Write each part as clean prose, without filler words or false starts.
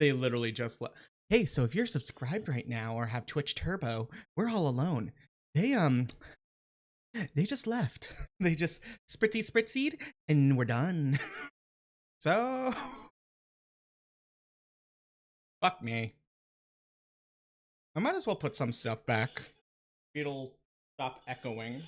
They literally just hey, so if you're subscribed right now or have Twitch Turbo, we're all alone. They just left. They just spritzied and we're done. So fuck me. I might as well put some stuff back. It'll stop echoing.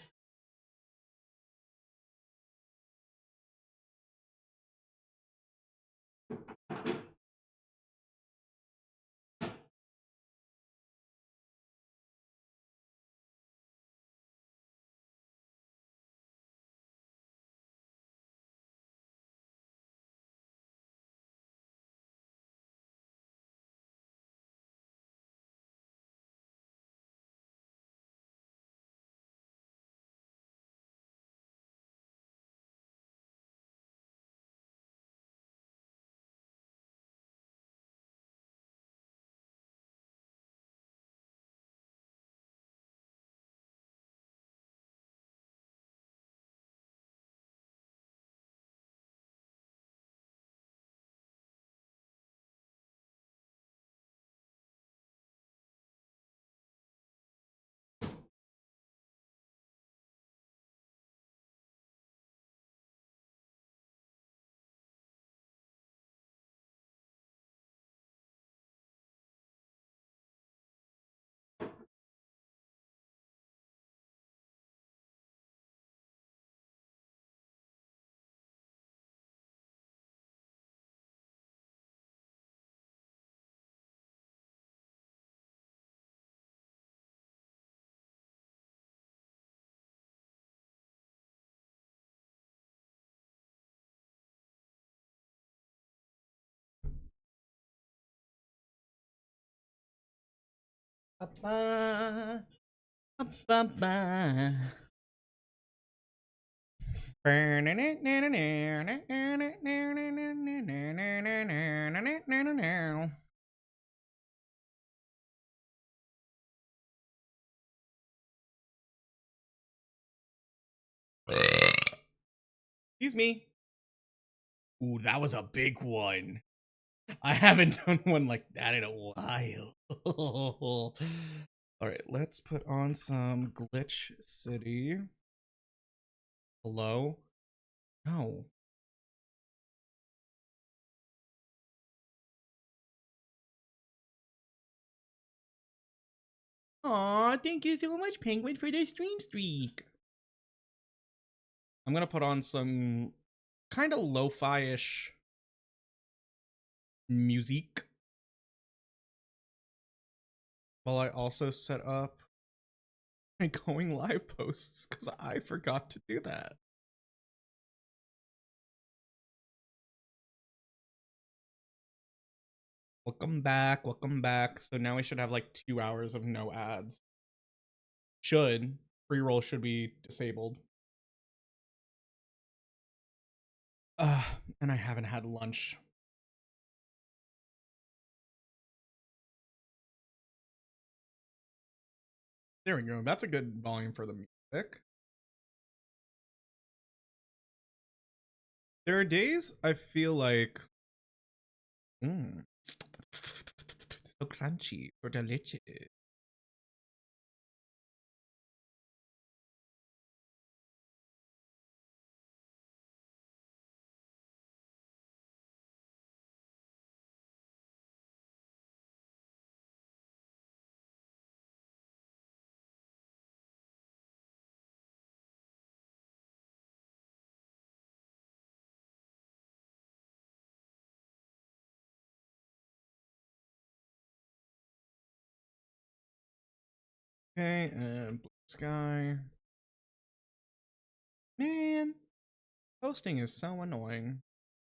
Ba-ba, ba-ba-ba. Excuse me. Ooh, that was a big one. I haven't done one like that in a while. All right, let's put on some Glitch City. Hello? No. Aw, thank you so much, Penguin, for the stream streak. I'm gonna put on some kind of lo-fi-ish music while I also set up my going live posts because I forgot to do that. Welcome back, welcome back. So now we should have like 2 hours of no ads. Should. Pre-roll should be disabled. And I haven't had lunch. There we go. That's a good volume for the music. There are days I feel like, so crunchy, so delicious. Okay, and blue sky. Man, posting is so annoying.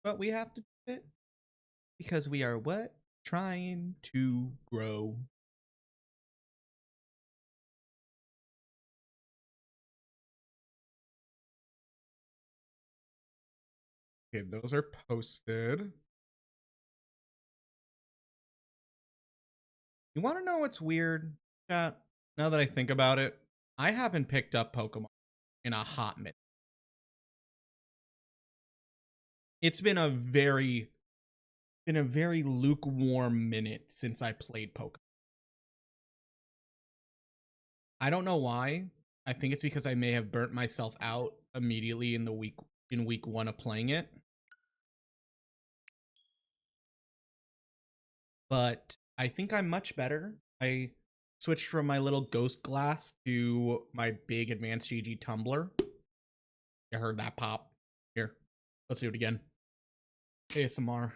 But we have to do it because we are what? Trying to grow. Okay, those are posted. You want to know what's weird, chat? Now that I think about it, I haven't picked up Pokemon in a hot minute. It's been a very, been a very lukewarm minute since I played Pokemon. I don't know why. I think it's because I may have burnt myself out immediately in week 1 of playing it. But I think I'm much better. I switched from my little ghost glass to my big advanced GG tumbler. You heard that pop. Here, let's do it again. ASMR.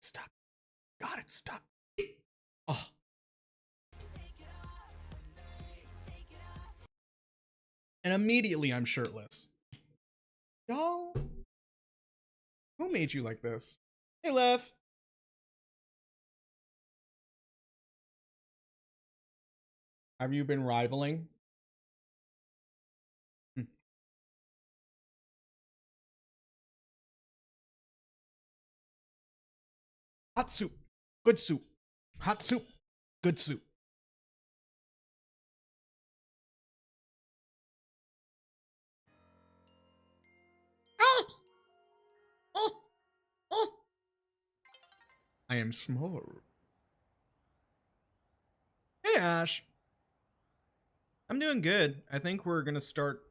Stop. God, it's stuck. Oh. And immediately I'm shirtless. Y'all, who made you like this? Hey, Lev. Have you been rivaling? Hot soup. Good soup. Hot soup. Good soup. Oh! Oh! Oh! I am small. Hey, Ash. I'm doing good. I think we're gonna start.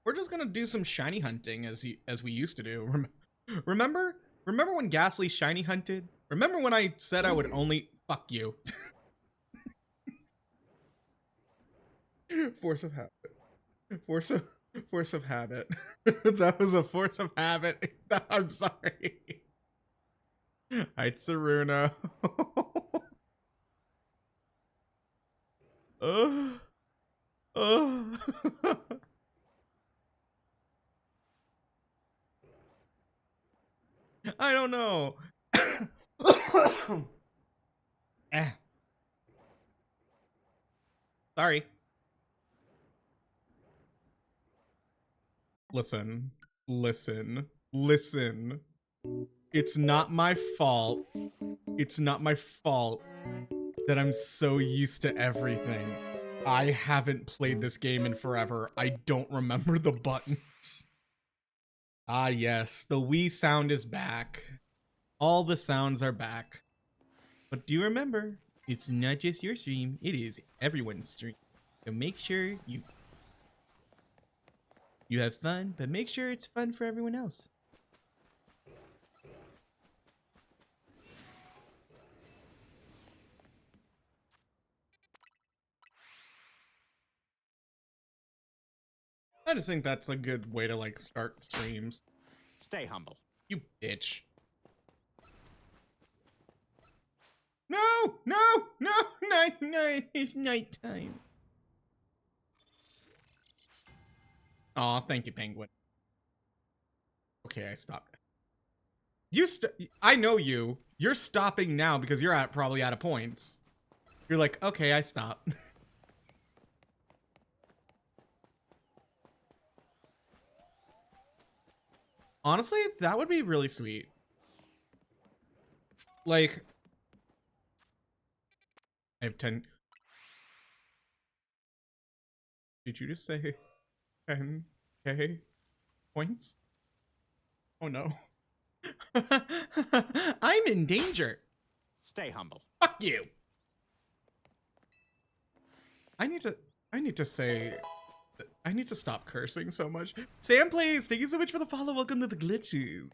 We're just gonna do some shiny hunting as we used to do. Remember? Remember when Ghastly shiny hunted? Remember when I said I would only fuck you? Force of habit. Force of force of habit. That was a force of habit. I'm sorry. Hi, Tsaruna. Oh. Oh. I don't know. Eh. Sorry. Listen. Listen. Listen. It's not my fault. It's not my fault that I'm so used to everything. I haven't played this game in forever. I don't remember the buttons. Ah, yes. The Wii sound is back. All the sounds are back. But do you remember? It's not just your stream. It is everyone's stream. So make sure you have fun, but make sure it's fun for everyone else. I just think that's a good way to like start streams. Stay humble. You bitch. No, no, no, night, it's nighttime. Aw, thank you, Penguin. Okay, I stopped. I know you. You're stopping now because you're probably out of points. You're like, okay, I stop. Honestly, that would be really sweet. Like, I have 10. Did you just say 10K points? Oh no. I'm in danger. Stay humble. Fuck you. I need to stop cursing so much. Sam Plays, thank you so much for the follow. Welcome to the glitches.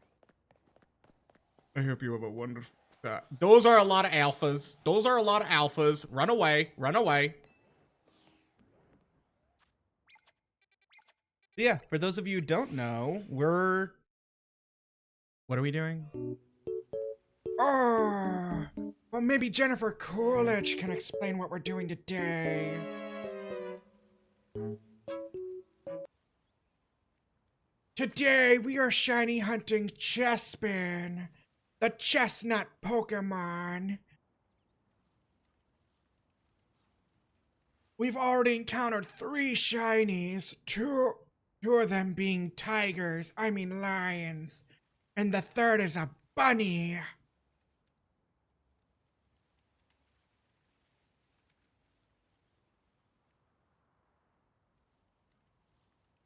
I hope you have a wonderful day. Those are a lot of alphas. Those are a lot of alphas. Run away. Run away. Yeah, for those of you who don't know, what are we doing? Oh, well, maybe Jennifer Coolidge can explain what we're doing today. Today, we are shiny hunting Chespin, the chestnut Pokemon. We've already encountered 3 shinies, two of them being lions, and the third is a bunny.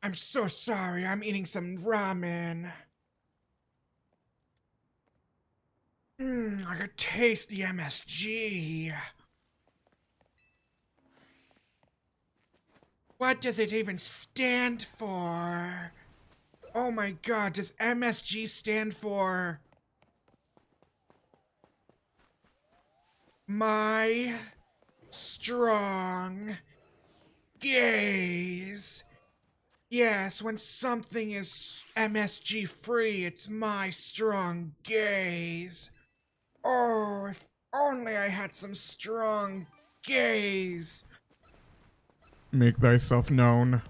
I'm so sorry, I'm eating some ramen. I could taste the MSG. What does it even stand for? Oh my god, does MSG stand for my strong gaze? Yes, when something is MSG free, it's my strong gaze. Oh, if only I had some strong gaze. Make thyself known.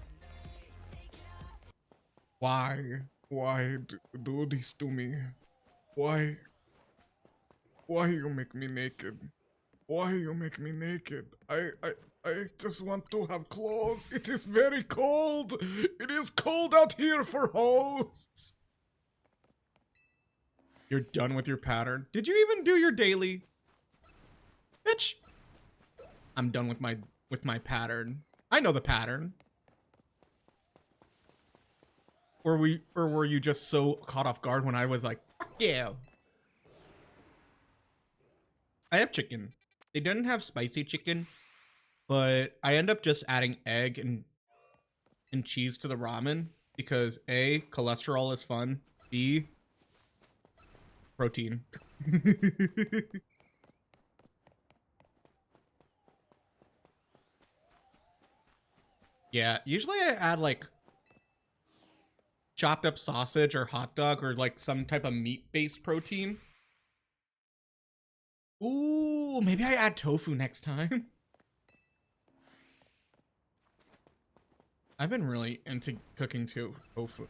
Why? Why do this to me? Why? Why you make me naked? Why you make me naked? I just want to have clothes. It is very cold. It is cold out here for hosts. You're done with your pattern. Did you even do your daily? Bitch. I'm done with my pattern. I know the pattern. Or were you just so caught off guard when I was like, fuck yeah. I have chicken. They didn't have spicy chicken, but I end up just adding egg and cheese to the ramen because A, cholesterol is fun. B, protein. Yeah, usually I add like chopped up sausage or hot dog or like some type of meat-based protein. Ooh, maybe I add tofu next time. I've been really into cooking tofu.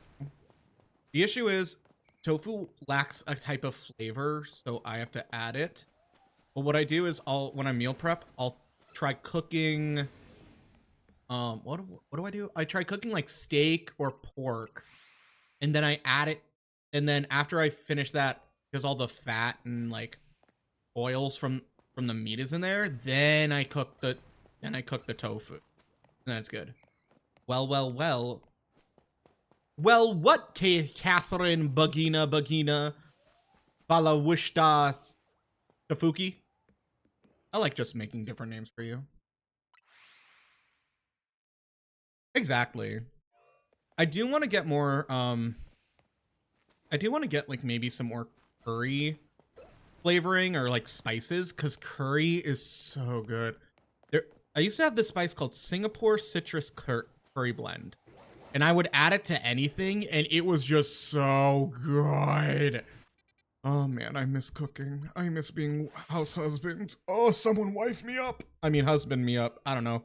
The issue is tofu lacks a type of flavor, so I have to add it. But what I do is when I meal prep, I'll try cooking what do I do? I try cooking like steak or pork, and then I add it, and then after I finish that, because all the fat and like oils from the meat is in there, then I cook the tofu. And that's good. Well, well, well. Well, what, Catherine Bagina Balawishta Tafuki? I like just making different names for you. Exactly. I do want to get more, I do want to get like maybe some more curry flavoring or like spices, because curry is so good. I used to have this spice called Singapore Citrus Curry Blend, and I would add it to anything, and it was just so good. Oh man, I miss cooking. I miss being house husband. Oh, someone wife me up. I mean, husband me up. I don't know.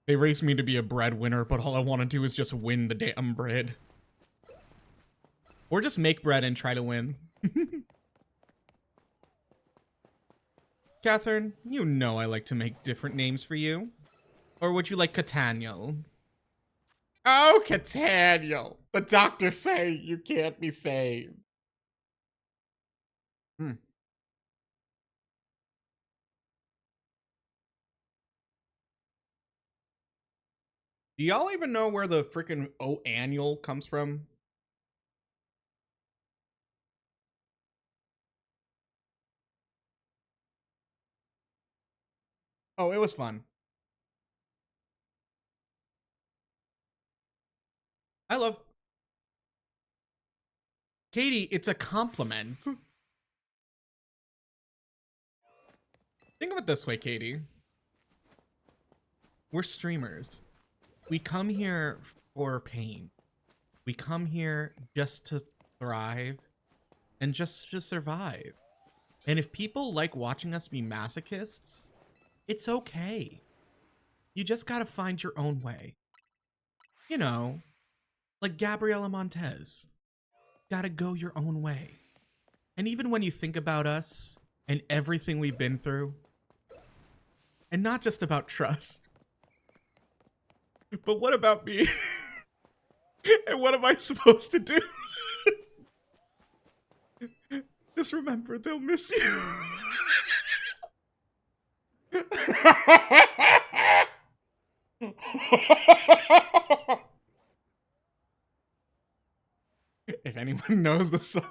They raised me to be a breadwinner, but all I want to do is just win the damn bread. Or just make bread and try to win. Catherine, you know I like to make different names for you. Or would you like Cataniel? Oh, Cataniel! The doctors say you can't be saved. Hmm. Do y'all even know where the freaking annual comes from? Oh, it was fun. I love... Katie, it's a compliment. Think of it this way, Katie. We're streamers. We come here for pain. We come here just to thrive and just to survive. And if people like watching us be masochists, it's okay. You just gotta find your own way. You know, like Gabriela Montez. Gotta go your own way. And even when you think about us and everything we've been through, and not just about trust, but what about me? And what am I supposed to do? Just remember, they'll miss you. If anyone anyone knows the song.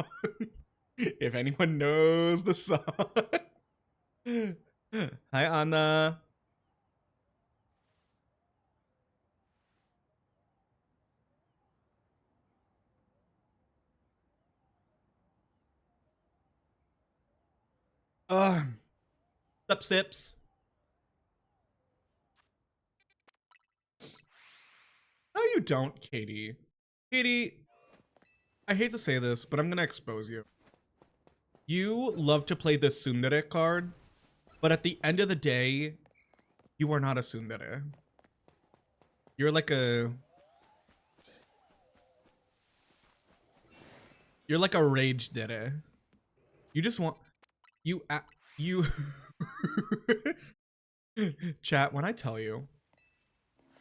If anyone knows the song. Hi, Anna. Sup, sips. No, you don't, Katie. Katie, I hate to say this, but I'm gonna expose you. You love to play the tsundere card, but at the end of the day, you are not a tsundere. You're like a... You're like a rage dere. You just want... You... Chat, when I tell you,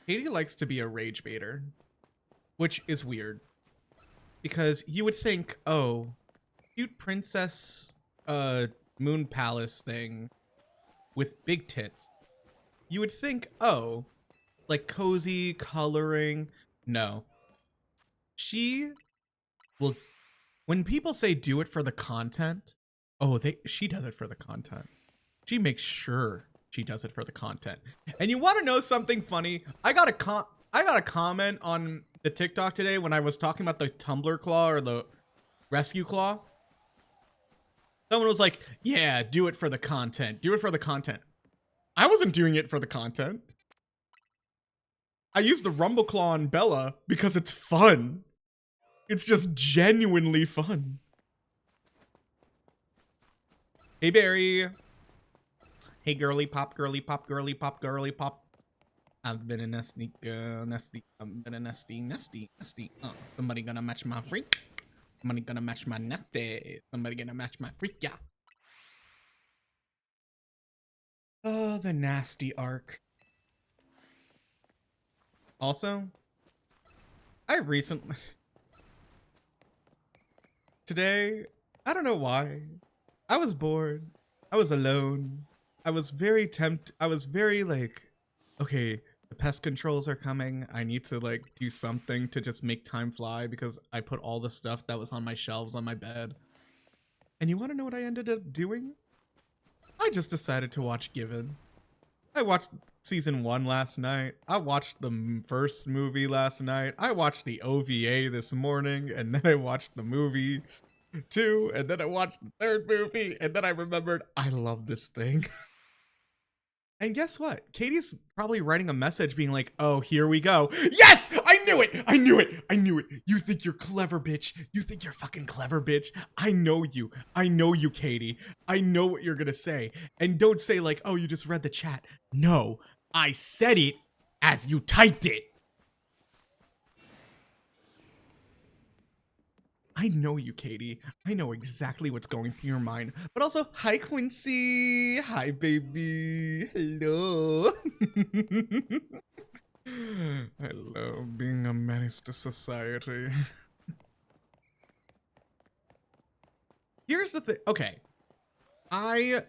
Katie likes to be a rage baiter, which is weird. Because you would think, oh, cute princess moon palace thing with big tits. You would think, oh, like cozy coloring. No. She will, when people say do it for the content, oh, she does it for the content. She makes sure she does it for the content. And you want to know something funny? I got a comment on the TikTok today when I was talking about the Tumbler claw or the rescue claw. Someone was like, yeah, do it for the content. Do it for the content. I wasn't doing it for the content. I used the rumble claw on Bella because it's fun. It's just genuinely fun. Hey, Barry. Hey, girly pop, girly pop, girly pop, girly pop. I've been a nesty girl, nesty. I've been a nesty, nesty, nesty. Somebody gonna match my freak. Somebody gonna match my nesty. Somebody gonna match my freak, yeah. Oh, the nasty arc. Also, I recently... Today, I don't know why. I was bored. I was alone. I was very tempted. I was very like, okay, the pest controls are coming. I need to like do something to just make time fly because I put all the stuff that was on my shelves on my bed. And you want to know what I ended up doing? I just decided to watch Given. I watched season 1 last night. I watched the first movie last night. I watched the OVA this morning, and then I watched the movie 2, and then I watched the third movie, and then I remembered I love this thing. And guess what? Katie's probably writing a message being like, oh, here we go. Yes! I knew it! I knew it! I knew it! You think you're clever, bitch. You think you're fucking clever, bitch. I know you. I know you, Katie. I know what you're gonna say. And don't say like, oh, you just read the chat. No, I said it as you typed it. I know you, Katie. I know exactly what's going through your mind. But also, hi, Quincy. Hi, baby. Hello. I love being a menace to society. Here's the thing. Okay. I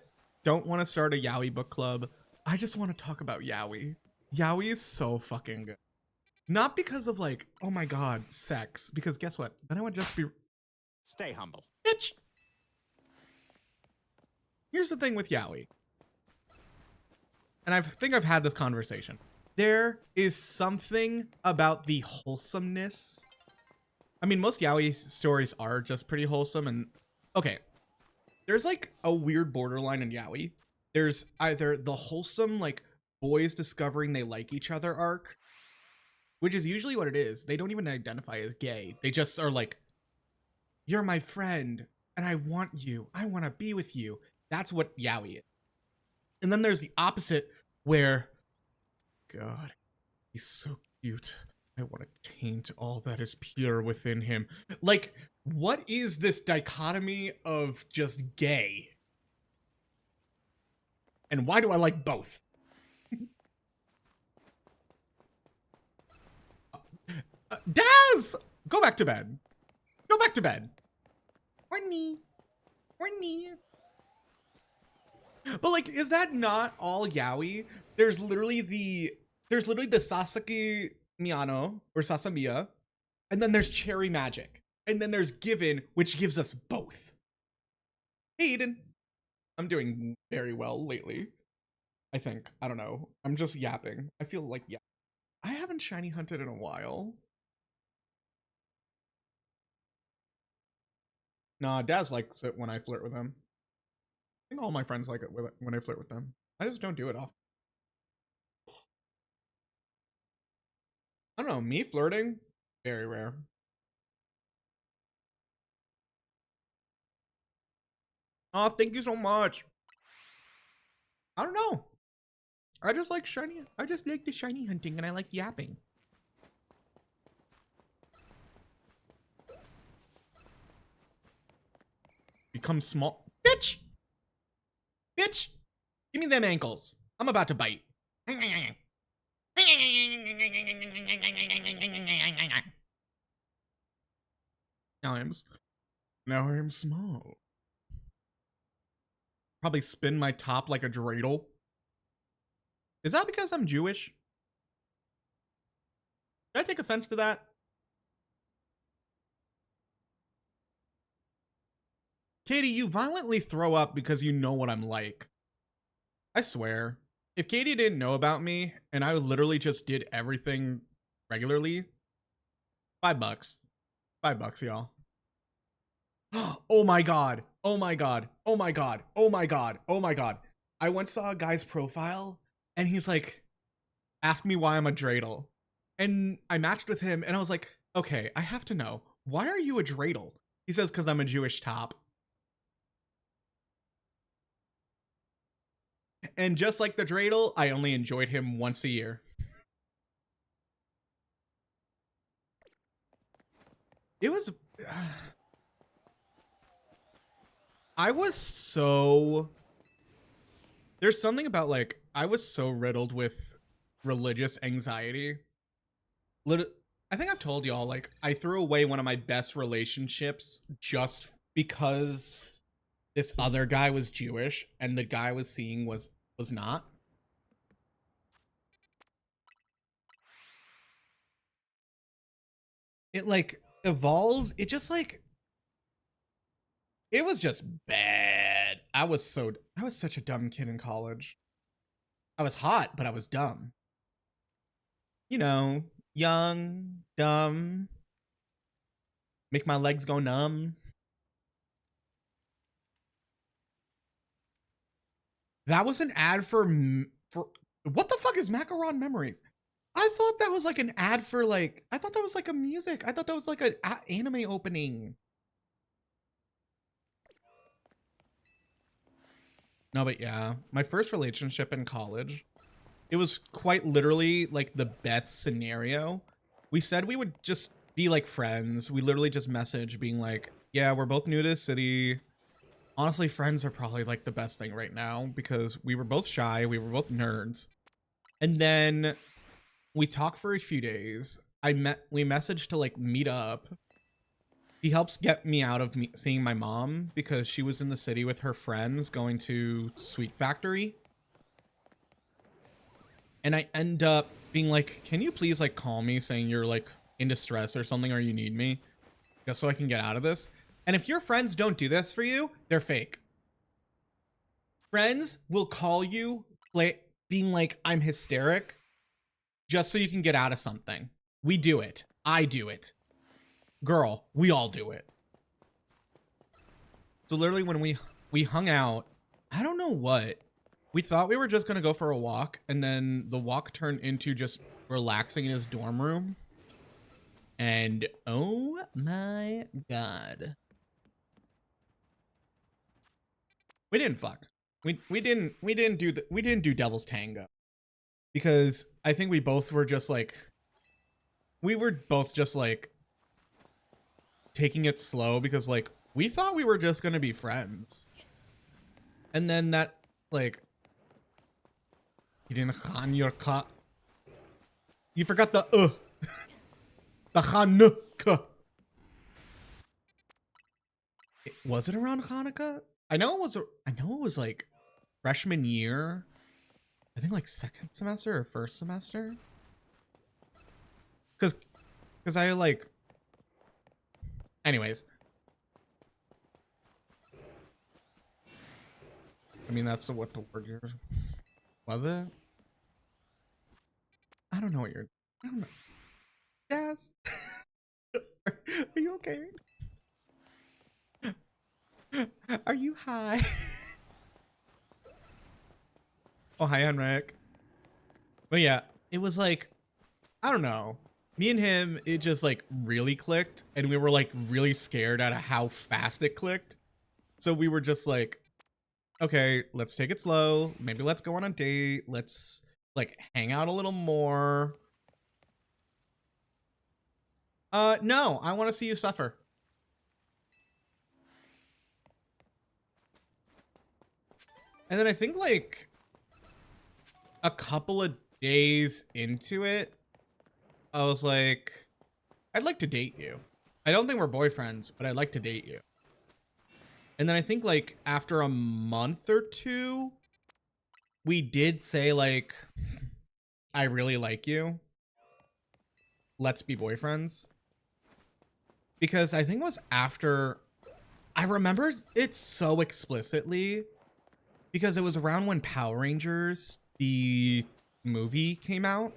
don't want to start a yaoi book club. I just want to talk about yaoi. Yaoi is so fucking good. Not because of like, oh my god, sex. Because guess what? Then I would just be... Stay humble. Bitch! Here's the thing with yaoi. And I think I've had this conversation. There is something about the wholesomeness. I mean, most yaoi stories are just pretty wholesome. And okay, there's like a weird borderline in yaoi. There's either the wholesome, like, boys discovering they like each other arc, which is usually what it is. They don't even identify as gay. They just are like, you're my friend, and I want you. I want to be with you. That's what yaoi is. And then there's the opposite, where, God, he's so cute. I want to taint all that is pure within him. Like, what is this dichotomy of just gay? And why do I like both? Daz! Go back to bed. Go back to bed. Horny. Horny. But like, is that not all yaoi? There's literally the Sasaki Miyano or Sasamiya, and then there's Cherry Magic. And then there's given, which gives us both. Hey, Eden. I'm doing very well lately. I think. I don't know. I'm just yapping. I feel like, yeah. I haven't shiny hunted in a while. Nah, Daz likes it when I flirt with him. I think all my friends like it when I flirt with them. I just don't do it often. I don't know. Me flirting? Very rare. Oh, thank you so much. I don't know. I just like shiny. I just like the shiny hunting and I like yapping. Become small. Bitch! Bitch! Give me them ankles. I'm about to bite. Now I'm small. Probably spin my top like a dreidel. Is that because I'm Jewish? Did I take offense to that? Katie, you violently throw up because you know what I'm like. I swear. If Katie didn't know about me and I literally just did everything regularly, $5. $5, y'all. Oh my god. Oh my god. Oh my god. Oh my god. Oh my god. I once saw a guy's profile and he's like, ask me why I'm a dreidel. And I matched with him and I was like, okay, I have to know. Why are you a dreidel? He says, because I'm a Jewish top. And just like the dreidel, I only enjoyed him once a year. It was. I was so. There's something about like, I was so riddled with religious anxiety. I think I've told y'all, like, I threw away one of my best relationships just because this other guy was Jewish and the guy I was seeing was not. It like evolved. It just like it was just bad. I was such a dumb kid in college. I was hot, but I was dumb. You know, young, dumb, make my legs go numb. That was an ad for what the fuck is Macaron Memories? I thought that was like an ad for like I thought that was like a music. I thought that was like an anime opening. No, but yeah, my first relationship in college, it was quite literally like the best scenario. We said we would just be like friends. We literally just messaged being like, yeah, we're both new to the city. Honestly, friends are probably like the best thing right now because we were both shy. We were both nerds. And then we talked for a few days. We messaged to like meet up. He helps get me out of seeing my mom because she was in the city with her friends going to Sweet Factory. And I end up being like, can you please like call me saying you're like in distress or something or you need me just so I can get out of this? And if your friends don't do this for you, they're fake. Friends will call you being like, I'm hysteric just so you can get out of something. We do it. I do it. Girl, we all do it. So literally when we hung out, I don't know what. We thought we were just going to go for a walk, and then the walk turned into just relaxing in his dorm room. And oh my god. We didn't fuck. We didn't do Devil's Tango. Because I think we both were just like taking it slow because like we thought we were just going to be friends. And then that like you didn't khan your cut. You forgot the the Hanukkah. Was it around Hanukkah? I know it was like freshman year. I think like second semester or first semester. Cuz I like Anyways, I mean that's what the word you're, was it? I don't know what you're. I don't know. Jazz, are you okay? Are you high? Oh, hi, Henrik. But yeah, it was like, I don't know. Me and him, it just like really clicked, and we were like really scared at how fast it clicked. So we were just like, okay, let's take it slow. Maybe let's go on a date. Let's like hang out a little more. No, I want to see you suffer. And then I think like a couple of days into it, I was like, I'd like to date you. I don't think we're boyfriends, but I'd like to date you. And then I think like after a month or two, we did say like, I really like you. Let's be boyfriends. Because I think it was after, I remember it so explicitly because it was around when Power Rangers, the movie, came out.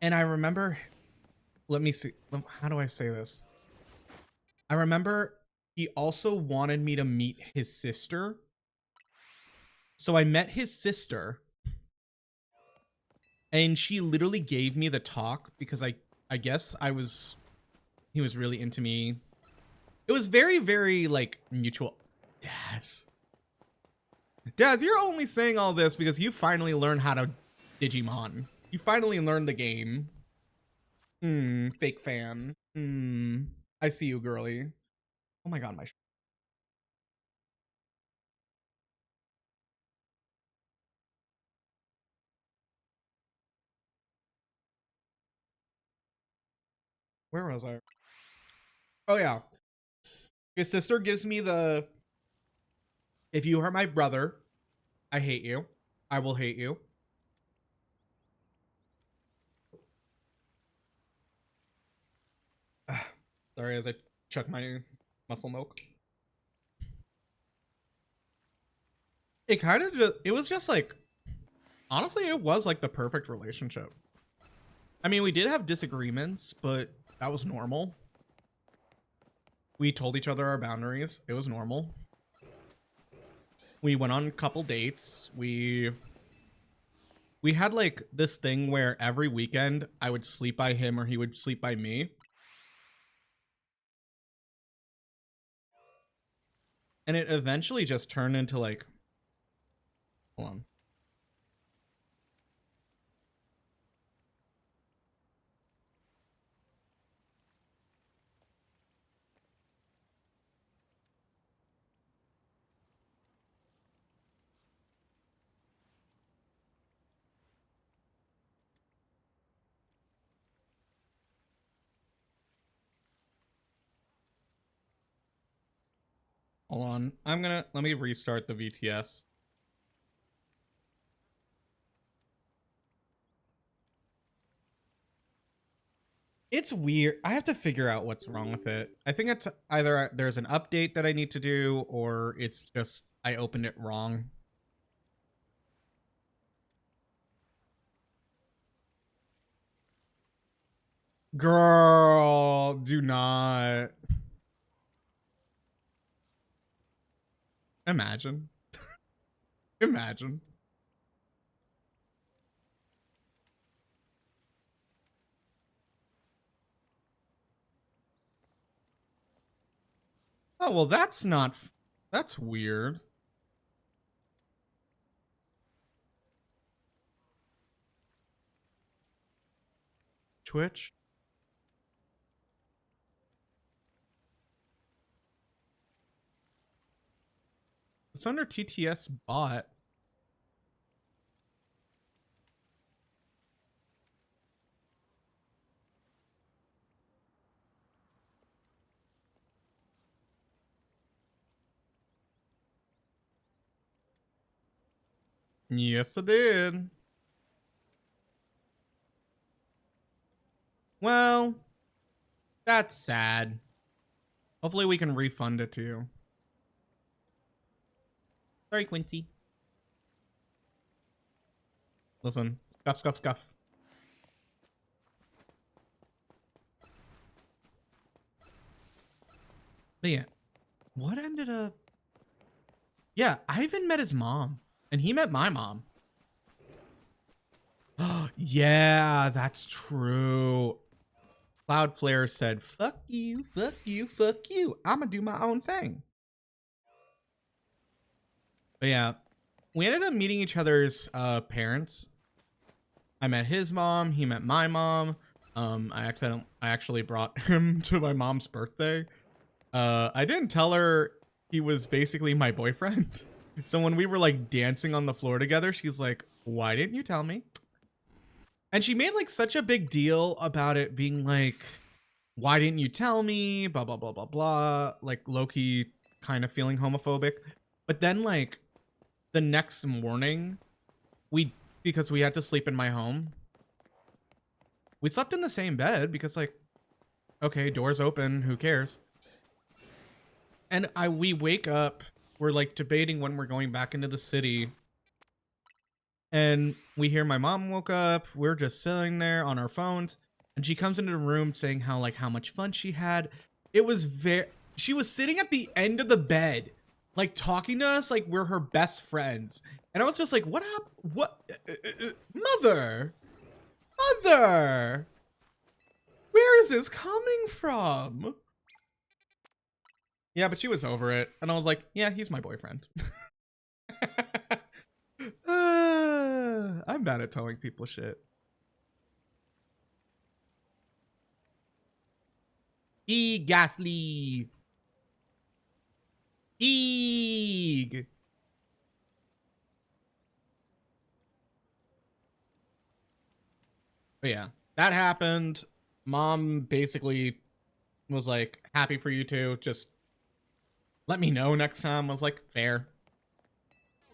And I remember, let me see, how do I say this? I remember he also wanted me to meet his sister. So I met his sister and she literally gave me the talk because I guess he was really into me. It was very, very like mutual. Daz. Daz, you're only saying all this because you finally learned how to Digimon. You finally learned the game. Fake fan. I see you, girly. Oh my god, my. Where was I? Oh yeah. His sister gives me the. If you hurt my brother, I hate you. I will hate you. Sorry, as I chuck my muscle milk. It kind of just. It was just like. Honestly, it was like the perfect relationship. I mean, we did have disagreements, but that was normal. We told each other our boundaries. It was normal. We went on a couple dates. We had like this thing where every weekend I would sleep by him or he would sleep by me. And it eventually just turned into like, hold on. Hold on. Let me restart the VTS. It's weird. I have to figure out what's wrong with it. I think it's either there's an update that I need to do or it's just I opened it wrong. Girl, do not. Imagine. Imagine. Oh, well, that's not. That's weird. Twitch? It's under TTS bot. Yes, I did. Well, That's sad. Hopefully we can refund it to you. Sorry, Quincy. Listen, scuff, scuff, scuff. But yeah, what ended up? Yeah, I even met his mom, and he met my mom. Yeah, that's true. Cloudflare said, fuck you, fuck you, fuck you. I'm gonna do my own thing. But yeah, we ended up meeting each other's parents. I met his mom, he met my mom. I actually brought him to my mom's birthday. I didn't tell her he was basically my boyfriend. So when we were like dancing on the floor together, she's like, why didn't you tell me? And she made like such a big deal about it being like, why didn't you tell me? Blah, blah, blah, blah, blah. Like low-key kind of feeling homophobic. But then like the next morning, because we had to sleep in my home, we slept in the same bed because like, okay, doors open, who cares? And we wake up, we're like debating when we're going back into the city. And we hear my mom woke up. We're just sitting there on our phones. And she comes into the room saying how much fun she had. It was she was sitting at the end of the bed, like talking to us like we're her best friends. And I was just like, what up? What? Mother? Mother? Where is this coming from? Yeah, but she was over it. And I was like, yeah, he's my boyfriend. I'm bad at telling people shit. Gasly. Eeg. But yeah, that happened. Mom basically was like, happy for you two. Just let me know next time. I was like, fair.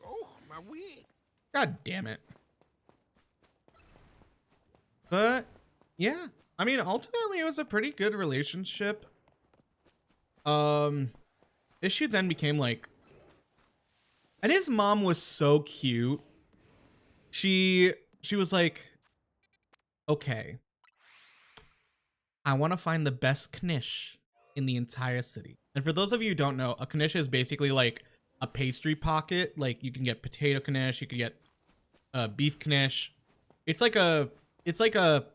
Oh, my wig. God damn it. But yeah, I mean, ultimately it was a pretty good relationship. Issue then became like, and his mom was so cute. She was like, okay, I want to find the best knish in the entire city. And for those of you who don't know, a knish is basically like a pastry pocket. Like you can get potato knish, you can get beef knish. It's like a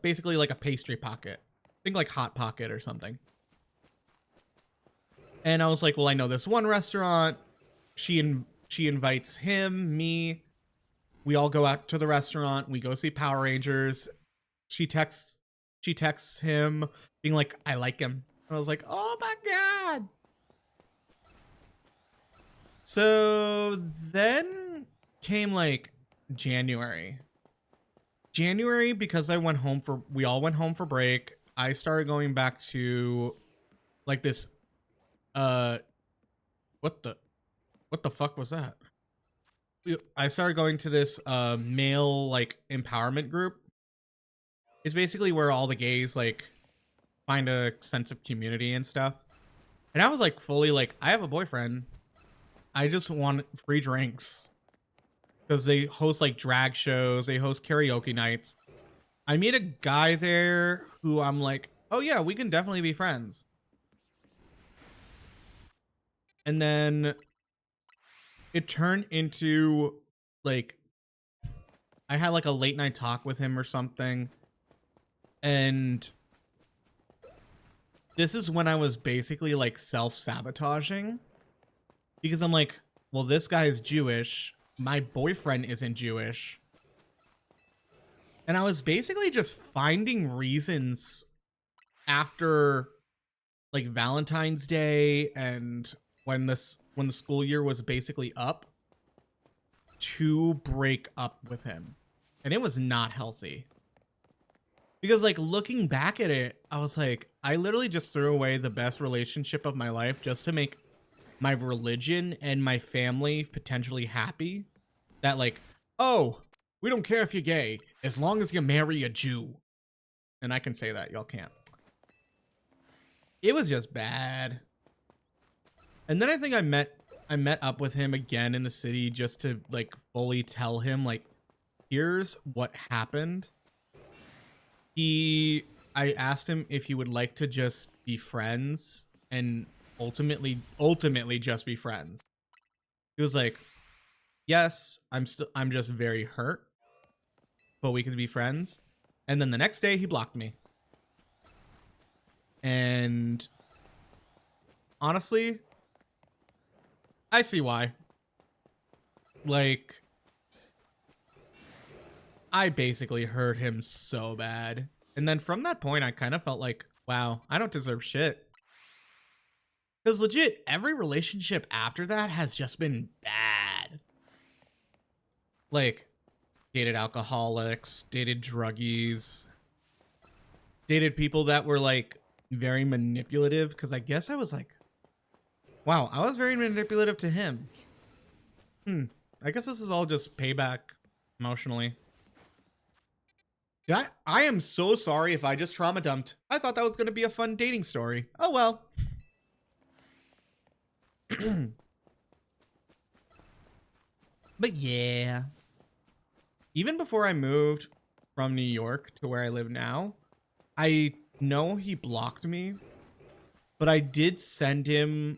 basically like a pastry pocket. Think like Hot Pocket or something. And I was like, well, I know this one restaurant. She invites him, me. We all go out to the restaurant. We go see Power Rangers. She texts him being like, I like him. And I was like, oh my God. So then came like January. Because we all went home for break. I started going back to like this, what the fuck was that? I started going to this male like empowerment group. It's basically where all the gays like find a sense of community and stuff. And I was like fully like, I have a boyfriend. I just want free drinks. Because they host like drag shows, they host karaoke nights. I meet a guy there who I'm like, oh yeah, we can definitely be friends. And then it turned into like, I had like a late night talk with him or something. And this is when I was basically like self-sabotaging. Because I'm like, well, this guy is Jewish. My boyfriend isn't Jewish. And I was basically just finding reasons after like Valentine's Day and when the school year was basically up to break up with him. And it was not healthy. Because like looking back at it, I was like, I literally just threw away the best relationship of my life just to make my religion and my family potentially happy. That like, oh, we don't care if you're gay as long as you marry a Jew. And I can say that, y'all can't. it was just bad. And then I think I met up with him again in the city just to like fully tell him like, here's what happened. I asked him if he would like to just be friends and ultimately just be friends. He was like, yes, I'm just very hurt, but we could be friends. And then the next day he blocked me. And honestly, I see why. Like, I basically hurt him so bad. And then from that point, I kind of felt like, wow, I don't deserve shit. Because legit, every relationship after that has just been bad. Like, dated alcoholics, dated druggies, dated people that were like very manipulative. Because I guess I was like, wow, I was very manipulative to him. I guess this is all just payback emotionally. I am so sorry if I just trauma dumped. I thought that was going to be a fun dating story. Oh well. But yeah. Even before I moved from New York to where I live now, I know he blocked me, but I did send him.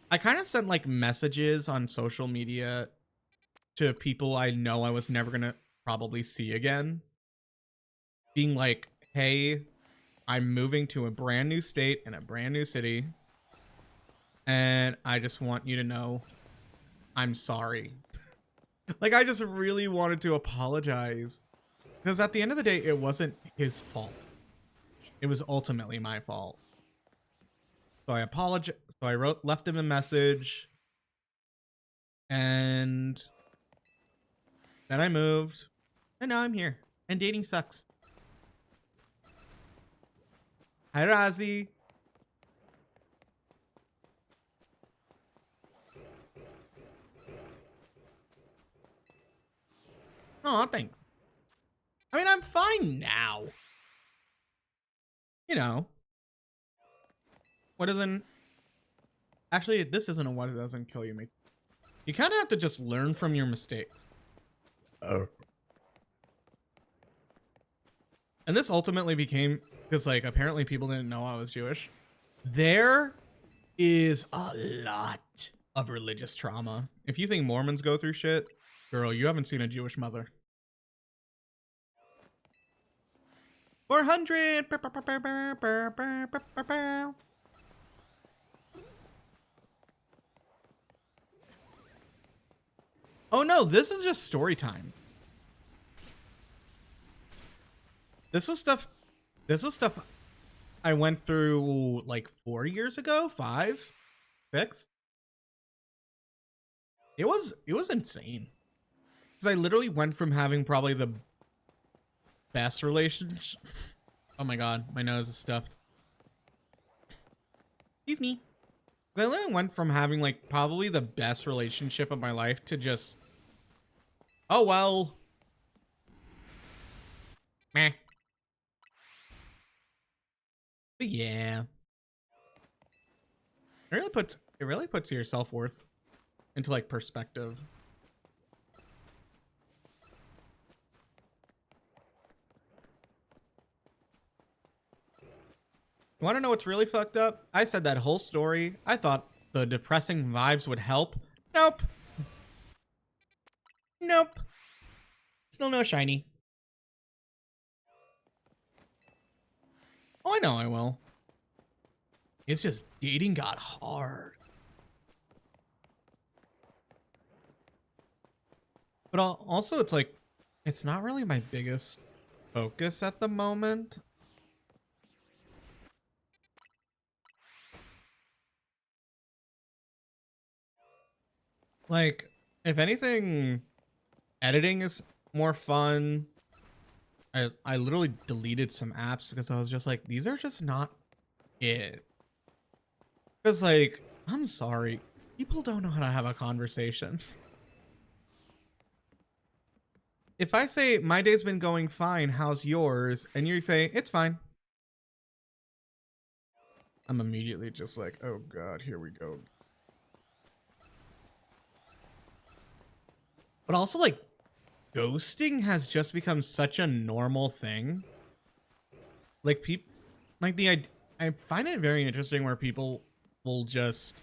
I kind of sent like messages on social media to people I know I was never going to probably see again, being like, hey, I'm moving to a brand new state and a brand new city, and I just want you to know I'm sorry. Like, I just really wanted to apologize, because at the end of the day, it wasn't his fault. It was ultimately my fault. So I apologize. So I left him a message, and then I moved, and now I'm here. And dating sucks. Hi, Razi. Aw, thanks. I mean, I'm fine now. You know, what doesn't... Actually, this isn't a what doesn't kill you. You kind of have to just learn from your mistakes. Oh. And this ultimately became... Because, like, apparently people didn't know I was Jewish. There is a lot of religious trauma. If you think Mormons go through shit, girl, you haven't seen a Jewish mother. 400. Oh no, this is just story time. This was stuff I went through like 4 years ago, 5, 6. It was insane. Because I literally went from having probably the best relationship. Oh my god, my nose is stuffed. Excuse me. I literally went from having like probably the best relationship of my life to just, oh well, meh. But yeah, it really puts your self-worth into like perspective. You want to know what's really fucked up? I said that whole story. I thought the depressing vibes would help. Nope. Nope. Still no shiny. Oh, I know I will. It's just dating got hard. But also, it's like, it's not really my biggest focus at the moment. Like, if anything, editing is more fun. I literally deleted some apps because I was just like, these are just not it. Because, like, I'm sorry. People don't know how to have a conversation. If I say, my day's been going fine, how's yours? And you say, it's fine. I'm immediately just like, oh god, here we go. But also, like, ghosting has just become such a normal thing. Like, people, like, I find it very interesting where people will just,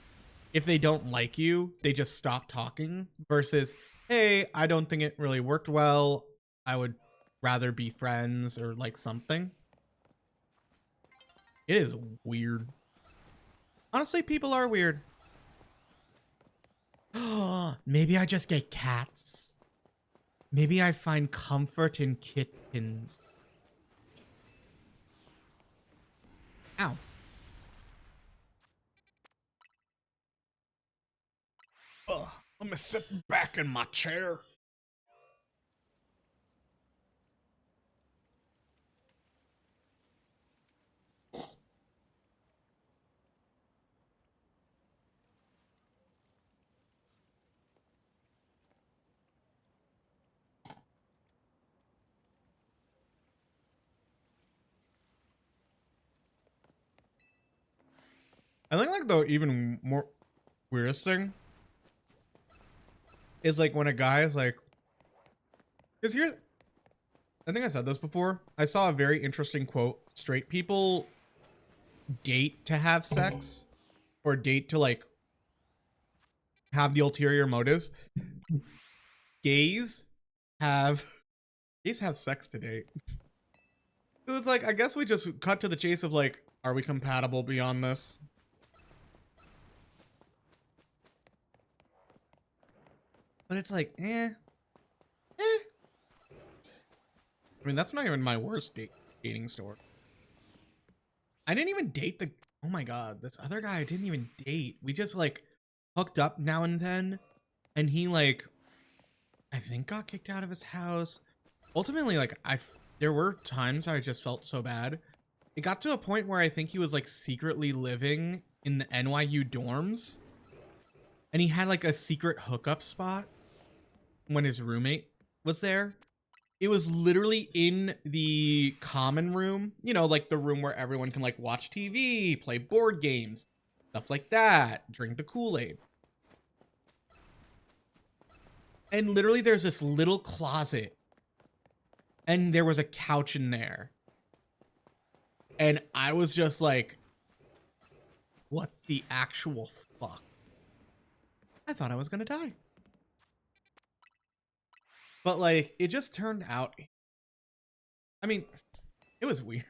if they don't like you, they just stop talking versus, hey, I don't think it really worked well. I would rather be friends or like something. It is weird. Honestly, people are weird. Maybe I just get cats. Maybe I find comfort in kittens. Ow. Let me sit back in my chair. I think like the even more weirdest thing is like when a guy is like, because here, I think I said this before. I saw a very interesting quote. Straight people date to have sex or date to like have the ulterior motives. Gays have gays have sex to date. So it's like I guess we just cut to the chase of like, are we compatible beyond this? But it's like, eh. I mean, that's not even my worst dating story. I didn't even date the. Oh my god, this other guy I didn't even date. We just like hooked up now and then, and he like, I think got kicked out of his house. Ultimately, like there were times I just felt so bad. It got to a point where I think he was like secretly living in the NYU dorms, and he had like a secret hookup spot when his roommate was there. It was literally in the common room, you know, like the room where everyone can like watch TV, play board games, stuff like that, drink the Kool-Aid. And literally there's this little closet and there was a couch in there. And I was just like, what the actual fuck? I thought I was gonna die. But like, it just turned out, I mean, it was weird.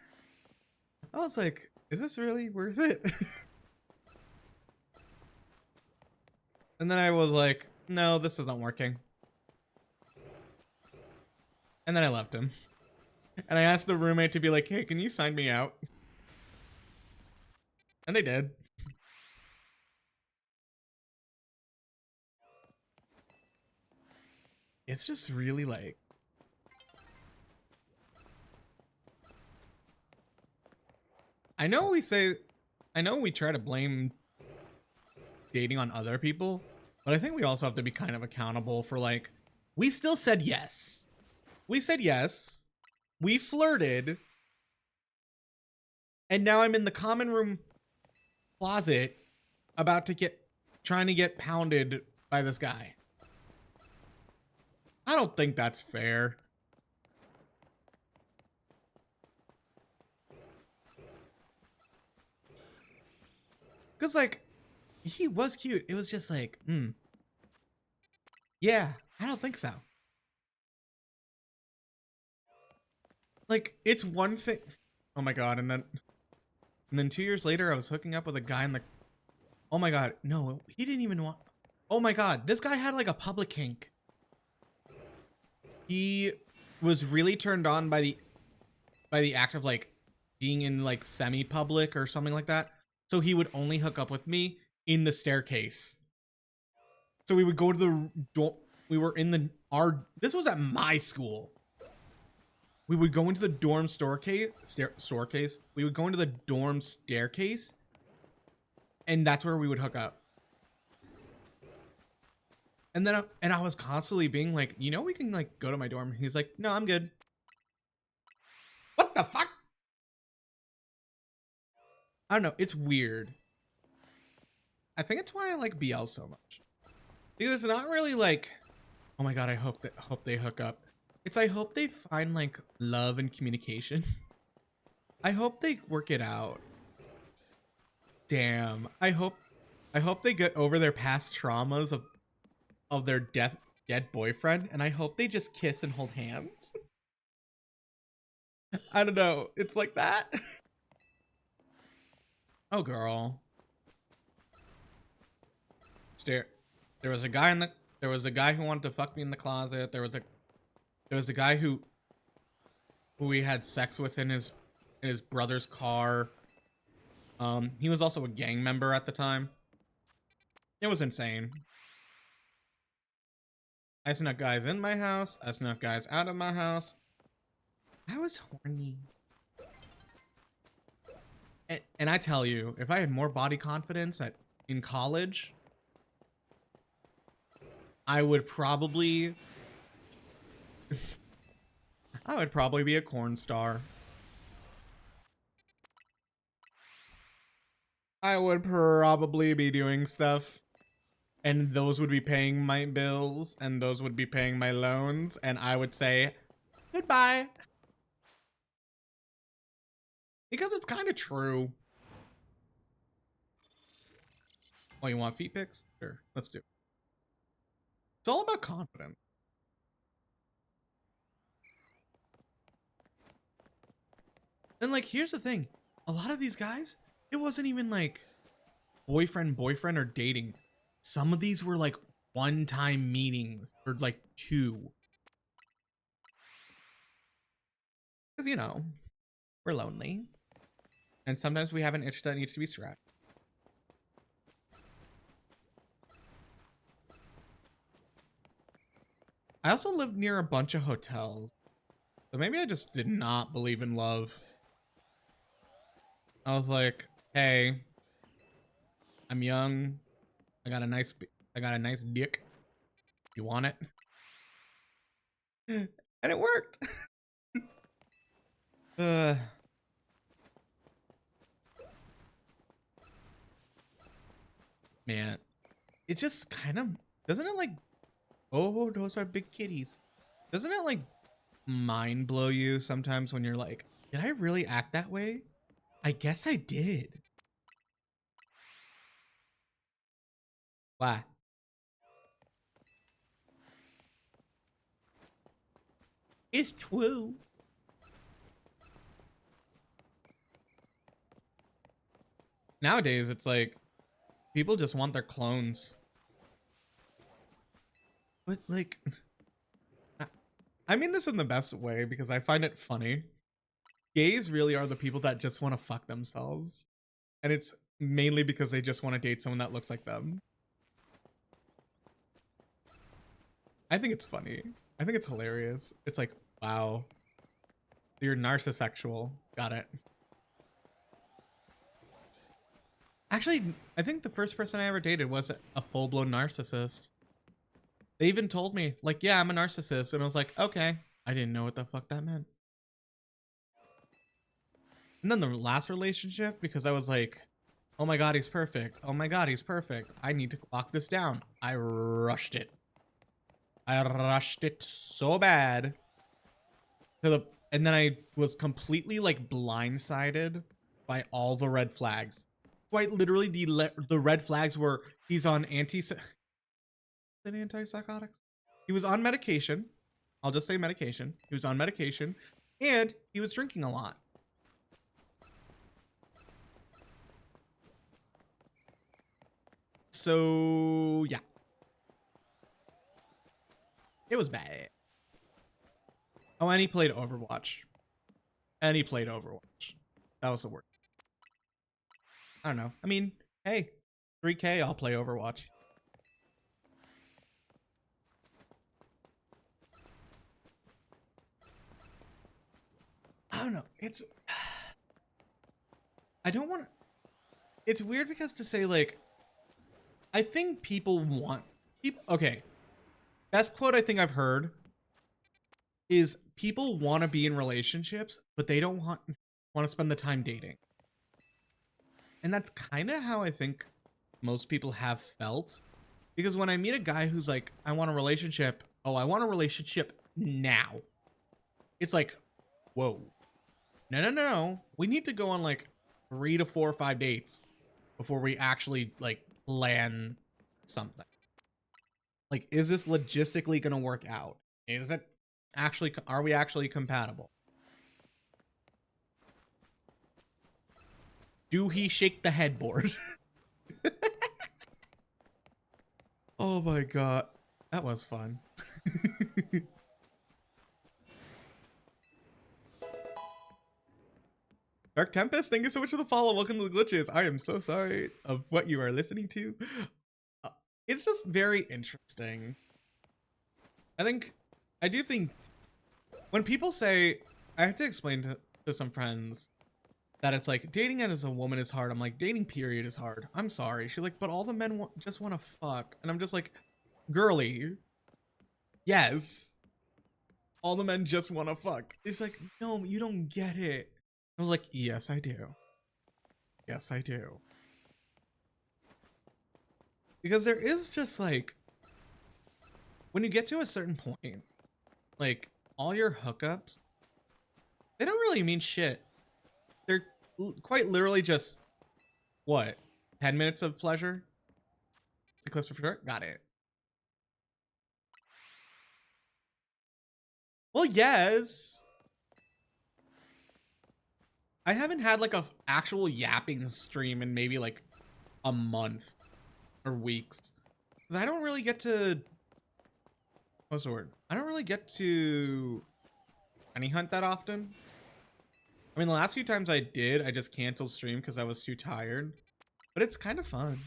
I was like, is this really worth it? And then I was like, no, this isn't working. And then I left him. And I asked the roommate to be like, hey, can you sign me out? And they did. It's just really like, I know we try to blame dating on other people, but I think we also have to be kind of accountable for like, we still said yes. We said yes. We flirted. And now I'm in the common room closet trying to get pounded by this guy. I don't think that's fair. Cause like, he was cute. It was just like, yeah, I don't think so. Like, it's one thing. Oh my god, and then 2 years later, I was hooking up with a guy in the. Oh my god, no, he didn't even want. Oh my god, this guy had like a public kink. He was really turned on by the act of like being in like semi-public or something like that. So he would only hook up with me in the staircase. So we would go to the door. We were in this was at my school. We would go into the dorm staircase. We would go into the dorm staircase, and that's where we would hook up. And then I was constantly being like, you know, we can like go to my dorm. He's like, no, I'm good. What the fuck? I don't know. It's weird. I think it's why I like BL so much. Because it's not really like, oh my god, I hope they hook up. It's I hope they find like love and communication. I hope they work it out. Damn. I hope they get over their past traumas of their dead boyfriend, and I hope they just kiss and hold hands. I don't know. It's like that. Oh girl. Stare. There was a guy in the there was the guy who wanted to fuck me in the closet. There was the guy who we had sex with in his brother's car. He was also a gang member at the time. It was insane. I snuck guys in my house. I snuck guys out of my house. I was horny. And I tell you, if I had more body confidence in college, I would probably be a corn star. I would probably be doing stuff, and those would be paying my bills, and those would be paying my loans, and I would say goodbye. Because it's kind of true. Oh, you want feet pics? Sure, let's do it. It's all about confidence. And like, here's the thing. A lot of these guys, it wasn't even like boyfriend or dating. Some of these were like one-time meetings or like two. Because, you know, we're lonely. And sometimes we have an itch that needs to be scratched. I also lived near a bunch of hotels. So maybe I just did not believe in love. I was like, hey, I'm young. I got a nice dick. You want it? And it worked. Man, it just kind of, doesn't it like, oh, those are big kitties. Doesn't it like mind blow you sometimes when you're like, did I really act that way? I guess I did. Why? It's true. Nowadays, it's like people just want their clones. But like, I mean this in the best way because I find it funny. Gays really are the people that just want to fuck themselves. And it's mainly because they just want to date someone that looks like them. I think it's funny. I think it's hilarious. It's like, wow. You're narcissexual. Got it. Actually, I think the first person I ever dated was a full-blown narcissist. They even told me, like, yeah, I'm a narcissist. And I was like, okay. I didn't know what the fuck that meant. And then the last relationship, because I was like, oh my god, he's perfect. Oh my god, he's perfect. I need to lock this down. I rushed it. I rushed it so bad. And then I was completely like blindsided by all the red flags. Quite literally, the red flags were he's on antipsychotics. He was on medication. I'll just say medication. He was on medication, and he was drinking a lot. So yeah, it was bad. Oh, and he played Overwatch. That was the worst. I don't know. I mean, hey, 3K, I'll play Overwatch. I don't know. I don't want to. It's weird because to say, like, I think people want. Okay. Best quote I think I've heard is people want to be in relationships, but they don't want to spend the time dating. And that's kind of how I think most people have felt. Because when I meet a guy who's like, I want a relationship, oh, I want a relationship now. It's like, whoa. No, no, no. We need to go on like 3 to 4 or 5 dates before we actually like plan something. Like, is this logistically going to work out? Is it actually, are we actually compatible? Do he shake the headboard? Oh my god. That was fun. Dark Tempest, thank you so much for the follow. Welcome to the glitches. I am so sorry of what you are listening to. Uh, it's just very interesting. I do think when people say, I have to explain to some friends that it's like dating as a woman is hard. I'm like, dating period is hard. I'm sorry. She's like, but all the men just want to fuck. And I'm just like, girly, yes. All the men just want to fuck. It's like, no, you don't get it. I was like, yes, I do. Yes, I do. Because there is just like, when you get to a certain point, like all your hookups, they don't really mean shit. They're quite literally just, what, 10 minutes of pleasure? Eclipse for sure? Got it. Well, yes. I haven't had like a actual yapping stream in maybe like a month or weeks. Because I don't really get to, what's the word? I don't really get to honey hunt that often. I mean, the last few times I did, I just canceled stream because I was too tired. But it's kind of fun.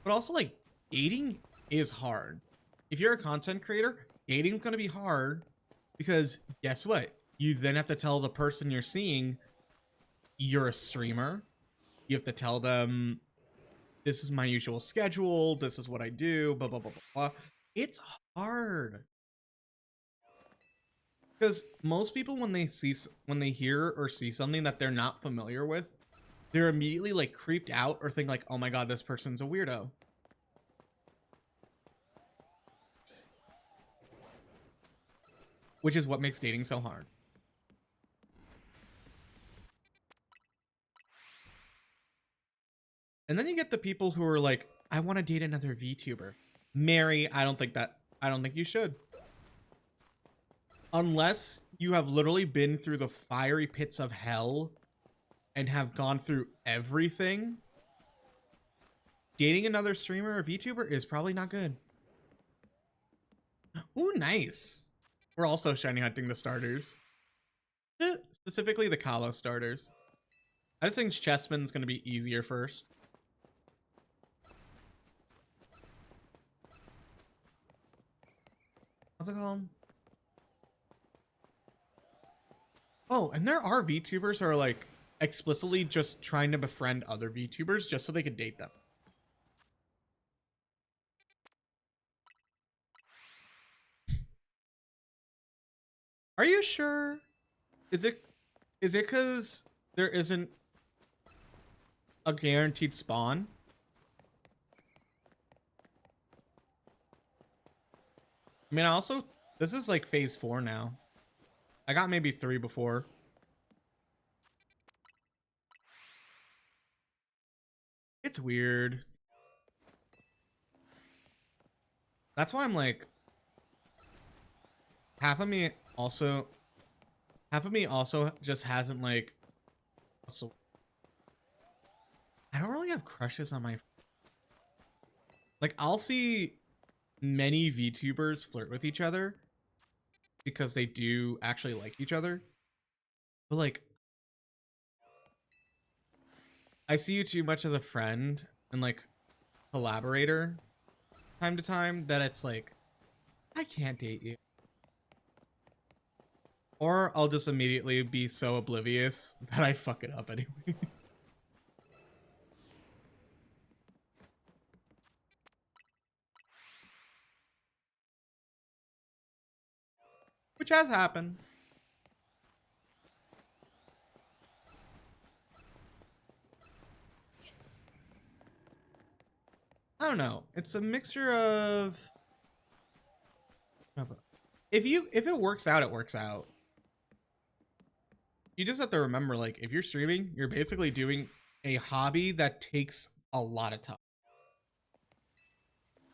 But also, like, dating is hard. If you're a content creator, dating's going to be hard because guess what? You then have to tell the person you're seeing you're a streamer. You have to tell them this is my usual schedule. This is what I do. Blah, blah, blah, blah, blah. It's hard. Because most people, when they hear or see something that they're not familiar with, they're immediately like creeped out or think like, oh my god, this person's a weirdo. Which is what makes dating so hard. And then you get the people who are like, I want to date another VTuber. Mary, I don't think you should. Unless you have literally been through the fiery pits of hell and have gone through everything, dating another streamer or VTuber is probably not good. Ooh, nice. We're also shiny hunting the starters. Specifically the Kalo starters. I just think Chespin's going to be easier first. What's it called? Oh, and there are VTubers who are like explicitly just trying to befriend other VTubers just so they could date them. Are you sure? Is it because there isn't a guaranteed spawn? I mean, also, this is like phase 4 now. I got maybe 3 before. It's weird. That's why I'm like, half of me also just hasn't like, also, I don't really have crushes on my, like, I'll see many VTubers flirt with each other because they do actually like each other. But like, I see you too much as a friend and like collaborator time to time that it's like, I can't date you. Or I'll just immediately be so oblivious that I fuck it up anyway. which has happened. I don't know. It's a mixture of if it works out, it works out. You just have to remember, like, if you're streaming, you're basically doing a hobby that takes a lot of time.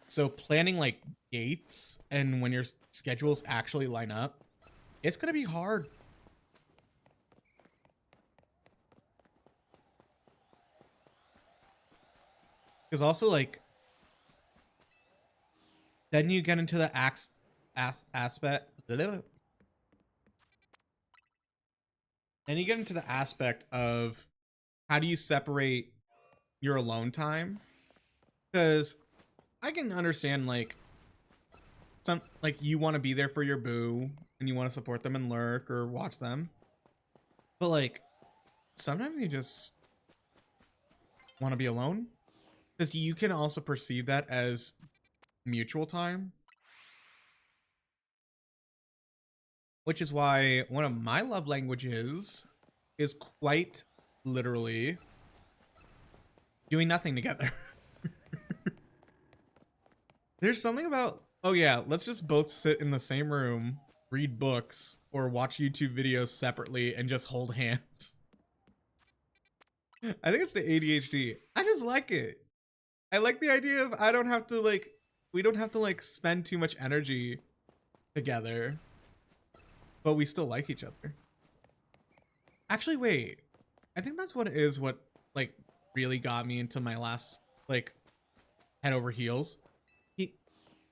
So planning like gates and when your schedules actually line up, it's gonna be hard. Because also like then you get into the aspect. Then you get into the aspect of how do you separate your alone time? Because I can understand like some like you want to be there for your boo and you want to support them and lurk or watch them, but like sometimes you just want to be alone because you can also perceive that as mutual time, which is why one of my love languages is quite literally doing nothing together. There's something about, oh yeah, let's just both sit in the same room, read books, or watch YouTube videos separately and just hold hands. I think it's the ADHD. I just like it. I like the idea of I don't have to like, we don't have to like spend too much energy together, but we still like each other. Actually, wait. I think that's what it is. What like really got me into my last like head over heels. He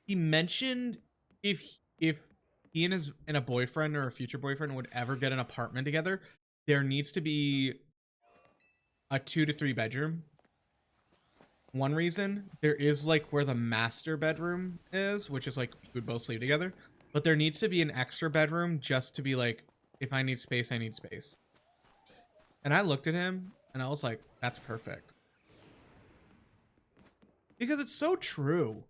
he mentioned if he and his and a boyfriend or a future boyfriend would ever get an apartment together, there needs to be a 2 to 3 bedroom. One reason there is like where the master bedroom is, which is like we would both sleep together, but there needs to be an extra bedroom just to be like if I need space, I need space. And I looked at him and I was like, that's perfect. Because it's so true.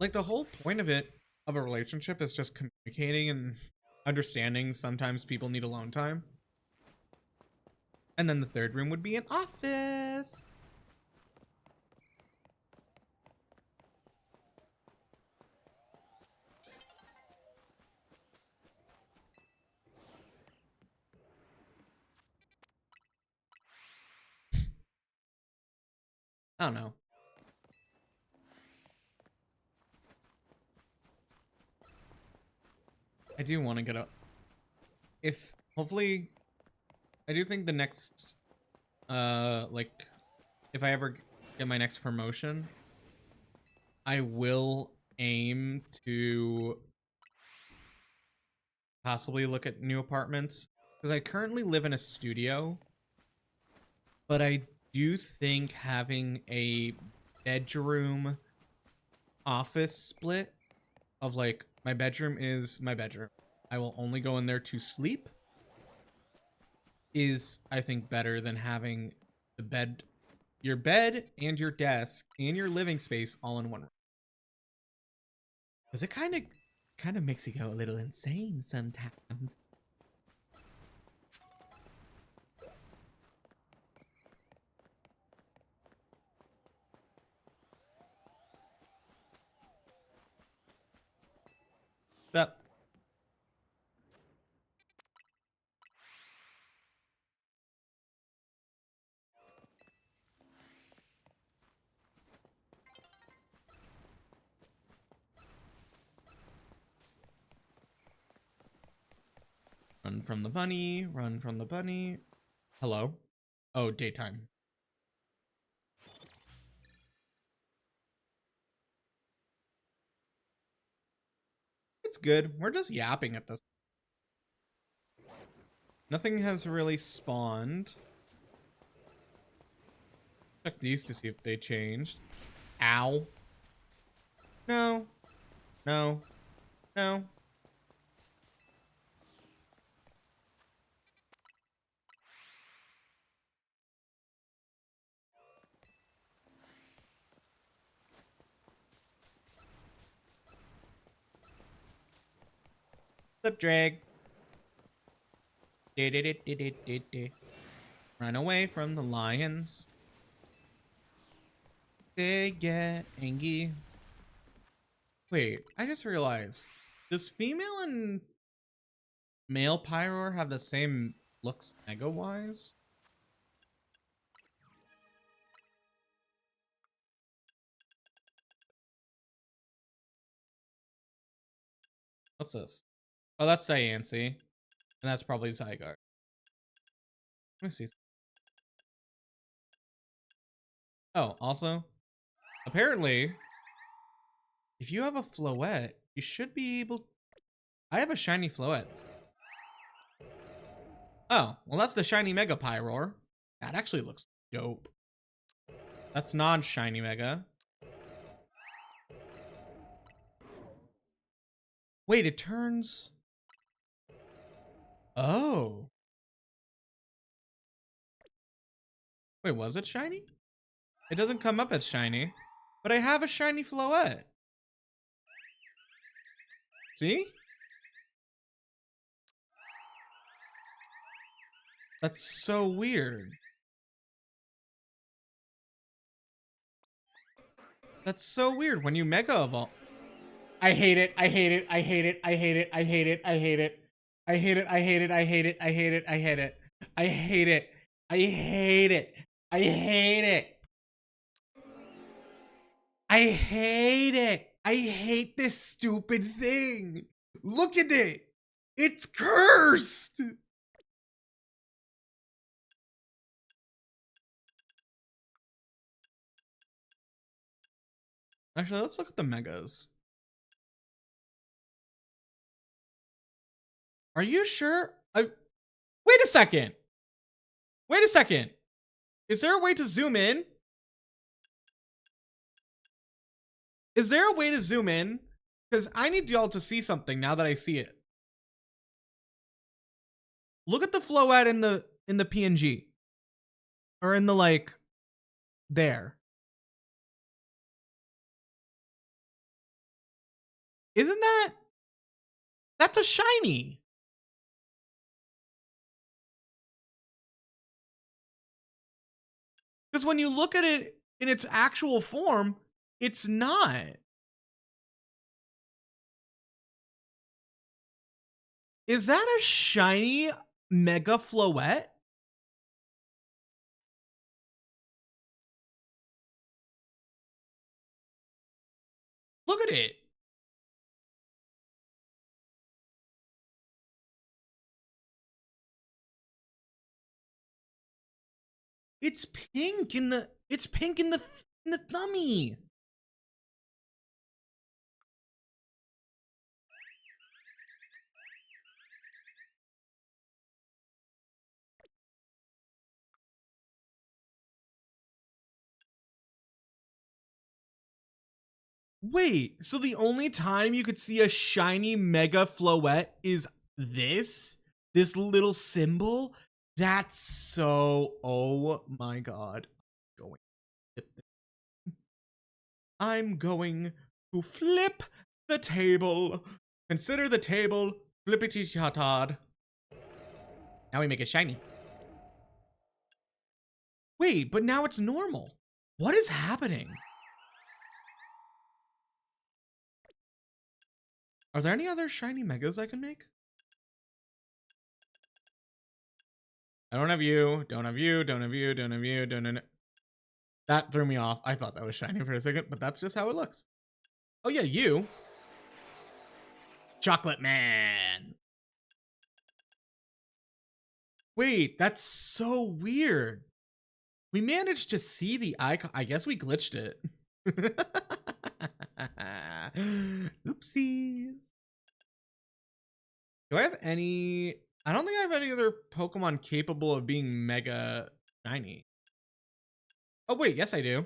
Like the whole point of it of a relationship is just communicating and understanding sometimes people need alone time. And then the third room would be an office. I don't know. I do want to get up. If hopefully I do think the next like if I ever get my next promotion, I will aim to possibly look at new apartments because I currently live in a studio, but I do think having a bedroom office split of like my bedroom is my bedroom. I will only go in there to sleep is I think better than having the bed your bed and your desk and your living space all in one room. Cuz it kind of makes you go a little insane sometimes. That run from the bunny, run from the bunny. Hello? Oh, daytime. It's good. We're just yapping at this. Nothing has really spawned. Check these to see if they changed. Ow. No. No. No. Flip drag. Run away from the lions. They get angry. Wait, I just realized. Does female and male Pyroar have the same looks mega-wise? What's this? Oh, that's Diancie. And that's probably Zygarde. Let me see. Oh, also, apparently, if you have a Floette, you should be able... I have a shiny Floette. Oh, well, that's the shiny Mega Pyroar. That actually looks dope. That's non-shiny Mega. Wait, it turns... Oh. Wait, was it shiny? It doesn't come up as shiny. But I have a shiny Floette. See? That's so weird. That's so weird when you Mega Evolve. I hate it. I hate it. I hate it. I hate it. I hate it. I hate it. I hate it. I hate it. I hate it. I hate it. I hate it. I hate it. I hate it. I hate it. I hate it. I hate this stupid thing. Look at it. It's cursed. Actually, let's look at the megas. Are you sure? Wait a second. Wait a second. Is there a way to zoom in? Is there a way to zoom in? Because I need y'all to see something now that I see it. Look at the Floette in the PNG. Or in the like there. Isn't that's a shiny? Because when you look at it in its actual form, it's not. Is that a shiny Mega Floette? Look at it. It's pink in the thummy. Wait, so the only time you could see a shiny Mega Floette is this? This little symbol? That's so... Oh my god. I'm going to flip the table. Consider the table flippity-chatad. Now we make it shiny. Wait, but now it's normal. What is happening? Are there any other shiny megas I can make? I don't have you, don't have you, don't have you, don't have you, don't have... That threw me off. I thought that was shiny for a second, but that's just how it looks. Oh yeah, you. Chocolate Man. Wait, that's so weird. We managed to see the icon. I guess we glitched it. Oopsies. Do I have any... I don't think I have any other Pokemon capable of being mega shiny. Oh, wait. Yes, I do.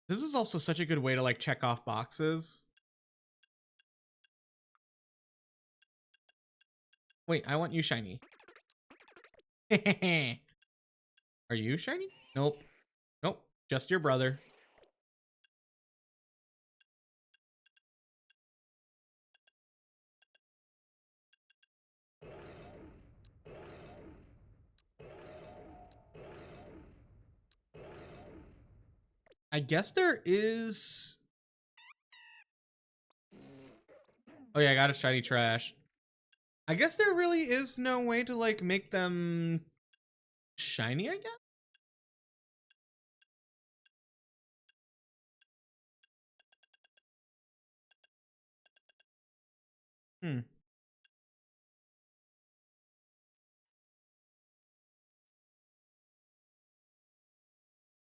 This is also such a good way to, like, check off boxes. Wait, I want you shiny. Are you shiny? Nope. Nope. Just your brother. I guess there is. Oh yeah, I got a shiny trash. I guess there really is no way to like make them shiny, I guess. Hmm.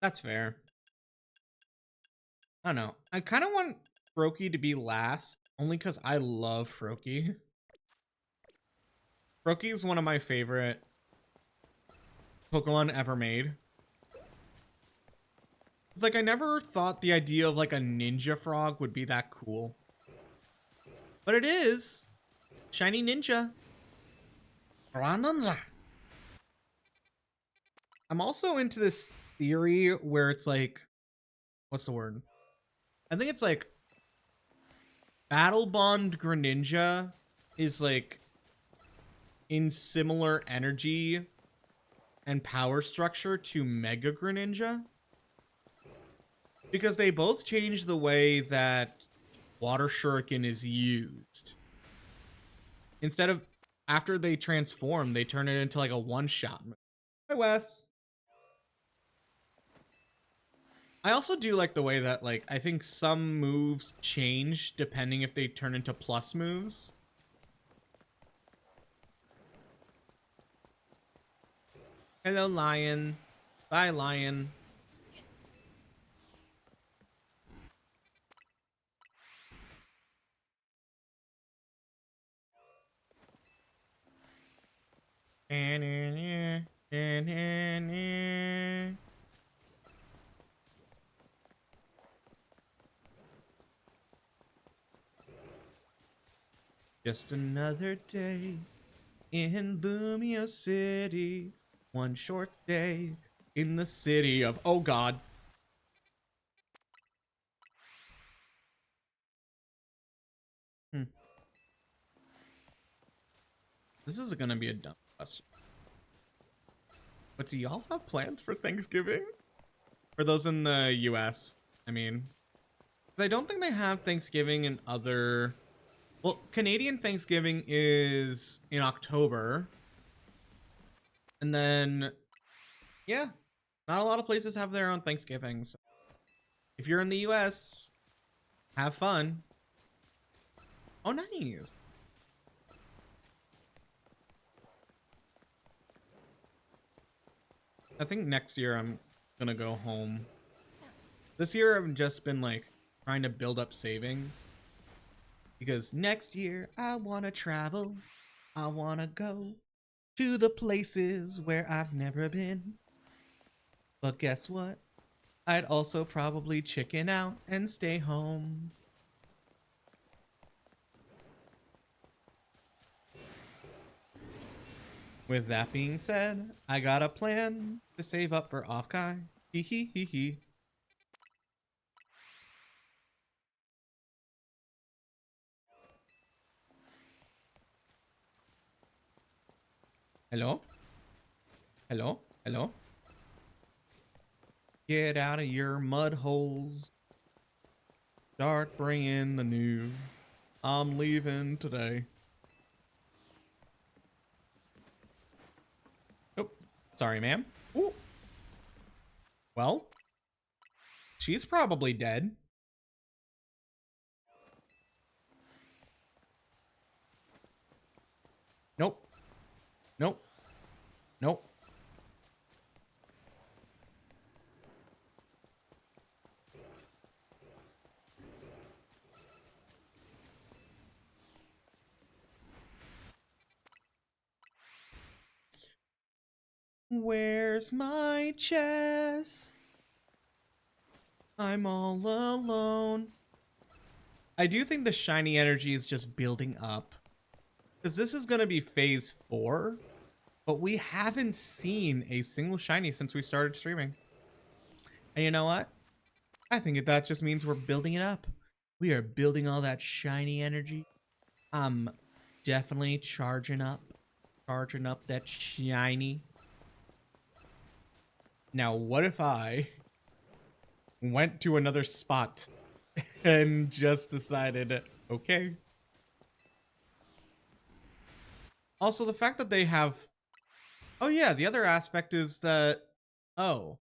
That's fair. I don't know. I kind of want Froakie to be last, only because I love Froakie. Froakie is one of my favorite Pokemon ever made. It's like I never thought the idea of like a ninja frog would be that cool. But it is. Shiny ninja. Ninja. I'm also into this theory where it's like, what's the word? I think it's like Battle Bond Greninja is like in similar energy and power structure to Mega Greninja. Because they both change the way that Water Shuriken is used. Instead of after they transform, they turn it into like a one-shot move. Hi, Wes. I also do like the way that like I think some moves change depending if they turn into plus moves. Hello, Lion. Bye, Lion. Just another day in Lumio City. One short day in the city of... Oh, God. This is going to be a dumb question. But do y'all have plans for Thanksgiving? For those in the US, I mean. I don't think they have Thanksgiving in other... Well, Canadian Thanksgiving is in October. And then, yeah, not a lot of places have their own Thanksgiving. So if you're in the US, have fun. Oh, nice. I think next year I'm gonna go home. This year I've just been like trying to build up savings. Because next year I wanna travel. I wanna go to the places where I've never been. But guess what? I'd also probably chicken out and stay home. With that being said, I got a plan to save up for Offkai. Hee hee hee hee. Hello? Hello? Hello? Get out of your mud holes. Start bringing the new. I'm leaving today. Oh, sorry, ma'am. Ooh. Well, she's probably dead. Nope. Nope. Nope. Where's my chest? I'm all alone. I do think the shiny energy is just building up. Because this is going to be phase 4. But we haven't seen a single shiny since we started streaming. And you know what? I think that just means we're building it up. We are building all that shiny energy. I'm definitely charging up that shiny. Now, what if I went to another spot and just decided, okay. Also, the fact that they have... Oh yeah, the other aspect is that, oh,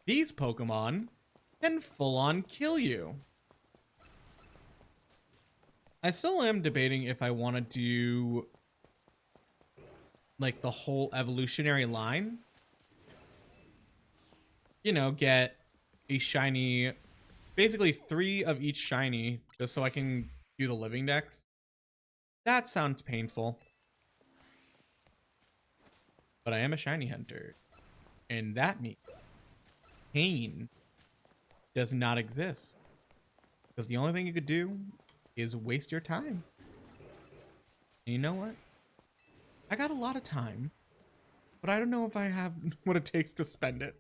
these Pokemon can full-on kill you. I still am debating if I want to do like the whole evolutionary line. You know, get a shiny, basically 3 of each shiny, just so I can do the living dex. That sounds painful. But I am a shiny hunter. And that means pain does not exist. Because the only thing you could do is waste your time. And you know what? I got a lot of time. But I don't know if I have what it takes to spend it.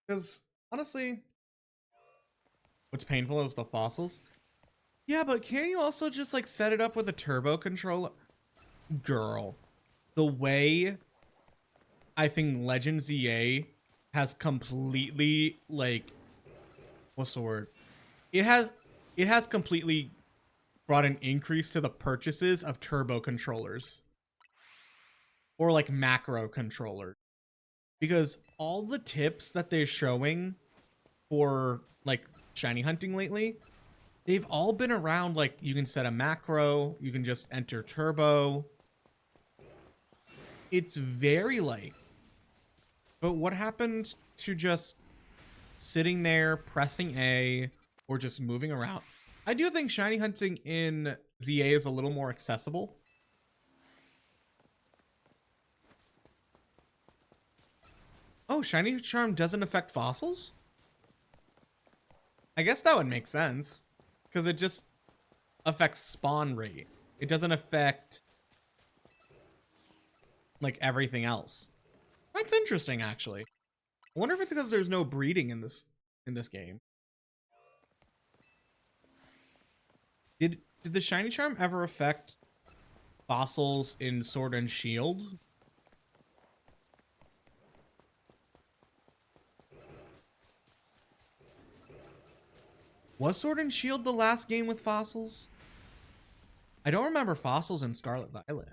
Because, honestly, what's painful is the fossils. Yeah, but can't you also just, like, set it up with a turbo controller? Girl. The way I think Legend ZA has completely, like... What's the word? It has completely brought an increase to the purchases of turbo controllers. Or, like, macro controllers. Because all the tips that they're showing for, like, shiny hunting lately, they've all been around. Like, you can set a macro, you can just enter turbo. It's very light. But what happened to just sitting there, pressing A, or just moving around? I do think shiny hunting in ZA is a little more accessible. Oh, shiny charm doesn't affect fossils? I guess that would make sense. Because it just affects spawn rate. It doesn't affect, like, everything else. That's interesting, actually. I wonder if it's because there's no breeding in this game. Did the shiny charm ever affect fossils in Sword and Shield? Was Sword and Shield the last game with fossils? I don't remember fossils in Scarlet Violet.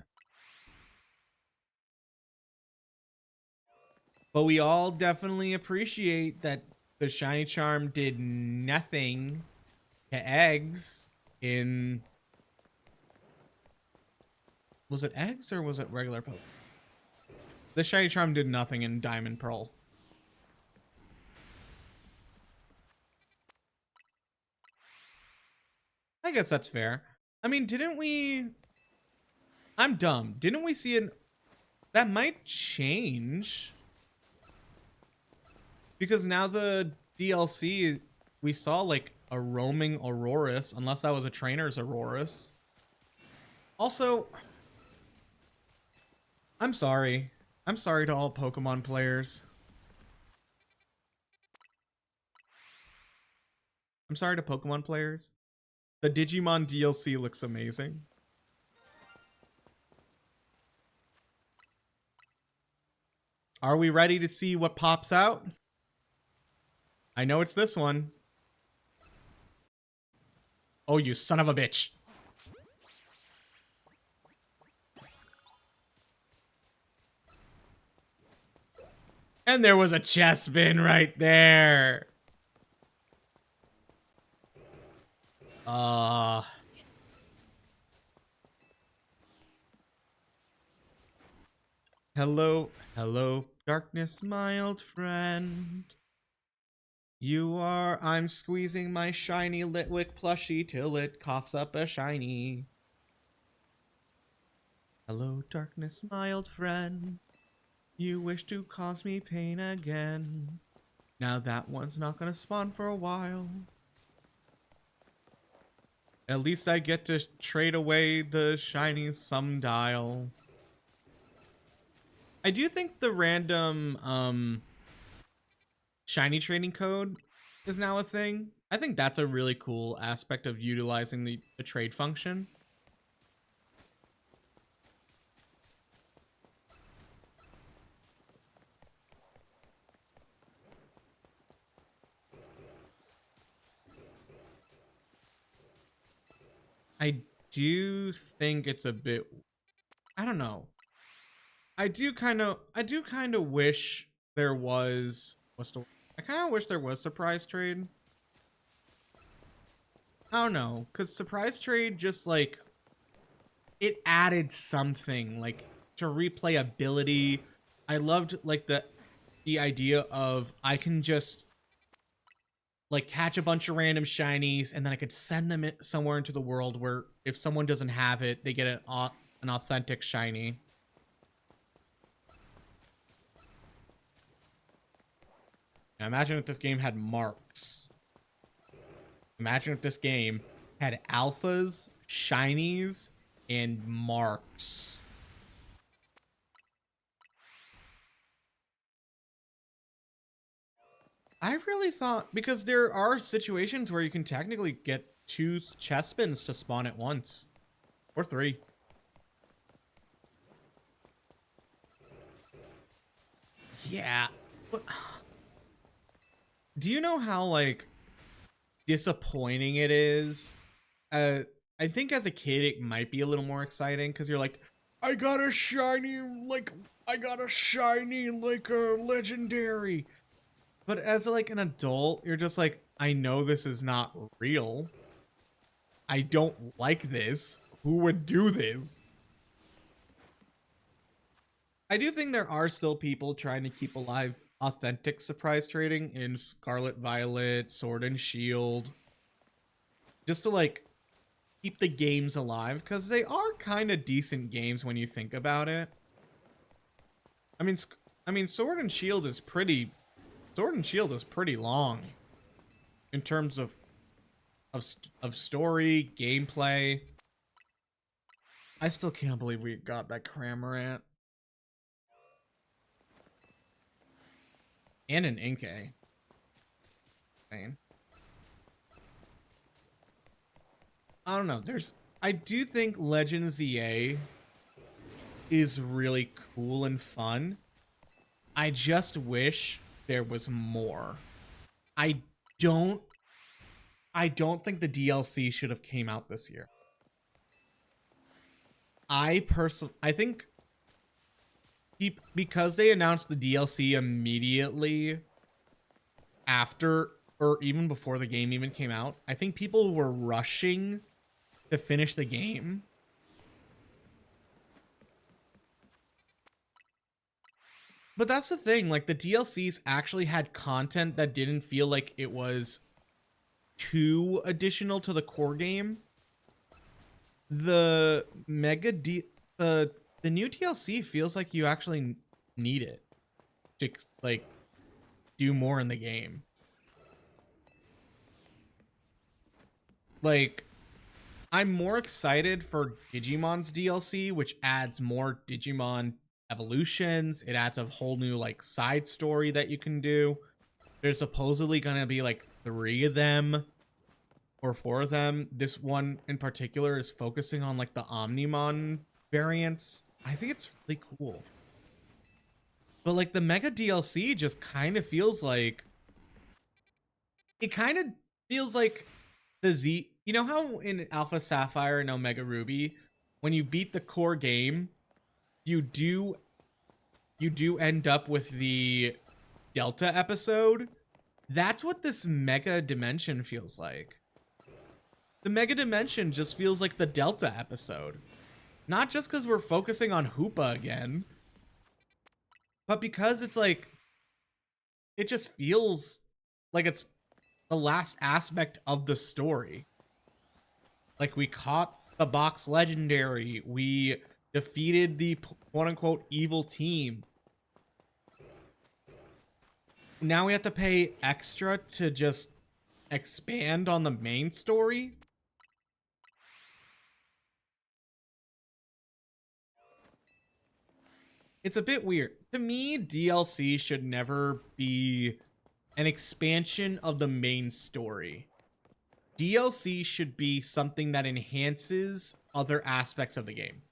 But we all definitely appreciate that the shiny charm did nothing to eggs in... Was it eggs or was it regular Pokemon? The shiny charm did nothing in Diamond Pearl. I guess that's fair. I mean, didn't we... I'm dumb. Didn't we see an... That might change. Because now the DLC, we saw like a roaming Aurorus, unless that was a trainer's Aurorus. Also, I'm sorry. I'm sorry to all Pokemon players. I'm sorry to Pokemon players. The Digimon DLC looks amazing. Are we ready to see what pops out? I know it's this one. Oh, you son of a bitch. And there was a Chespin right there. Hello, hello, darkness, my old friend. I'm squeezing my shiny Litwick plushie till it coughs up a shiny. Hello, darkness, my old friend. You wish to cause me pain again. Now that one's not gonna spawn for a while. At least I get to trade away the shiny Sundial. I do think the random shiny trading code is now a thing. I think that's a really cool aspect of utilizing the trade function. do think it's a bit, I don't know. I do kind of wish there was what's the I kind of wish there was surprise trade. I don't know, cuz surprise trade just like it added something like to replayability. I loved like the idea of I can just like catch a bunch of random shinies and then I could send them somewhere into the world where if someone doesn't have it, they get an authentic shiny. Now imagine if this game had marks. Imagine if this game had alphas, shinies, and marks. I really thought, because there are situations where you can technically get 2 Chespins to spawn at once. Or 3. Yeah. But do you know how, like, disappointing it is? I think as a kid it might be a little more exciting, because you're like, I got a shiny, like a legendary. But as like an adult, you're just like, I know this is not real. I don't like this. Who would do this? I do think there are still people trying to keep alive authentic surprise trading in Scarlet Violet, Sword and Shield, just to like keep the games alive, because they are kind of decent games when you think about it. I mean, Sword and Shield is pretty. Sword and Shield is pretty long in terms of story, gameplay. I still can't believe we got that Cramorant. And an Inkay. Man. I don't know. I do think Legends EA is really cool and fun. I just wish there was more. I don't I don't think the DLC should have came out this year. I think because they announced the DLC immediately after or even before the game even came out, I think people were rushing to finish the game. But that's the thing, like the DLCs actually had content that didn't feel like it was too additional to the core game. The the new DLC feels like you actually need it to like do more in the game. Like I'm more excited for Digimon's DLC, which adds more Digimon evolutions. It adds a whole new like side story that you can do. There's supposedly gonna be like 3 of them or 4 of them. This one in particular is focusing on like the Omnimon variants. I think it's really cool. But like the Mega DLC just kind of feels like the Z. You know how in Alpha Sapphire and Omega Ruby, when you beat the core game, you do end up with the Delta episode. That's what this Mega Dimension feels like. The Mega Dimension just feels like the Delta episode. Not just because we're focusing on Hoopa again, but because it's like, it just feels like it's the last aspect of the story. Like we caught the box legendary, we defeated the quote unquote evil team. Now we have to pay extra to just expand on the main story. It's a bit weird. To me, DLC should never be an expansion of the main story. DLC should be something that enhances other aspects of the game.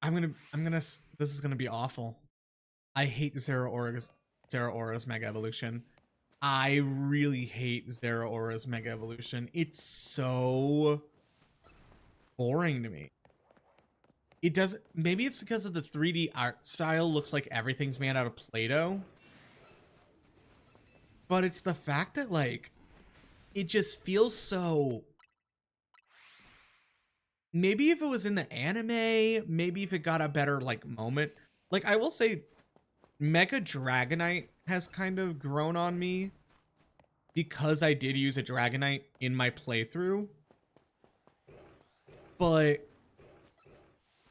I'm gonna this is gonna be awful. I hate Zero Aura's Mega Evolution. I really hate Zeraora's Mega Evolution. It's so boring to me. It does, maybe it's because of the 3D art style, looks like everything's made out of Play-Doh. But it's the fact that, like, it just feels so... Maybe if it was in the anime, maybe if it got a better, like, moment. Like, I will say, Mega Dragonite has kind of grown on me because I did use a Dragonite in my playthrough. But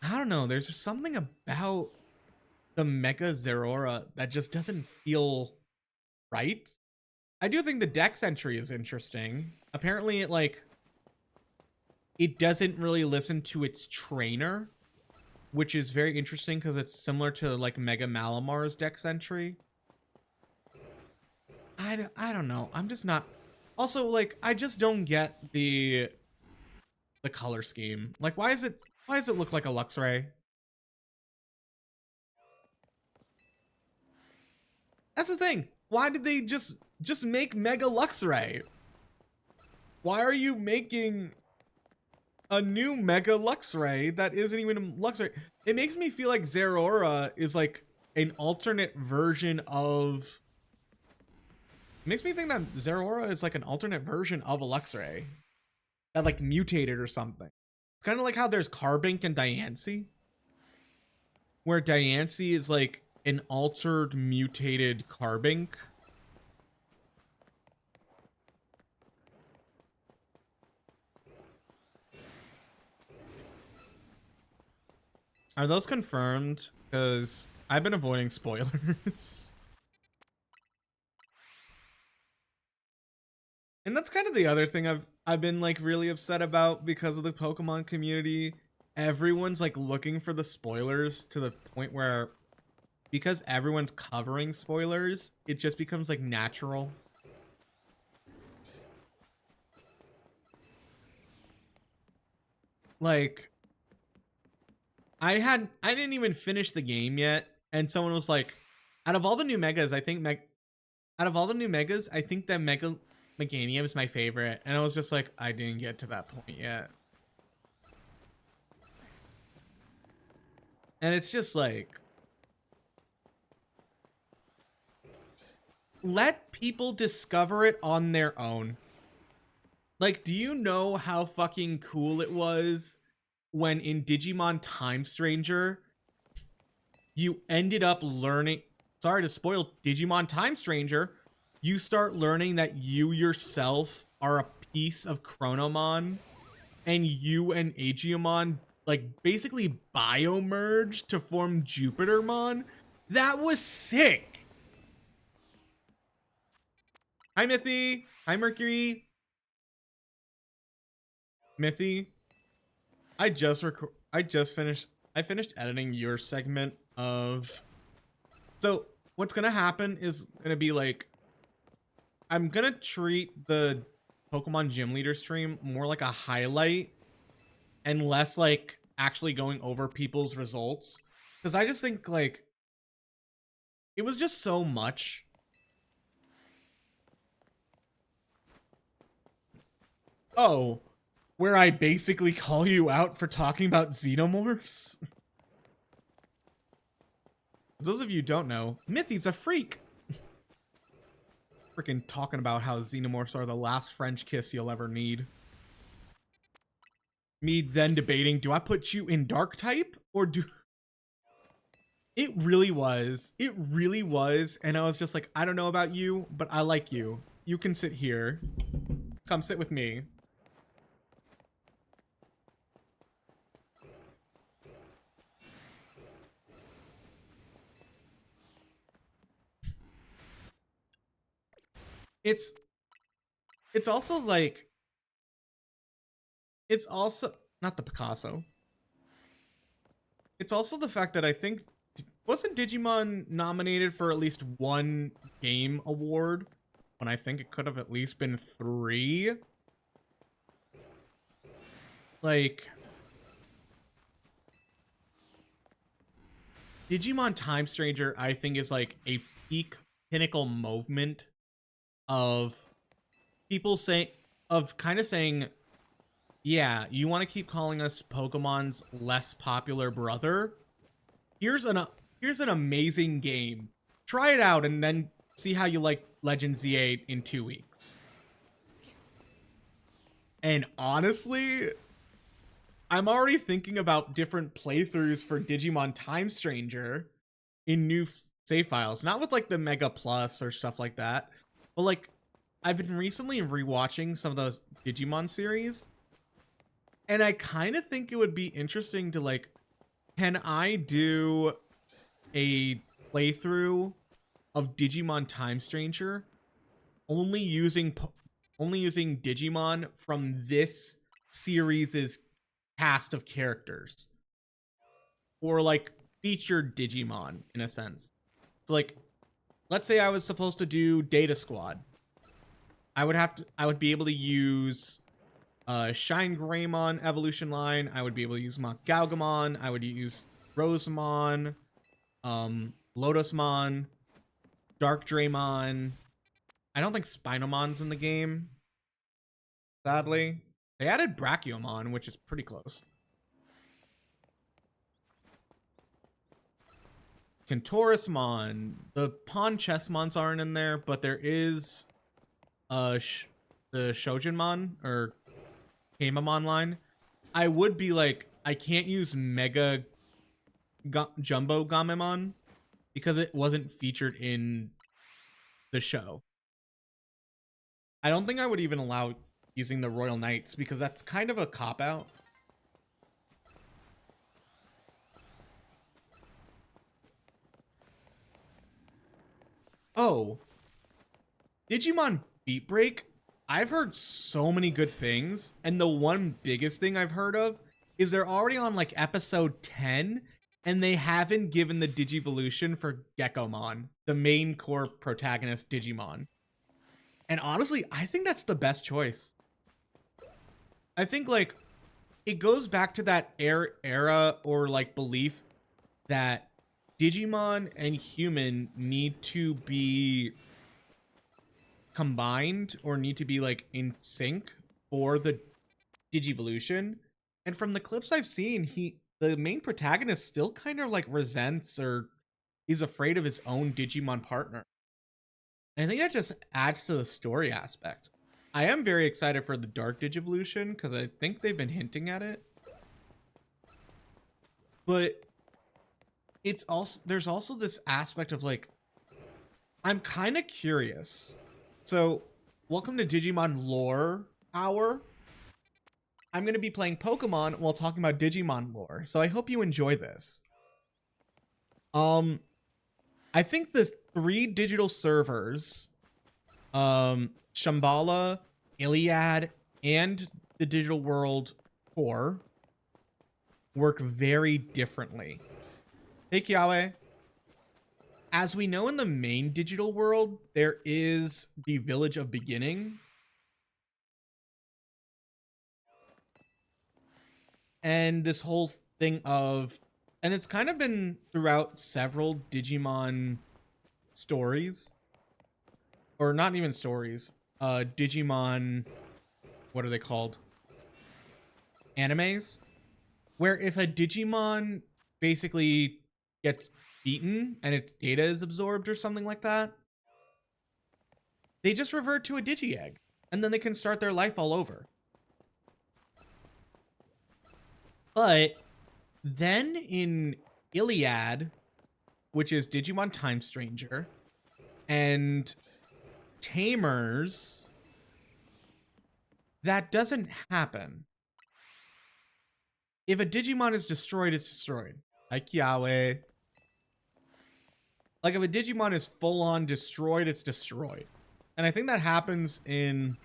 I don't know, there's just something about the Mega Zeraora that just doesn't feel right. I do think the Dex entry is interesting. Apparently it, like, it doesn't really listen to its trainer, which is very interesting because it's similar to, like, Mega Malamar's Dex entry. I don't know. I'm just not... Also, like, I just don't get the color scheme. Like, why does it look like a Luxray? That's the thing. Why did they just make Mega Luxray? Why are you making a new Mega Luxray that isn't even a Luxray? It makes me feel like Zeraora is like an alternate version of... It makes me think that Zeraora is like an alternate version of a Luxray that, like, mutated or something. It's kind of like how there's Carbink and Diancie, where Diancie is like an altered, mutated Carbink. Are those confirmed? Because I've been avoiding spoilers. And that's kind of the other thing I've been, like, really upset about because of the Pokemon community. Everyone's, like, looking for the spoilers to the point where, because everyone's covering spoilers, it just becomes, like, natural. Like, I didn't even finish the game yet, and someone was like, out of all the new megas, I think that Mega Meganium is my favorite. And I was just like, I didn't get to that point yet. And it's just like, let people discover it on their own. Like, do you know how fucking cool it was when in Digimon Time Stranger, you ended up learning... Sorry to spoil Digimon Time Stranger. You start learning that you yourself are a piece of Chronomon, and you and Aegiumon, like, basically biomerge to form Jupitermon. That was sick. Hi, Mithy. Hi, Mercury. Mithy, I finished editing your segment of... So what's gonna happen is gonna be like, I'm gonna treat the Pokemon Gym Leader stream more like a highlight and less like actually going over people's results, because I just think, like, it was just so much. Oh, where I basically call you out for talking about xenomorphs? For those of you who don't know, Mithy's a freak. Freaking talking about how xenomorphs are the last French kiss you'll ever need. Me then debating, do I put you in dark type or do... It really was. It really was. And I was just like, I don't know about you, but I like you. You can sit here. Come sit with me. It's also like, it's also not the Picasso. It's also the fact that I think, wasn't Digimon nominated for at least one game award when I think it could have at least been 3? Like, Digimon Time Stranger, I think, is like a peak pinnacle moment of people say of kind of saying, yeah, you want to keep calling us Pokemon's less popular brother? Here's an amazing game. Try it out and then see how you like Legend Z8 in 2 weeks. And honestly, I'm already thinking about different playthroughs for Digimon Time Stranger in new save files. Not with like the Mega Plus or stuff like that, but like I've been recently rewatching some of those Digimon series, and I kind of think it would be interesting to like, can I do a playthrough of Digimon Time Stranger only using Digimon from this series' cast of characters, or like featured Digimon in a sense. So like, let's say I was supposed to do Data Squad. I would be able to use Shine Greymon evolution line. I would be able to use Mach Galgamon. I would use Rosemon, Lotusmon, Dark Draymon. I don't think Spinomon's in the game, sadly. They added Brachiomon, which is pretty close. Kentorismon. The Pawn Chessmons aren't in there, but there is the Shojinmon or Kamamon line. I would be like, I can't use Mega Jumbo Gamemon because it wasn't featured in the show. I don't think I would even allow using the Royal Knights because that's kind of a cop-out. Oh, Digimon Beat Break. I've heard so many good things, and the one biggest thing I've heard of is they're already on like episode 10, and they haven't given the Digivolution for Gekomon, the main core protagonist Digimon. And honestly, I think that's the best choice. I think like it goes back to that era or like belief that Digimon and human need to be combined or need to be like in sync for the Digivolution. And from the clips I've seen, the main protagonist still kind of like resents or is afraid of his own Digimon partner. And I think that just adds to the story aspect. I am very excited for the Dark Digivolution because I think they've been hinting at it. But there's also this aspect of like, I'm kind of curious. So, welcome to Digimon Lore Hour. I'm going to be playing Pokemon while talking about Digimon lore. So I hope you enjoy this. I think the 3 digital servers, Shambhala, Iliad, and the Digital World core work very differently. Hey, Kiawe. As we know in the main digital world, there is the Village of Beginning. And this whole thing of, and it's kind of been throughout several Digimon stories, or not even stories, Digimon, what are they called? Animes, where if a Digimon basically gets beaten and its data is absorbed or something like that, they just revert to a Digi-Egg, and then they can start their life all over. But then in Iliad, which is Digimon Time Stranger, and Tamers, that doesn't happen. If a Digimon is destroyed, it's destroyed. Like Yahweh. Like if a Digimon is full on destroyed, it's destroyed. And I think that happens in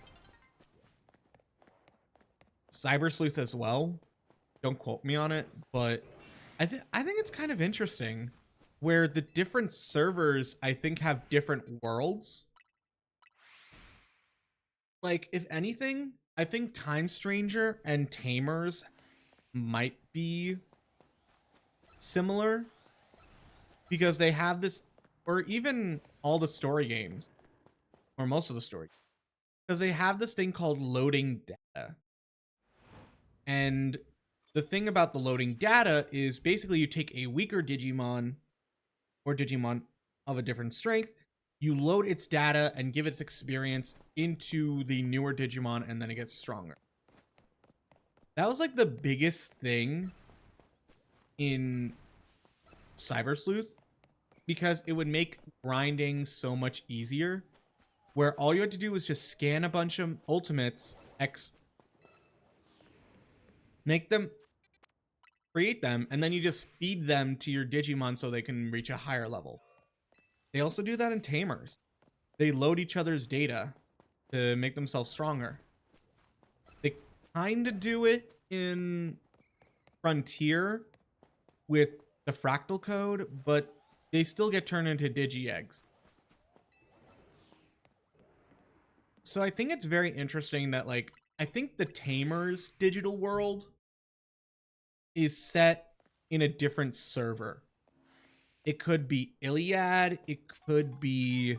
Cyber Sleuth as well. Don't quote me on it, but I think it's kind of interesting where the different servers I think have different worlds. Like if anything, I think Time Stranger and Tamers might be similar because they have this, or even all the story games, or most of the story, because they have this thing called loading data. And the thing about the loading data is basically you take a weaker Digimon or Digimon of a different strength, you load its data and give its experience into the newer Digimon, and then it gets stronger. That was like the biggest thing in Cyber Sleuth because it would make grinding so much easier. Where all you had to do was just scan a bunch of ultimates, make them, create them, and then you just feed them to your Digimon so they can reach a higher level. They also do that in Tamers. They load each other's data to make themselves stronger. They kind of do it in Frontier with the fractal code, but they still get turned into Digi Eggs. So I think it's very interesting that, like, I think the Tamers digital world is set in a different server. It could be Iliad, it could be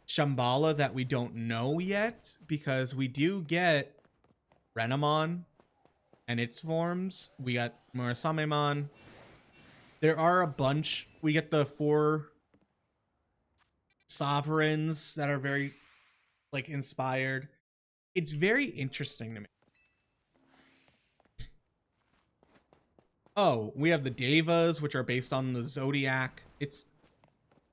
Shambhala that we don't know yet, because we do get Renamon and its forms. We got Murasamemon. There are a bunch. We get the 4 sovereigns that are very, like, inspired. It's very interesting to me. Oh, we have the Devas, which are based on the Zodiac.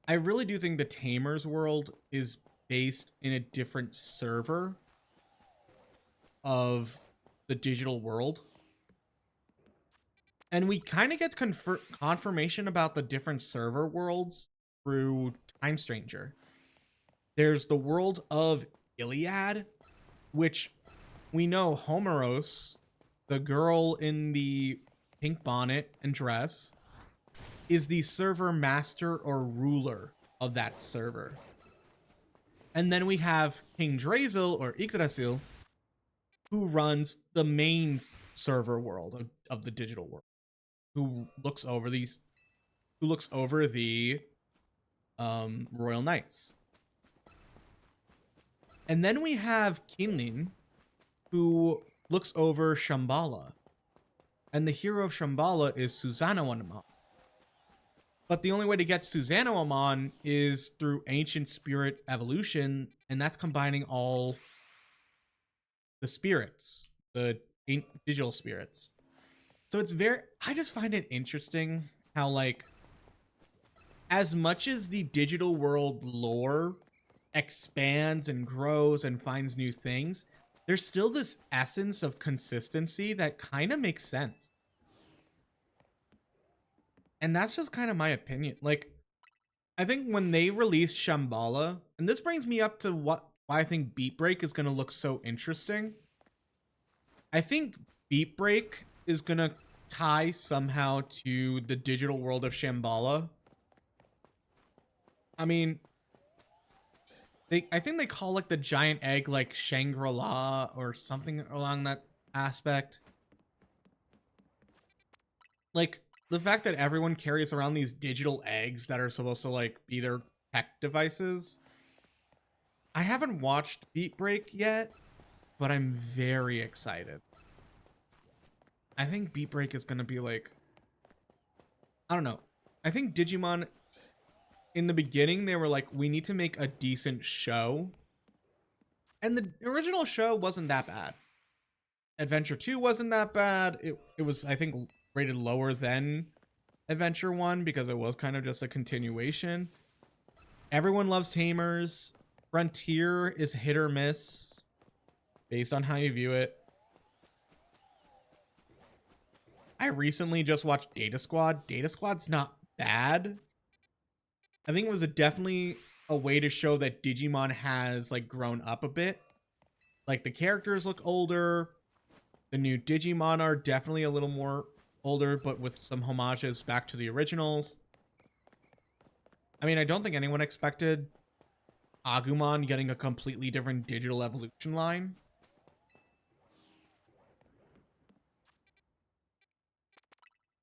I really do think the Tamers world is based in a different server of the digital world. And we kind of get confirmation about the different server worlds through Time Stranger. There's the world of Iliad, which we know Homeros, the girl in the pink bonnet and dress, is the server master or ruler of that server. And then we have King Drazel or Yggdrasil, who runs the main server world of the digital world, who looks over the Royal Knights. And then we have Kinlin, who looks over Shambhala. And the hero of Shambhala is Susanoo-Amon. But the only way to get Susanoo-Amon is through Ancient Spirit Evolution, and that's combining all the spirits, the digital spirits. So it's I just find it interesting how, like, as much as the digital world lore expands and grows and finds new things, there's still this essence of consistency that kind of makes sense. And that's just kind of my opinion. Like, I think when they released Shambhala, and this brings me up to why I think Beat Break is going to look so interesting. I think Beat Break is going to tie somehow to the digital world of Shambhala. I mean, I think they call, like, the giant egg like Shangri-La or something along that aspect. Like, the fact that everyone carries around these digital eggs that are supposed to, like, be their tech devices. I haven't watched Beat Break yet, but I'm very excited. I think Beat Break is going to be, like, I don't know. I think Digimon, in the beginning, they were like, we need to make a decent show. And the original show wasn't that bad. Adventure 2 wasn't that bad. It was, I think, rated lower than Adventure 1 because it was kind of just a continuation. Everyone loves Tamers. Frontier is hit or miss based on how you view it. I recently just watched Data Squad. Data Squad's not bad. I think it was definitely a way to show that Digimon has, like, grown up a bit. Like, the characters look older. The new Digimon are definitely a little more older, but with some homages back to the originals. I mean, I don't think anyone expected Agumon getting a completely different digital evolution line.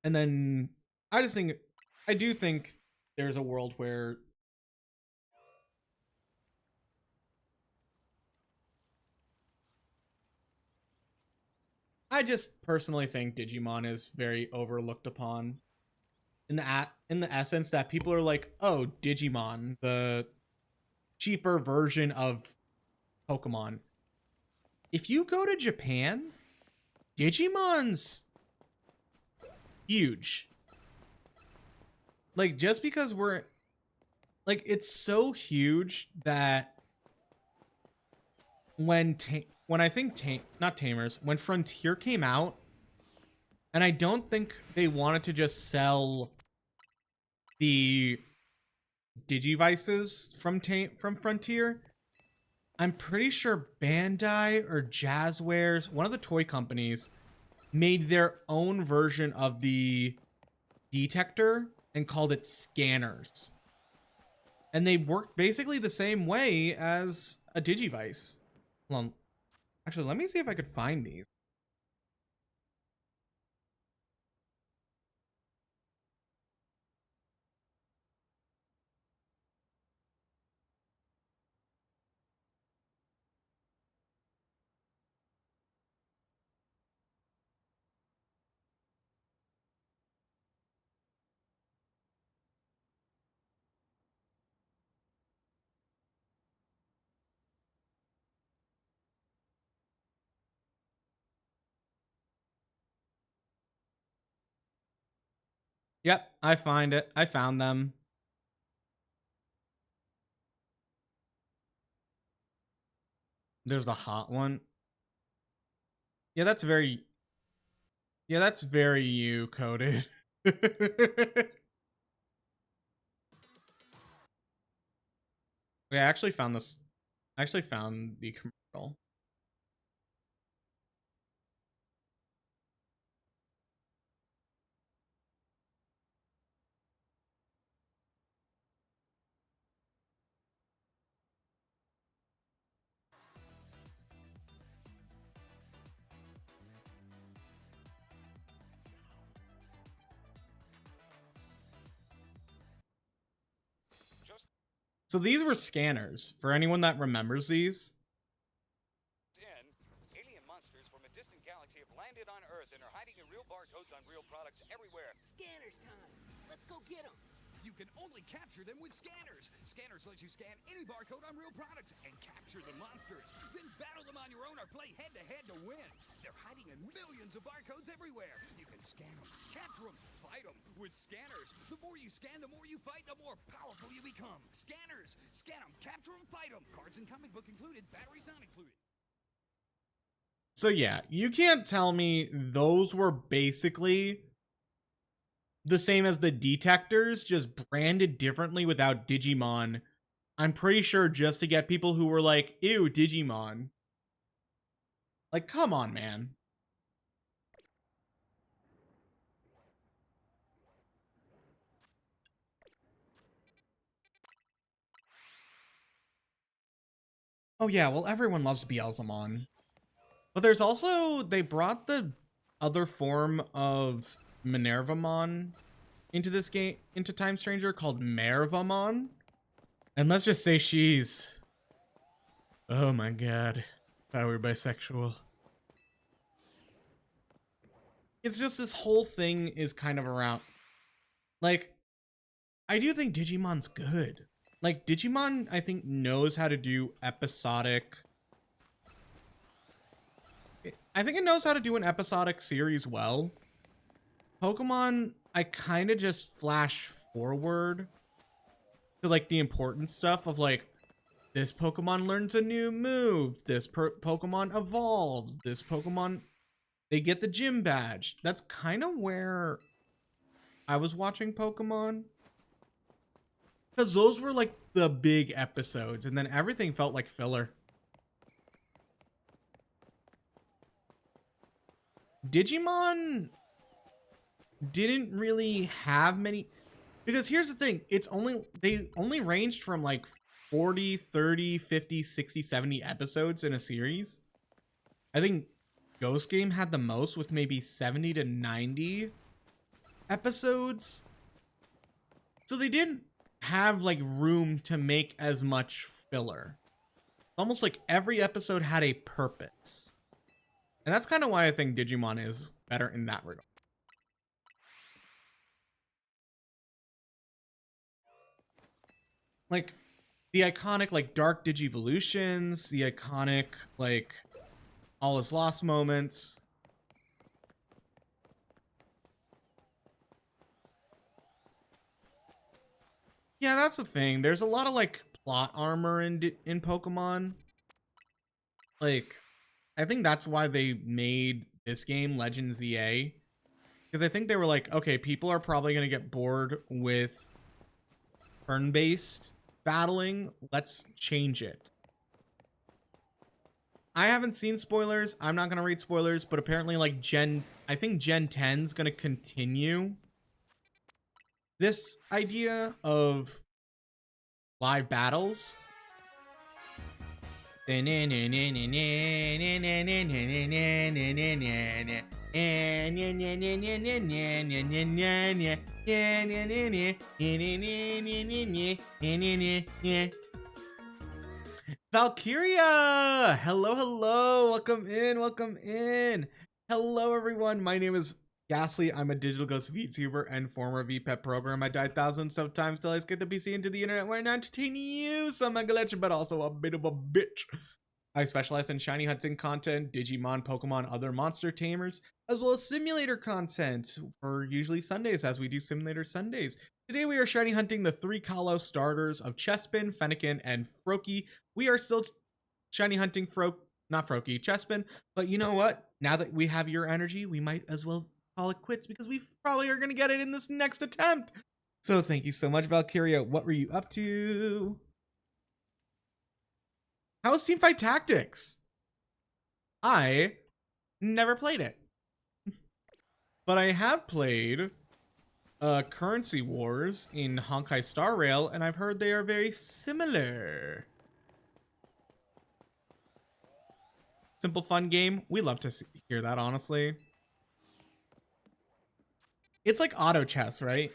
And then I do think there's a world where I just personally think Digimon is very overlooked upon in the essence that people are like, oh, Digimon, the cheaper version of Pokemon. If you go to Japan, Digimon's huge. Like, just because we're like, it's so huge that when I think not Tamers, when Frontier came out, and I don't think they wanted to just sell the Digivices from Frontier. I'm pretty sure Bandai or Jazzwares, one of the toy companies, made their own version of the detector and called it scanners. And they worked basically the same way as a Digivice. Hold on. Actually, let me see if I could find these. Yep, I find it. I found them. There's the hot one. Yeah, that's very you coded. I actually found this. I actually found the commercial. So these were scanners. For anyone that remembers these. Alien monsters from a distant galaxy have landed on Earth and are hiding in real barcodes on real products everywhere. Scanners time. Let's go get them. You can only capture them with scanners. Scanners let you scan any barcode on real products and capture the monsters. Then battle them on your own or play head-to-head to win. They're hiding in millions of barcodes everywhere. You can scan them, capture them, fight them with scanners. The more you scan, the more you fight, the more powerful you become. Scanners. Scan them, capture them, fight them. Cards and comic book included, batteries not included. So yeah, you can't tell me those were basically the same as the detectors, just branded differently without Digimon. I'm pretty sure just to get people who were like, ew, Digimon. Like, come on, man. Oh yeah, well, everyone loves Beelzemon. But there's also, they brought the other form of Minervamon into this game, into Time Stranger, called Mervamon. And let's just say she's... oh my god. If I were bisexual. It's just this whole thing is kind of around... like, I do think Digimon's good. Like, Digimon, I think, knows how to do episodic... I think it knows how to do an episodic series well. Pokemon, I kind of just flash forward to, like, the important stuff of, like, this Pokemon learns a new move, this Pokemon evolves, this Pokemon, they get the gym badge. That's kind of where I was watching Pokemon. Because those were, like, the big episodes, and then everything felt like filler. Digimon didn't really have many, because here's the thing, they only ranged from like 40, 30, 50, 60, 70 episodes in a series. I think Ghost Game had the most with maybe 70 to 90 episodes. So they didn't have like room to make as much filler. Almost like every episode had a purpose. And that's kind of why I think Digimon is better in that regard. Like, the iconic, like, Dark Digivolutions, the iconic, like, All Is Lost moments. Yeah, that's the thing. There's a lot of, like, plot armor in Pokemon. Like, I think that's why they made this game Legend ZA. Because I think they were like, okay, people are probably going to get bored with turn-based battling. Let's change it. I haven't seen spoilers. I'm not going to read spoilers, but apparently like I think Gen 10 is going to continue this idea of live battles. Valkyria! Hello, hello. Welcome in, welcome in. Hello, everyone. My name is Ghastly. I'm a digital ghost VTuber and former VPEP program. I died thousands of times till I escaped the PC into the internet where I now entertain you, some a glitch, but also a bit of a bitch. I specialize in shiny hunting content, Digimon, Pokemon, other monster tamers, as well as simulator content for usually Sundays, as we do simulator Sundays. Today we are shiny hunting the 3 Kalos starters of Chespin, Fennekin, and Froakie. We are still shiny hunting not Froakie, Chespin, but you know what? Now that we have your energy, we might as well call it quits because we probably are going to get it in this next attempt. So thank you so much, Valkyria. What were you up to? How's Teamfight Tactics? I never played it. But I have played Currency Wars in Honkai Star Rail, and I've heard they are very similar. Simple, fun game. We love to hear that, honestly. It's like auto chess, right?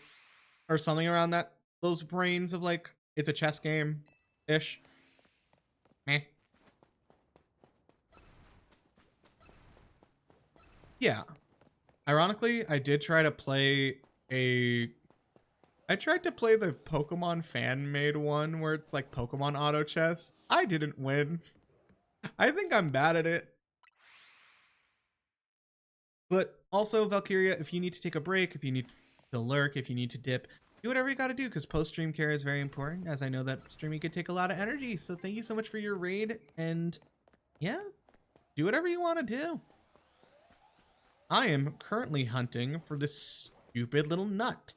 Or something around that. Those brains of like, it's a chess game-ish. Meh. Yeah. Ironically, I did try to play I tried to play the Pokemon fan-made one where it's like Pokemon auto chess. I didn't win. I think I'm bad at it. But also, Valkyria, if you need to take a break, if you need to lurk, if you need to dip, do whatever you gotta do, because post-stream care is very important, as I know that streaming could take a lot of energy. So thank you so much for your raid, and yeah, do whatever you want to do. I am currently hunting for this stupid little nut.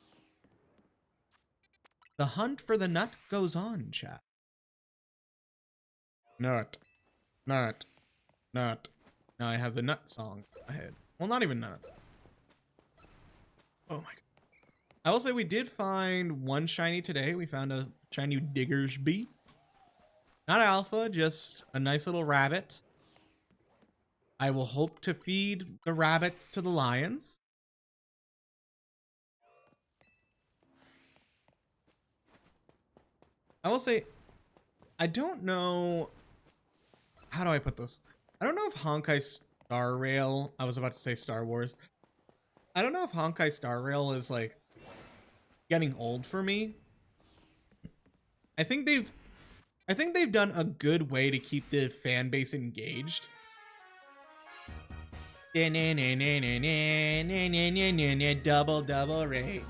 The hunt for the nut goes on, chat. Nut. Nut. Nut. Now I have the nut song in my head. Well, not even nut. Oh my god. I will say we did find one shiny today. We found a shiny Diggersby. Not alpha, just a nice little rabbit. I will hope to feed the rabbits to the lions. I will say, I don't know. How do I put this? I don't know if Honkai Star Rail, I was about to say Star Wars. I don't know if Honkai Star Rail is like getting old for me. I think they've done a good way to keep the fan base engaged. Double rate.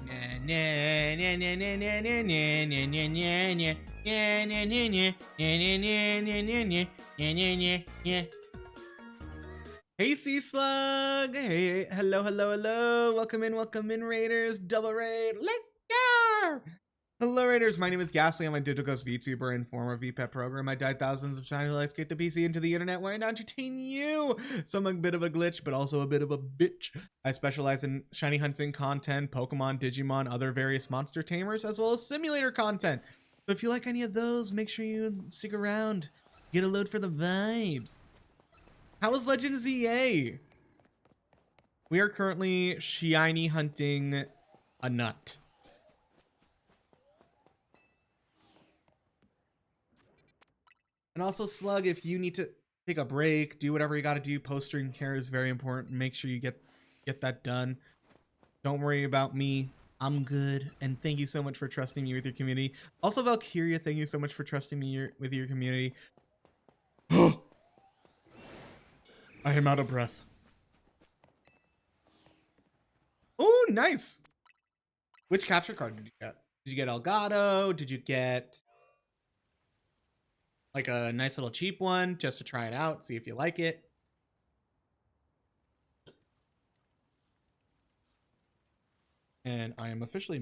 Hey, Sea Slug. Hey, hello. Welcome in, Raiders. Double raid. Let's go. Hello, Raiders. My name is Ghastly. I'm a digital ghost VTuber and former VPEP program. I died thousands of times till I escaped the PC into the internet where I now entertain you. So I'm a bit of a glitch, but also a bit of a bitch. I specialize in shiny hunting content, Pokemon, Digimon, other various monster tamers, as well as simulator content. So if you like any of those, make sure you stick around. Get a load for the vibes. How is Legend ZA? We are currently shiny hunting a nut. And also, Slug, if you need to take a break, do whatever you got to do. Post-stream care is very important. Make sure you get that done. Don't worry about me. I'm good. And thank you so much for trusting me with your community. Also, Valkyria, thank you so much for trusting me with your community. I am out of breath. Oh, nice. Which capture card did you get? Did you get Elgato? Did you get like a nice little cheap one just to try it out, see if you like it? And I am officially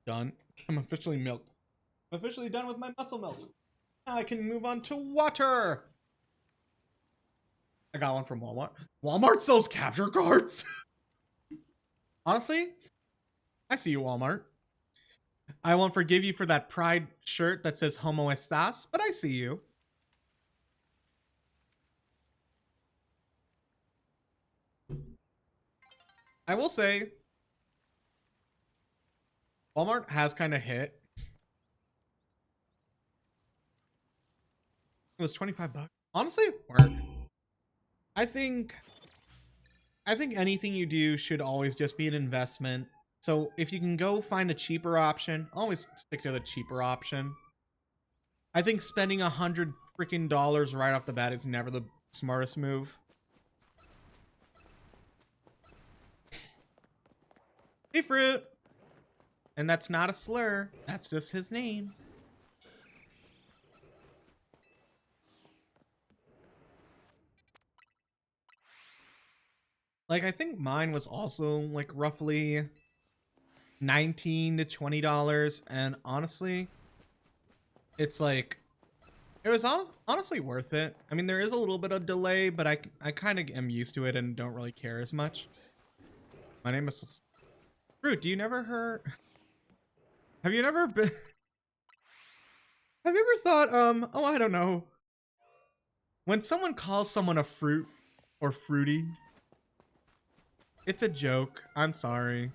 done. I'm officially milked. I'm officially done with my muscle milk. Now I can move on to water. I got one from Walmart. Walmart sells capture cards. Honestly, I see you, Walmart. I won't forgive you for that pride shirt that says homo estas, but I see you. I will say, Walmart has kind of hit. It was 25 bucks. Honestly, work. I think anything you do should always just be an investment. So if you can go find a cheaper option, always stick to the cheaper option. I think spending $100 freaking right off the bat is never the smartest move. Hey, Fruit. And that's not a slur. That's just his name. Like, I think mine was also like roughly $19 to $20. And honestly, it's like, it was honestly worth it. I mean, there is a little bit of delay, but I kind of am used to it and don't really care as much. My name is Fruit. Do you never heard? Have you never been? Have you ever thought, oh, I don't know. When someone calls someone a fruit or fruity, it's a joke. I'm sorry.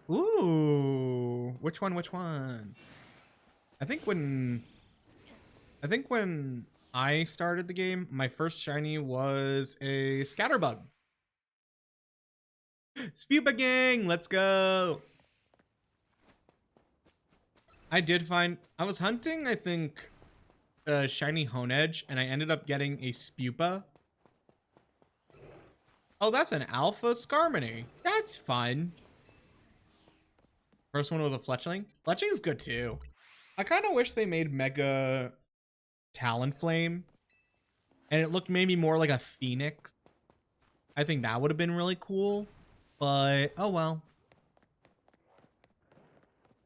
Ooh, which one? Which one? I think when I started the game, my first shiny was a Scatterbug. Spupa gang, let's go. I was hunting, I think, a shiny Honedge, and I ended up getting a Spupa. Oh, that's an Alpha Skarmory. That's fun. First one was a Fletchling. Fletchling is good too. I kind of wish they made Mega Talonflame, and it looked maybe more like a Phoenix. I think that would have been really cool, but oh well.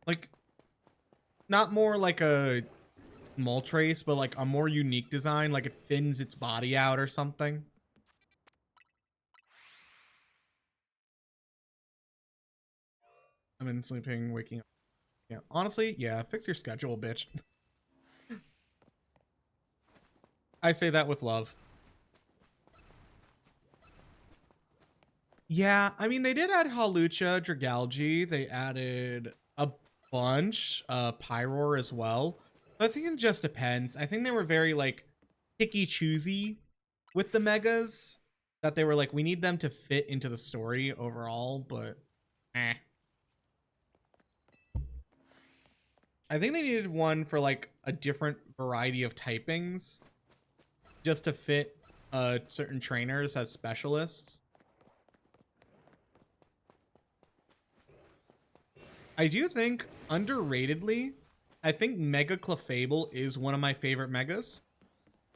Like, not more like a Moltres, but like a more unique design, like it thins its body out or something. I've been sleeping, waking up. Yeah, honestly, yeah, fix your schedule, bitch. I say that with love. Yeah, I mean, they did add Hawlucha, Dragalge. They added a bunch, Pyroar as well. But I think it just depends. I think they were very, like, picky-choosy with the Megas. That they were like, we need them to fit into the story overall, but eh. I think they needed one for, like, a different variety of typings. Just to fit certain trainers as specialists. I do think, underratedly, I think Mega Clefable is one of my favorite Megas.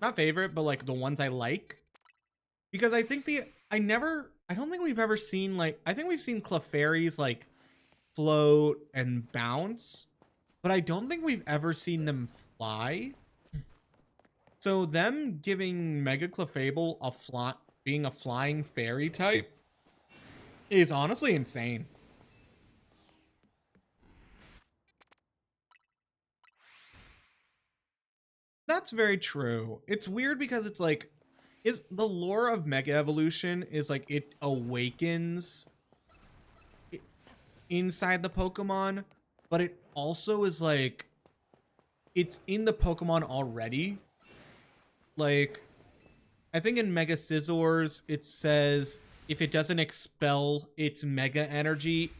Not favorite, but like the ones I like. Because I think I don't think we've ever seen like, I think we've seen Clefairies like float and bounce, but I don't think we've ever seen them fly. So them giving Mega Clefable being a flying fairy type is honestly insane. That's very true. It's weird because it's like, is the lore of Mega Evolution is like it awakens inside the Pokemon, but it also is like it's in the Pokemon already. Like, I think in Mega Scizors, it says if it doesn't expel its Mega Energy,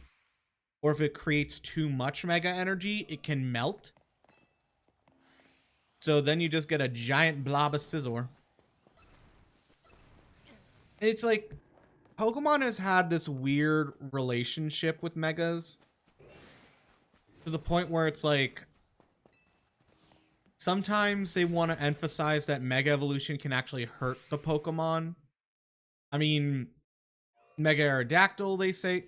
or if it creates too much Mega Energy, it can melt. So then you just get a giant blob of Scizor. And it's like, Pokemon has had this weird relationship with Megas. To the point where it's like, sometimes they want to emphasize that Mega Evolution can actually hurt the Pokemon. I mean, Mega Aerodactyl, they say.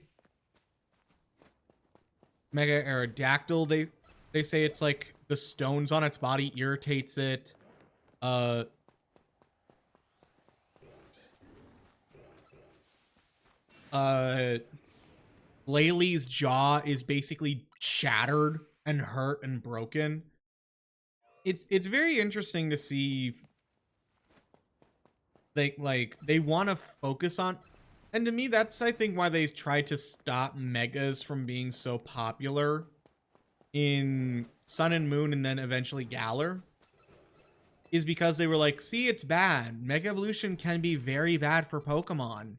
Mega Aerodactyl, they say it's like the stones on its body irritates it. Laylee's jaw is basically shattered and hurt and broken. It's very interesting to see. They want to focus on, and to me that's I think why they tried to stop Megas from being so popular in Sun and Moon and then eventually Galar, is because they were like, see, it's bad. Mega Evolution can be very bad for Pokemon.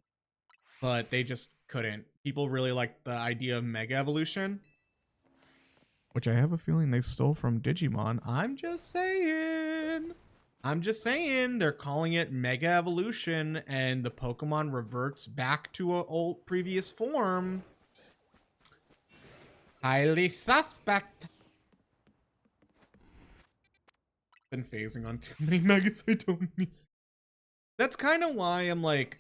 But they just couldn't. People really liked the idea of Mega Evolution, which I have a feeling they stole from Digimon. I'm just saying. They're calling it Mega Evolution, and the Pokemon reverts back to an old previous form. Highly suspect. Been phasing on too many Megas I don't need. That's kind of why I'm like,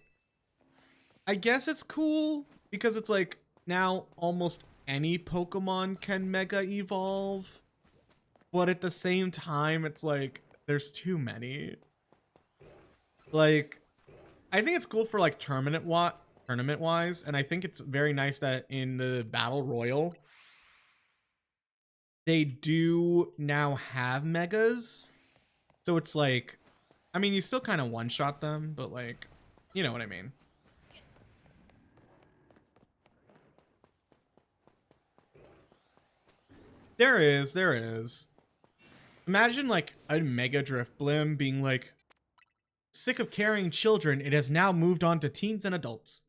I guess it's cool because it's like now almost any Pokemon can Mega Evolve, but at the same time, it's like there's too many. Like, I think it's cool for like tournament wise, and I think it's very nice that in the Battle Royal they do now have Megas, so it's like, I mean, you still kind of one shot them, but like, you know what I mean. There is. Imagine like a Mega Drifblim being like, sick of carrying children, it has now moved on to teens and adults.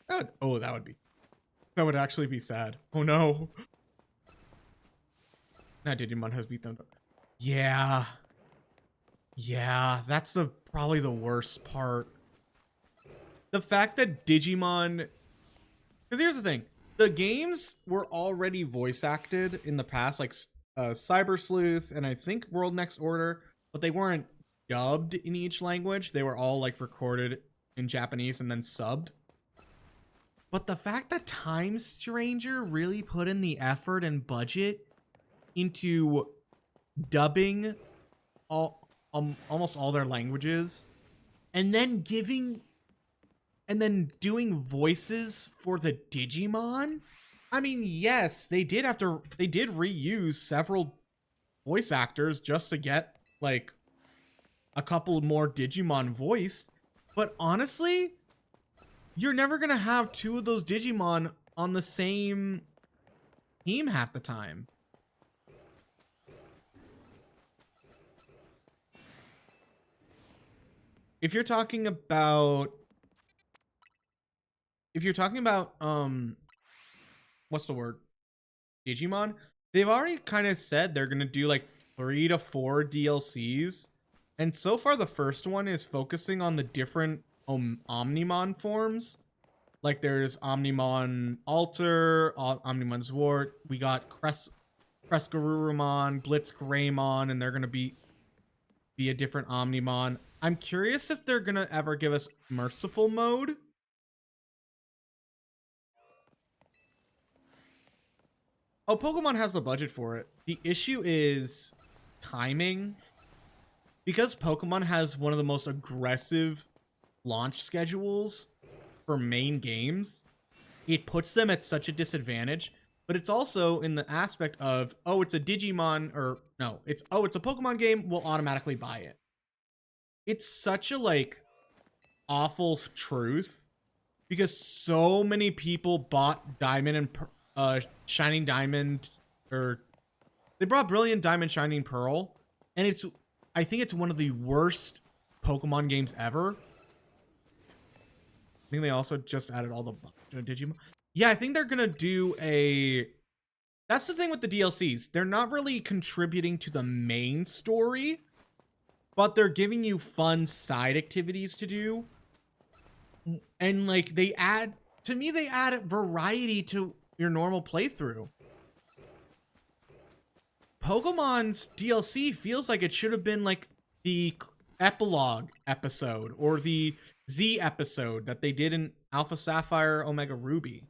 That would actually be sad. Oh no. Now Digimon has beat them. Yeah. Yeah, that's probably the worst part. The fact that Digimon, because here's the thing. The games were already voice acted in the past, like Cyber Sleuth and I think World Next Order, but they weren't dubbed in each language. They were all like recorded in Japanese and then subbed. But the fact that Time Stranger really put in the effort and budget into dubbing almost all their languages, and then doing voices for the Digimon. I mean, yes, they did reuse several voice actors just to get like a couple more Digimon voiced, but honestly, you're never gonna have two of those Digimon on the same team half the time. If you're talking about what's the word? Digimon, they've already kind of said they're gonna do like 3 to 4 DLCs. And so far the first one is focusing on the different Omnimon forms. Like there's Omnimon Alter, Omnimon Zwart, we got Crescarurumon, Blitzgreymon, and they're gonna be a different Omnimon. I'm curious if they're gonna ever give us Merciful Mode. Oh, Pokemon has the budget for it. The issue is timing. Because Pokemon has one of the most aggressive launch schedules for main games, it puts them at such a disadvantage. But it's also in the aspect of, oh, it's a Digimon, or no, it's a Pokemon game, we'll automatically buy it. It's such a like awful truth because so many people bought Diamond and Shining Diamond, or They brought Brilliant Diamond Shining Pearl, and I think it's one of the worst Pokemon games ever. I think they also just added all the Digimon. Yeah, I think they're gonna do a. That's the thing with the DLCs. They're not really contributing to the main story, but they're giving you fun side activities to do. And like they add, to me, they add variety to your normal playthrough. Pokemon's DLC feels like it should have been like the epilogue episode or the Z episode that they did in Alpha Sapphire Omega Ruby.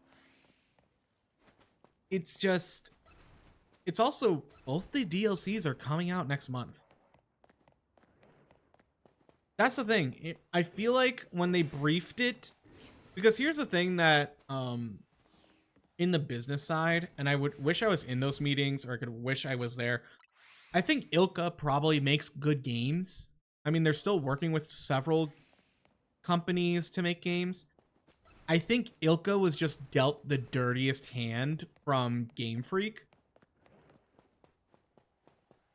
It's just, it's also, both the DLCs are coming out next month. That's the thing. I feel like when they briefed it, because here's the thing that in the business side, and I would wish I was in those meetings, or I could wish I was there. I think Ilka probably makes good games. I mean, they're still working with several companies to make games. I think Ilka was just dealt the dirtiest hand from Game Freak,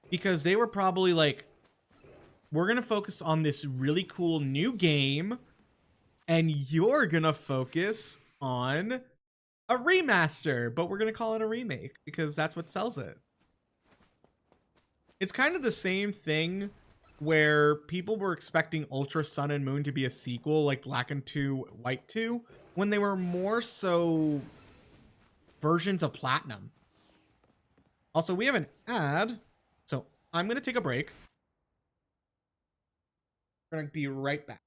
because they were probably like, we're going to focus on this really cool new game, and you're going to focus on a remaster, but we're going to call it a remake because that's what sells it. It's kind of the same thing where people were expecting Ultra Sun and Moon to be a sequel like Black and 2, White 2, when they were more so versions of Platinum. Also, we have an ad, so I'm going to take a break. We're going to be right back.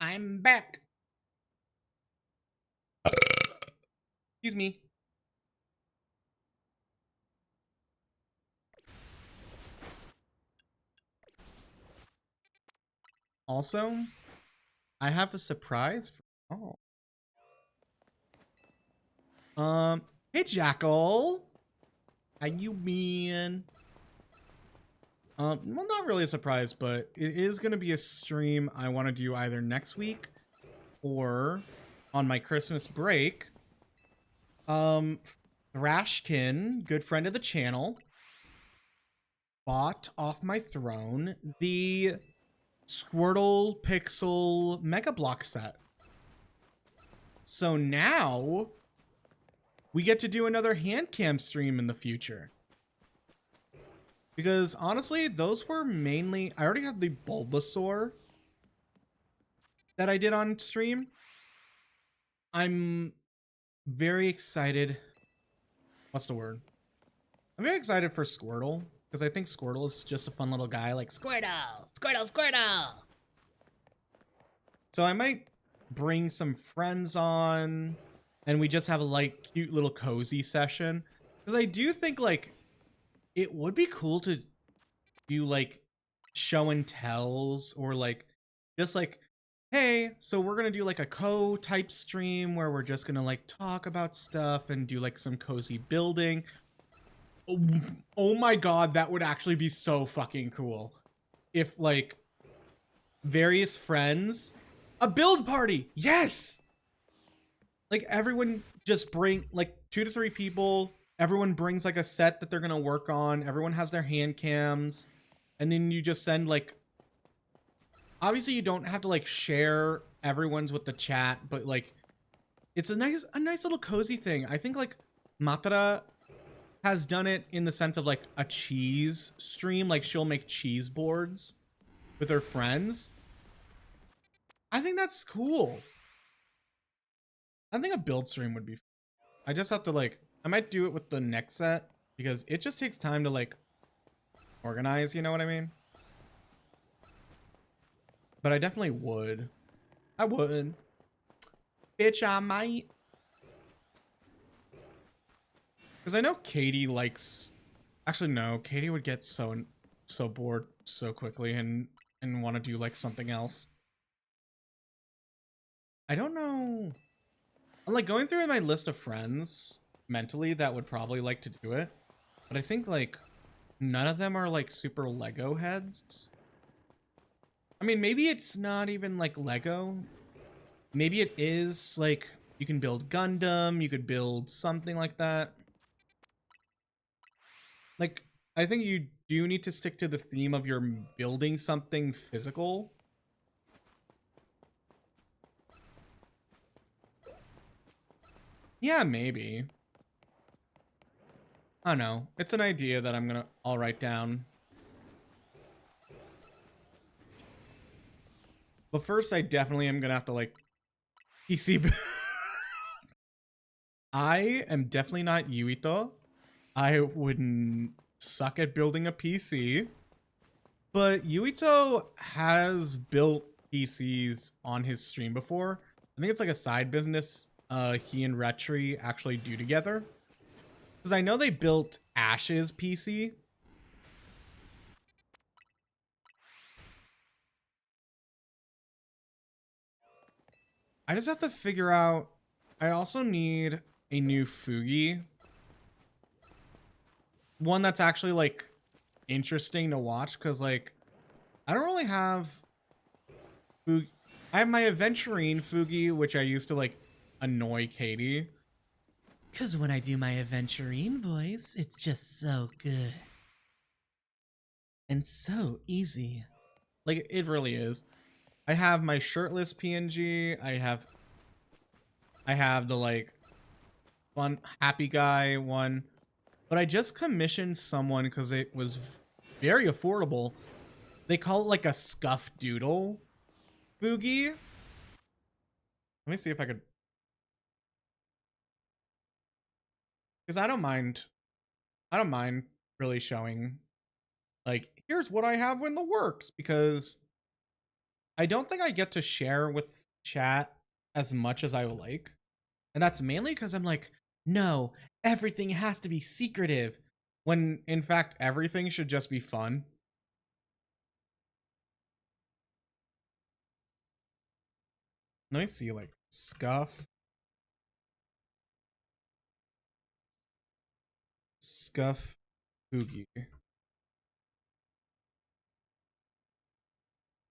I'm back. Excuse me. Also, I have a surprise for hey Jackal. How you been? Well, not really a surprise, but it is gonna be a stream I want to do either next week or on my Christmas break. Thrashkin, good friend of the channel, bought off my throne the Squirtle Pixel Mega Block set. So now we get to do another hand cam stream in the future. Because honestly, those were mainly... I already have the Bulbasaur that I did on stream. I'm very excited. What's the word? I'm very excited for Squirtle. Because I think Squirtle is just a fun little guy. Like, Squirtle! Squirtle! Squirtle! So I might bring some friends on. And we just have a, like, cute little cozy session. Because I do think, like, it would be cool to do like show and tells or like just like, hey, so we're gonna do like a type stream where we're just gonna like talk about stuff and do like some cozy building. Oh my god, that would actually be so fucking cool if like various friends, a build party, yes, like everyone just bring like 2 to 3 people, everyone brings like a set that they're gonna work on, everyone has their hand cams, and then you just send like, obviously you don't have to like share everyone's with the chat, but like it's a nice little cozy thing. I think like Matara has done it in the sense of like a cheese stream, like she'll make cheese boards with her friends. I think that's cool. I think a build stream would be fun. I just have to like, I might do it with the next set because it just takes time to like organize, you know what I mean? But I definitely would. I would. Bitch, I might. Because I know Katie likes... Actually, no. Katie would get so bored so quickly and want to do like something else. I don't know. I'm like going through my list of friends mentally that would probably like to do it. But I think like none of them are like super Lego heads. I mean, maybe it's not even like Lego. Maybe it is like you can build Gundam, you could build something like that. Like, I think you do need to stick to the theme of you're building something physical. Yeah, maybe. I don't know. It's an idea that I'll write down. But first, I definitely am gonna have to like PC. I am definitely not Yuito. I wouldn't suck at building a PC. But Yuito has built PCs on his stream before. I think it's like a side business he and Retri actually do together. Because I know they built Ash's PC. I just have to figure out... I also need a new Fugi. One that's actually, like, interesting to watch. Because, like, I don't really have... Fugi. I have my Aventurine Fugi, which I used to, like, annoy Katie. Because when I do my Aventurine voice, it's just so good. And so easy. Like, it really is. I have my shirtless PNG. I have the, like, fun, happy guy one. But I just commissioned someone because it was very affordable. They call it, like, a scuff doodle boogie. Let me see if I could... Because I don't mind really showing, like, here's what I have in the works. Because I don't think I get to share with chat as much as I would like. And that's mainly because I'm like, no, everything has to be secretive. When in fact, everything should just be fun. Let me see, like, Scuff. Scuff Boogie.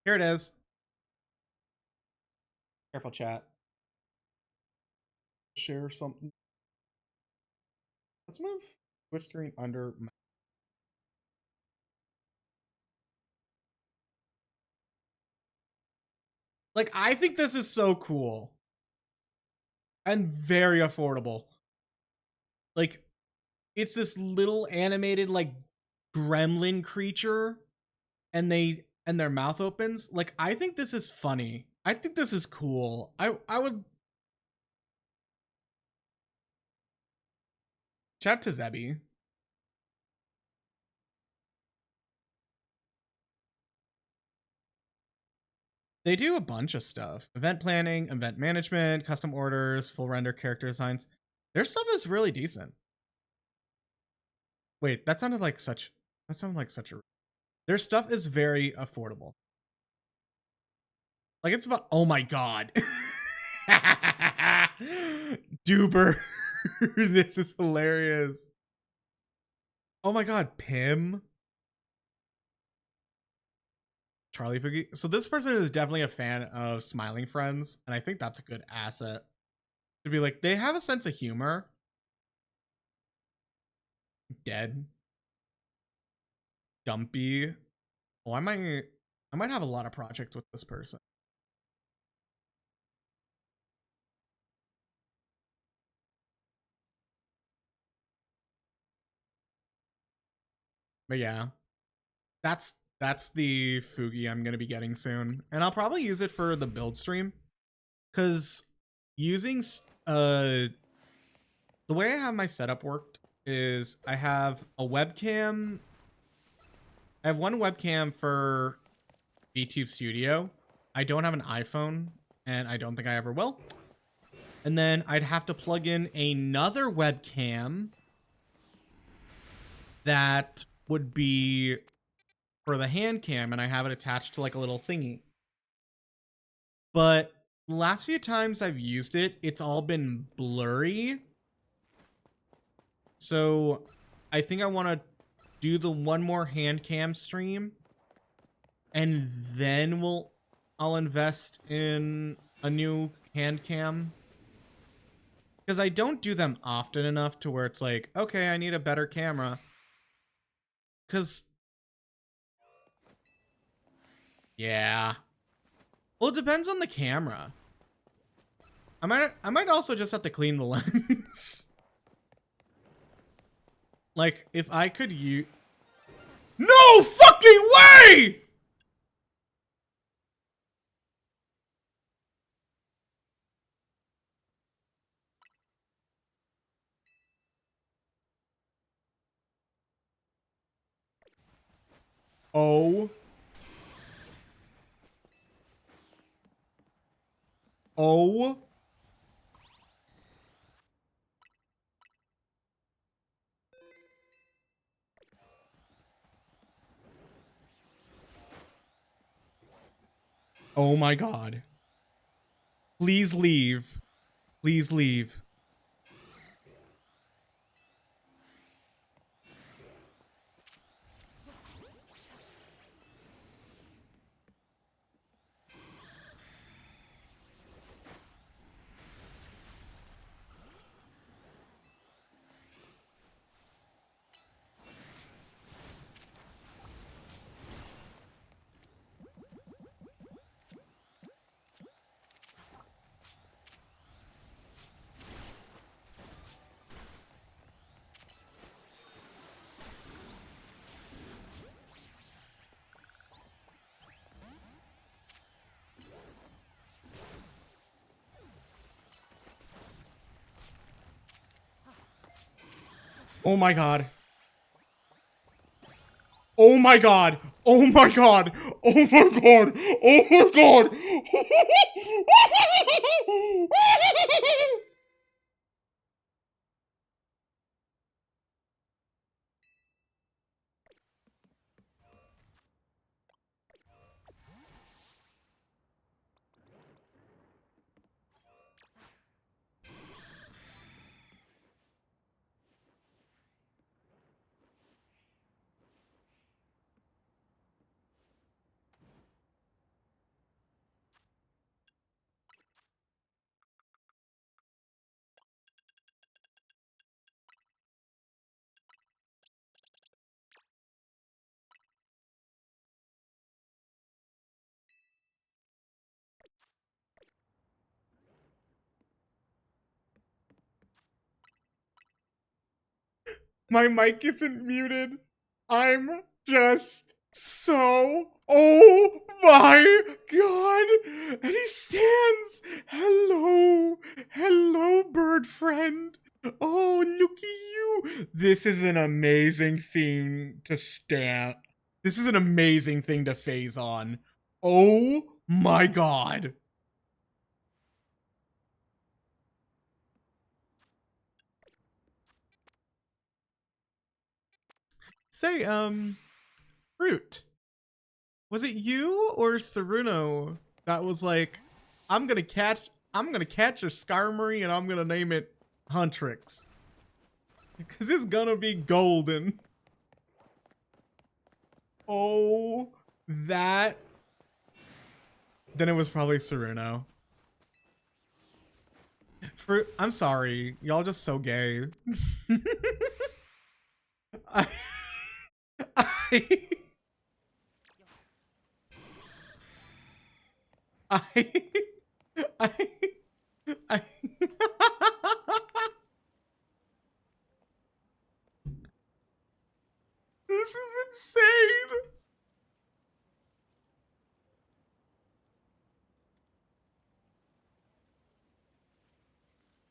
Here it is. Careful, chat. Share something. Let's move Twitch screen under. Like, I think this is so cool and very affordable. Like, it's this little animated like gremlin creature, and their mouth opens. Like, I think this is funny. I think this is cool. I would chat to Zebby. They do a bunch of stuff: event planning, event management, custom orders, full render character designs. Their stuff is really decent. Wait, that sounded like such. That sounded like such a. Their stuff is very affordable. Like, it's about. Oh my god. Duber. This is hilarious. Oh my god, Pim. Charlie Foogie. So this person is definitely a fan of Smiling Friends, and I think that's a good asset. To be like, they have a sense of humor. Dead. Dumpy. Oh, I might have a lot of projects with this person. But yeah. That's the Foogie I'm gonna be getting soon. And I'll probably use it for the build stream. Cause using the way I have my setup worked is I have a webcam. I have one webcam for VTube Studio. I don't have an iPhone, and I don't think I ever will. And then I'd have to plug in another webcam that would be for the hand cam, and I have it attached to like a little thingy. But the last few times I've used it, it's all been blurry. So I think I want to do the one more hand cam stream, and then I'll invest in a new hand cam. Because I don't do them often enough to where it's like, okay, I need a better camera. Because, yeah. Well, it depends on the camera. I might also just have to clean the lens. Like, if I could use... No fucking way! Oh. Oh. Oh my god. Please leave. Please leave. Oh my god. Oh my god. Oh my god! Oh my god! Oh my god! My mic isn't muted. I'm just so. Oh my god! And he stands! Hello! Hello, bird friend! Oh, looky you! This is an amazing thing to stand. This is an amazing thing to phase on. Oh my god! Say, Fruit. Was it you or Saruno that was like, I'm gonna catch a Skarmory and I'm gonna name it Huntrix. Because it's gonna be golden. Oh, that. Then it was probably Saruno. Fruit, I'm sorry. Y'all just so gay. I, I, I, I, I, this is insane.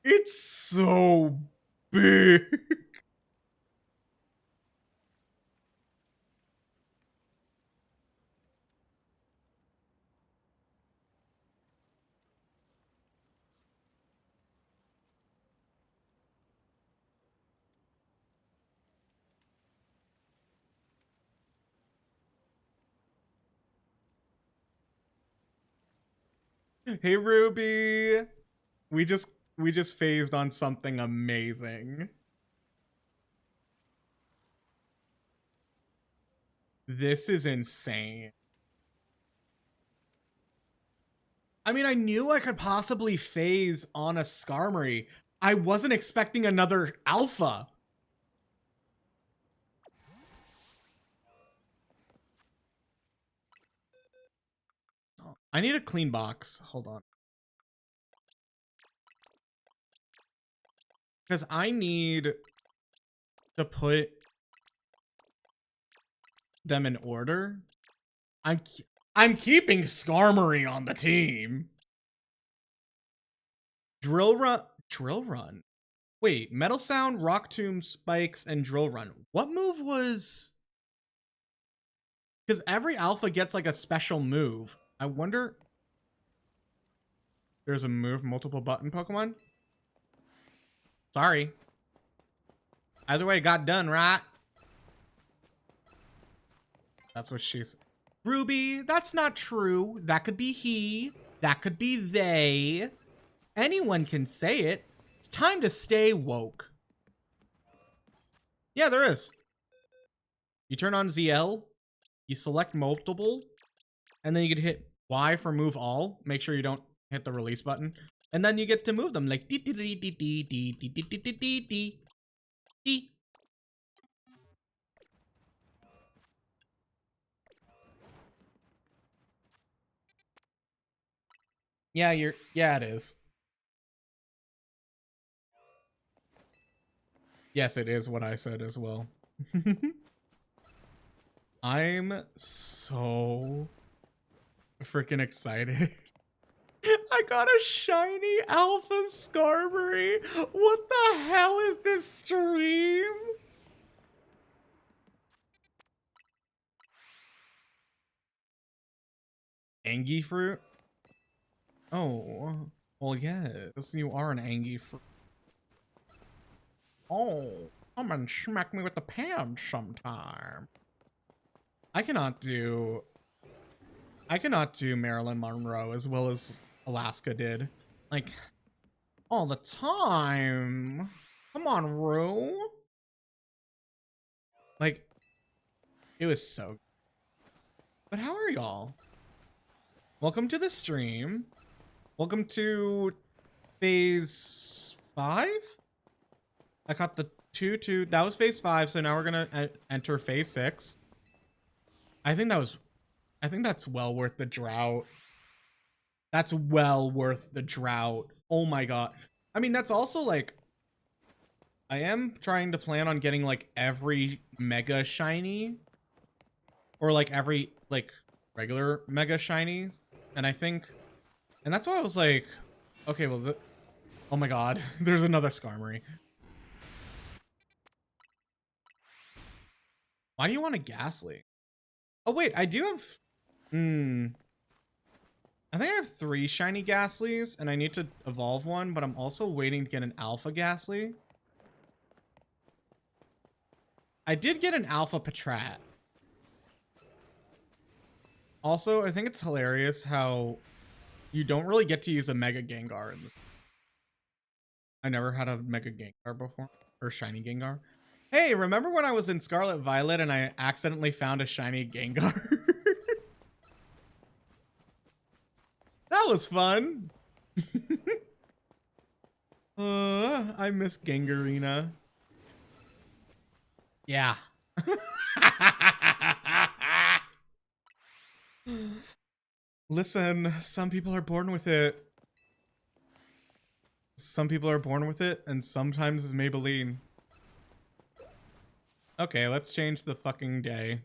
It's so big. Hey Ruby. We just we just phased on something amazing. This is insane. I mean, I knew I could possibly phase on a Skarmory. I wasn't expecting another alpha. I need a clean box. Hold on. Because I need to put them in order. I'm keeping Skarmory on the team. Drill run. Wait, Metal Sound, Rock Tomb, Spikes, and Drill Run. What move was? Because every alpha gets like a special move. I wonder. There's a move, multiple button Pokemon. Sorry. Either way, it got done, right? That's what she's. Ruby, that's not true. That could be he. That could be they. Anyone can say it. It's time to stay woke. Yeah, there is. You turn on ZL, you select multiple, and then you can hit Y for move all. Make sure you don't hit the release button. And then you get to move them like dee dee dee dee dee dee dee dee dee dee dee dee. Yeah, it is. Yes, it is what I said as well. I'm so freaking excited. I got a shiny Alpha Skarmory. What the hell is this stream? Angie fruit? Oh, well, yes, you are an Angie fruit. Oh, come and smack me with the pan sometime. I cannot do Marilyn Monroe as well as Alaska did. Like, all the time. Come on, Rue. Like, it was so good. But how are y'all? Welcome to the stream. Welcome to phase 5? I caught the 2. That was phase 5, so now we're gonna enter phase 6. I think that's well worth the drought. That's well worth the drought. Oh my god. I mean, that's also like, I am trying to plan on getting like every mega shiny, or like every like regular mega shinies, and that's why I was like, okay, well, oh my god, there's another Skarmory. Why do you want a Ghastly? Oh wait, I do have, I think I have 3 shiny Ghastlies, and I need to evolve one, but I'm also waiting to get an Alpha Ghastly. I did get an Alpha Patrat. Also, I think it's hilarious how you don't really get to use a Mega Gengar in this. I never had a Mega Gengar before, or Shiny Gengar. Hey, remember when I was in Scarlet Violet and I accidentally found a Shiny Gengar? That was fun. I miss Gangarina. Yeah. Listen, some people are born with it. Some people are born with it, and sometimes it's Maybelline. Okay, let's change the fucking day.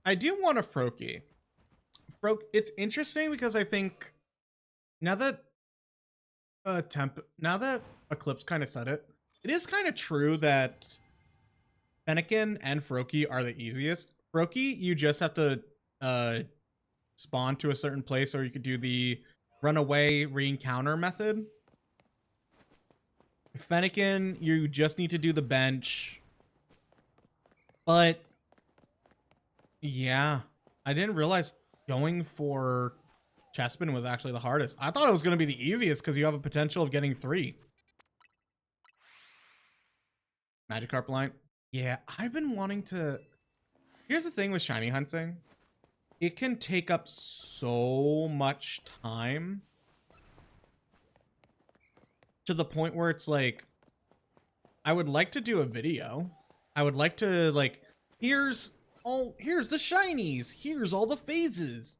I do want a Froakie. It's interesting because I think now that Eclipse kind of said it, it is kind of true that Fennekin and Froakie are the easiest. Froakie, you just have to spawn to a certain place, or you could do the runaway re-encounter method. Fennekin, you just need to do the bench. But yeah, I didn't realize going for Chespin was actually the hardest. I thought it was going to be the easiest because you have a potential of getting 3. Magikarp line. Yeah, I've been wanting to... Here's the thing with shiny hunting. It can take up so much time to the point where it's like, I would like to do a video. I would like to, like, here's the shinies. Here's all the phases.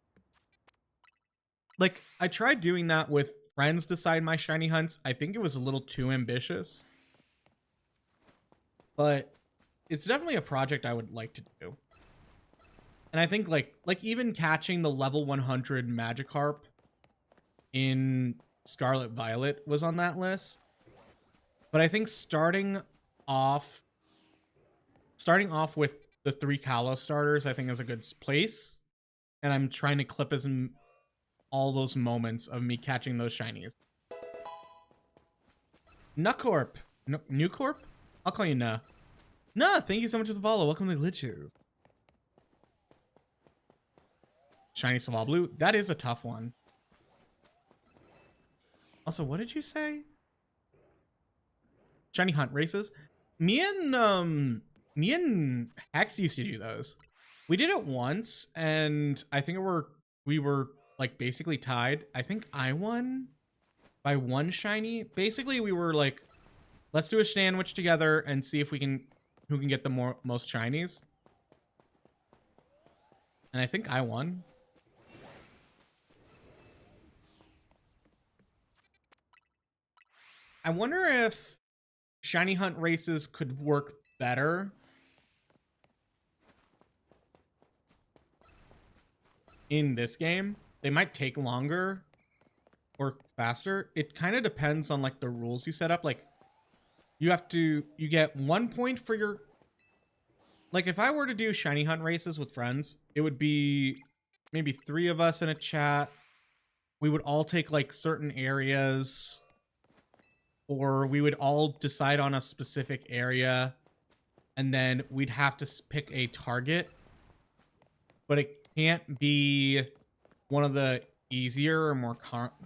Like, I tried doing that with friends decide my shiny hunts. I think it was a little too ambitious. But it's definitely a project I would like to do. And I think like even catching the level 100 Magikarp in Scarlet Violet was on that list. But I think starting off with the 3 Kalos starters, I think is a good place. And I'm trying to clip all those moments of me catching those shinies. Nucorp. Nucorp? I'll call you Nuh. Nuh, thank you so much for the follow. Welcome to Glitches. Shiny Swablu. That is a tough one. Also, what did you say? Shiny hunt races. Me and Hex used to do those. We did it once, and I think we were like basically tied. I think I won by 1 shiny. Basically, we were like, let's do a sandwich together and see if who can get the most shinies. And I think I won. I wonder if shiny hunt races could work better in this game. They might take longer or faster. It kind of depends on like the rules you set up. Like you get 1 point for your like if I were to do shiny hunt races with friends, it would be maybe 3 of us in a chat. We would all take like certain areas, or we would all decide on a specific area, and then we'd have to pick a target, but it can't be one of the easier or more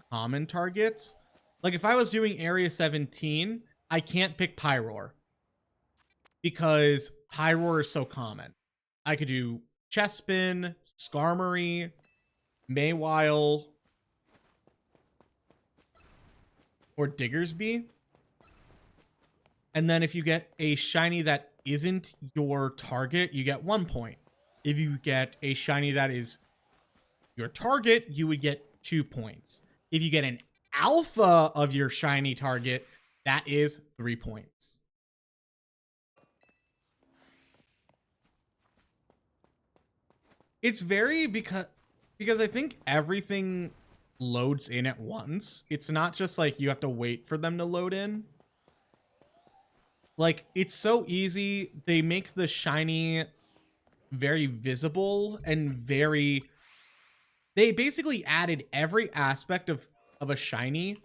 common targets. Like if I was doing area 17, I can't pick Pyroar because Pyroar is so common. I could do Chespin, Skarmory, Maywile, or Diggersby. And then if you get a shiny that isn't your target, you get 1 point. If you get a shiny that is your target, you would get 2 points. If you get an alpha of your shiny target, that is 3 points. It's very because I think everything loads in at once. It's not just like you have to wait for them to load in. Like, it's so easy. They make the shiny very visible and very... They basically added every aspect of a shiny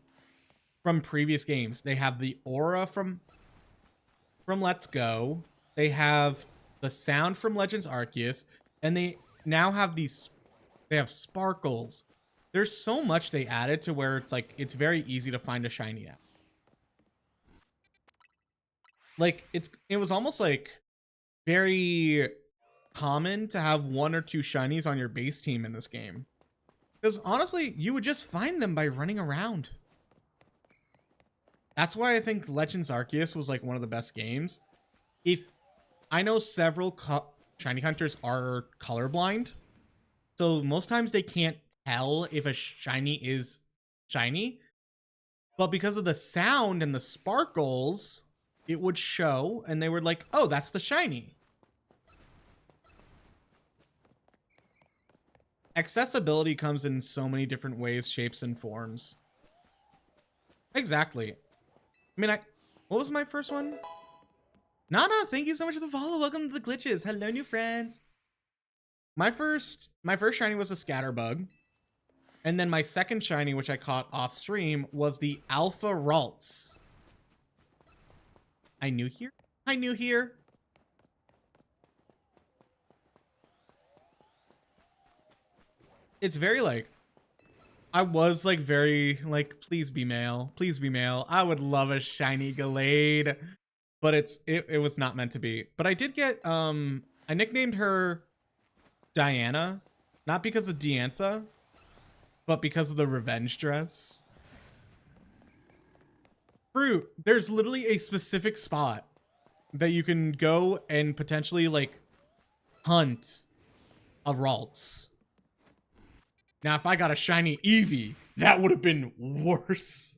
from previous games. They have the aura from Let's Go. They have the sound from Legends Arceus. And they now have these... They have sparkles. There's so much they added to where it's like, it's very easy to find a shiny at. Like, it was almost like very common to have 1 or 2 shinies on your base team in this game. Because honestly, you would just find them by running around. That's why I think Legends Arceus was like one of the best games. If I know several shiny hunters are colorblind, so most times they can't tell if a shiny is shiny. But because of the sound and the sparkles, it would show, and they were like, oh, that's the shiny. Accessibility comes in so many different ways, shapes, and forms. Exactly. I mean, what was my first one? Nana, thank you so much for the follow. Welcome to the glitches. Hello, new friends. My first shiny was a Scatterbug. And then my second shiny, which I caught off stream, was the Alpha Ralts. I knew here. It's very like, I was like very like, please be male. I would love a shiny Gallade, but it was not meant to be. But I did get I nicknamed her Diana, not because of Diantha, but because of the revenge dress. Fruit, there's literally a specific spot that you can go and potentially like hunt a Ralts. Now, if I got a shiny Eevee, that would have been worse.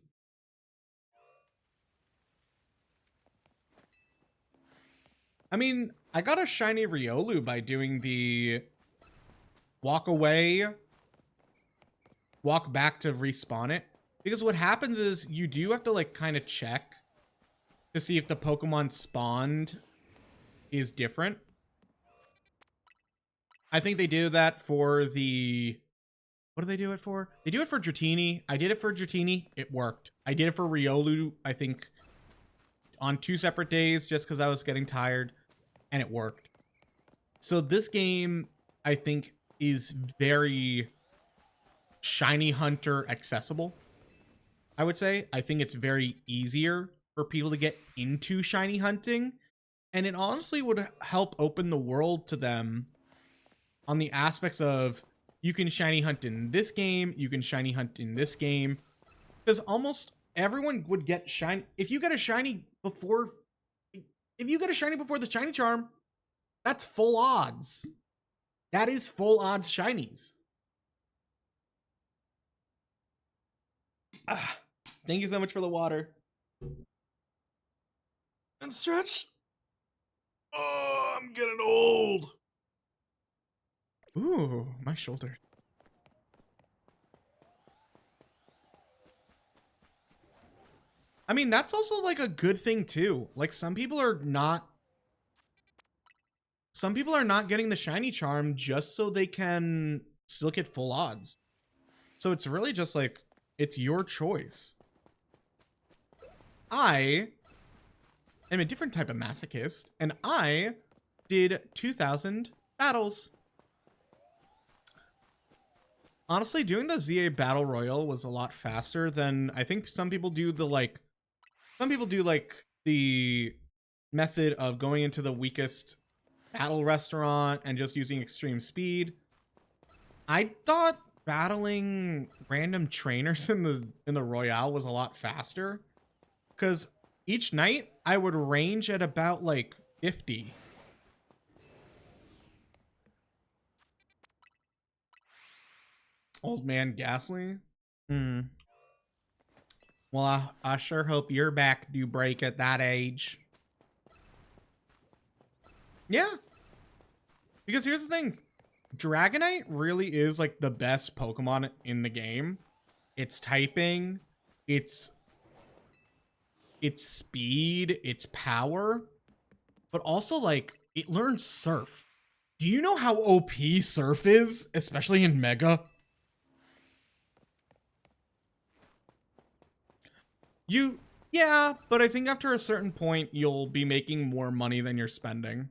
I mean, I got a shiny Riolu by doing the walk away, walk back to respawn it. Because what happens is you do have to like kind of check to see if the Pokemon spawned is different. I think they do that for the... What do they do it for? They do it for Dratini. I did it for Dratini. It worked. I did it for Riolu, I think, on 2 separate days just because I was getting tired, and it worked. So this game, I think, is very shiny hunter accessible, I would say. I think it's very easier for people to get into shiny hunting, and it honestly would help open the world to them on the aspects of you can shiny hunt in this game, you can shiny hunt in this game, because almost everyone would get shiny. If you get a shiny before the shiny charm, that's full odds. That is full odds shinies. Thank you so much for the water. And stretch. Oh, I'm getting old. Ooh, my shoulder. I mean, that's also like a good thing too. Like some people some people are not getting the shiny charm just so they can still get full odds. So it's really just like, it's your choice. I am a different type of masochist, and I did 2,000 battles. Honestly, doing the ZA Battle Royale was a lot faster than I think some people do the method of going into the weakest battle restaurant and just using extreme speed. I thought battling random trainers in the Royale was a lot faster, because each night I would range at about like 50. Old man Ghastly? Hmm. Well, I sure hope your back do break at that age. Yeah. Because here's the thing. Dragonite really is like the best Pokemon in the game. It's typing, it's speed, it's power, but also like it learns Surf. Do you know how OP Surf is, especially in Mega? Yeah, but I think after a certain point, you'll be making more money than you're spending.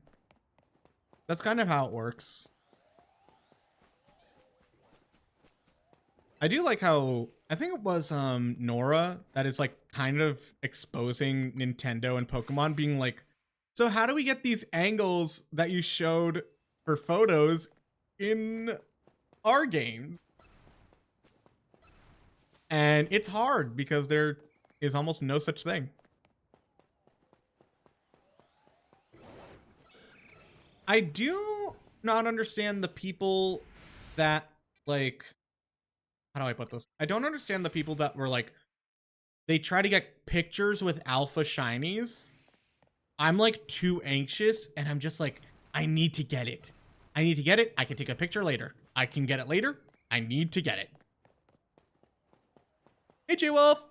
That's kind of how it works. I do like how, I think it was Nora that is like kind of exposing Nintendo and Pokemon, being like, so how do we get these angles that you showed for photos in our game? And it's hard because there is almost no such thing. I do not understand the people that, like, how do I put this? I don't understand the people that were like, they try to get pictures with alpha shinies. I'm like too anxious, and I'm just like, I need to get it. I need to get it. I can take a picture later. I can get it later. I need to get it. Hey, J-Wolf.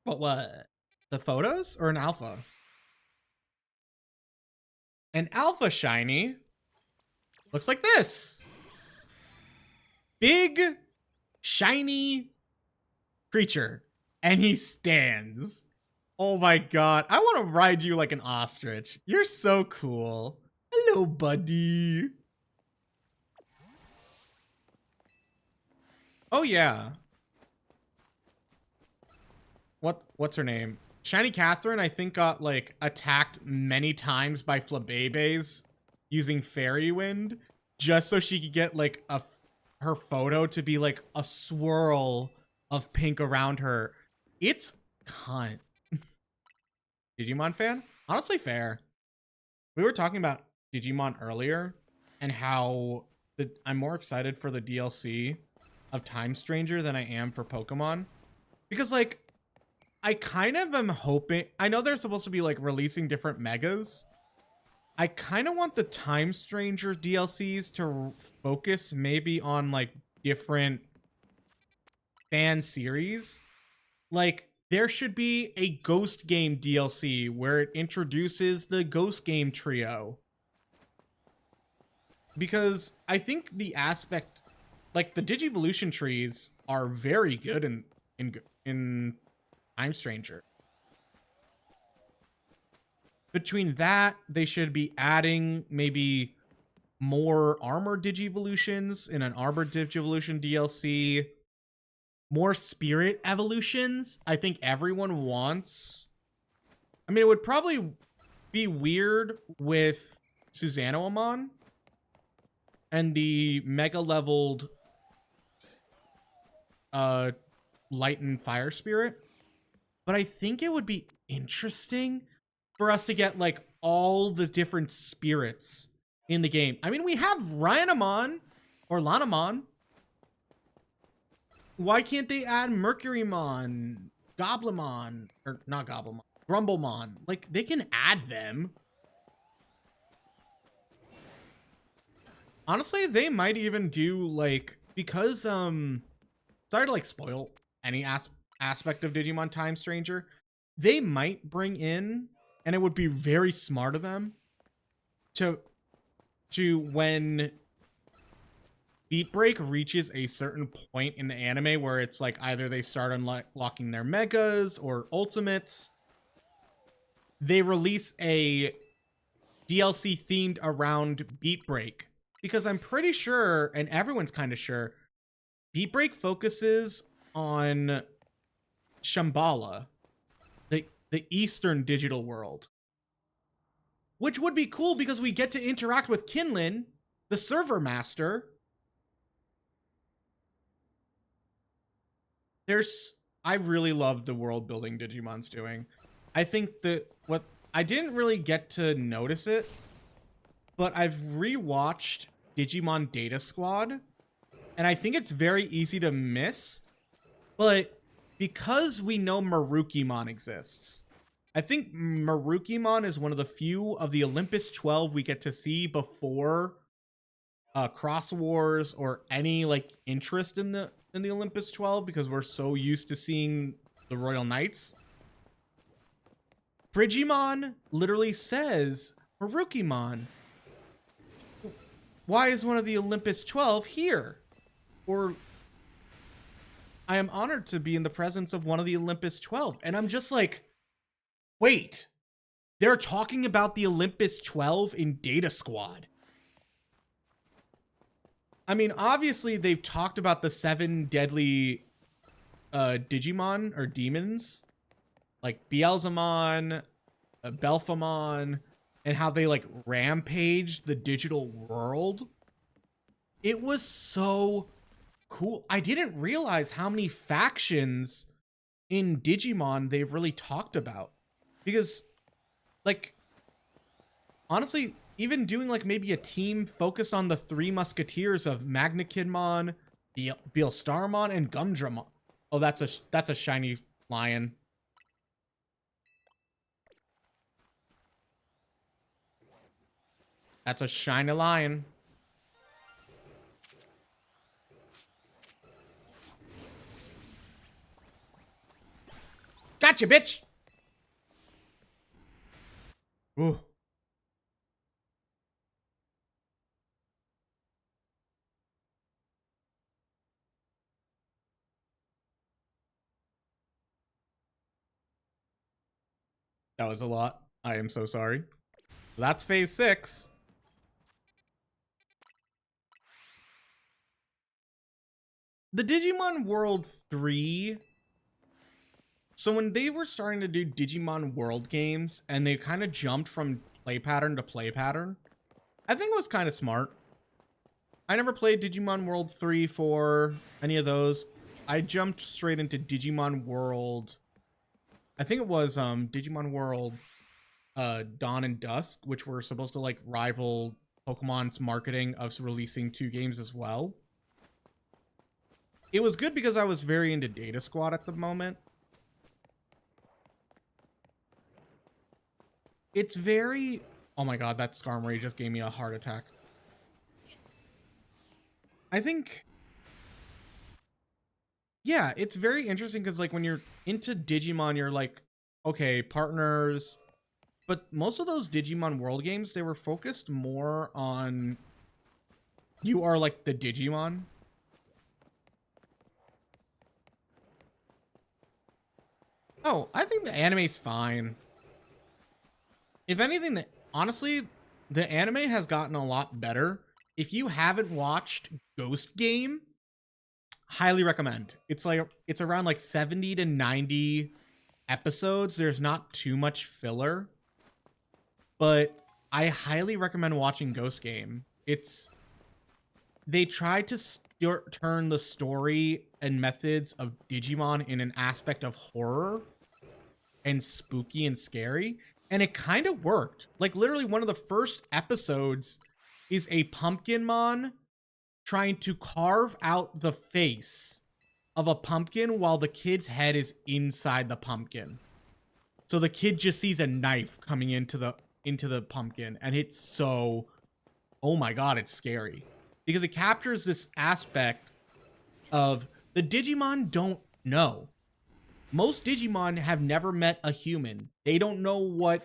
What? The photos or an alpha? An alpha shiny looks like this. Big, shiny creature. And he stands. Oh my god. I want to ride you like an ostrich. You're so cool. Hello, buddy. Oh, yeah. What's her name? Shiny Catherine, I think, got like attacked many times by Flabébés using Fairy Wind just so she could get like her photo to be like a swirl of pink around her. It's cunt. Digimon fan? Honestly, fair. We were talking about Digimon earlier and how I'm more excited for the DLC of Time Stranger than I am for Pokemon. Because like, I kind of am hoping, I know they're supposed to be like releasing different megas. I kind of want the Time Stranger DLCs to focus maybe on like different fan series. Like there should be a Ghost Game DLC where it introduces the Ghost Game trio. Because I think the aspect, like the Digivolution trees are very good in Time Stranger. Between that, they should be adding maybe more armor Digivolutions in an Arbor Digivolution DLC. More spirit evolutions. I think everyone wants. I mean, it would probably be weird with Susannoamon and the mega leveled light and fire spirit. But I think it would be interesting for us to get like all the different spirits in the game. I mean, we have Ryanamon or Lanamon. Why can't they add Mercurymon, Goblimon, or not Goblimon, Grumblemon? Like, they can add them. Honestly, they might even do like, because sorry to like spoil any aspect of Digimon Time Stranger. they might bring in, and it would be very smart of them to when Beat Break reaches a certain point in the anime where it's like either they start unlocking their megas or ultimates, they release a DLC themed around Beat Break. Because I'm pretty sure, and everyone's kind of sure, Beat Break focuses on Shambhala, the Eastern digital world. Which would be cool because we get to interact with Kinlan, the server master. I really love the world building Digimon's doing. I think that what I didn't really get to notice it, but I've rewatched Digimon Data Squad, and I think it's very easy to miss. But because we know Marukimon exists, I think Marukimon is one of the few of the Olympus 12 we get to see before Cross Wars or any like interest in the Olympus 12, because we're so used to seeing the Royal Knights. Frigimon literally says, Marukimon, why is one of the Olympus 12 here? Or, I am honored to be in the presence of one of the Olympus 12. And I'm just like, wait, they're talking about the Olympus 12 in Data Squad. I mean, obviously they've talked about the 7 deadly Digimon or demons, like Beelzemon, Belphamon, and how they like rampage the digital world. It was so cool. I didn't realize how many factions in Digimon they've really talked about, because like honestly, even doing like maybe a team focused on the 3 musketeers of Magna-Kidmon, Beelstarmon, and Gumdramon. Oh, that's a shiny lion. That's a shiny lion. Gotcha, bitch! Ooh. That was a lot. I am so sorry. That's phase 6. The Digimon World 3. So when they were starting to do Digimon World games and they kind of jumped from play pattern to play pattern, I think it was kind of smart. I never played Digimon World 3 for any of those. I jumped straight into Digimon World. I think it was Digimon World Dawn and Dusk, which were supposed to like rival Pokemon's marketing of releasing 2 games as well. It was good because I was very into Data Squad at the moment. It's very... Oh my god, that Skarmory just gave me a heart attack. I think... Yeah, it's very interesting because like when you're into Digimon, you're like, okay, partners. But most of those Digimon World games, they were focused more on... You are like the Digimon. Oh, I think the anime's fine. If anything, honestly, the anime has gotten a lot better. If you haven't watched Ghost Game, highly recommend. It's around like 70 to 90 episodes. There's not too much filler, but I highly recommend watching Ghost Game. They try to turn the story and methods of Digimon in an aspect of horror and spooky and scary, and it kind of worked. Like literally one of the first episodes is a Pumpkinmon trying to carve out the face of a pumpkin while the kid's head is inside the pumpkin. So the kid just sees a knife coming into the pumpkin, and it's so, oh my god, it's scary. Because it captures this aspect of the Digimon don't know. most Digimon have never met a human. They don't know what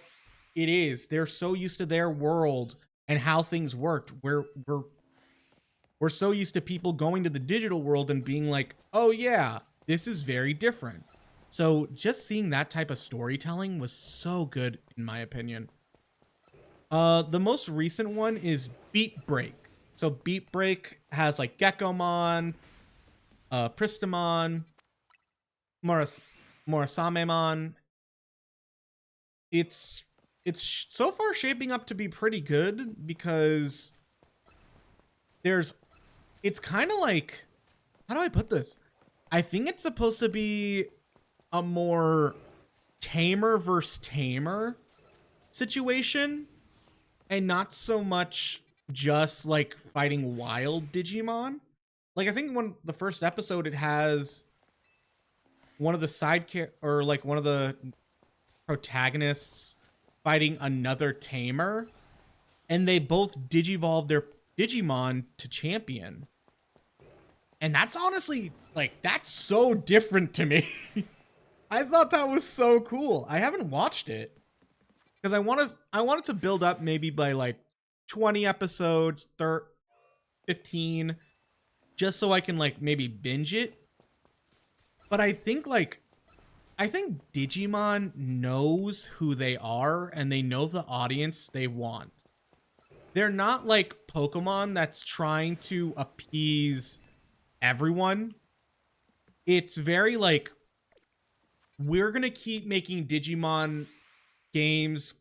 it is. They're so used to their world and how things worked. We're so used to people going to the digital world and being like, "Oh yeah, this is very different." So just seeing that type of storytelling was so good in my opinion. The most recent one is Beat Break. So Beat Break has like Geckomon, Pristamon, Moras Morasamemon. It's so far shaping up to be pretty good because there's it's kind of like, how do I put this? I think it's supposed to be a more tamer versus tamer situation and not so much just like fighting wild Digimon. Like I think when the first episode it has one of the or like one of the protagonists fighting another tamer and they both digivolve their Digimon to champion. And that's honestly like that's so different to me. I thought that was so cool. I haven't watched it because I wanted to build up maybe by like 20 episodes, 15 just so I can like maybe binge it. But I think Digimon knows who they are and they know the audience they want. They're not like Pokemon that's trying to appease everyone. It's very like, we're going to keep making Digimon games,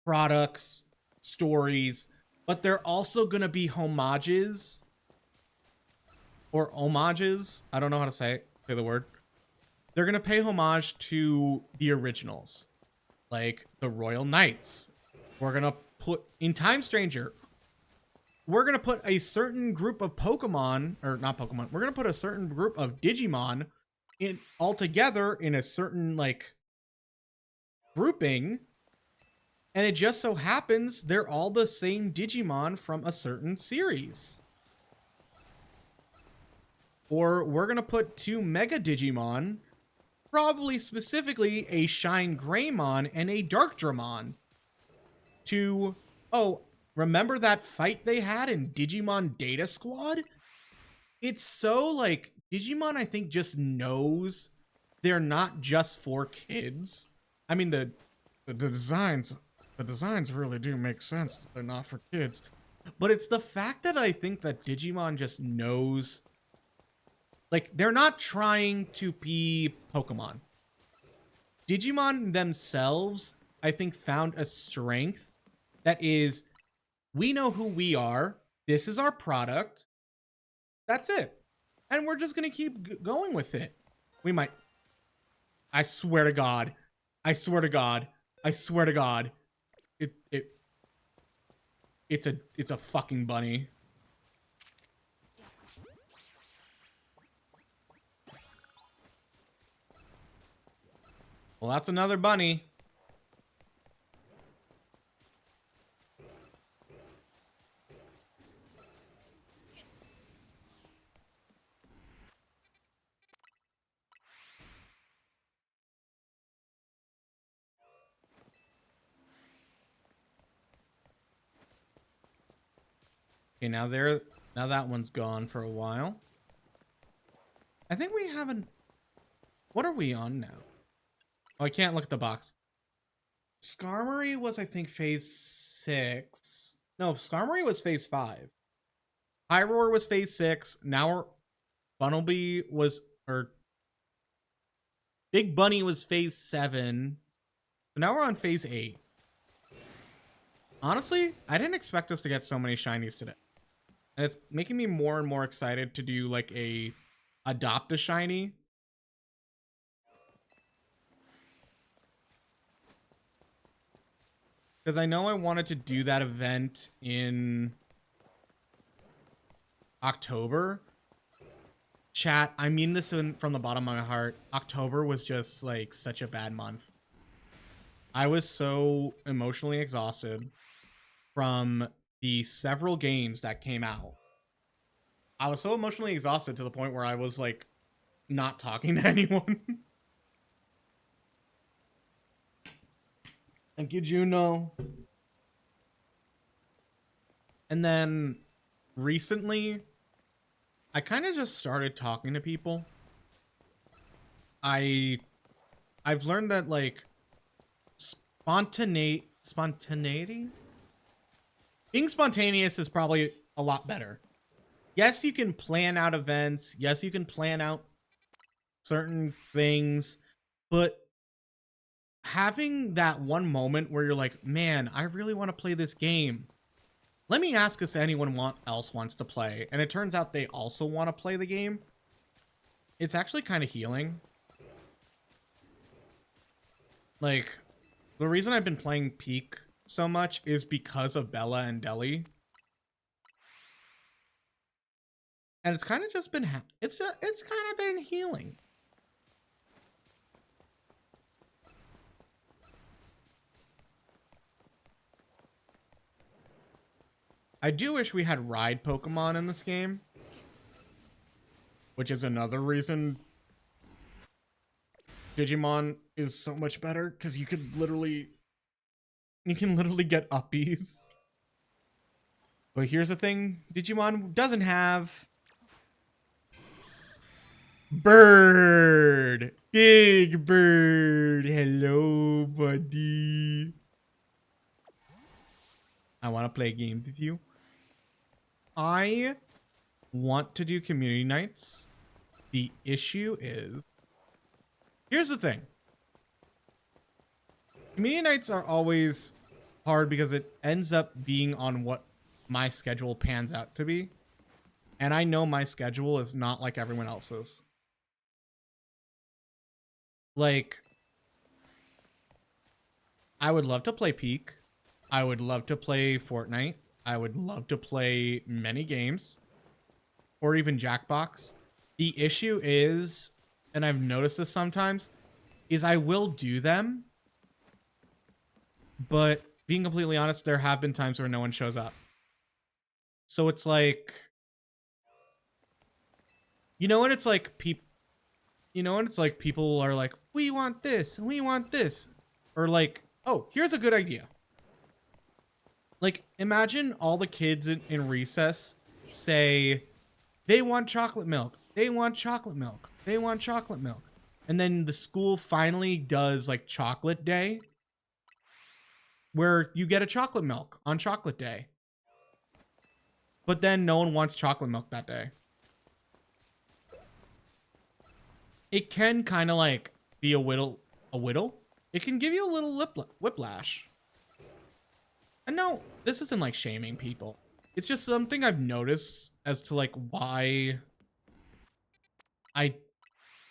products, stories, but they're also going to be homages or homages. I don't know how to say the word. They're going to pay homage to the originals, like the Royal Knights. We're going to put in Time Stranger. We're going to put a certain group of Pokemon, or not Pokemon. We're going to put a certain group of Digimon in all together in a certain like grouping. And it just so happens they're all the same Digimon from a certain series. Or we're going to put two Mega Digimon, probably specifically a Shine Greymon and a Dark Dramon, to, oh, remember that fight they had in Digimon Data Squad? It's so like, Digimon I think just knows they're not just for kids. I mean the designs really do make sense that they're not for kids. But it's the fact that I think that Digimon just knows, like, they're not trying to be Pokemon. Digimon themselves, I think, found a strength that is, we know who we are. This is our product. That's it. And we're just going to keep going with it. We might. I swear to God. I swear to God. I swear to God. It's a fucking bunny. Well, that's another bunny. Okay, now that one's gone for a while. I think we haven't. What are we on now? Oh, I can't look at the box. Skarmory was, I think, phase 6. No, Skarmory was phase 5. Pyroar was phase 6. Now Bunnelby was, or Big Bunny was phase 7. So now we're on phase 8. Honestly, I didn't expect us to get so many shinies today. And it's making me more and more excited to do like a adopt a shiny. Because I know I wanted to do that event in October. Chat, I mean this from the bottom of my heart. October was just like such a bad month. I was so emotionally exhausted from the several games that came out. I was so emotionally exhausted to the point where I was like not talking to anyone. Thank you, Juno. And then recently, I kind of just started talking to people. I've learned that like spontaneity, being spontaneous is probably a lot better. Yes, you can plan out events. Yes, you can plan out certain things, but having that one moment where you're like, man, I really want to play this game. Let me ask if anyone else wants to play. And it turns out they also want to play the game. It's actually kind of healing. Like, the reason I've been playing Peak so much is because of Bella and Deli. And it's kind of just been, it's kind of been healing. I do wish we had ride Pokemon in this game. Which is another reason Digimon is so much better, because you can literally get uppies. But here's the thing Digimon doesn't have. Bird! Big Bird! Hello, buddy. I want to play games with you. I want to do community nights. The issue is, here's the thing. Community nights are always hard because it ends up being on what my schedule pans out to be. And I know my schedule is not like everyone else's. Like, I would love to play Peak. I would love to play Fortnite. I would love to play many games. Or even Jackbox. The issue is, and I've noticed this sometimes, is I will do them. But being completely honest, there have been times where no one shows up. So it's like, you know when it's like people are like, we want this, and we want this. Or like, oh, here's a good idea. Like, imagine all the kids in recess say, they want chocolate milk. They want chocolate milk. They want chocolate milk. And then the school finally does like chocolate day, where you get a chocolate milk on chocolate day. But then no one wants chocolate milk that day. It can kind of like be a whittle. It can give you a little whiplash. And no, this isn't like shaming people. It's just something I've noticed as to like why I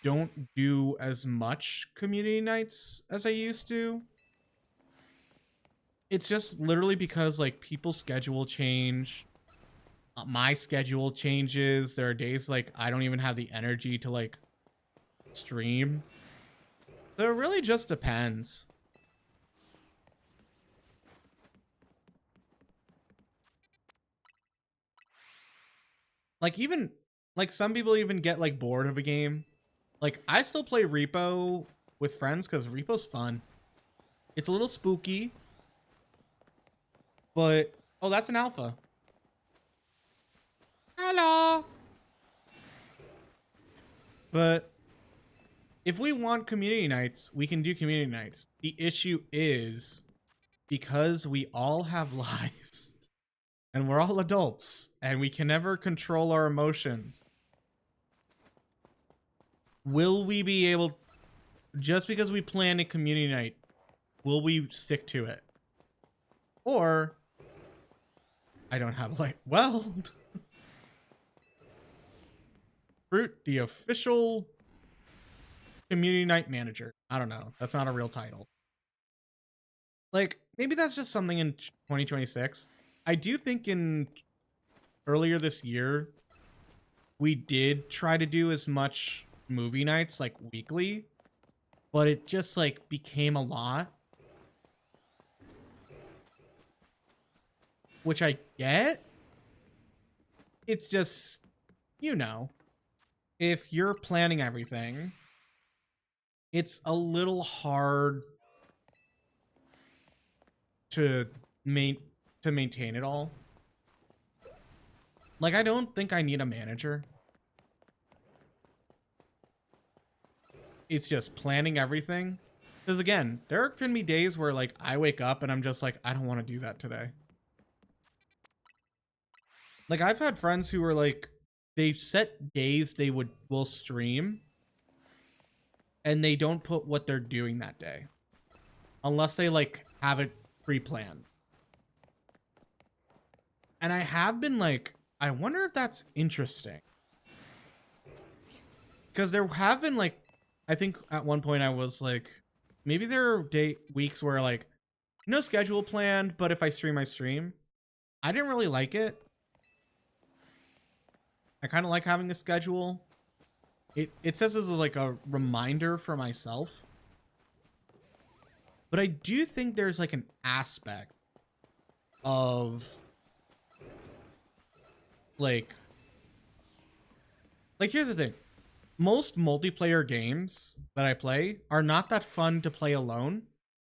don't do as much community nights as I used to. It's just literally because like people's schedule change. My schedule changes. There are days like I don't even have the energy to like stream. So it really just depends. Like even like some people even get like bored of a game. Like I still play Repo with friends because Repo's fun. It's a little spooky. But oh, that's an alpha. Hello. But if we want community nights, we can do community nights. The issue is because we all have lives and we're all adults and we can never control our emotions. Will we be able, just because we plan a community night, will we stick to it? Or I don't have like, well, Fruit, the official community night manager. I don't know. That's not a real title. Like, maybe that's just something in 2026. I do think in earlier this year, we did try to do as much movie nights, like weekly, but it just like became a lot. Which I get. It's just, you know. if you're planning everything, it's a little hard to main to maintain it all. Like, I don't think I need a manager. It's just planning everything. Because again, there can be days where like I wake up and I'm just like, I don't want to do that today. Like, I've had friends who are like, they've set days they will stream and they don't put what they're doing that day unless they like have it pre-planned. And I have been like, I wonder if that's interesting. Because there have been like, I think at one point I was like, maybe there are weeks where like no schedule planned, but if I stream, I stream. I didn't really like it. I kind of like having a schedule. It says as like a reminder for myself. But I do think there's like an aspect of like here's the thing. Most multiplayer games that I play are not that fun to play alone.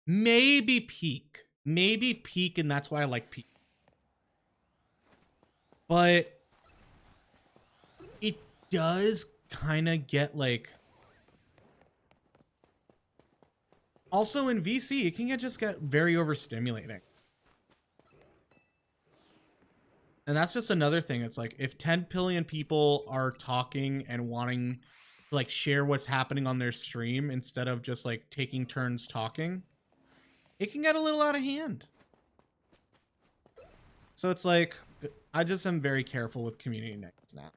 Maybe Peak. Maybe Peak, and that's why I like Peak. But it does kind of get like... Also in VC, it can just get very overstimulating. And that's just another thing. It's like, if 10 billion people are talking and wanting to like share what's happening on their stream instead of just like taking turns talking, it can get a little out of hand. So it's like, I just am very careful with community nights now.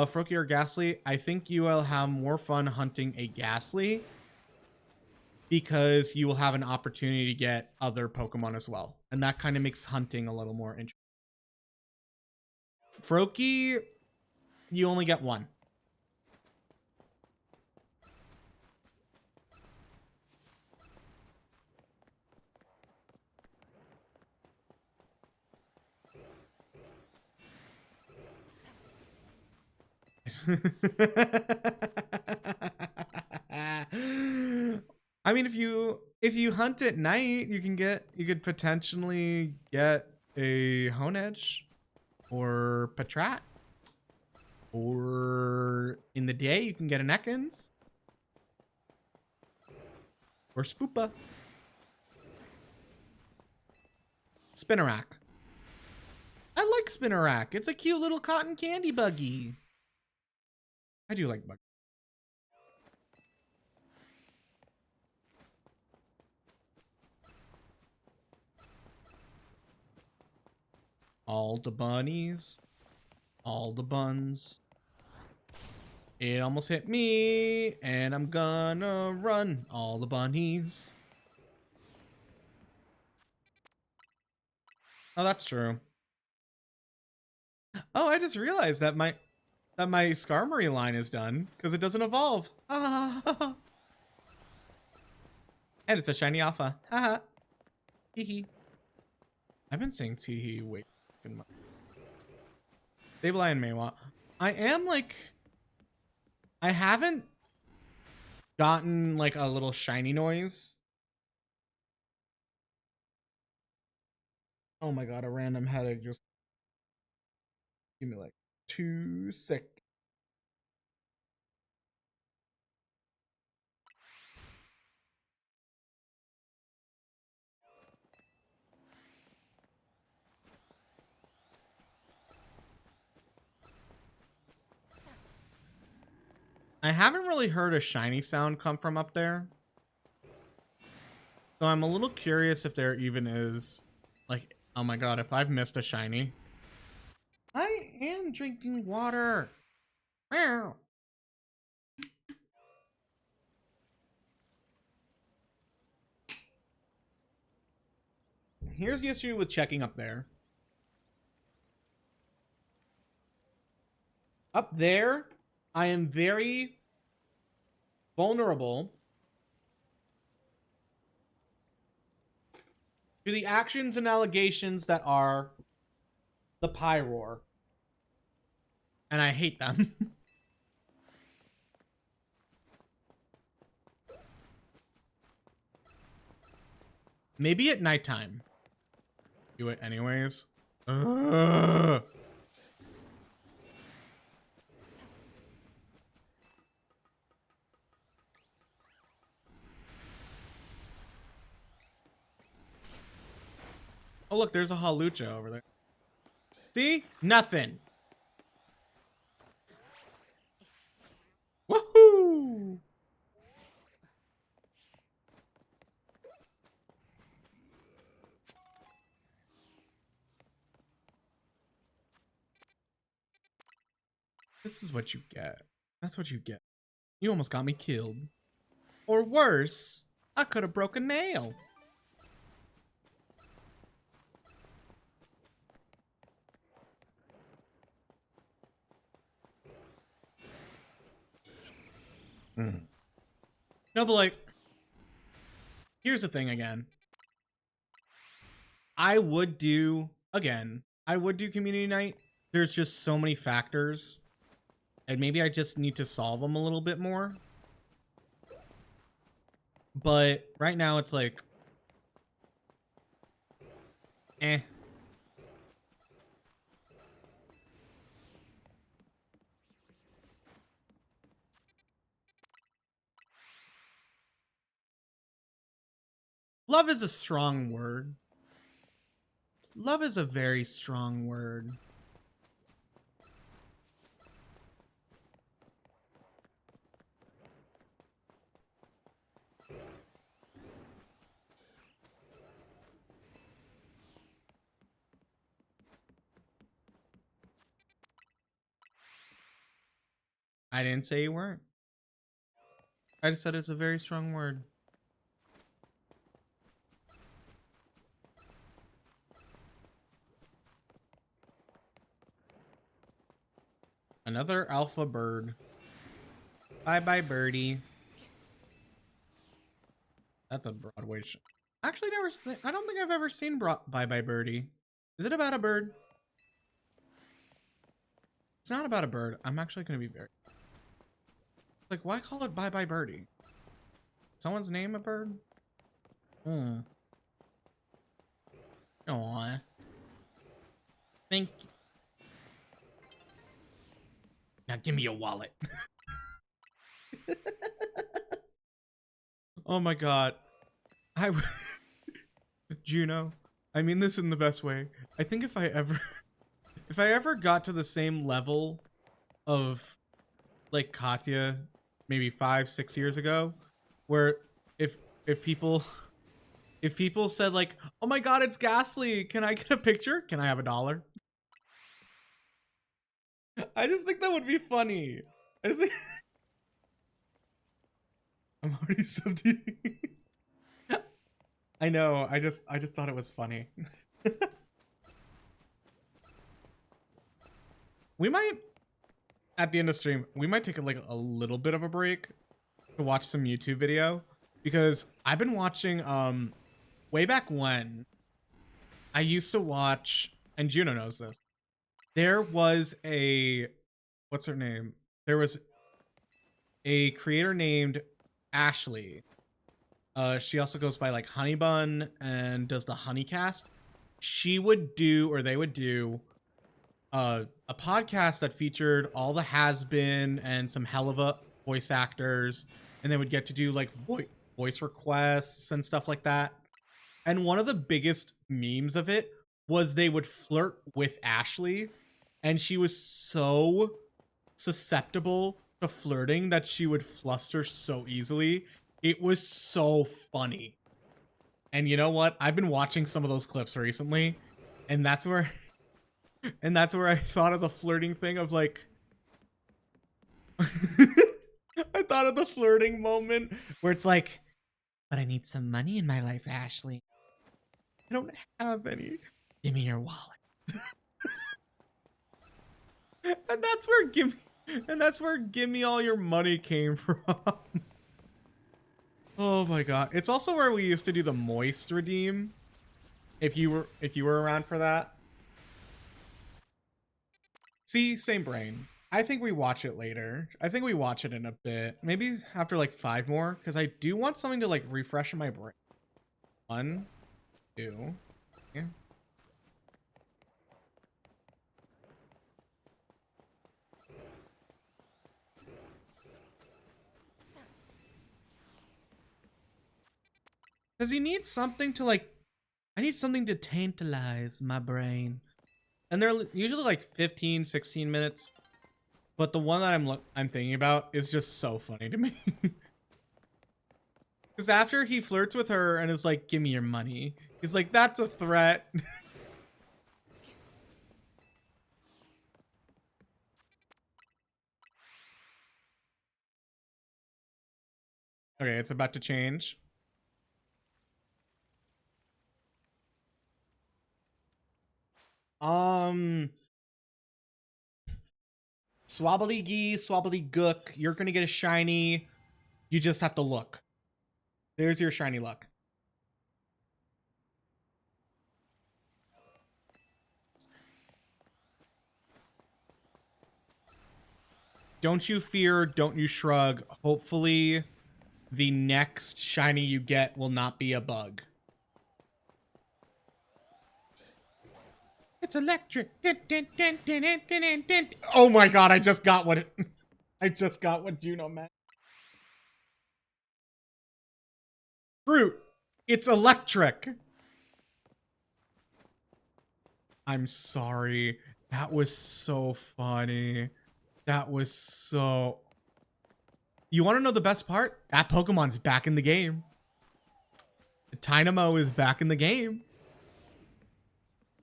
Froakie or Ghastly, I think you will have more fun hunting a Ghastly because you will have an opportunity to get other Pokemon as well. And that kind of makes hunting a little more interesting. Froakie, you only get one. I mean, if you hunt at night, you could potentially get a Honedge or Patrat. Or in the day, you can get an Ekans. Or Spoopa. Spinarak. I like Spinarak. It's a cute little cotton candy buggy. I do like buggy. All the bunnies. All the buns. It almost hit me, and I'm gonna run. All the bunnies. Oh, that's true. Oh, I just realized that my Skarmory line is done because it doesn't evolve. Ah. And it's a shiny alpha. Haha. Hee. I've been saying Teehee way too much. Sableye and Maywa. I am like, I haven't gotten like a little shiny noise. Oh my god, a random headache just give me like 2 seconds. I haven't really heard a shiny sound come from up there. So I'm a little curious if there even is, like, oh my god, if I've missed a shiny. I am drinking water. Meow. Here's the issue with checking up there. Up there, I am very vulnerable to the actions and allegations that are the Pyroar. And I hate them. Maybe at nighttime. Do it anyways. Ugh. Oh, look, there's a halucha over there. See? Nothing. Woohoo! This is what you get. That's what you get. You almost got me killed. Or worse, I could have broke a nail. No, but like, here's the thing again. I would do community night. There's just so many factors. And maybe I just need to solve them a little bit more. But right now it's like, eh. Love is a strong word. Love is a very strong word. I didn't say you weren't. I just said it's a very strong word. Another alpha bird. Bye bye birdie. That's a Broadway show. Actually, I don't think I've ever seen Bye Bye Birdie. Is it about a bird? It's not about a bird. I'm actually going to be very... Like, why call it Bye Bye Birdie? Someone's name a bird? Hmm. Aww. Thank you. Now give me your wallet. Oh my god. Juno, I mean this in the best way. I think if I ever got to the same level of like Katya maybe 5-6 years ago, where if people said like, oh my god, it's Ghastly, can I get a picture? Can I have $1? I just think that would be funny. I just think I'm already subbed to you. I know, I just thought it was funny. We might, at the end of stream, we might take a little bit of a break to watch some YouTube video, because I've been watching way back when I used to watch, and Juno knows this. There was a, what's her name? There was a creator named Ashley. She also goes by like Honeybun and does the Honeycast. She would do, or they would do, a podcast that featured all the has-been and some hell of a voice actors, and they would get to do like voice requests and stuff like that. And one of the biggest memes of it was they would flirt with Ashley, and she was so susceptible to flirting that she would fluster so easily. It was so funny. And you know what? I've been watching some of those clips recently, and that's where I thought of the flirting thing of like I thought of the flirting moment where it's like, but I need some money in my life, Ashley. I don't have any. Give me your wallet. And that's where give me all your money came from. Oh my god. It's also where we used to do the moist redeem. If you were around for that. See, same brain. I think we watch it later. I think we watch it in a bit. Maybe after like 5 more, because I do want something to like refresh my brain. 1, 2. Yeah. Because he needs something to like, I need something to tantalize my brain. And they're usually like 15, 16 minutes. But the one that I'm thinking about is just so funny to me. Because after he flirts with her and is like, give me your money. He's like, that's a threat. Okay, it's about to change. Swabbly gee, swabbly gook. You're gonna get a shiny. You just have to look. There's your shiny luck. Don't you fear, don't you shrug. Hopefully, the next shiny you get will not be a bug. It's electric. Oh my god, I just got what I just got what Juno meant. Fruit. It's electric. I'm sorry. That was so funny. That was so... You want to know the best part? That Pokemon's back in the game. The Dynamo is back in the game.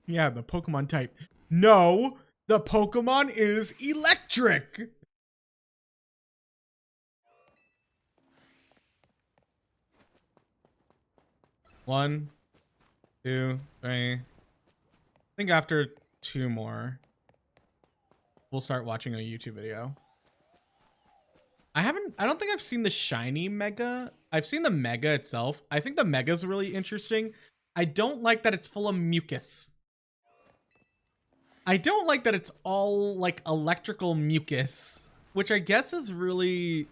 Yeah, the Pokemon type. No, the Pokemon is electric. One, 2, 3. I think after 2 more, we'll start watching a YouTube video. I don't think I've seen the shiny Mega. I've seen the Mega itself. I think the Mega's really interesting. I don't like that it's full of mucus. I don't like that it's all like electrical mucus, which I guess is really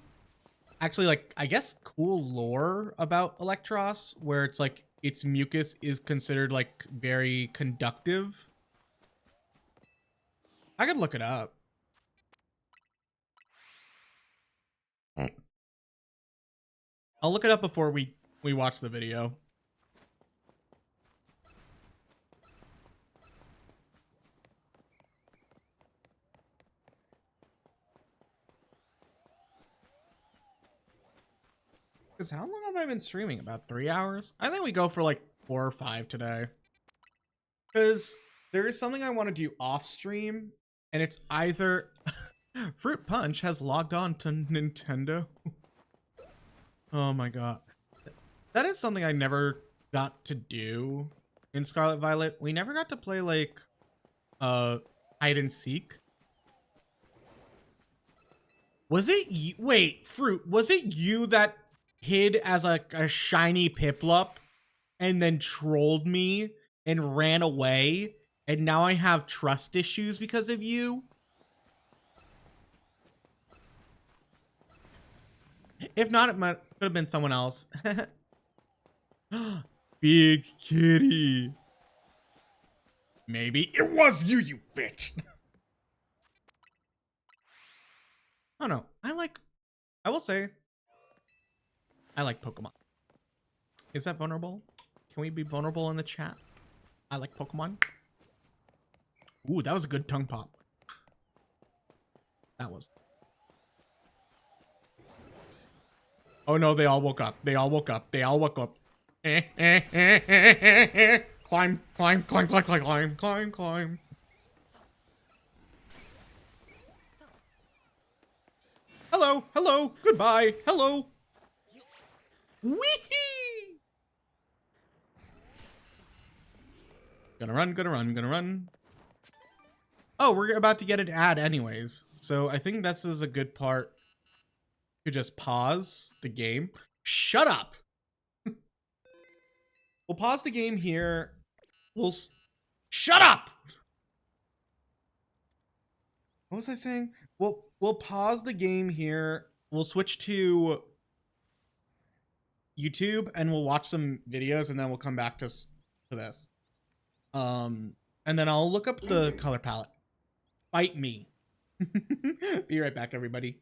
actually like, I guess, cool lore about Electros, where it's like its mucus is considered like very conductive. I could look it up. I'll look it up before we watch the video. Because how long have I been streaming? About 3 hours? I think we go for like 4 or 5 today. Because there is something I want to do off stream, and it's either Fruit Punch has logged on to Nintendo. Oh my god. That is something I never got to do in Scarlet Violet. We never got to play like hide and seek. Was it you? Wait, Fruit, was it you that hid as a shiny Piplup and then trolled me and ran away, and now I have trust issues because of you? If not, it could have been someone else. Big kitty. Maybe it was you, you bitch. Oh no, I will say, I like Pokemon. Is that vulnerable? Can we be vulnerable in the chat? I like Pokemon. Ooh, that was a good tongue pop. That was. Oh no, they all woke up. They all woke up. They all woke up. Climb, climb, climb, climb, climb, climb, climb, climb. Hello, hello, goodbye, hello. Wee-hee! Gonna run, gonna run, gonna run. Oh, we're about to get an ad anyways. So I think this is a good part to just pause the game. Shut up! We'll pause the game here. Shut up! What was I saying? We'll pause the game here. We'll switch to YouTube and we'll watch some videos and then we'll come back to this. And then I'll look up the color palette. Fight me. Be right back, everybody.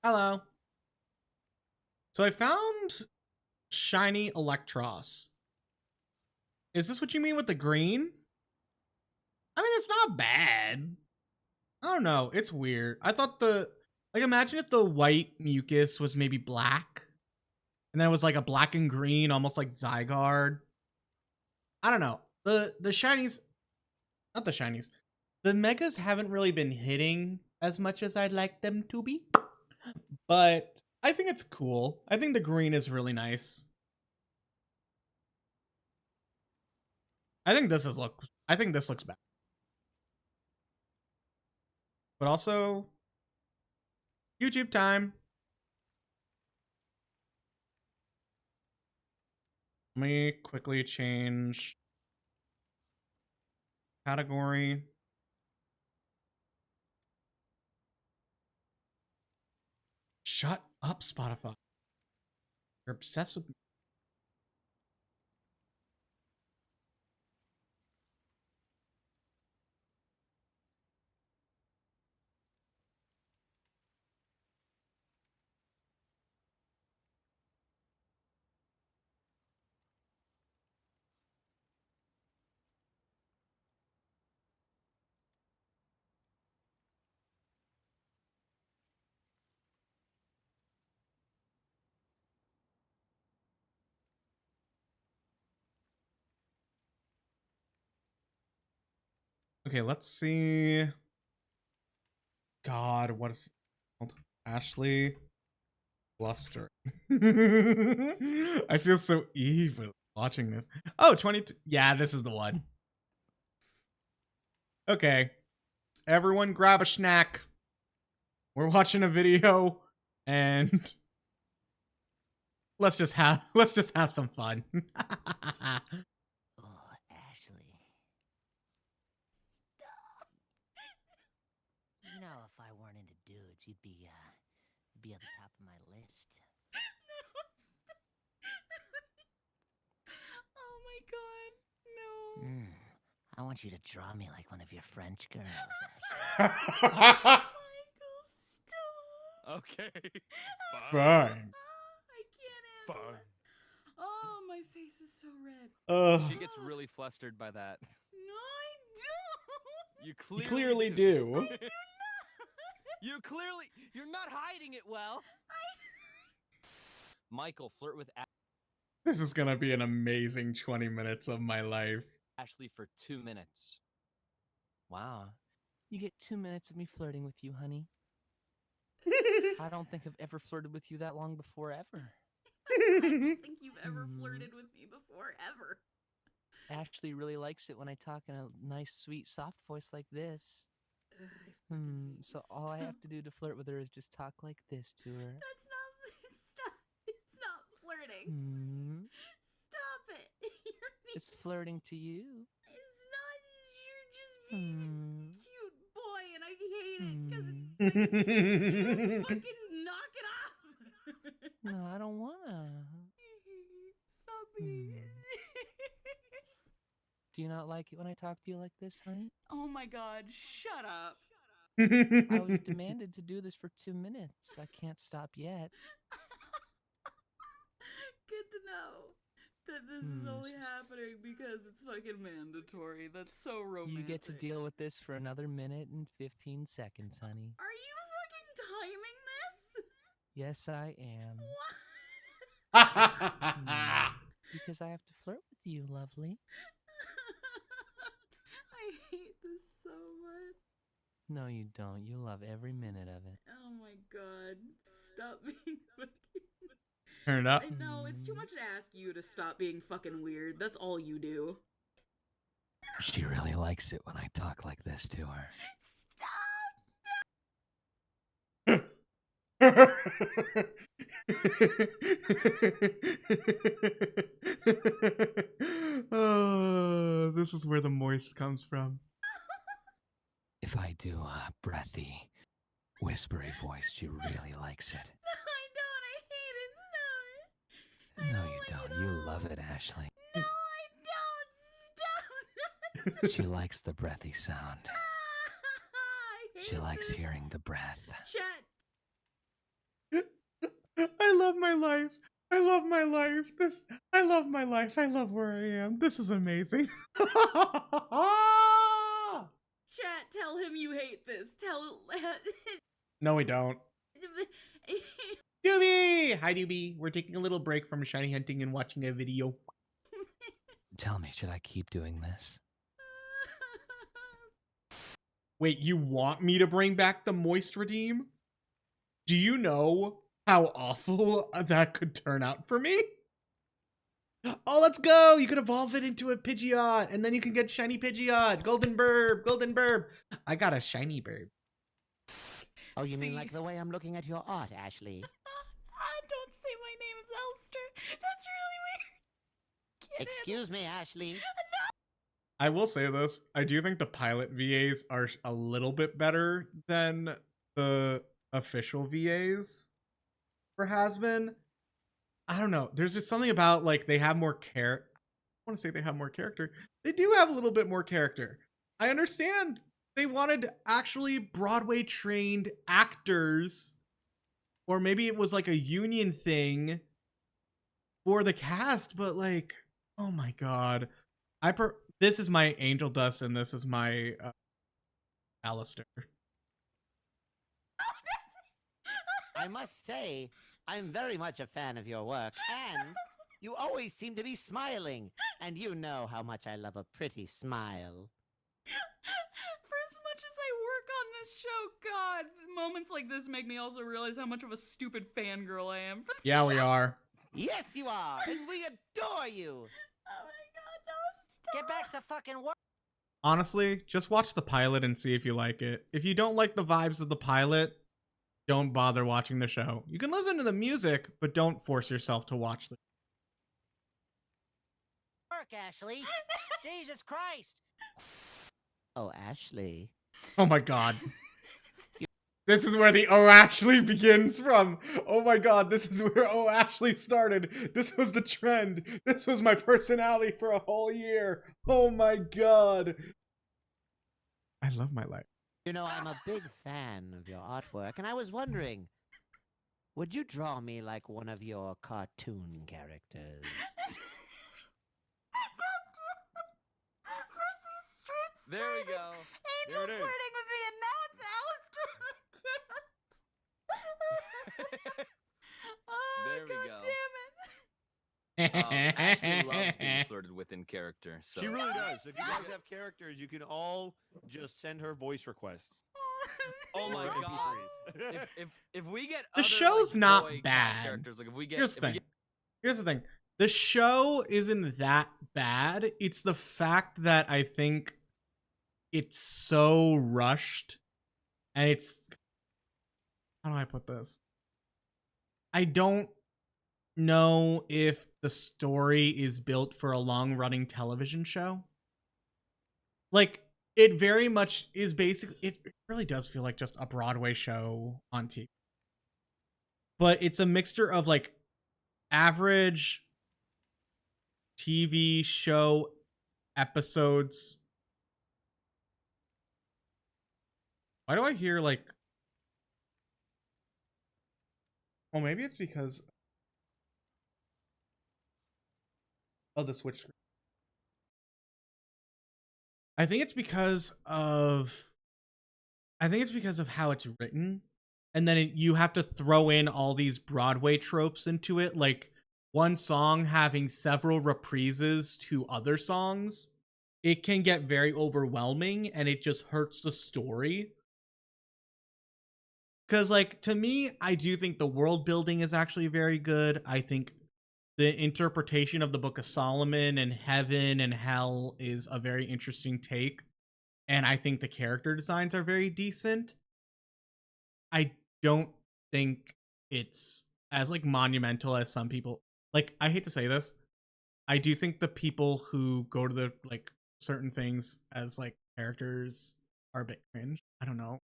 Hello. So I found shiny Electros. Is this what you mean with the green? I mean, it's not bad. I don't know. It's weird. I thought imagine if the white mucus was maybe black, and then it was like a black and green, almost like Zygarde. I don't know. The shinies, not the shinies. The megas haven't really been hitting as much as I'd like them to be, but I think it's cool. I think the green is really nice. I think this looks bad. But also YouTube time. Let me quickly change category. Shut up, Spotify. You're obsessed with me. Okay, let's see. God, what is it called? Ashley Bluster. I feel so evil watching this. Oh, 22. Yeah, this is the one. Okay. Everyone grab a snack. We're watching a video and let's just have some fun. Oh, Ashley. Stop. You know, if I weren't into dudes, you'd be at the top of my list. Oh my god, no. I want you to draw me like one of your French girls, Ashley. Michael, stop. Okay. Fine. I can't handle Fine. it. Oh, my face is so red. She gets really flustered by that. No, I don't. You You clearly, clearly do. You're not hiding it well. Michael, flirt with This is gonna be an amazing 20 minutes of my life. Ashley for 2 minutes. Wow. You get 2 minutes of me flirting with you, honey. I don't think I've ever flirted with you that long before, ever. I don't think you've ever flirted with me before, ever. Ashley really likes it when I talk in a nice, sweet, soft voice like this. So all I have to do to flirt with her is just talk like this to her. That's not. Stop. It's not flirting. Stop it. You're being, It's flirting to you. it's not. You're just being a cute boy, and I hate it because it's fucking knock it off. No, I don't wanna. Stop being. Do you not like it when I talk to you like this, honey? Oh my god, shut up. I was demanded to do this for 2 minutes. I can't stop yet. Good to know that this is only happening because it's fucking mandatory. That's so romantic. You get to deal with this for another minute and 15 seconds, honey. Are you fucking timing this? Yes, I am. What? Because I have to flirt with you, lovely. I hate this so much. No, you don't. You love every minute of it. Oh my god. Stop being fucking. Turn it up. No, it's too much to ask you to stop being fucking weird. That's all you do. She really likes it when I talk like this to her. Oh, this is where the moist comes from. If I do a breathy, whispery voice, she really likes it. No, I don't. I hate it. Stop it. No, you like don't. it You all. love it, Ashley. No, I don't. Stop. She likes the breathy sound. I hate She likes this. hearing the breath. Chet. I love my life. I love my life. I love my life. I love where I am. This is amazing. Chet, tell him you hate this. Tell. No, we don't. Doobie! Hi, Doobie. We're taking a little break from shiny hunting and watching a video. Tell me, should I keep doing this? Wait, you want me to bring back the moist redeem? Do you know how awful that could turn out for me? Oh, let's go! You could evolve it into a Pidgeot, and then you can get shiny Pidgeot. Golden Burb, Golden Burb. I got a shiny Burb. Oh, you mean See? like the way I'm looking at your art, Ashley? Don't say my name is Elster. That's really weird. Can't Excuse me, Ashley. I will say this. I do think the pilot VAs are a little bit better than the official VAs for Has-Been. I don't know. There's just something about, like, they have more care. I want to say they have more character. They do have a little bit more character. I understand they wanted actually Broadway trained actors, or maybe it was like a union thing for the cast, but like, oh my god. This is my Angel Dust and this is my Alistair. I must say, I'm very much a fan of your work, and you always seem to be smiling, and you know how much I love a pretty smile. For as much as I work on this show, God, moments like this make me also realize how much of a stupid fangirl I am for the Yeah, show. we are. Yes, you are, and we adore you. Oh my God, no, stop. Get back to fucking work. Honestly, just watch the pilot and see if you like it. If you don't like the vibes of the pilot, don't bother watching the show. You can listen to the music, but don't force yourself to watch the Work, Ashley. Jesus Christ. Oh, Ashley. Oh my god. This is where the Oh Ashley begins from. Oh my god, this is where Oh Ashley started. This was the trend. This was my personality for a whole year. Oh my god. I love my life. You know, I'm a big fan of your artwork, and I was wondering, would you draw me like one of your cartoon characters? First these strips There we go. Angel There it is. flirting with me, and now it's Alistair. Oh, There we God go. damn it. Ashley loves being flirted with in character. So She really does. If you guys have characters, you can all just send her voice requests. Oh my or god. MP3s. If we get The other, show's like, not boy class bad. characters, like if we get Here's the if we thing. get- Here's the thing. The show isn't that bad. It's the fact that I think it's so rushed. And it's... How do I put this? I don't know if the story is built for a long-running television show. Like, it very much is basically... It really does feel like just a Broadway show on TV. But it's a mixture of, like, average TV show episodes. Why do I hear like... Oh, maybe it's because... Oh, the switch screen. I think it's because of how it's written. And then you have to throw in all these Broadway tropes into it, like one song having several reprises to other songs. It can get very overwhelming, and it just hurts the story. Because, like, to me, I do think the world building is actually very good. I think the interpretation of the Book of Solomon and heaven and hell is a very interesting take. And I think the character designs are very decent. I don't think it's as like monumental as some people. Like, I hate to say this, I do think the people who go to the like certain things as like characters are a bit cringe. I don't know.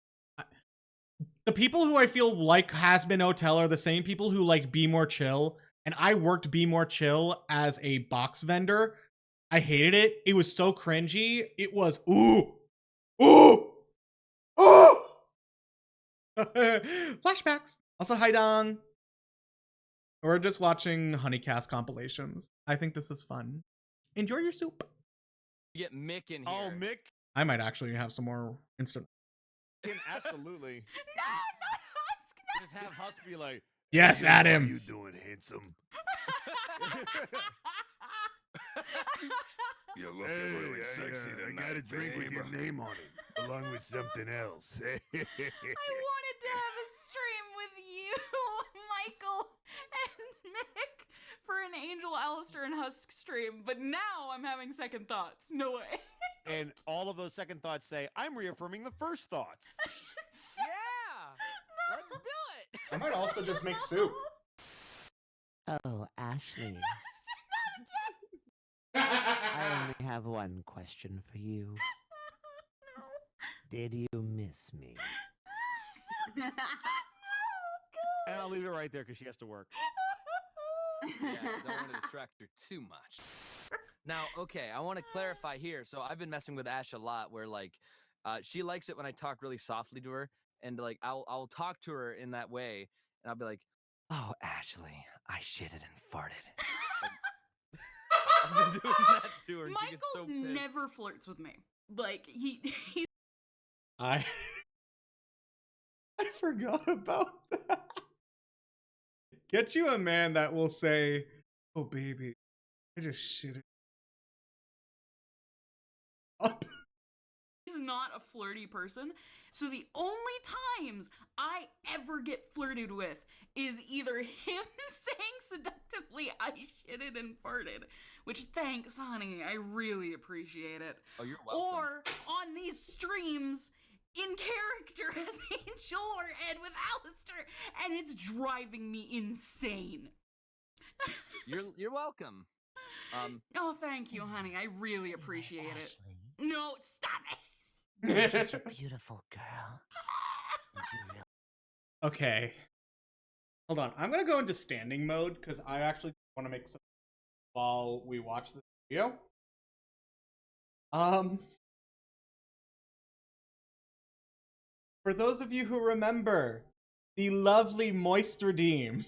The people who I feel like Has Been Hotel are the same people who like Be More Chill, and I worked Be More Chill as a box vendor. I hated it. It was so cringy. It was ooh. Flashbacks. Also, hi Dong. We're just watching Honeycast compilations. I think this is fun. Enjoy your soup. get Mick in here. Oh, Mick I might actually have some more instant. can absolutely No, not Husk. No. just have Husk be like, Yes, "How Adam. you doing, handsome? You're I got a drink with your name on it, along with something else." I wanted to have a stream with you, Michael, and Mick for an Angel, Alistair, and Husk stream, but now I'm having second thoughts. No way. And all of those second thoughts say, "I'm reaffirming the first thoughts." Yeah, let's do it. I might also just make soup. Oh, Ashley. Not I only have one question for you. Did you miss me? again. And I'll leave it right there because she has to work. Yeah, don't want to distract her too much. Now, okay, I want to clarify here. So I've been messing with Ash a lot, where like, she likes it when I talk really softly to her, and like I'll talk to her in that way, and I'll be like, "Oh, Ashley, I shitted and farted." I've been doing that to her. And she gets so Michael pissed. never flirts with me. Like he I forgot about that. Get you a man that will say, "Oh baby, I just shit it up." not a flirty person. So the only times I ever get flirted with is either him saying seductively, I shitted and farted, which thanks, honey, I really appreciate it. Oh, you're welcome. Or on these streams, in character as Angel or Ed with Alistair, and it's driving me insane. You're welcome. Oh, thank you, honey. I really appreciate it. Ashley, No, stop it. you're such a beautiful girl. And you really Okay. Hold on. I'm going to go into standing mode because I actually want to make some while we watch this video. For those of you who remember the lovely Moist Redeem,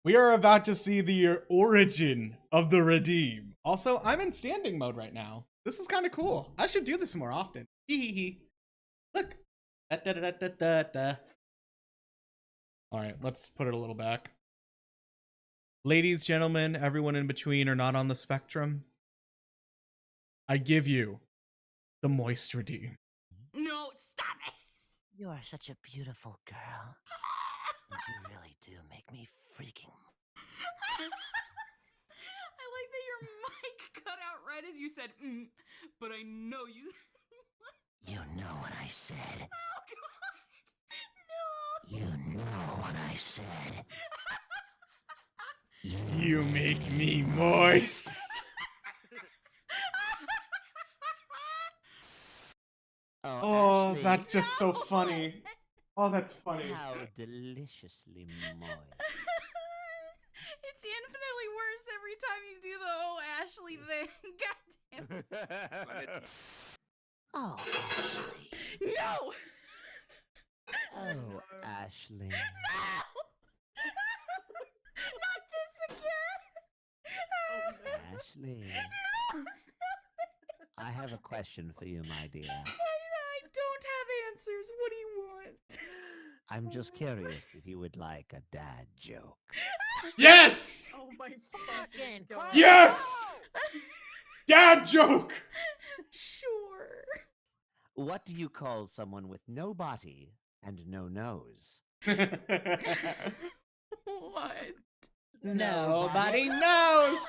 we are about to see the origin of the Redeem. Also, I'm in standing mode right now. This is kind of cool. I should do this more often. Hee. Look. Da. All right, let's put it a little back. Ladies, gentlemen, everyone in between or not on the spectrum, I give you the Moist Redeem. No, stop it. You are such a beautiful girl. And you really do make me freaking. I like that your mic cut out right as you said, but I know you. You know what I said. Oh, God. No. You know what I said. You make me moist. Oh, Ashley, that's just so funny. Oh, that's funny. How deliciously moist. It's infinitely worse every time you do the oh Ashley thing. God damn. Oh, Ashley. No! Oh, Ashley. No! Not this again! Ashley. No! I have a question for you, my dear. I don't have answers. What do you want? I'm just curious if you would like a dad joke. Yes! Oh my fucking God. Yes! Dad joke! Sure. What do you call someone with no body and no nose? What? Nobody knows.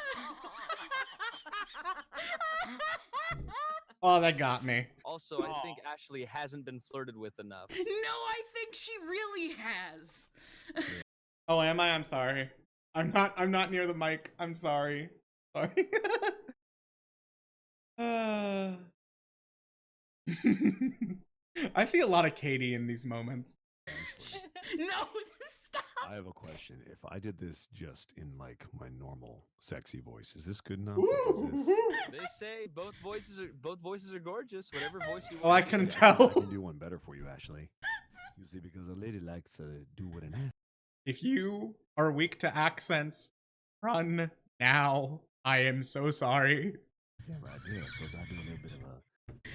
Oh, that got me. Also, I think Ashley hasn't been flirted with enough. No, I think she really has. Oh, am I? I'm sorry. I'm not near the mic. I'm sorry. Sorry. I see a lot of Katie in these moments. No, stop. I have a question. If I did this just in like my normal sexy voice, is this good enough? Is this... They say both voices are gorgeous. Whatever voice you Oh, want. I couldn't I tell. can do one better for you, Ashley. You see, because a lady likes to do what an ass. If you are weak to accents, run now. I am so sorry. Yeah, right there. So if I do a little bit of a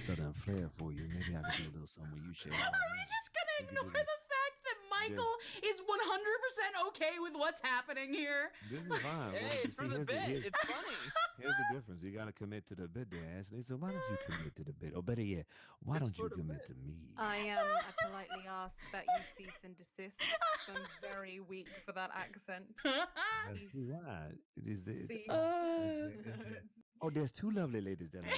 southern flair for you, maybe I can do a little something where you share. Are we just gonna ignore the fact that Michael is 100% okay with what's happening here? This is fine. Hey, for the bit, it's funny. Here's the difference. You gotta commit to the bit there, Ashley. So why don't you commit to the bit? Or better yet, why It's don't you for the commit bit. to me? I politely ask that you cease and desist. 'Cause I'm very weak for that accent. Ashley, why? It is. Cease. Oh, there's two lovely ladies that are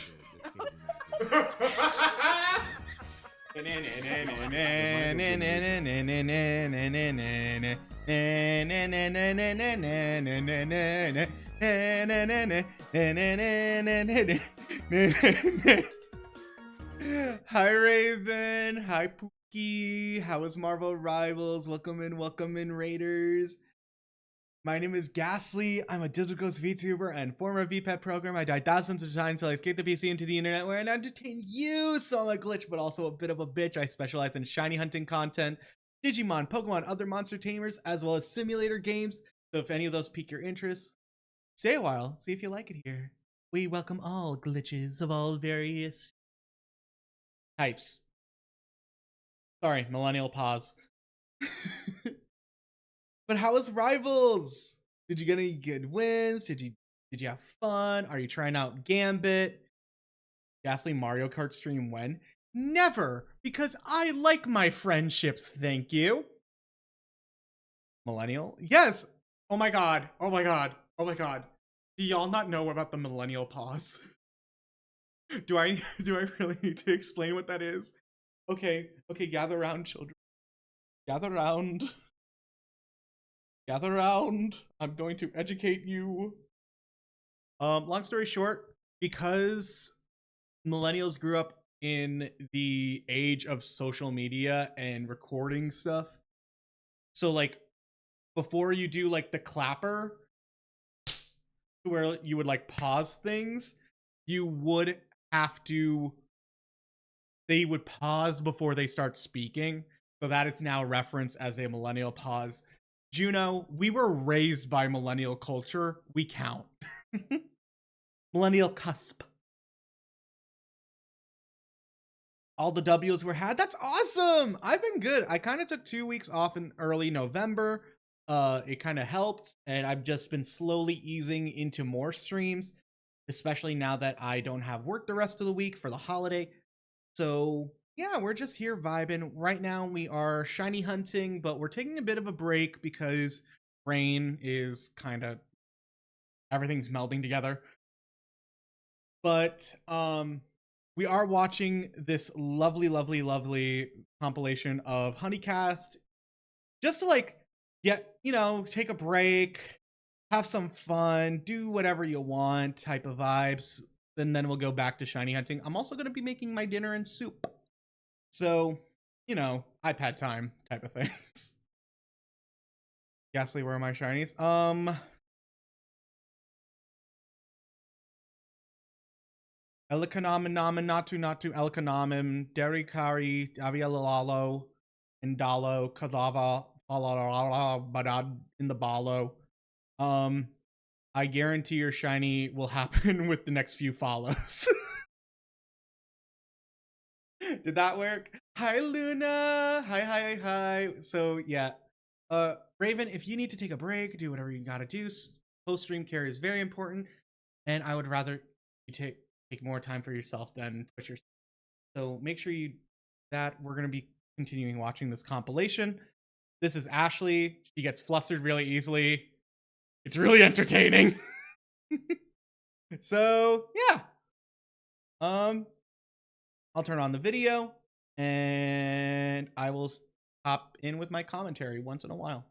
Hi Raven, hi Pookie, how is Marvel Rivals? Welcome in Raiders. My name is Ghastly. I'm a Digital Ghost VTuber and former VPET program. I died thousands of times until I escaped the PC into the internet where I entertain you. So I'm a glitch, but also a bit of a bitch. I specialize in shiny hunting content, Digimon, Pokemon, other monster tamers, as well as simulator games. So if any of those pique your interest, stay a while, see if you like it here. We welcome all glitches of all various types. Sorry, millennial pause. But how was Rivals? Did you get any good wins? Did you have fun? Are you trying out Gambit? Ghastly Mario Kart stream when? Never, because I like my friendships, thank you. Millennial? Yes! Oh my god, oh my god, oh my god. Do y'all not know about the millennial pause? do I really need to explain what that is? Okay, gather around, children. Gather around. Gather around. I'm going to educate you. Long story short, because millennials grew up in the age of social media and recording stuff. So like before you do like the clapper where you would like pause things, you would have to they would pause before they start speaking. So that is now referenced as a millennial pause. Juno, we were raised by millennial culture. We count. Millennial cusp. All the W's were had. That's awesome. I've been good. I kind of took 2 weeks off in early November. It kind of helped, and I've just been slowly easing into more streams, especially now that I don't have work the rest of the week for the holiday. So yeah, we're just here vibing. Right now we are shiny hunting, but we're taking a bit of a break because rain is kind of everything's melding together. But we are watching this lovely compilation of Honeycast just to like get, take a break, have some fun, do whatever you want type of vibes. And then we'll go back to shiny hunting. I'm also going to be making my dinner and soup. So, iPad time type of things. Ghastly, where are my shinies? Elikanam Natu Elkanamim, Derikari, Avialalo, Indalo, Kadava, Badad in the Balo. I guarantee your shiny will happen with the next few follows. Did that work? Hi Luna. Hi. So yeah. Raven, if you need to take a break, do whatever you gotta do. Post stream care is very important, and I would rather you take more time for yourself than push yourself. So make sure you that we're gonna be continuing watching this compilation. This is Ashley. She gets flustered really easily. It's really entertaining. So yeah. I'll turn on the video and I will hop in with my commentary once in a while.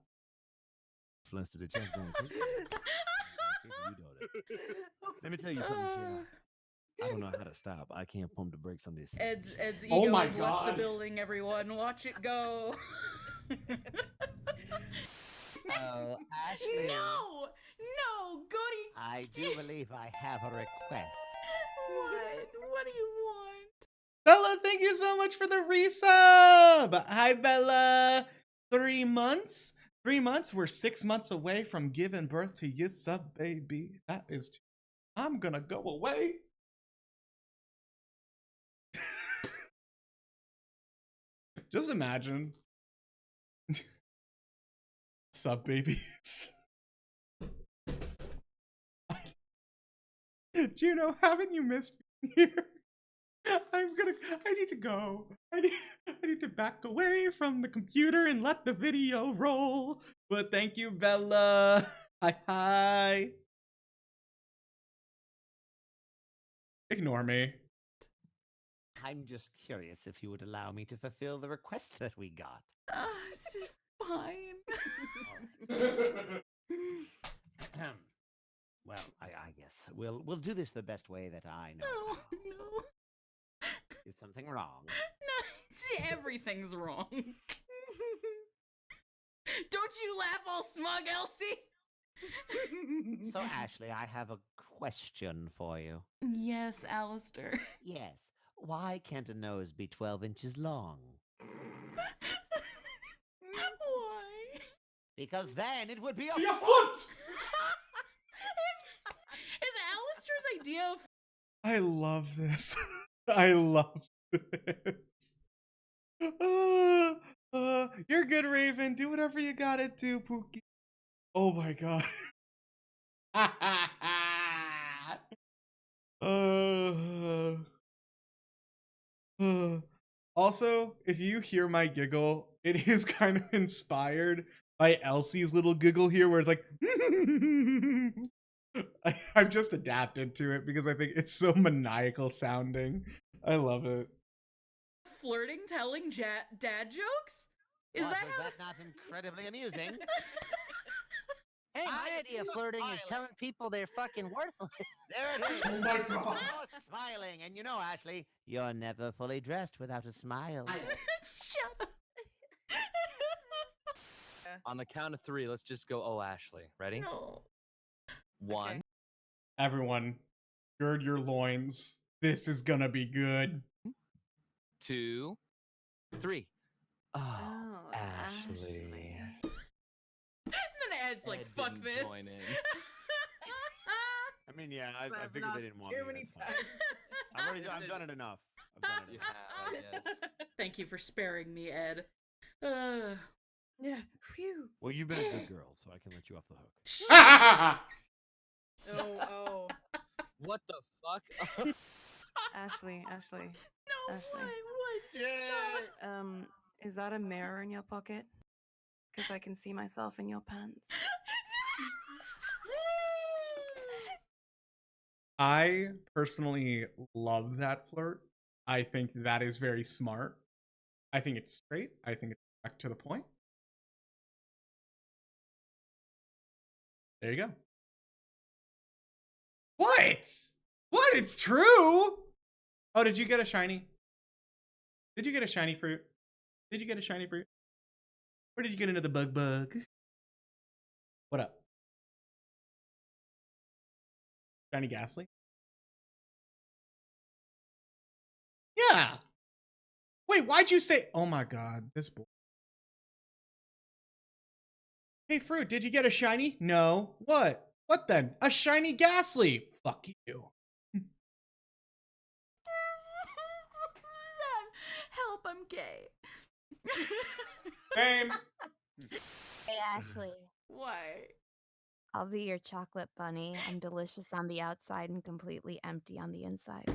Flustered the chest going crazy. Let me tell you something, Jenna. I don't know how to stop. I can't pump the brakes on this. Ed's Oh ego my has left the God. building, everyone. Watch it go. Oh, Ashley. No, Goody. I do believe I have a request. What do you want? Bella, thank you so much for the resub. Hi, Bella. 3 months? 3 months? We're 6 months away from giving birth to your sub baby. That is I'm gonna go away. Just imagine. Sub babies. Juno, haven't you missed me here? I need to go. I need to back away from the computer and let the video roll. But thank you, Bella. Hi. Ignore me. I'm just curious if you would allow me to fulfill the request that we got. It's just fine. Well, I guess we'll do this the best way that I know. No. Is something wrong? No, everything's wrong. Don't you laugh all smug, Elsie. So, Ashley, I have a question for you. Yes, Alistair. Yes. Why can't a nose be 12 inches long? Why? Because then it would be a Foot! Is Alistair's idea of I love this. I love this. You're good, Raven. Do whatever you gotta do, Pookie. Oh my god. Also, if you hear my giggle, it is kind of inspired by Elsie's little giggle here, where it's like, I've just adapted to it because I think it's so maniacal sounding. I love it. Flirting, telling dad jokes? Is What, that was how that not incredibly amusing? Hey, my I idea of see you flirting is smiling. telling people they're fucking worthless. There it is. Oh my god. You're smiling, and you know, Ashley, you're never fully dressed without a smile. Shut up. On the count of 3, let's just go. Oh, Ashley, ready? No. 1, Everyone, gird your loins. This is gonna be good. 2, 3. Oh, Oh, Ashley. And then Ed's like, Ed fuck didn't this. join in. I mean, yeah, I I've figured they laughed didn't want too me. many That's fine. times. I've done it enough. I've done it You enough. have, yes. Thank you for sparing me, Ed. Yeah. Phew. Well, you've been a good girl, so I can let you off the hook. Oh. What the fuck? Ashley. No, Ashley. what? Stop. Is that a mirror in your pocket? Because I can see myself in your pants. I personally love that flirt. I think that is very smart. I think it's straight. I think it's back to the point. There you go. What? What? It's true. Oh, did you get a shiny? Did you get a shiny fruit? Did you get a shiny fruit? Or did you get into the bug? What up? Shiny Ghastly? Yeah. Wait, why'd you say? Oh my god, this boy. Hey, Fruit, did you get a shiny? No. What? What then? A shiny Ghastly. Fuck you. Help, I'm gay. Same. Hey, Ashley. What? I'll be your chocolate bunny. I'm delicious on the outside and completely empty on the inside.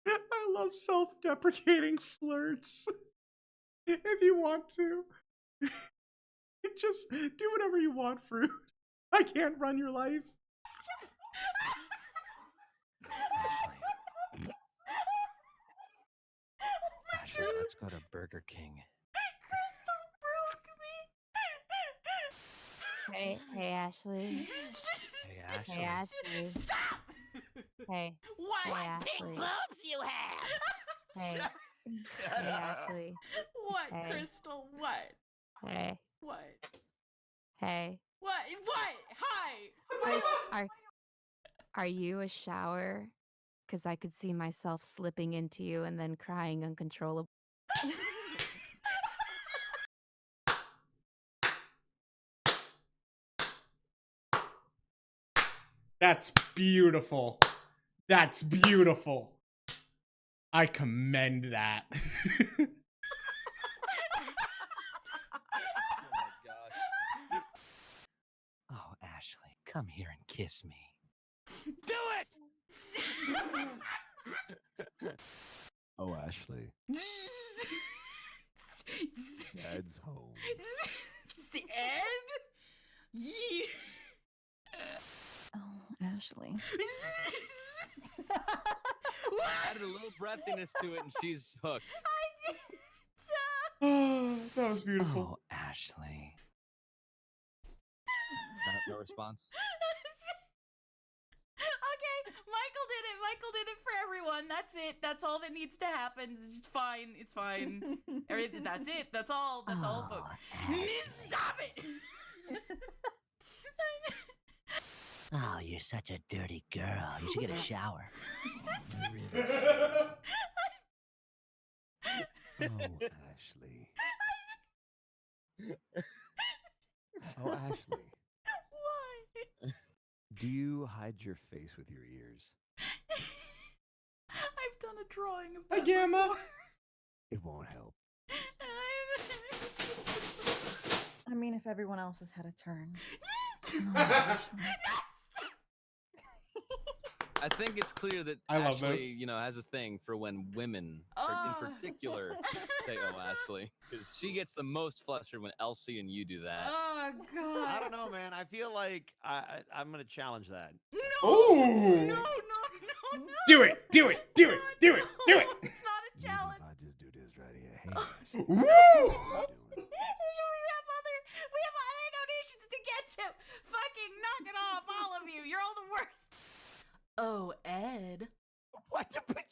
I love self-deprecating flirts. If you want to, just do whatever you want, Fruit. I can't run your life. Ashley, let's go to Burger King. Hey, Ashley. Hey, Ashley. Hey, Ashley. Stop! Hey, What? hey, Ashley. Boobs you have! Hey, hey, Ashley. What, Hey. Crystal? What? Hey, What? hey. What? Hi! Are you a shower? Because I could see myself slipping into you and then crying uncontrollably. That's beautiful. That's beautiful. I commend that. Oh, Ashley, come here and kiss me. Do it! Oh, Ashley, Dad's home. Ed? Yeah. Oh, Ashley. Added a little breathiness to it, and she's hooked. Oh, that was beautiful. Oh, Ashley. No response. Okay, Michael did it for everyone. That's it. That's all that needs to happen. It's fine. It's fine. Everything. That's it. That's all. That's all. Oh, Stop it. Oh, you're such a dirty girl. You should get a shower. Oh, Ashley. Oh, Ashley. Why? Do Do you hide your face with your ears? I've done a drawing of Hi, that Gamma. before. It won't help. I mean, if everyone else has had a turn. I think it's clear that I love Ashley, this. you know, has a thing for when women, in particular, say "oh Ashley," because she gets the most flustered when Elsie and you do that. Oh God. I don't know, man. I feel like I'm gonna challenge that. No. Ooh. No. Do it. Do it. Do it. Do it. Do it. It's not a challenge. If I just do this right here. Hey, Ashley, Woo! what are you doing? We have other donations to get to. Fucking knock it off, all of you. You're all the worst. Oh, Ed. What the I'm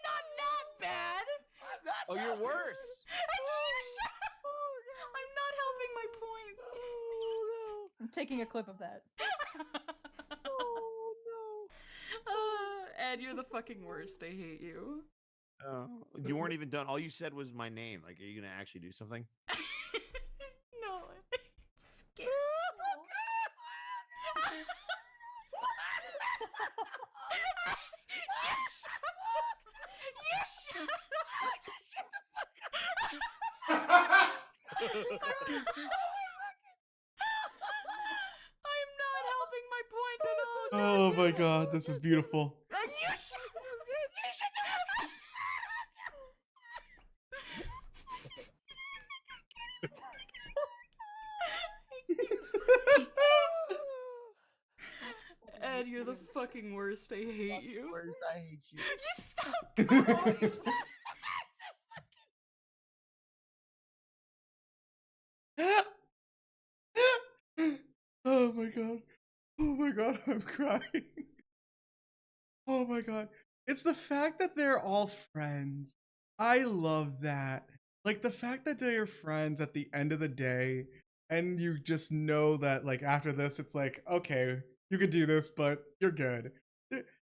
not that bad. Oh, you're worse. I'm not helping my point. I'm taking a clip of that. Ed, you're the fucking worst. I hate you. You weren't even done. All you said was my name. Like, are you gonna actually do something? No, I'm scared. You shut I'm not helping my point at all. Oh my God, this is beautiful. Ed, you're the fucking worst. I hate you. Worst, I hate you. You stop. Oh my God. Oh my God, I'm crying. Oh my God. It's the fact that they're all friends. I love that. Like the fact that they're friends at the end of the day, and you just know that like after this, it's like, okay, you could do this, but you're good.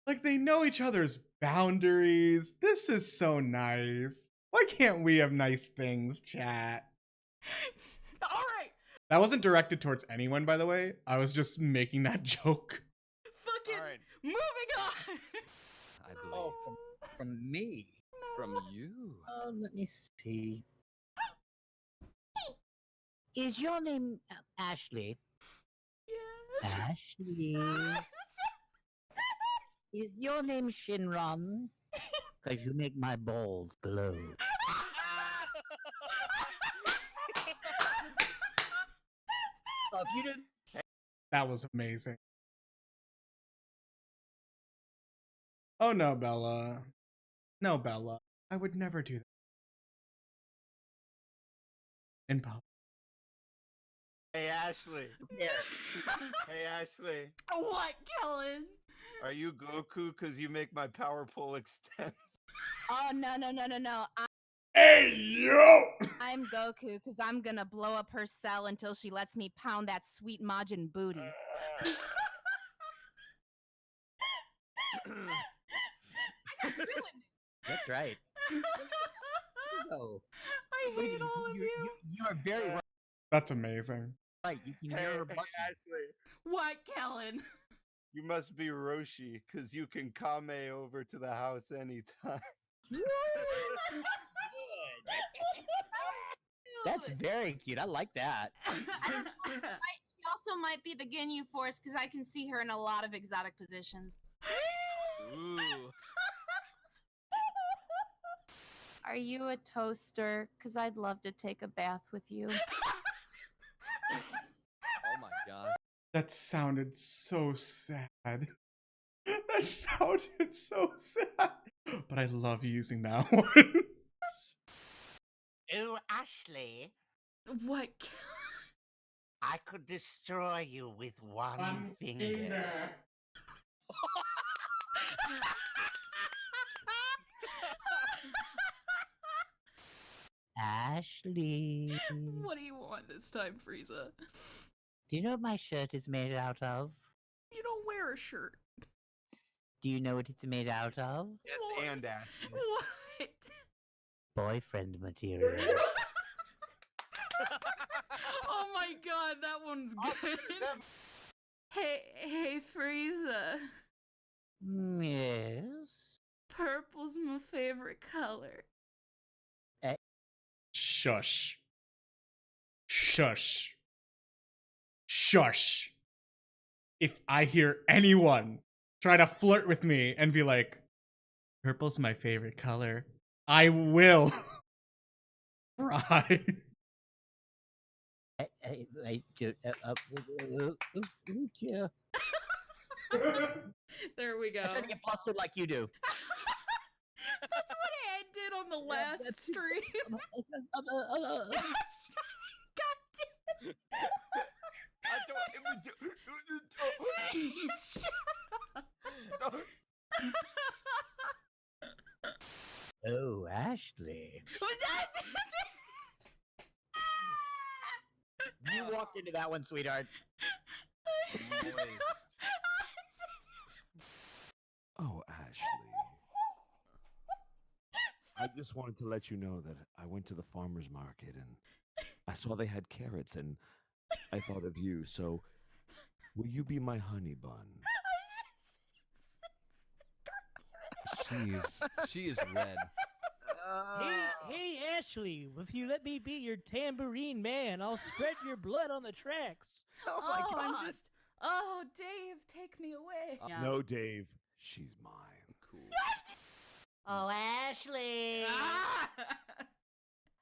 Like they know each other's boundaries. This is so nice. Why can't we have nice things, chat? All right. That wasn't directed towards anyone, by the way. I was just making that joke. Fucking All right. moving on. I believe Oh, from me. from you. Let me see. Is your name Ashley? Yes. Ashley. Is your name Shinron? Because you make my balls glow. If you didn't. That was amazing. Oh no, Bella. No, Bella. I would never do that. In public. Hey, Ashley. Here. Hey, Ashley. What, Kellen? Are you Goku? Because you make my power pole extend. Oh, no. Hey, yo! I'm Goku because I'm going to blow up her cell until she lets me pound that sweet Majin booty. That's right. Oh, I hate all of you. You are very That's amazing. right. You can Hey, hear her hey, button. Ashley. What, Kellen? You must be Roshi, because you can Kame over to the house anytime. That's very cute. I like that. She also might be the Ginyu Force because I can see her in a lot of exotic positions. Ooh. Are you a toaster? Because I'd love to take a bath with you. Oh my God. That sounded so sad. That sounded so sad. But I love using that one. Oh, Ashley, What? I could destroy you with one finger. Ashley. What do you want this time, Frieza? Do you know what my shirt is made out of? You don't wear a shirt. Do you know what it's made out of? Yes, and Ashley. What? Boyfriend material. Oh my god, that one's good. Hey, Frieza. Yes. Purple's my favorite color. Shush. Shush. Shush. If I hear anyone try to flirt with me and be like, purple's my favorite color, I will cry. Yeah. There we go. I try to get flustered like you do. That's what Ed did on the last stream. God damn it. Oh, Ashley. You walked into that one, sweetheart. Oh, Ashley. I just wanted to let you know that I went to the farmer's market and I saw they had carrots and I thought of you. So, will you be my honey bun? She is red. Hey, Ashley, if you let me be your tambourine man, I'll spread your blood on the tracks. Oh my god. Oh, Dave, take me away. No, Dave. She's mine. Cool. Oh, Ashley.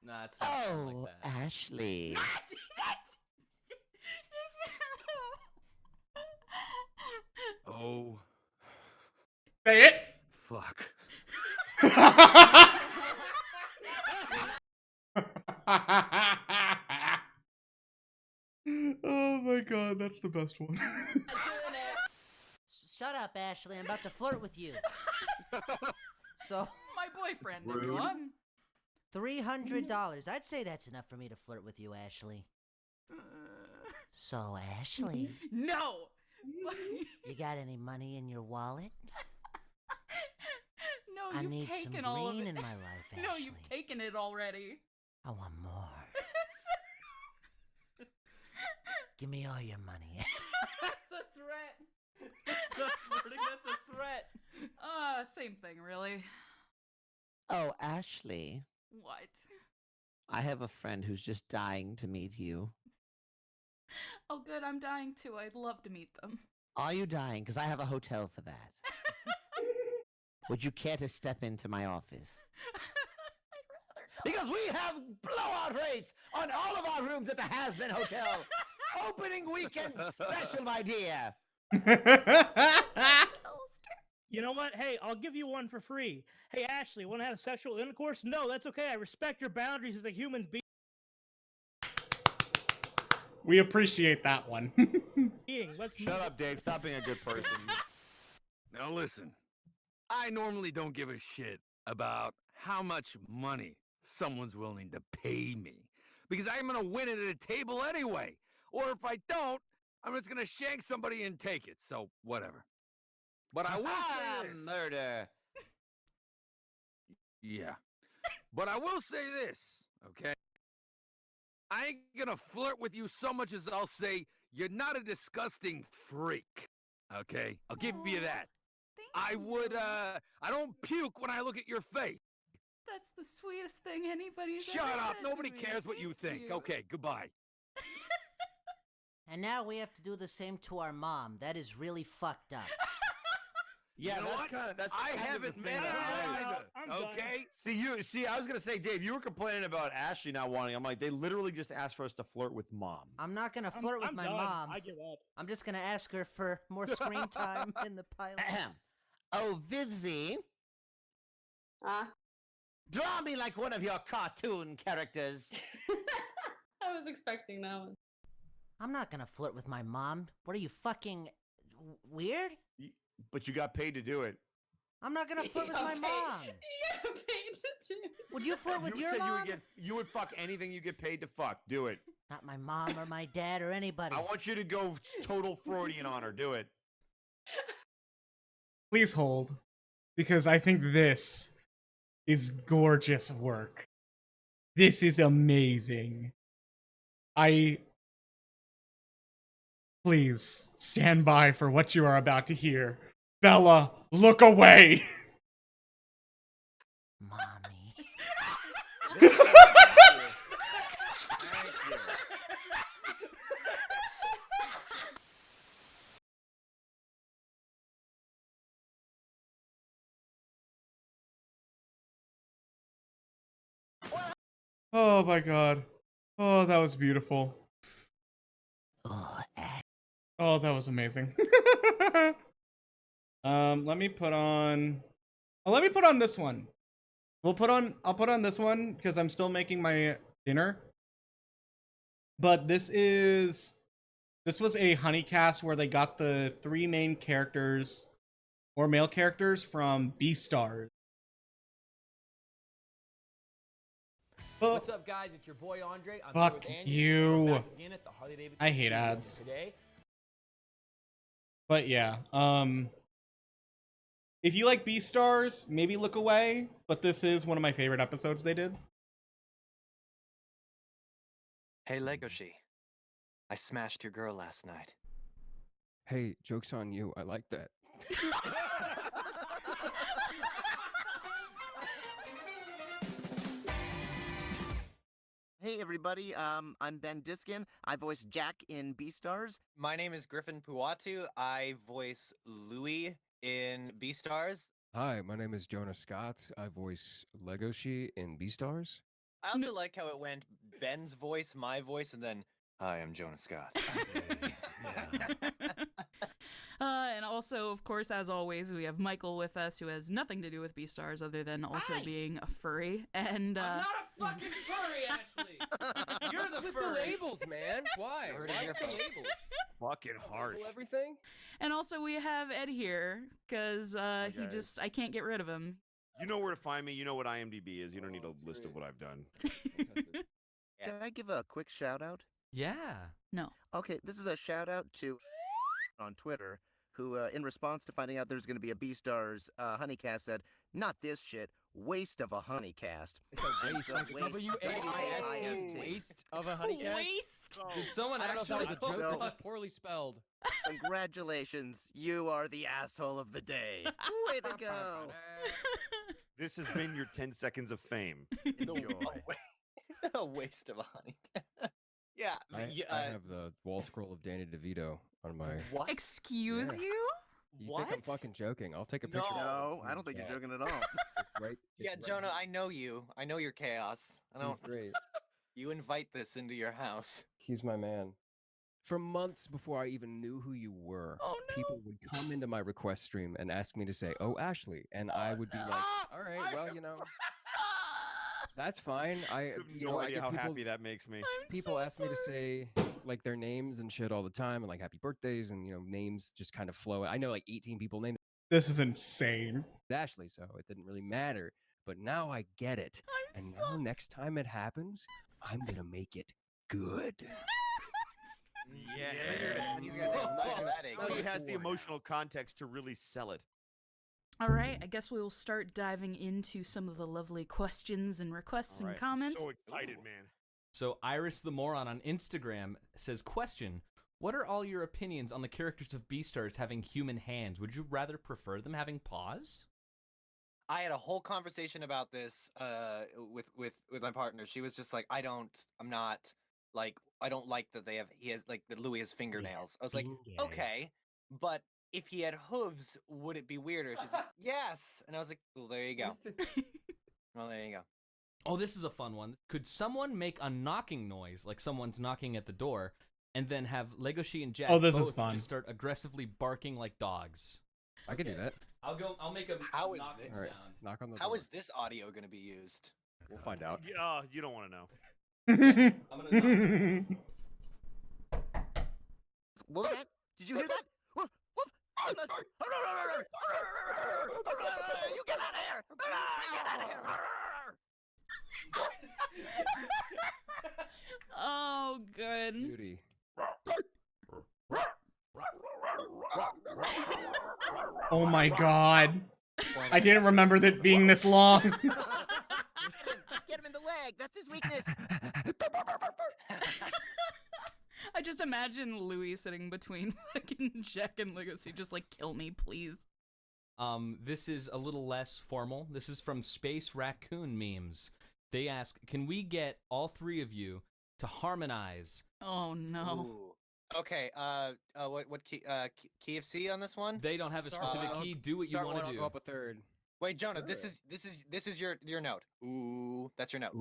Nah, it's not like that. Ashley. Oh. Say it. Fuck. Oh my god, that's the best one. Shut up, Ashley. I'm about to flirt with you. So, My boyfriend, Rude. everyone. $300. I'd say that's enough for me to flirt with you, Ashley. So, Ashley, No. you got any money in your wallet? No, I you've need taken some all of green it. in my life, Ashley. No, you've taken it already. I want more. Give me all your money. That's a threat. That's not flirting, that's a threat. Same thing, really. Oh, Ashley. What? I have a friend who's just dying to meet you. Oh, good, I'm dying too. I'd love to meet them. Are you dying? Because I have a hotel for that. Would you care to step into my office? Because we have blowout rates on all of our rooms at the Has-Been Hotel. Opening weekend special, my dear. You know what? Hey, I'll give you one for free. Hey, Ashley, want to have sexual intercourse? No, that's okay. I respect your boundaries as a human We appreciate that one. being. Let's Shut up, Dave. Stop being a good person. Now listen, I normally don't give a shit about how much money someone's willing to pay me because I'm gonna win it at a table anyway. Or if I don't, I'm just gonna shank somebody and take it. So whatever. But I will say this. Murder. Yeah. But I will say this, okay? I ain't gonna flirt with you so much as I'll say you're not a disgusting freak. Okay? I'll give you that. I would, I don't puke when I look at your face. That's the sweetest thing anybody's Shut ever up. said to Nobody me. cares what you Thank think. you. Okay, goodbye. And now we have to do the same to our mom. That is really fucked up. Yeah, You know what? I haven't met her I'm either. done. Okay? See, I was gonna say, Dave, you were complaining about Ashley not wanting. I'm like, they literally just asked for us to flirt with mom. I'm not gonna flirt with I'm my done. mom. I give up. I'm just gonna ask her for more screen time in the pilot. Ahem. Oh, Vivzy, draw me like one of your cartoon characters. I was expecting that one. I'm not gonna flirt with my mom. What are you, fucking weird? But you got paid to do it. I'm not gonna flirt with my mom. You got paid to do. Would you flirt with You your said mom? you would fuck anything you get paid to fuck. Do it. Not my mom or my dad or anybody. I want you to go total Freudian on her. Do it. Please hold, because I think this is gorgeous work. This is amazing. Please stand by for what you are about to hear. Bella, look away! Mommy. Oh my god. Oh, that was beautiful. Oh, that was amazing. Let me put on. Oh, let me put on this one. I'll put on this one because I'm still making my dinner. But this was a honey cast where they got the 3 main characters or male characters from Beastars. What's up, guys? It's your boy Andre. I'm Fuck here with Andy. you. We're back again at the Harley Davidson I hate studio. ads. Today, But yeah, if you like Beastars, maybe look away. But this is one of my favorite episodes they did. Hey, Legoshi. I smashed your girl last night. Hey, joke's on you. I like that. Hey everybody, I'm Ben Diskin. I voice Jack in Beastars. My name is Griffin Puatu. I voice Louie in Beastars. Hi, my name is Jonah Scott. I voice Legoshi in Beastars. I also like how it went Ben's voice, my voice, and then, hi, I'm Jonah Scott. And also, of course, as always, we have Michael with us, who has nothing to do with Beastars other than also being a furry. And I'm not a fucking furry, Ashley. You're the with furry. the labels, man. Why? Heard Why it here the first. labels? Fucking harsh. Label everything? And also we have Ed here, because guys. I can't get rid of him. You know where to find me. You know what IMDb is. You don't need a list of what I've done. Can I give a quick shout out? Yeah. No. Okay, this is a shout out to on Twitter, who in response to finding out there's going to be a Beastars honeycast said, "Not this shit, waste of a honeycast." It's a waste, like a W-A-S-T. waste of a honeycast. Waste? Did someone I don't know if that was a actually? joke or just poorly spelled. Congratulations, you are the asshole of the day. Way to go. This has been your 10 seconds of fame. Enjoy. A waste of a honey. Yeah. I have the wall scroll of Danny DeVito on my. What? Excuse Yeah. you? You think I'm fucking joking? I'll take a picture. No, I don't think you're joking at all. Right? Yeah, Jonah, I know you. I know your chaos. I He's don't. great. You invite this into your house. He's my man. For months before I even knew who you were, people would come into my request stream and ask me to say, "Oh, Ashley," and I would be like, "All right, well, you know, that's fine." I have you no know, I idea get how people, happy that makes me. people ask me to say like their names and shit all the time, and like happy birthdays, and you know, names just kind of flow. I know like 18 people named This is insane. Ashley, so it didn't really matter. But now I get it, and now next time it happens, I'm gonna make it good. Now he has the emotional context to really sell it. All right, I guess we will start diving into some of the lovely questions and requests and comments. So excited, man. So Iris the Moron on Instagram says, question, what are all your opinions on the characters of Beastars having human hands? Would you rather prefer them having paws? I had a whole conversation about this with my partner. She was just like, I don't like that that Louis has fingernails. I was like, okay, but if he had hooves, would it be weirder? She's like, yes. And I was like, well, there you go. Well, there you go. Oh, this is a fun one. Could someone make a knocking noise, like someone's knocking at the door, and then have Legoshi and Jack this is both fun. just start aggressively barking like dogs? I can do that. I'll make a How is knocking this? sound. Knock on the How door. is this audio going to be used? We'll find out. You don't want to know. I'm gonna knock. What was that? Did you hear that? What? You get out of here! Get out of here! Oh, good. Beauty. Oh my god. I didn't remember that being this long. Get him in the leg. That's his weakness. I just imagine Louis sitting between fucking Jack and Legacy, just like, kill me, please. This is a little less formal. This is from Space Raccoon Memes. They ask, can we get all three of you to harmonize? Oh no. Ooh. Okay, what key, KFC on this one? They don't have a specific key. Do what you want to do. I'll go up a third. Wait, Jonah, this is your note. Ooh, that's your note.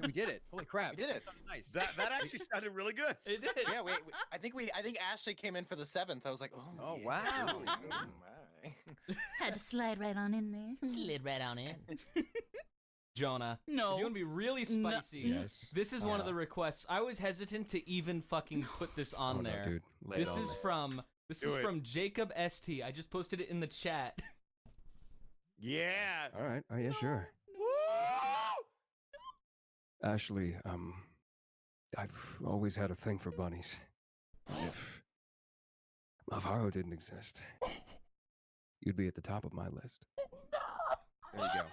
We did it! Holy crap! We did it. Nice. That actually sounded really good. It did. Yeah, I think Ashley came in for the 7th. I was like, oh yeah. wow. Ooh, My. Had to slide right on in there. Slid right on in. Jonah, No. if you want to be really spicy, Yes. this is one of the requests. I was hesitant to even fucking put this on there. Dude. This is from Jacob ST. I just posted it in the chat. Yeah. All right. Oh yeah, sure. Ashley, I've always had a thing for bunnies. If Haru didn't exist, you'd be at the top of my list. There you go.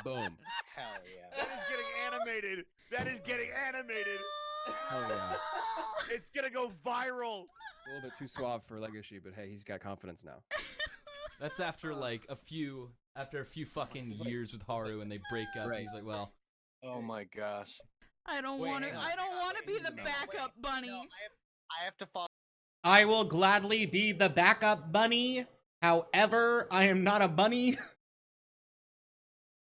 Boom. Hell yeah. That is getting animated. That is getting animated. Hell yeah. It's gonna go viral. It's a little bit too suave for Legacy, but hey, he's got confidence now. That's after like a few fucking years with Haru and they break up. Right. And he's like, well, Oh my gosh. I don't Wait, want to. hang on. I don't want to be the Wait, backup bunny. No, I have to follow. I will gladly be the backup bunny. However, I am not a bunny.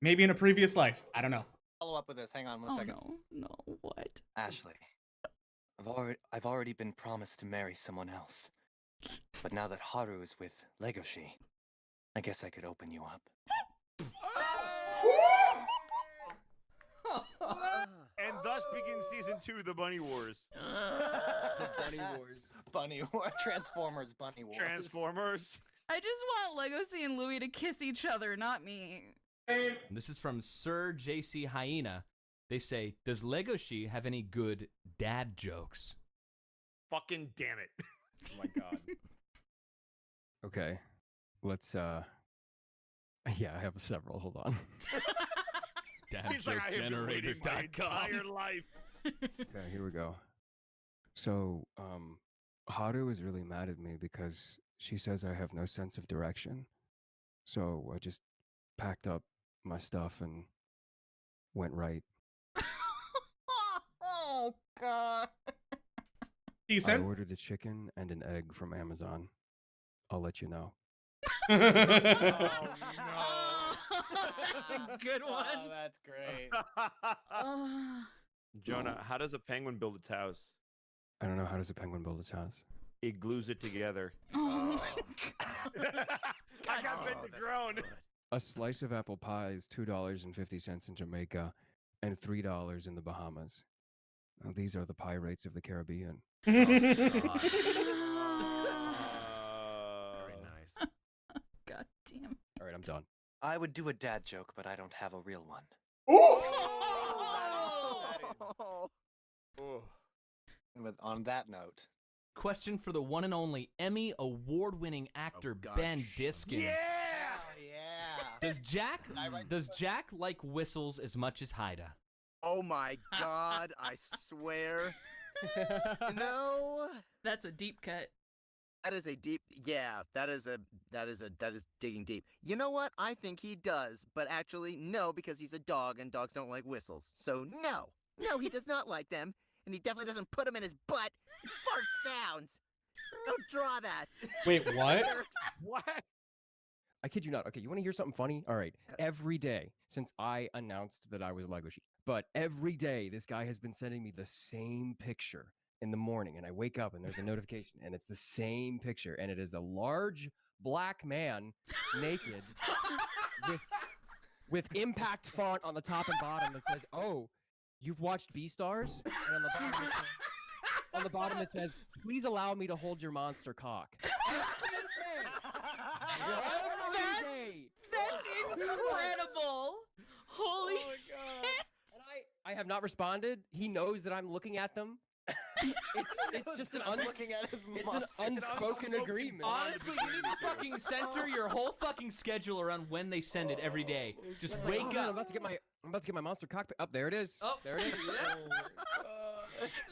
Maybe in a previous life. I don't know. Follow up with this. Hang on one second. No, what? Ashley, I've already been promised to marry someone else. But now that Haru is with Legoshi, I guess I could open you up. And thus begins season 2, the Bunny Wars. Bunny Wars. Bunny War, Transformers, Bunny Wars. Transformers. I just want Legacy and Louis to kiss each other, not me. this is from Sir JC Hyena. They say, does Legoshi have any good dad jokes? Fucking damn it. Oh my god. Okay. Let's yeah, I have several. Hold on. He's like, I have been waiting my entire life. Okay, here we go. So, Haru is really mad at me because she says I have no sense of direction. So I just packed up my stuff and went right. Oh god. Decent. I ordered a chicken and an egg from Amazon. I'll let you know. Oh, no. That's a good one. Oh, that's great. Jonah, how does a penguin build its house? I don't know. How does a penguin build its house? It glues it together. Oh. I got been the groan. A slice of apple pie is $2.50 in Jamaica and $3 in the Bahamas. Now, these are the pie rates of the Caribbean. Very nice. God damn. All right, I'm done. I would do a dad joke, but I don't have a real one. And on that note, Question for the one and only Emmy award-winning actor Ben Diskin. yeah. Does Jack like whistles as much as Haida? Oh my god, I swear. No. That's a deep cut. That is a deep, yeah, that is digging deep. You know what? I think he does, but actually, no, because he's a dog and dogs don't like whistles. So, no. No, he does not like them, and he definitely doesn't put them in his butt. Fart sounds. Don't draw that. Wait, what? What? I kid you not. Okay, you want to hear something funny? All right. Every day since I announced that I was Legoshi, but every day this guy has been sending me the same picture in the morning, and I wake up and there's a notification, and it's the same picture, and it is a large black man naked with impact font on the top and bottom that says, "Oh, you've watched Beastars?" And on the bottom it says, "Please allow me to hold your monster cock." That's incredible. Holy shit. I have not responded. He knows that I'm looking at them. It's just an looking at his it's an unspoken agreement. Honestly, you need to fucking center your whole fucking schedule around when they send it every day. Just It's wake like, oh, man, up. I'm about to get my monster cockpit. Up there it is. Oh, there it is.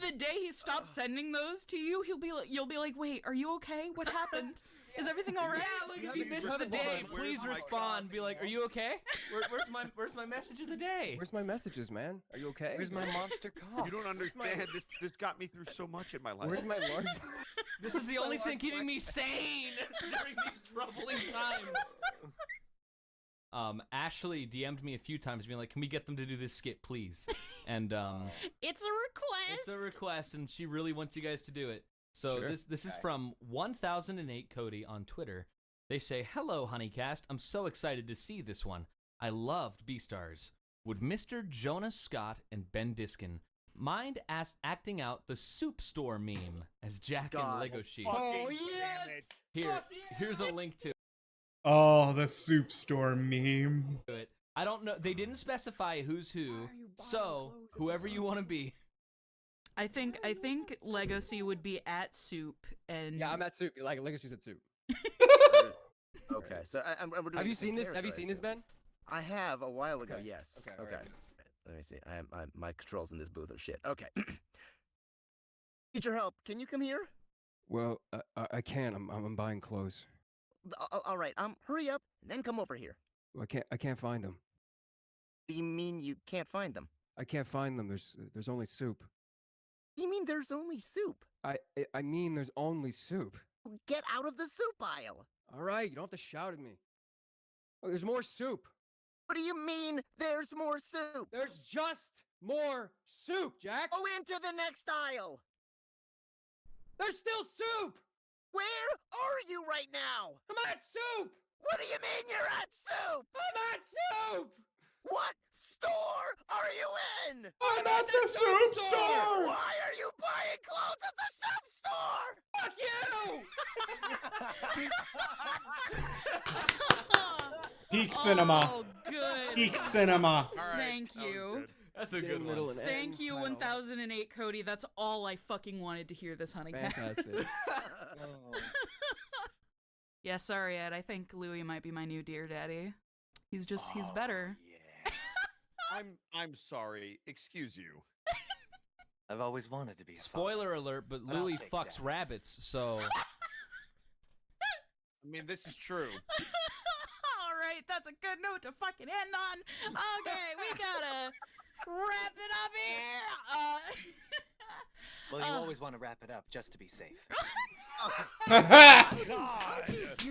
The day he stops sending those to you, you'll be like, wait, are you okay? What happened? Is everything all right? Yeah, like if you missed the day, please respond. Be like, are you okay? Where's my message of the day? Where's my messages, man? Are you okay? Where's my monster cock? You don't understand. This got me through so much in my life. Where's my large? This is the only thing keeping me sane during these troubling times. Ashley DM'd me a few times being like, can we get them to do this skit, please? And It's a request. it's a request, and she really wants you guys to do it. So Sure. this is from 1008 Cody on Twitter. They say, hello, Honeycast. I'm so excited to see this one. I loved Beastars. Would Mr. Jonas Scott and Ben Diskin mind acting out the soup store meme as Jack and Lego Sheep? Oh, yes! Here's a link to Oh, the soup store meme. it. I don't know. They didn't specify who's who, so whoever you want to be. I think Legacy would be at soup and Yeah, I'm at soup. Like Legacy's at soup. Okay, so we're doing Have you this in seen this? Have character, you I seen this, assume. Ben? I have a while ago. Okay. Yes. Okay, all right, good. Let me see. My controls in this booth are shit. Okay. Need your help. Can you come here? Well, I can. I'm buying clothes. All right. Hurry up, and then come over here. I can't find them. What do you mean you can't find them? I can't find them. There's only soup. You mean there's only soup? I mean there's only soup. Get out of the soup aisle. All right, you don't have to shout at me. Oh, there's more soup. What do you mean there's more soup? There's just more soup, Jack. Go into the next aisle. There's still soup. Where are you right now? I'm at soup. What do you mean you're at soup? I'm at soup. What store are you in? I'm at the soup store. Why are you buying clothes at the soup store? Fuck you! Peak cinema. Oh, good. Peak cinema. Thank you. That's a good one. Thank you, 1008 Cody. That's all I fucking wanted to hear this Honeycast. Fantastic. Yeah, sorry, Ed. I think Louie might be my new dear daddy. He's better. I'm sorry. Excuse you. I've always wanted to be a Spoiler alert, but But I'll Louis take fucks that. rabbits, so I mean, this is true. All right, that's a good note to fucking end on. Okay, we gotta wrap it up here. Well, you always want to wrap it up just to be safe. Your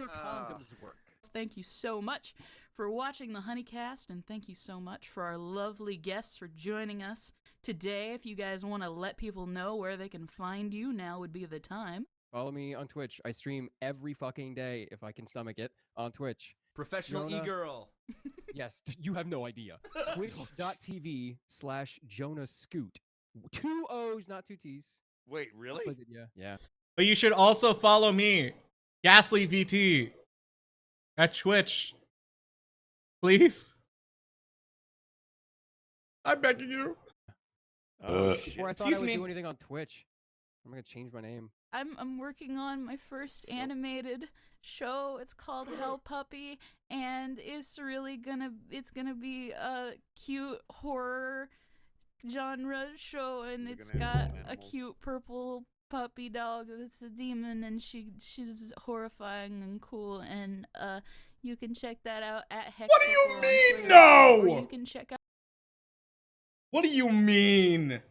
condoms work. Thank you so much for watching the Honeycast, and thank you so much for our lovely guests for joining us today. If you guys want to let people know where they can find you, now would be the time. Follow me on Twitch. I stream every fucking day if I can stomach it on Twitch. professional Jonah- e-girl. Yes, you have no idea. Twitch.tv/JonahScoot. 2 O's, not 2 T's. Wait, really? Yeah. But you should also follow me, Ghastly VT, at Twitch. Please. I'm begging you. Before I thought I Excuse would me. do anything on Twitch, I'm gonna change my name. I'm working on my first animated show. It's called Hell Puppy, and it's gonna be a cute horror genre show, and it's got a cute purple puppy dog that's a demon, and she's horrifying and cool, and you can check that out at Hex. What do you Purple on mean, Twitter, no? or you can check out. What do you mean?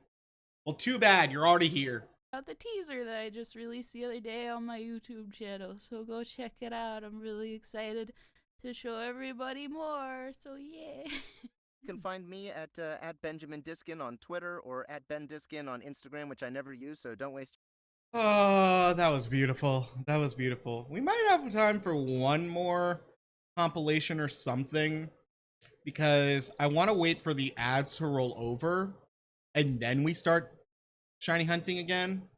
Well, too bad. You're already here. The teaser that I just released the other day on my YouTube channel, so go check it out. I'm really excited to show everybody more, so yeah. You can find me at Benjamin Diskin on Twitter or at Ben Diskin on Instagram, which I never use, so don't waste. Oh, that was beautiful. That was beautiful. We might have time for one more compilation or something, because I want to wait for the ads to roll over, and then we start shiny hunting again.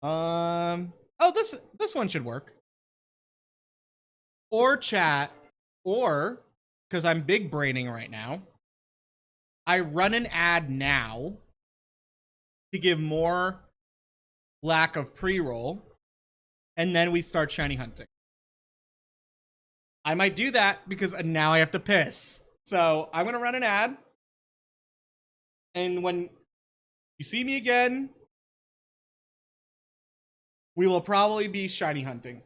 Oh, this one should work. Or chat, or because I'm big braining right now, I run an ad now to give more lack of pre-roll, and then we start shiny hunting. I might do that because now I have to piss. So I'm gonna run an ad, and when you see me again, we will probably be shiny hunting.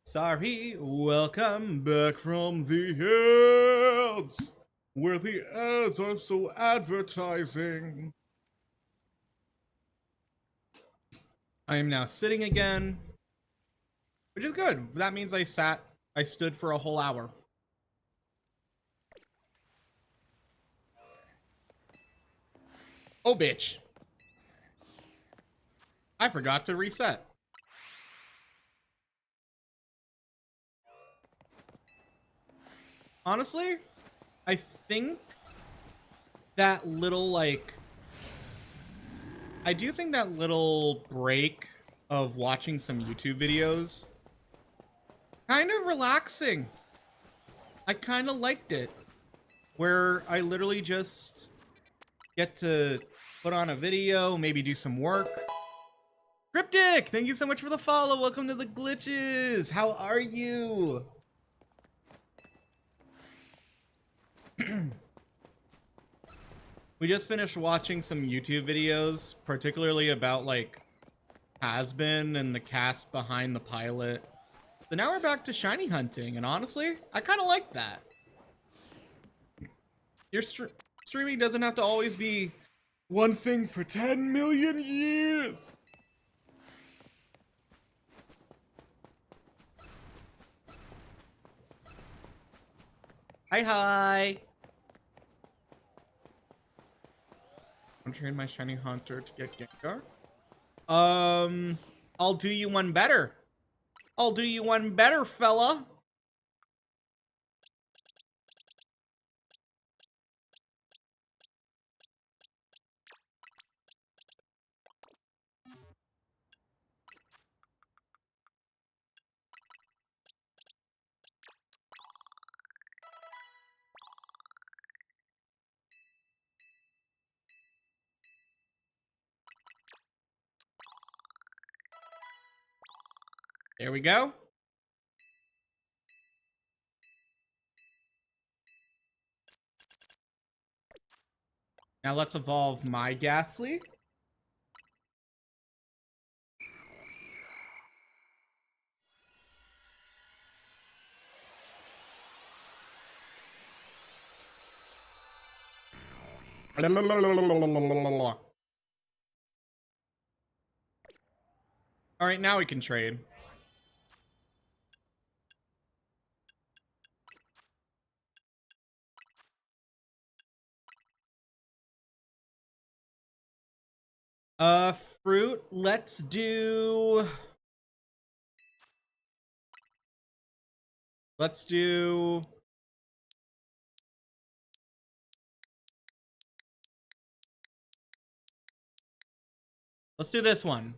Sorry, welcome back from the ads, where the ads are so advertising. I am now sitting again, which is good. That means I stood for a whole hour. Oh, bitch. I forgot to reset. Honestly, I think that little, like, I do think that little break of watching some YouTube videos kind of relaxing. I kind of liked it, where I literally just get to put on a video, maybe do some work. Cryptic, thank you so much for the follow. Welcome to the glitches. How are you? We just finished watching some YouTube videos, particularly about like Has-Been and the cast behind the pilot. So now we're back to shiny hunting, and honestly, I kind of like that. Your streaming doesn't have to always be one thing for 10 million years. Hi, hi. I'm training my shiny hunter to get Gengar. I'll do you one better. I'll do you one better, fella. There we go. Now let's evolve my Ghastly. All right, now we can trade. Fruit, let's do... Let's do... Let's do this one.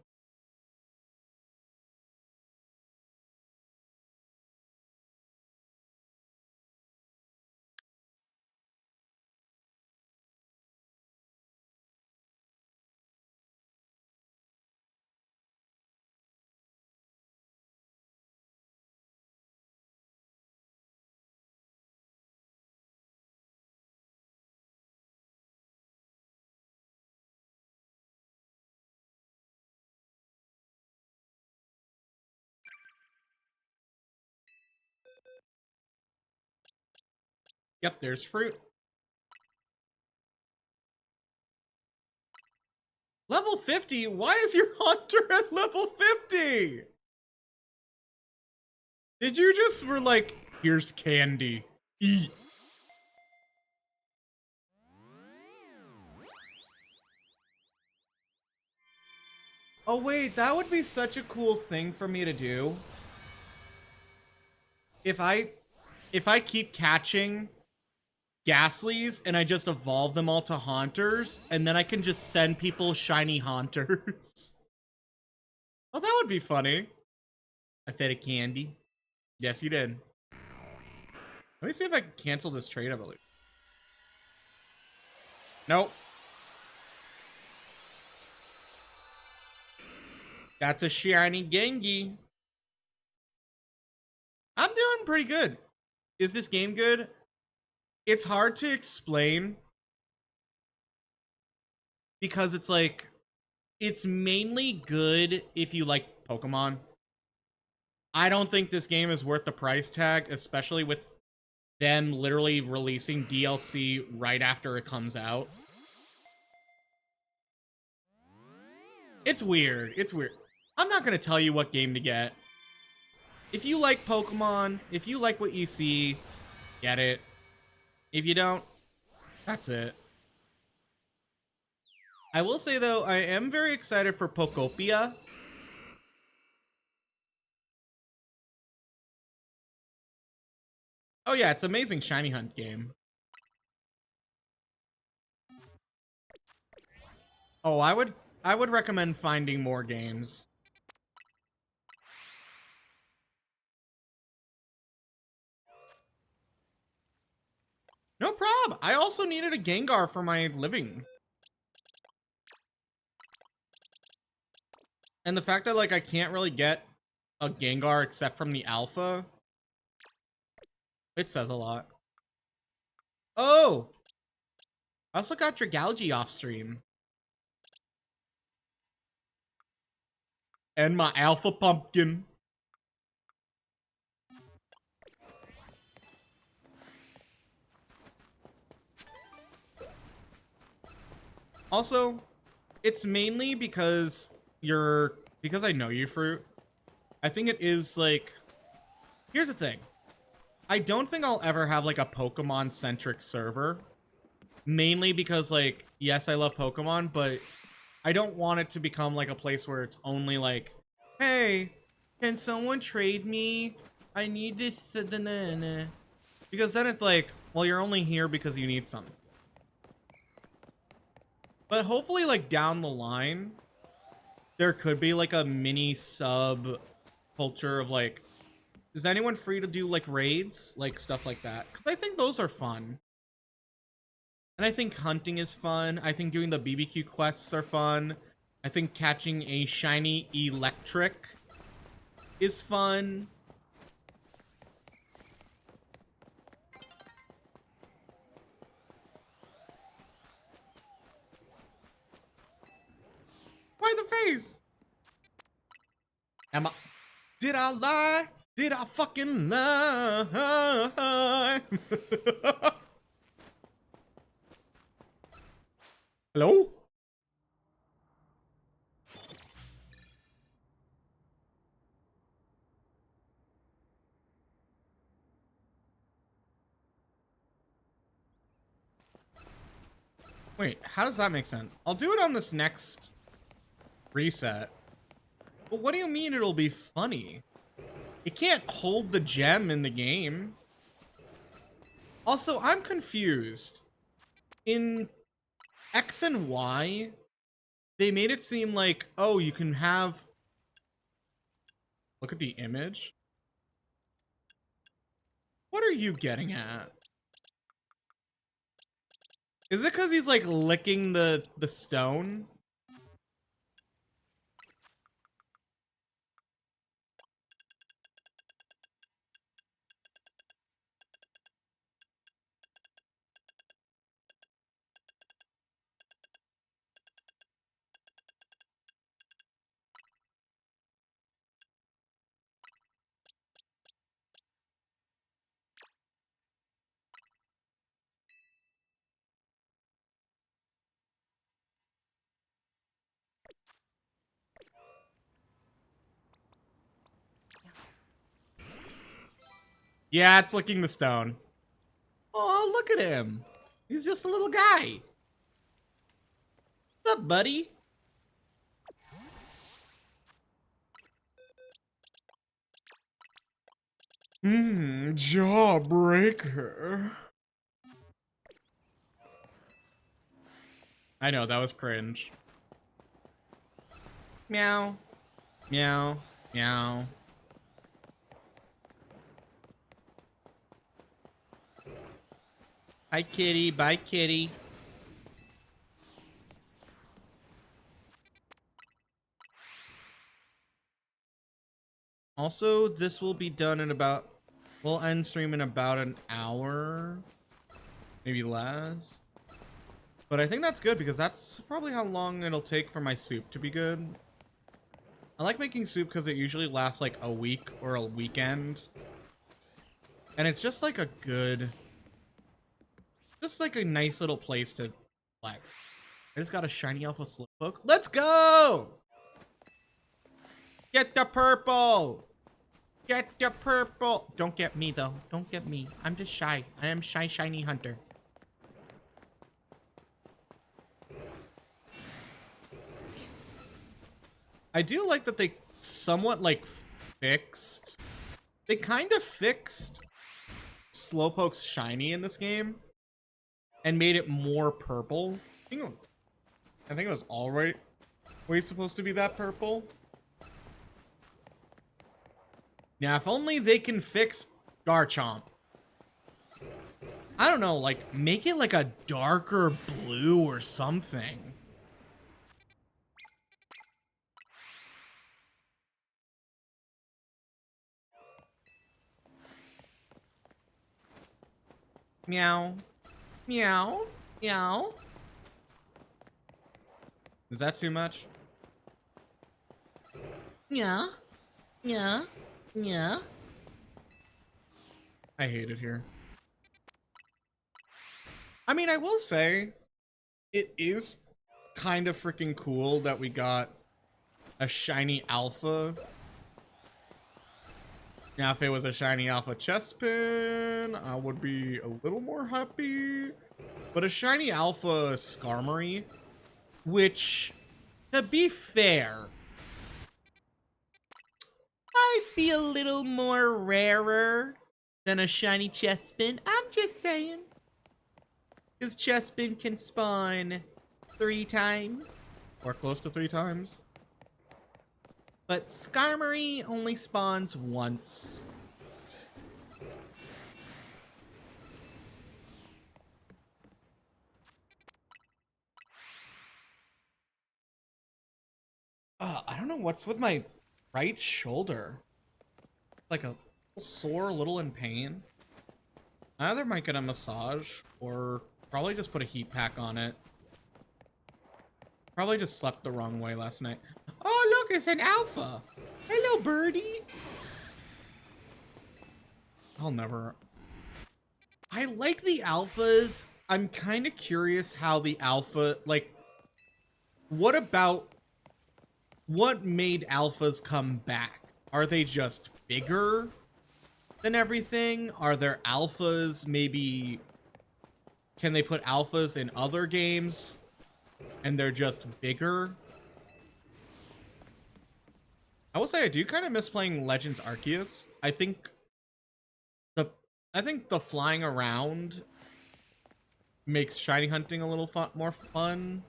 Yep, there's fruit. Level 50? Why is your hunter at level 50? Did you just were like, here's candy. Eat. Oh wait, that would be such a cool thing for me to do. If I keep catching Ghastlies and I just evolve them all to Haunters, and then I can just send people shiny Haunters. Oh, that would be funny. I fed a candy. Yes, you did. Let me see if I can cancel this trade, I believe. Nope. That's a shiny Gengi. I'm doing pretty good. Is this game good? It's hard to explain because it's like, it's mainly good if you like Pokemon. I don't think this game is worth the price tag, especially with them literally releasing DLC right after it comes out. It's weird. It's weird. I'm not going to tell you what game to get. If you like Pokemon, if you like what you see, get it. If you don't, that's it. I will say, though, I am very excited for Pokopia. Oh yeah, it's an amazing shiny hunt game. Oh, I would recommend finding more games. No prob. I also needed a Gengar for my living. And the fact that, like, I can't really get a Gengar except from the alpha, it says a lot. Oh! I also got Dragalge off stream. And my alpha pumpkin. Also, it's mainly because I know you, Fruit. I think it is, like... Here's the thing. I don't think I'll ever have like a Pokemon centric server. Mainly because like, yes, I love Pokemon, but I don't want it to become like a place where it's only like, hey, can someone trade me? I need this. Because then it's like, well, you're only here because you need something. But hopefully like down the line, there could be like a mini sub culture of like, is anyone free to do like raids? Like stuff like that. Because I think those are fun. And I think hunting is fun. I think doing the BBQ quests are fun. I think catching a shiny electric is fun. Why the face? Did I lie? Did I fucking lie? Hello? Wait, how does that make sense? I'll do it on this next reset. But what do you mean it'll be funny? It can't hold the gem in the game. Also, I'm confused. In X and Y, they made it seem like, oh, you can have... Look at the image. What are you getting at? Is it because he's like licking the stone? Yeah, it's licking the stone. Oh, look at him. He's just a little guy. What's up, buddy? Jawbreaker. I know, that was cringe. Meow. Meow. Meow. Hi, kitty. Bye, kitty. Also, this will be done in about... We'll end stream in about an hour. Maybe less. But I think that's good because that's probably how long it'll take for my soup to be good. I like making soup because it usually lasts like a week or a weekend. And it's just like a good... Just like a nice little place to flex. I just got a shiny alpha slowpoke. Let's go! Get the purple! Get the purple! Don't get me though. Don't get me. I'm just shy. I am shy, shiny hunter. I do like that they somewhat like fixed. They kind of fixed Slowpoke's shiny in this game and made it more purple. I think it was already supposed to be that purple. Now, if only they can fix Garchomp. I don't know, like, make it like a darker blue or something. Meow. Meow. Meow. Is that too much? Yeah. Yeah. Yeah. I hate it here. I mean, I will say, it is kind of freaking cool that we got a shiny alpha Now, if it was a shiny alpha Chespin, I would be a little more happy. But a shiny alpha Skarmory, which, to be fair, might be a little more rarer than a shiny Chespin. I'm just saying. Because Chespin can spawn 3 times. Or close to 3 times. But Skarmory only spawns once. I don't know what's with my right shoulder. Like a little sore, a little in pain. I either might get a massage or probably just put a heat pack on it. Probably just slept the wrong way last night. Oh, look, it's an alpha. Hello, birdie. I'll never... I like the alphas. I'm kind of curious how the alpha... Like, what made alphas come back? Are they just bigger than everything? Are there alphas maybe... Can they put alphas in other games and they're just bigger? I will say I do kind of miss playing Legends Arceus. I think the flying around makes shiny hunting a little more fun.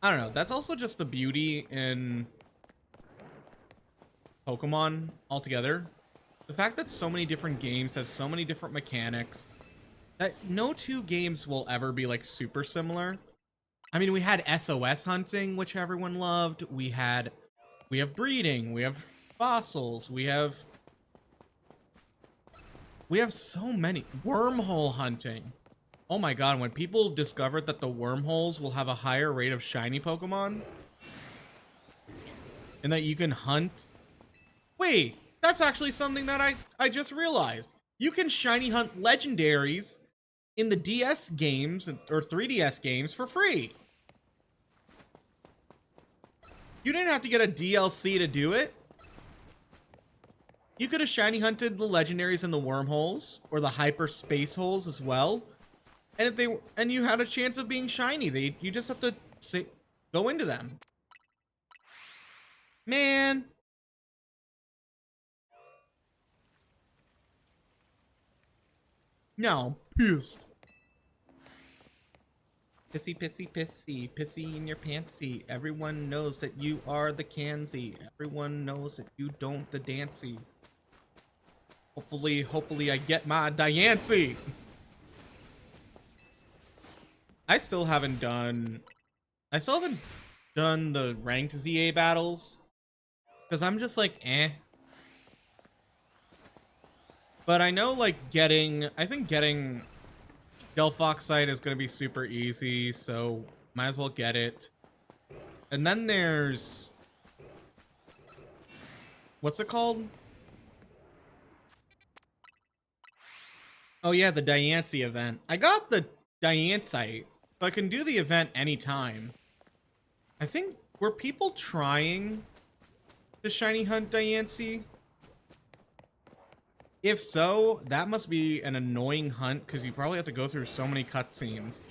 I don't know. That's also just the beauty in Pokemon altogether. The fact that so many different games have so many different mechanics that no 2 games will ever be like super similar. I mean, we had SOS hunting, which everyone loved. We have breeding, we have fossils, we have so many. Wormhole hunting. Oh my god, when people discovered that the wormholes will have a higher rate of shiny Pokemon and that you can hunt. Wait, that's actually something that I just realized. You can shiny hunt legendaries in the DS games or 3DS games for free. You didn't have to get a DLC to do it. You could have shiny hunted the legendaries in the wormholes or the hyperspace holes as well. And you had a chance of being shiny. You just have to go into them. Man. No, pissed. Pissy, pissy, pissy, pissy in your pantsy. Everyone knows that you are the Kansy. Everyone knows that you don't the Dancy. Hopefully I get my Diancie. I still haven't done the ranked ZA battles. Because I'm just like, eh. But I know like I think getting Delphoxite is going to be super easy, so might as well get it. And then there's... What's it called? Oh yeah, the Diancie event. I got the Diancite, so I can do the event anytime. I think, were people trying to shiny hunt Diancie? If so, that must be an annoying hunt because you probably have to go through so many cutscenes.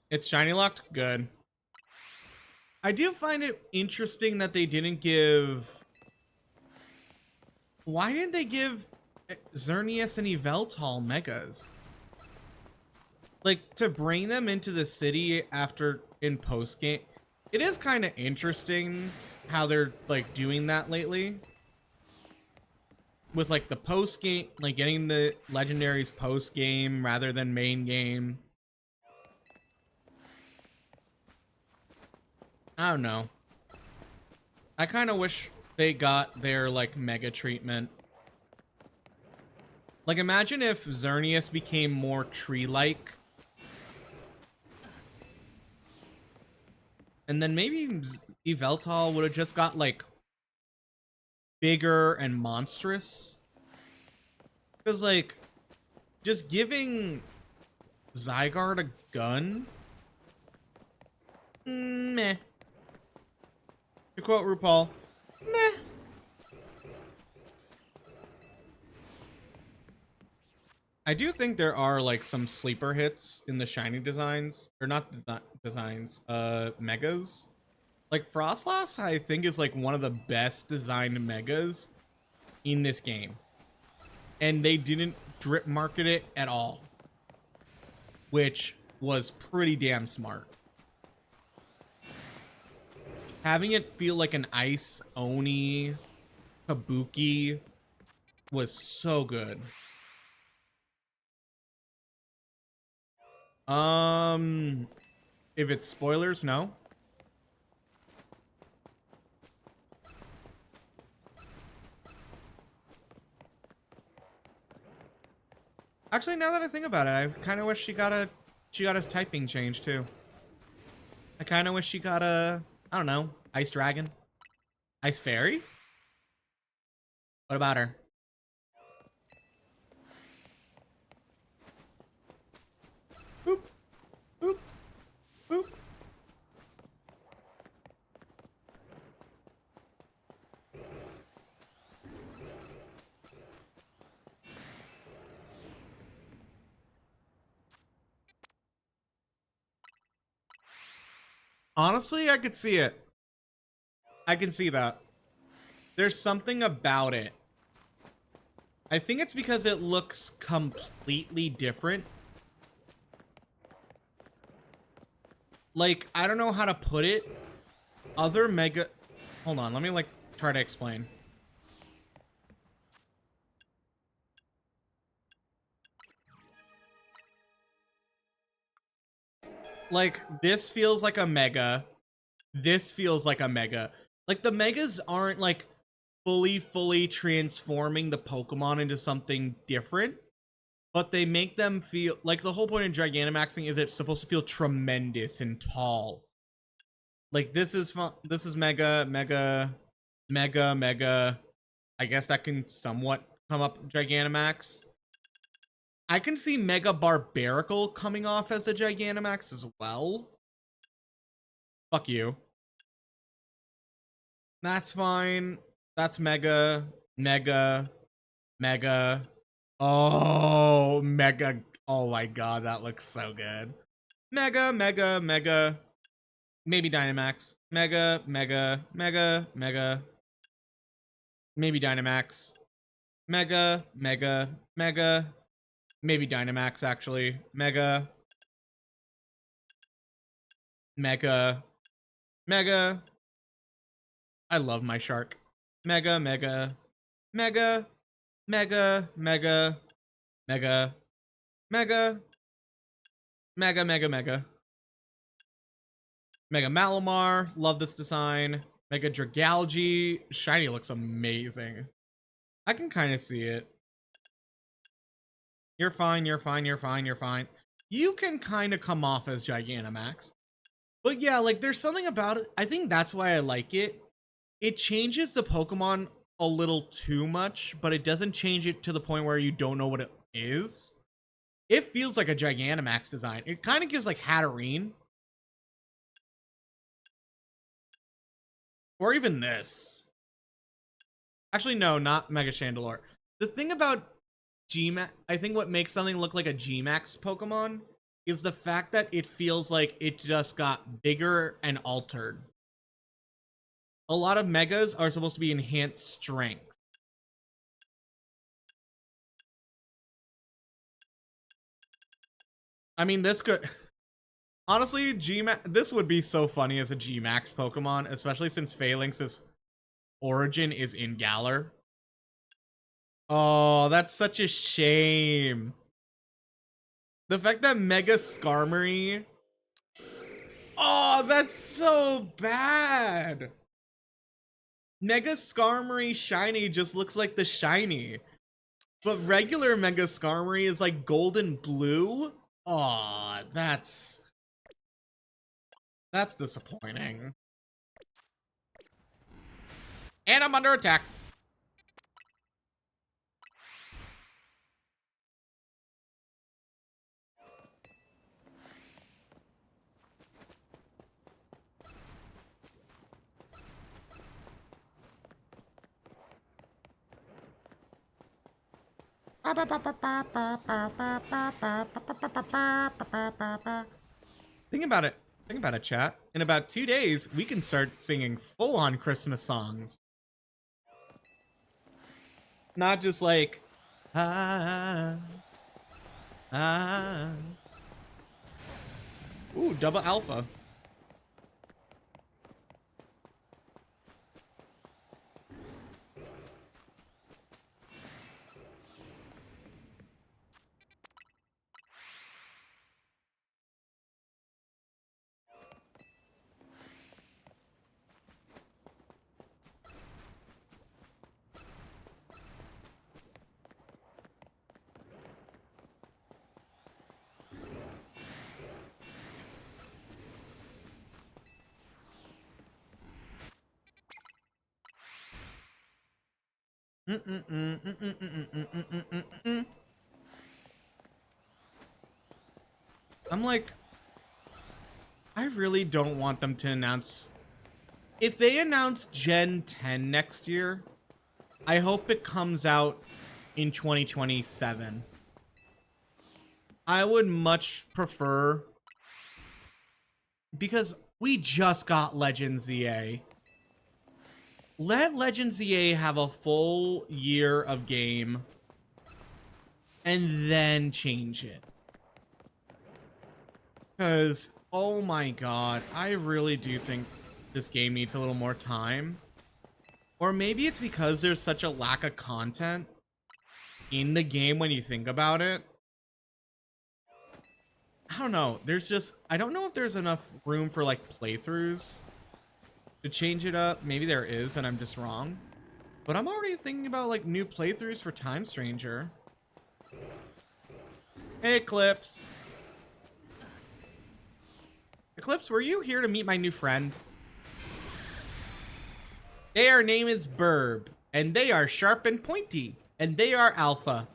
It's shiny locked? Good. I do find it interesting that they didn't give... Why didn't they give Xerneas and Yveltal megas? Like, to bring them into the city in post-game. It is kind of interesting how they're like doing that lately with like the post game, like getting the legendaries post game rather than main game. I don't know. I kind of wish they got their like mega treatment. Like imagine if Xerneas became more tree-like. And then maybe Yveltal would have just got, like, bigger and monstrous. Because, like, just giving Zygarde a gun? Meh. To quote RuPaul, Meh. I do think there are like some sleeper hits in the shiny designs, or not designs, megas. Like Frostlass, I think is like one of the best designed megas in this game, and they didn't drip market it at all, which was pretty damn smart. Having it feel like an ice Oni Kabuki was so good. If it's spoilers, no. Actually, now that I think about it, I kind of wish she got a typing change too. I kind of wish she got a, I don't know, Ice Dragon, Ice Fairy. What about her? Boop, boop, boop. Honestly, I could see it. I can see that. There's something about it. I think it's because it looks completely different. Like, I don't know how to put it. Other mega... Hold on, let me, like, try to explain. Like, this feels like a mega. This feels like a mega. Like, the megas aren't, like, fully transforming the Pokemon into something different. But they make them feel... Like, the whole point of Gigantamaxing is it's supposed to feel tremendous and tall. Like, this is fun. This is mega. I guess that can somewhat come up Gigantamax. I can see Mega Barbaracle coming off as a Gigantamax as well. Fuck you. That's fine. That's Mega. Oh, Mega. Oh my god, that looks so good. Mega. Maybe Dynamax. Mega. Maybe Dynamax. Mega. Maybe Dynamax, actually. Mega. I love my shark. Mega. Mega. Mega Malamar. Love this design. Mega Dragalge. Shiny looks amazing. I can kind of see it. You're fine. You can kind of come off as Gigantamax. But yeah, like, there's something about it. I think that's why I like it. It changes the Pokemon a little too much, but it doesn't change it to the point where you don't know what it is. It feels like a Gigantamax design. It kind of gives, like, Hatterene. Or even this. Actually, no, not Mega Chandelure. The thing about Gmax, I think what makes something look like a Gmax Pokemon is the fact that it feels like it just got bigger and altered. A lot of Megas are supposed to be enhanced strength. I mean, this could... Honestly, this would be so funny as a Gmax Pokemon, especially since Phalanx's origin is in Galar. Oh, that's such a shame. The fact that Mega Skarmory... Oh, that's so bad. Mega Skarmory Shiny just looks like the shiny. But regular Mega Skarmory is like golden blue. Aw, that's disappointing. And I'm under attack. Think about it. Think about it, chat. In about 2 days, we can start singing full-on Christmas songs. Not just like, ah, ah. Ooh, double alpha. I'm like, I really don't want them to announce. If they announce Gen 10 next year, I hope it comes out in 2027. I would much prefer, because we just got Legends EA. Let Legends EA have a full year of game and then change it. Because, oh my god, I really do think this game needs a little more time. Or maybe it's because there's such a lack of content in the game when you think about it. I don't know. There's just, I don't know if there's enough room for like playthroughs to change it up. Maybe there is and I'm just wrong. But I'm already thinking about like new playthroughs for Time Stranger. Hey, Eclipse. Eclipse, were you here to meet my new friend? Their name is Burb, and they are sharp and pointy, and they are alpha.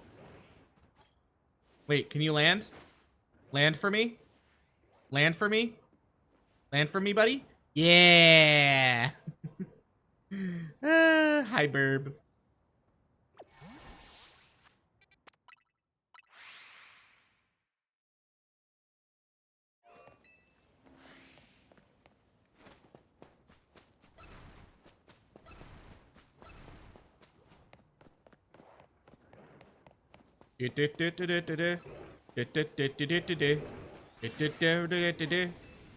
Wait, can you land? Land for me? Land for me? Land for me, buddy? Yeah! Hi, Burb.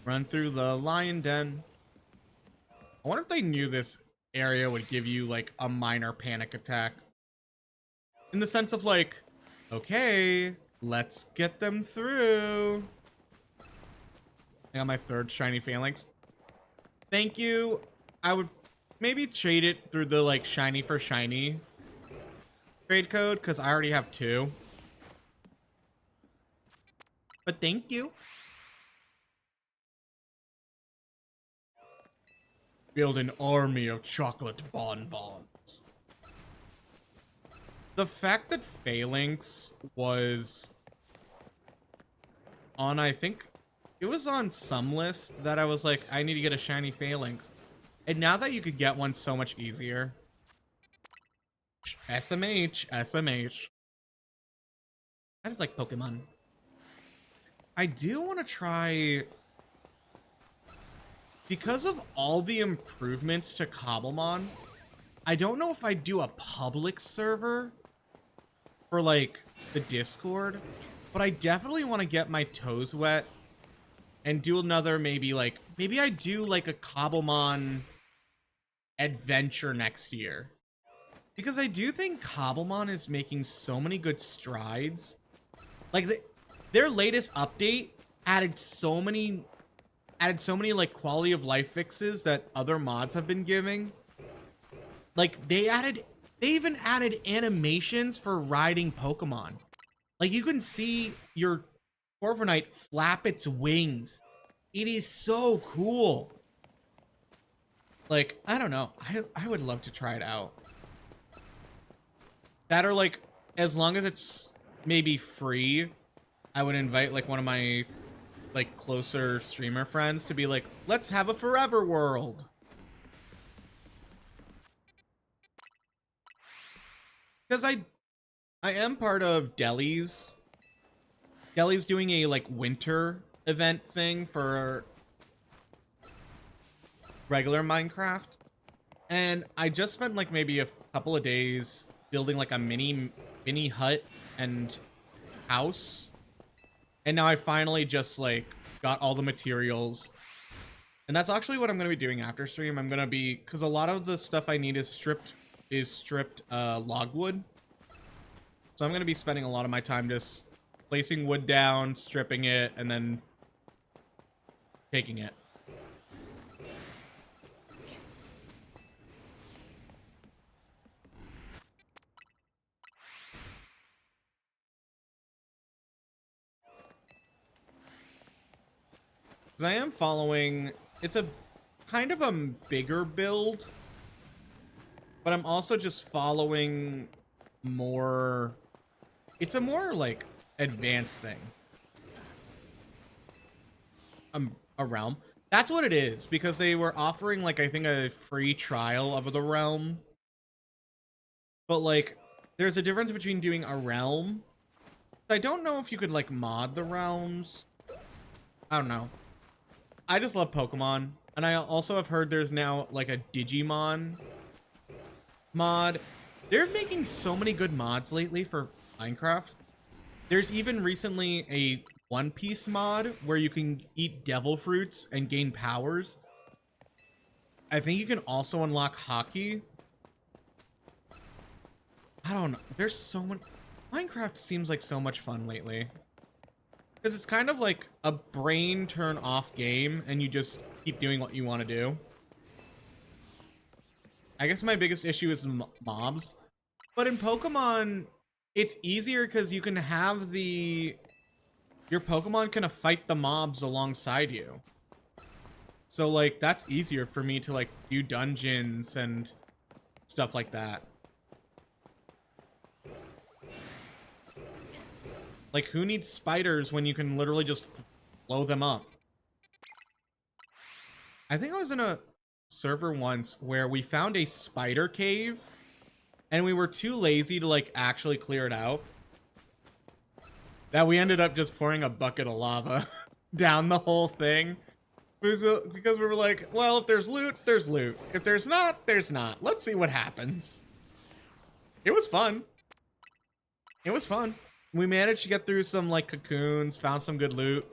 Run through the lion den. I wonder if they knew this area would give you like a minor panic attack. In the sense of like, okay, let's get them through. I got my third shiny phalanx. Thank you. I would maybe trade it through the like shiny for shiny trade code because I already have 2. But thank you. Build an army of chocolate bonbons. The fact that Phalanx was on, I think it was on some list that I was like, I need to get a shiny Phalanx. And now that you could get one so much easier. SMH, SMH. I just like Pokemon. I do want to try, because of all the improvements to Cobblemon, I don't know if I do a public server for like the Discord, but I definitely want to get my toes wet and do another maybe I do like a Cobblemon adventure next year. Because I do think Cobblemon is making so many good strides. Like their latest update added so many like quality of life fixes that other mods have been giving. Like they even added animations for riding Pokemon. Like you can see your Corviknight flap its wings. It is so cool. Like, I don't know. I would love to try it out. That, or like, as long as it's maybe free, I would invite like one of my like closer streamer friends to be like, let's have a forever world. Because I am part of Deli's. Deli's doing a like winter event thing for regular Minecraft. And I just spent like maybe a couple of days building like a mini hut and house. And now I finally just like got all the materials. And that's actually what I'm going to be doing after stream. I'm going to be, because a lot of the stuff I need is stripped logwood. So I'm going to be spending a lot of my time just placing wood down, stripping it, and then taking it. Because I am following, it's a kind of a bigger build, but I'm also just following more, it's a more like advanced thing. A realm. That's what it is, because they were offering like, I think a free trial of the realm. But like, there's a difference between doing a realm. I don't know if you could like mod the realms. I don't know. I just love Pokemon. And I also have heard there's now like a Digimon mod. They're making so many good mods lately for Minecraft. There's even recently a One Piece mod where you can eat devil fruits and gain powers. I think you can also unlock hockey. I don't know. There's so many. Minecraft seems like so much fun lately. Because it's kind of like a brain turn off game and you just keep doing what you want to do. I guess my biggest issue is mobs. But in Pokemon, it's easier because you can have your Pokemon can fight the mobs alongside you. So like that's easier for me to like do dungeons and stuff like that. Like who needs spiders when you can literally just blow them up? I think I was in a server once where we found a spider cave and we were too lazy to like actually clear it out, that we ended up just pouring a bucket of lava down the whole thing. Because we were like, well, if there's loot, there's loot. If there's not, there's not. Let's see what happens. It was fun. It was fun. We managed to get through some like cocoons, found some good loot.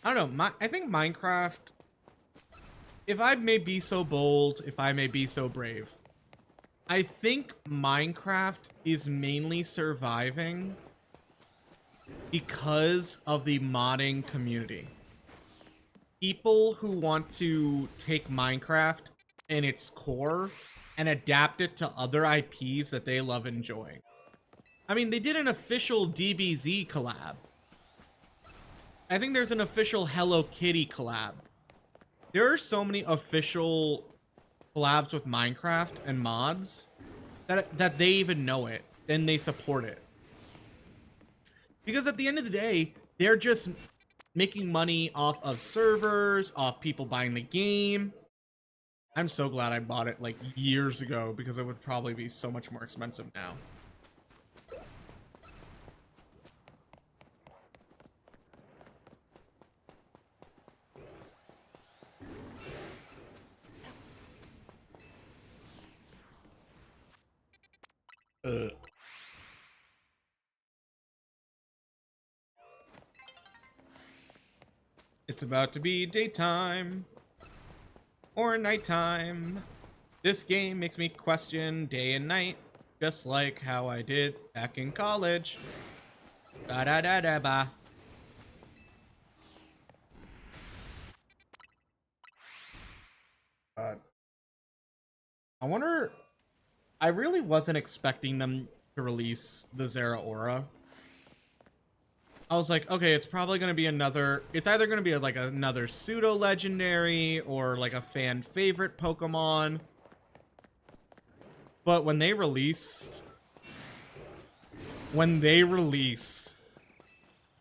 I don't know. I think Minecraft, if I may be so bold, if I may be so brave, I think Minecraft is mainly surviving because of the modding community. People who want to take Minecraft in its core and adapt it to other IPs that they love enjoying. I mean, they did an official DBZ collab. I think there's an official Hello Kitty collab. There are so many official collabs with Minecraft and mods that they even know it and they support it. Because at the end of the day, they're just making money off of servers, off people buying the game. I'm so glad I bought it like years ago because it would probably be so much more expensive now. It's about to be daytime or nighttime. This game makes me question day and night, just like how I did back in college. Da da da da ba. I wonder. I really wasn't expecting them to release the Zera Aura. I was like, okay, it's probably going to be another... It's either going to be like another pseudo-legendary or like a fan favorite Pokemon. But when they released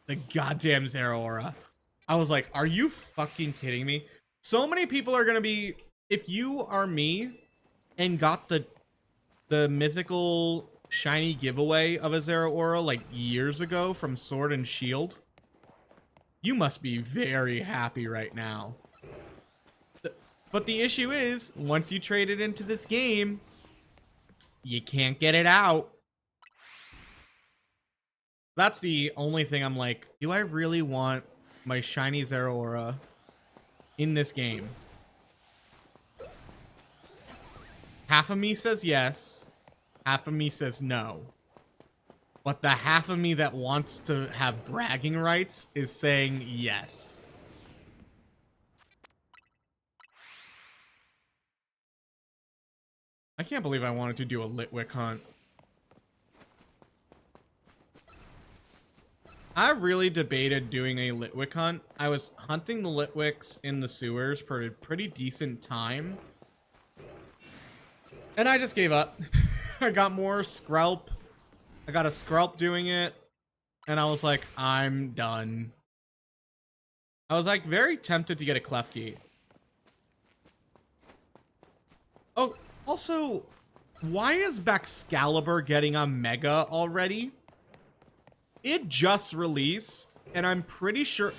the goddamn Zera Aura, I was like, are you fucking kidding me? So many people are going to be... If you are me and got the mythical shiny giveaway of a Zeraora like years ago from Sword and Shield, you must be very happy right now. But the issue is, once you trade it into this game, you can't get it out. That's the only thing I'm like, do I really want my shiny Zeraora in this game? Half of me says yes, half of me says no. But the half of me that wants to have bragging rights is saying yes. I can't believe I wanted to do a Litwick hunt. I really debated doing a Litwick hunt. I was hunting the Litwicks in the sewers for a pretty decent time. And I just gave up. I got more Skrelp. I got a Skrelp doing it. And I was like, I'm done. I was like very tempted to get a Klefki. Oh, also, why is Baxcalibur getting a Mega already? It just released, and I'm pretty sure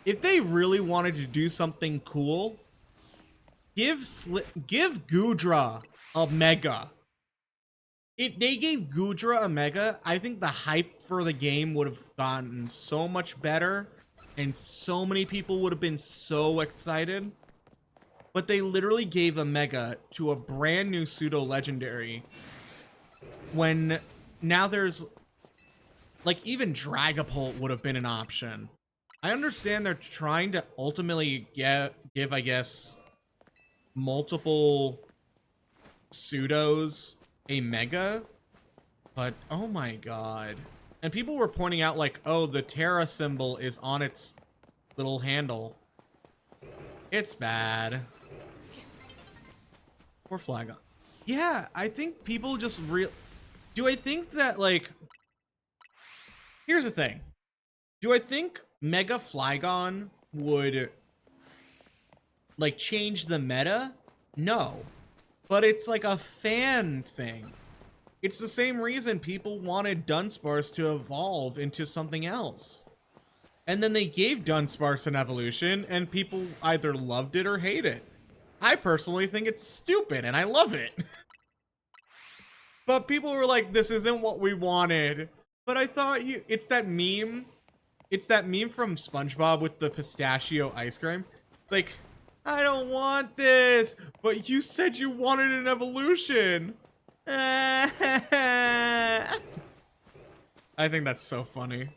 if they really wanted to do something cool, give Goodra a Mega. If they gave Goodra a Mega, I think the hype for the game would have gotten so much better, and so many people would have been so excited. But they literally gave a Mega to a brand new pseudo-legendary when now there's... Like, even Dragapult would have been an option. I understand they're trying to ultimately give, I guess, multiple pseudos a Mega. But, oh my god. And people were pointing out, like, oh, the Terra symbol is on its little handle. It's bad. Poor Flygon. Yeah, I think people just do I think that, like... Here's the thing. Do I think Mega Flygon would, like, change the meta? No. But it's like a fan thing. It's the same reason people wanted Dunsparce to evolve into something else. And then they gave Dunsparce an evolution, and people either loved it or hate it. I personally think it's stupid, and I love it. But people were like, this isn't what we wanted. But I thought it's that meme. It's that meme from SpongeBob with the pistachio ice cream. Like, I don't want this, but you said you wanted an evolution. I think that's so funny.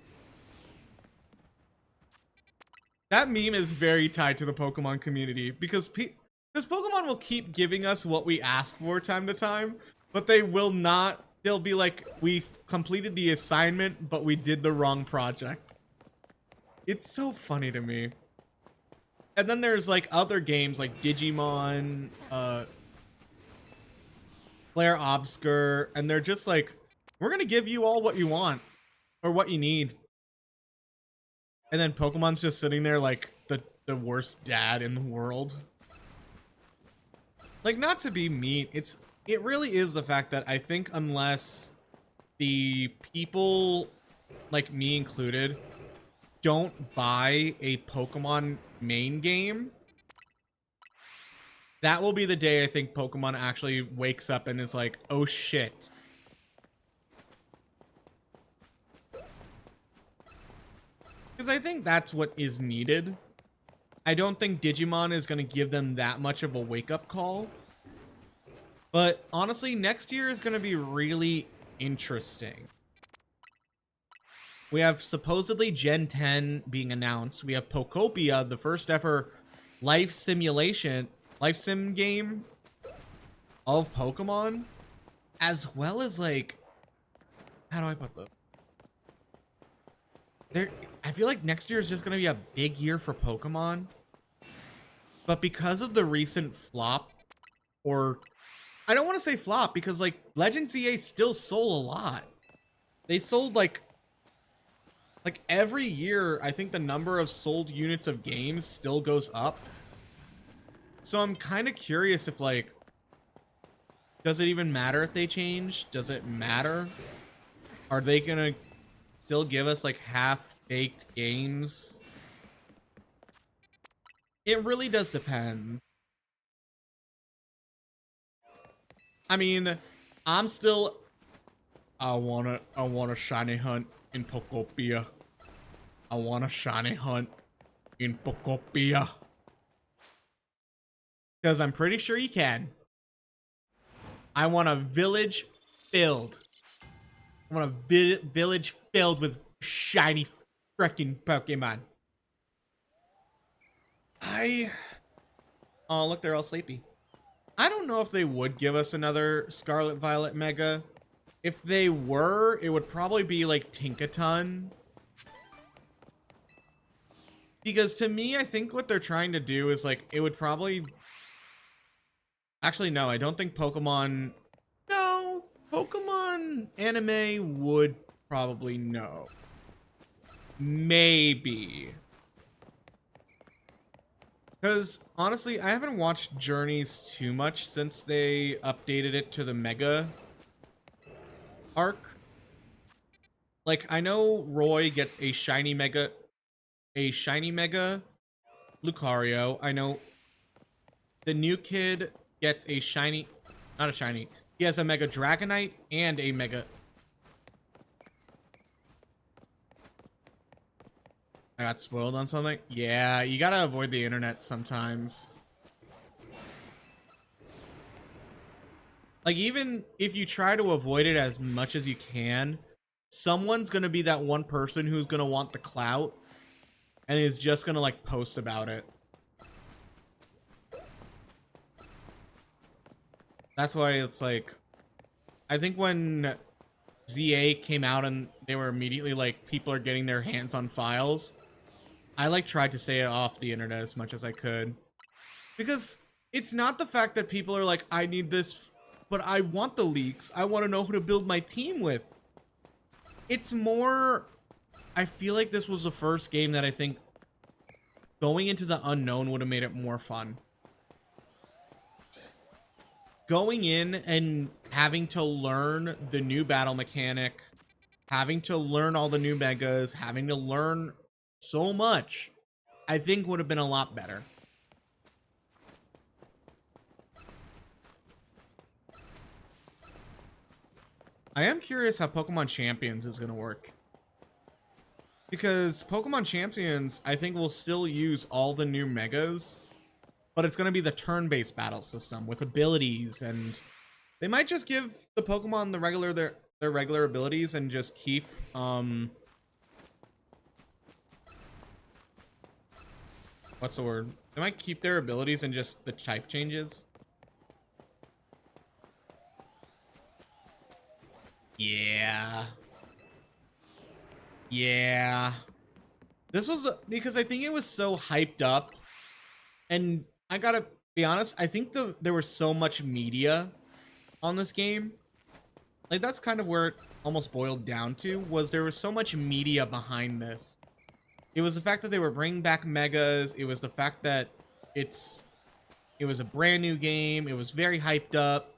That meme is very tied to the Pokemon community because Pokemon will keep giving us what we ask for time to time, but they will not. They'll be like, we completed the assignment, but we did the wrong project. It's so funny to me. And then there's like other games like Digimon, Flare Obscure, and they're just like, we're gonna give you all what you want or what you need. And then Pokemon's just sitting there like the worst dad in the world. Like, not to be mean, it really is the fact that I think unless the people, like me included, don't buy a Pokemon main game, that will be the day I think Pokemon actually wakes up and is like, oh shit. Because I think that's what is needed. I don't think Digimon is going to give them that much of a wake-up call. But honestly, next year is going to be really interesting. We have supposedly Gen 10 being announced. We have Pokopia, the first ever life sim game of Pokemon. As well as, like, how do I put this? I feel like next year is just going to be a big year for Pokemon. But because of the recent flop, or I don't want to say flop because like Legends EA still sold a lot. They sold like every year, I think the number of sold units of games still goes up. So I'm kind of curious if like Does it even matter if they change? Does it matter? Are they gonna still give us like half-baked games? It really does depend. I mean, I'm still. I want a shiny hunt in Pokopia. I want a shiny hunt in Pokopia. Because I'm pretty sure you can. I want a village filled. I want a village filled with shiny freaking Pokemon. Oh, look, they're all sleepy. I don't know if they would give us another Scarlet Violet Mega. If they were, it would probably be like Tinkaton. Because to me, I think what they're trying to do is like, it would probably... Actually, no, I don't think Pokemon... No, Pokemon anime would probably no. Maybe. Because, honestly, I haven't watched Journeys too much since they updated it to the Mega arc. Like, I know Roy gets a shiny Mega Lucario. I know the new kid gets a shiny, not a shiny. He has a Mega Dragonite and a Mega. I got spoiled on something? Yeah, you gotta avoid the internet sometimes. Like, even if you try to avoid it as much as you can, someone's gonna be that one person who's gonna want the clout and is just gonna, like, post about it. That's why it's like, I think when ZA came out and they were immediately like, people are getting their hands on files, I like tried to stay off the internet as much as I could. Because it's not the fact that people are like, I need this, but I want the leaks. I want to know who to build my team with. It's more, I feel like this was the first game that I think going into the unknown would have made it more fun. Going in and having to learn the new battle mechanic, having to learn all the new megas, having to learn so much, I think would have been a lot better. I am curious how Pokemon Champions is going to work. Because Pokemon Champions, I think, will still use all the new megas, but it's going to be the turn-based battle system with abilities, and they might just give the Pokemon their regular abilities and just keep what's the word? They might keep their abilities and just the type changes. Yeah. Yeah. This was because I think it was so hyped up, and I gotta be honest, I think there was so much media on this game. Like, that's kind of where it almost boiled down to, was there was so much media behind this. It was the fact that they were bringing back megas. It was the fact that it was a brand new game. It was very hyped up,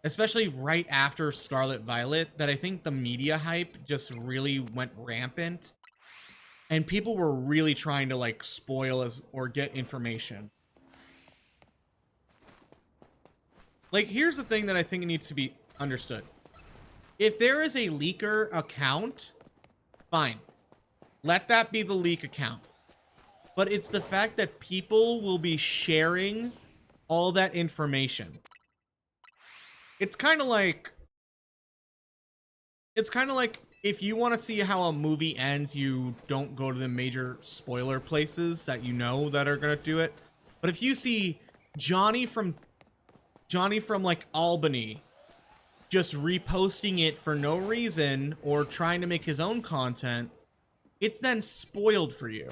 especially right after Scarlet Violet, that I think the media hype just really went rampant. And people were really trying to, like, spoil or get information. Like, here's the thing that I think needs to be understood. If there is a leaker account, fine. Let that be the leak account. But it's the fact that people will be sharing all that information. It's kind of like if you want to see how a movie ends, you don't go to the major spoiler places that you know that are going to do it. But if you see Johnny from like Albany just reposting it for no reason or trying to make his own content, it's then spoiled for you.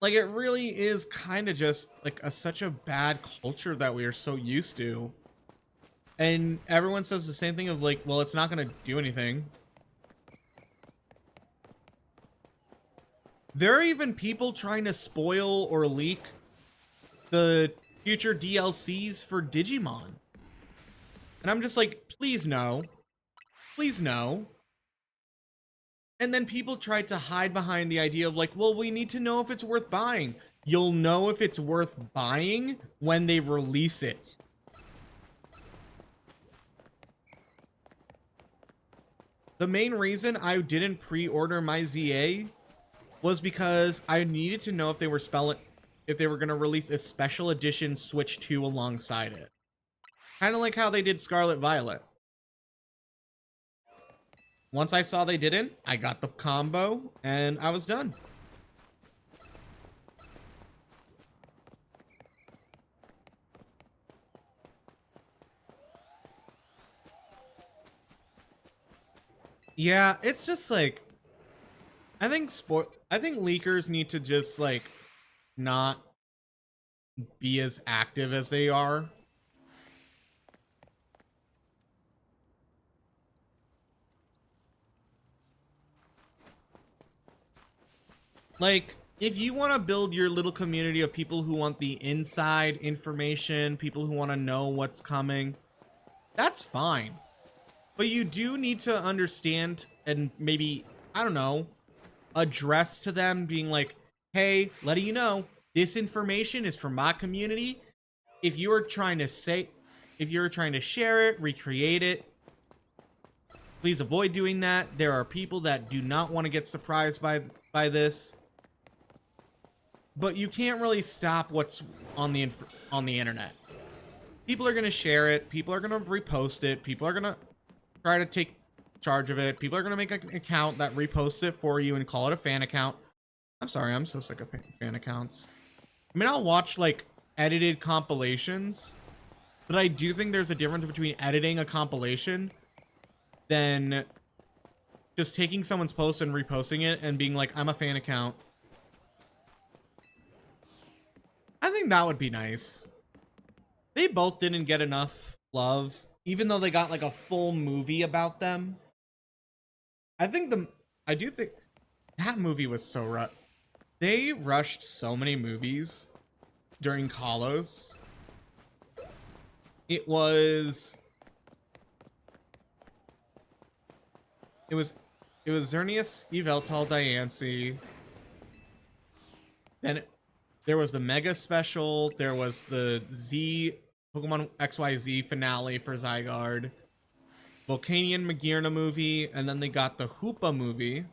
Like, it really is kind of just like such a bad culture that we are so used to. And everyone says the same thing of like, well, it's not going to do anything. There are even people trying to spoil or leak the future DLCs for Digimon. And I'm just like, please no. Please no. And then people tried to hide behind the idea of like, well, we need to know if it's worth buying. You'll know if it's worth buying when they release it. The main reason I didn't pre-order my ZA was because I needed to know if they were going to release a special edition Switch 2 alongside it. Kind of like how they did Scarlet Violet. Once I saw they didn't, I got the combo and I was done. Yeah, it's just like I think leakers need to just like not be as active as they are. Like, if you want to build your little community of people who want the inside information, people who want to know what's coming, that's fine. But you do need to understand and maybe, I don't know, address to them being like, hey, letting you know, this information is from my community. If you're trying to share it, recreate it, please avoid doing that. There are people that do not want to get surprised by this. But you can't really stop what's on the internet. People are going to share it. People are going to repost it. People are going to try to take charge of it. People are going to make an account that reposts it for you and call it a fan account. I'm sorry, I'm so sick of fan accounts. I mean, I'll watch like edited compilations, but I do think there's a difference between editing a compilation than just taking someone's post and reposting it and being like, I'm a fan account. I think that would be nice. They both didn't get enough love, even though they got like a full movie about them. I do think that movie was so rough. They rushed so many movies during Kalos. It was Xerneas, Yveltal, Diancie. Then there was the Mega Special. There was the Pokemon XYZ finale for Zygarde. Volcanion Magearna movie. And then they got the Hoopa movie.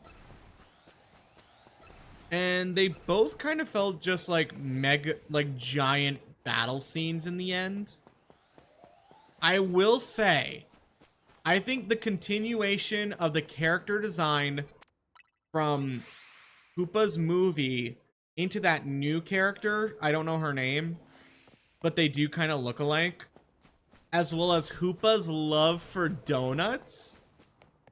And they both kind of felt just like giant battle scenes in the end. I will say, I think the continuation of the character design from Hoopa's movie into that new character, I don't know her name, but they do kind of look alike, as well as Hoopa's love for donuts,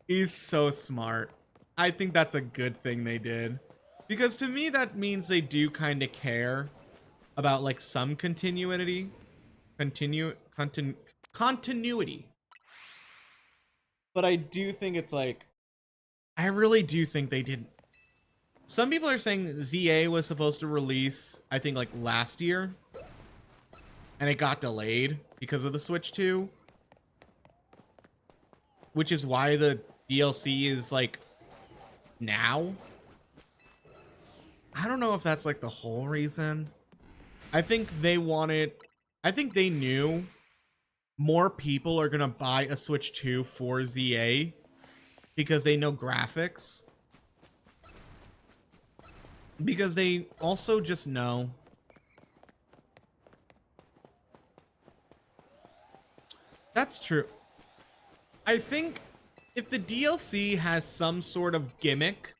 is so smart. I think that's a good thing they did, because to me that means they do kind of care about like some continuity. But I do think it's like, I really do think they did. Some people are saying ZA was supposed to release, I think, like last year, and it got delayed because of the Switch 2, which is why the DLC is like now. I don't know if that's like the whole reason. I think they knew more people are gonna buy a Switch 2 for ZA because they know graphics. Because they also just know. That's true. I think if the DLC has some sort of gimmick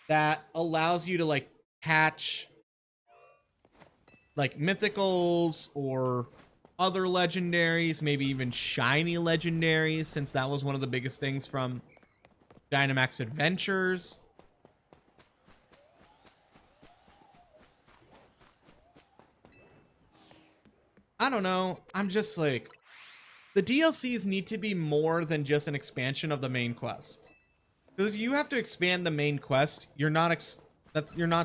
that allows you to like catch like mythicals or other legendaries, maybe even shiny legendaries, since that was one of the biggest things from Dynamax Adventures. I don't know. I'm just like, the DLCs need to be more than just an expansion of the main quest. Because if you have to expand the main quest, you're not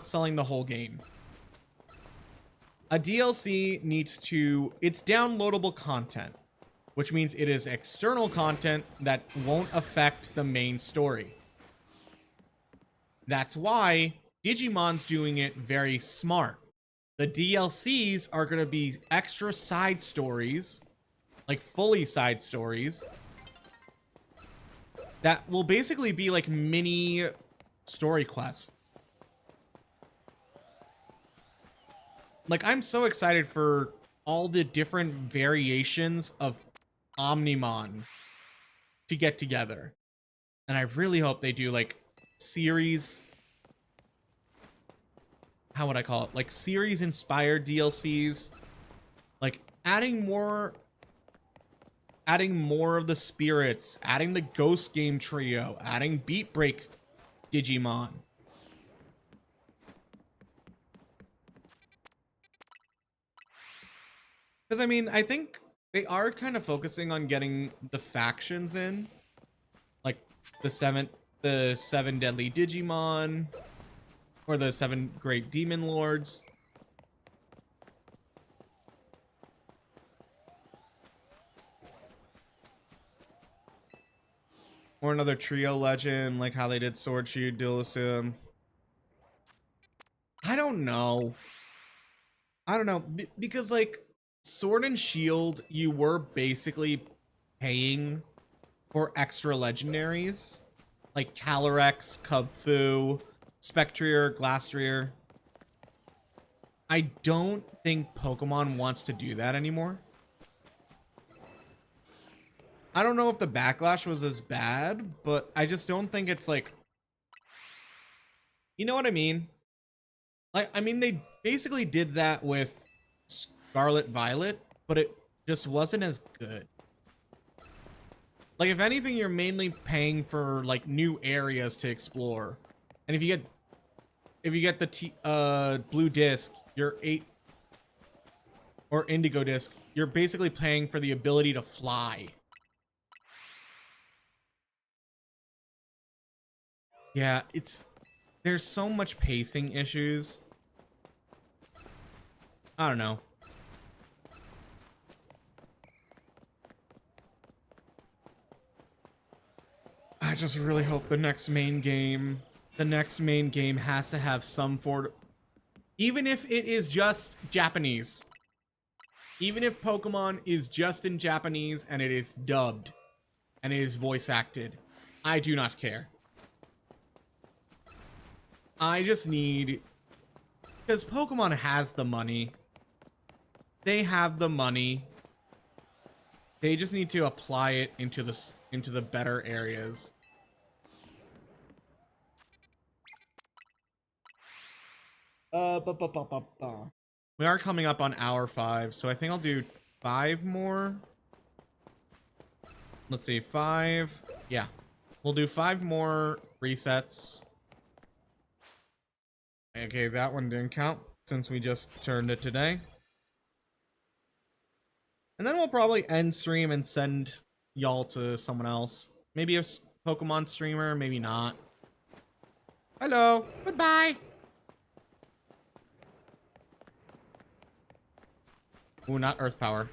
selling the whole game. A DLC needs to, it's downloadable content, which means it is external content that won't affect the main story. That's why Digimon's doing it very smart. The DLCs are going to be extra side stories, like fully side stories, that will basically be like mini story quests. Like, I'm so excited for all the different variations of Omnimon to get together. And I really hope they do like series, how would I call it? Like series inspired DLCs, like adding more of the spirits, adding the Ghost Game trio, adding Beat Break Digimon. Because I mean, I think they are kind of focusing on getting the factions in, like the seven deadly Digimon, or the 7 great demon lords. Or another trio legend, like how they did Sword Shield, Dilucidum. I don't know. Because like Sword and Shield, you were basically paying for extra legendaries, like Calyrex, Cubfu, Spectrier, Glastrier. I don't think Pokemon wants to do that anymore. I don't know if the backlash was as bad, but I just don't think it's like, you know what I mean? Like, I mean, they basically did that with Scarlet Violet, but it just wasn't as good. Like, if anything, you're mainly paying for like new areas to explore, and if you get the blue disc, your 8 or indigo disc, you're basically paying for the ability to fly. Yeah, there's so much pacing issues. I don't know. I just really hope the next main game has to have some even if it is just Japanese. Even if Pokemon is just in Japanese and it is dubbed and it is voice acted, I do not care. I just need, because Pokemon has the money. They have the money. They just need to apply it into the better areas. We are coming up on hour 5, so I think I'll do 5 more. Let's see, 5. Yeah, we'll do 5 more resets. Okay, that one didn't count since we just turned it today. And then we'll probably end stream and send y'all to someone else. Maybe a Pokemon streamer, maybe not. Hello, goodbye. Ooh, not Earth Power.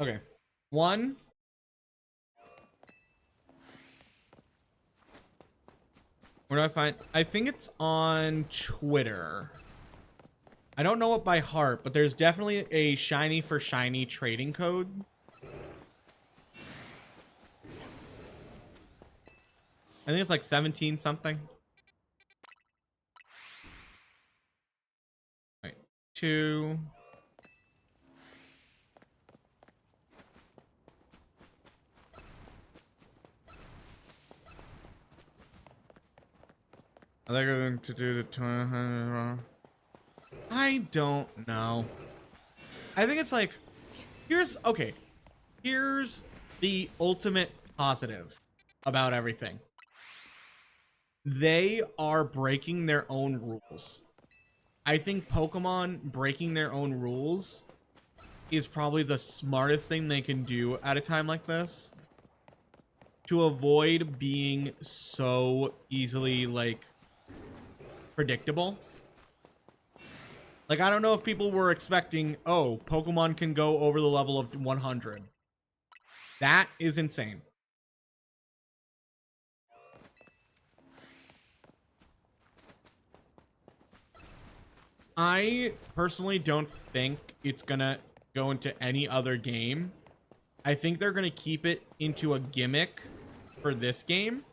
Okay. 1. Where do I find? I think it's on Twitter. I don't know it by heart, but there's definitely a shiny for shiny trading code. I think it's like 17 something. Right. 2. Are they going to do the 200? I don't know. I think it's like, here's the ultimate positive about everything. They are breaking their own rules. I think Pokemon breaking their own rules is probably the smartest thing they can do at a time like this. to avoid being so easily like predictable. Like, I don't know if people were expecting, oh, Pokemon can go over the level of 100. That is insane. I personally don't think it's gonna go into any other game. I think they're gonna keep it into a gimmick for this game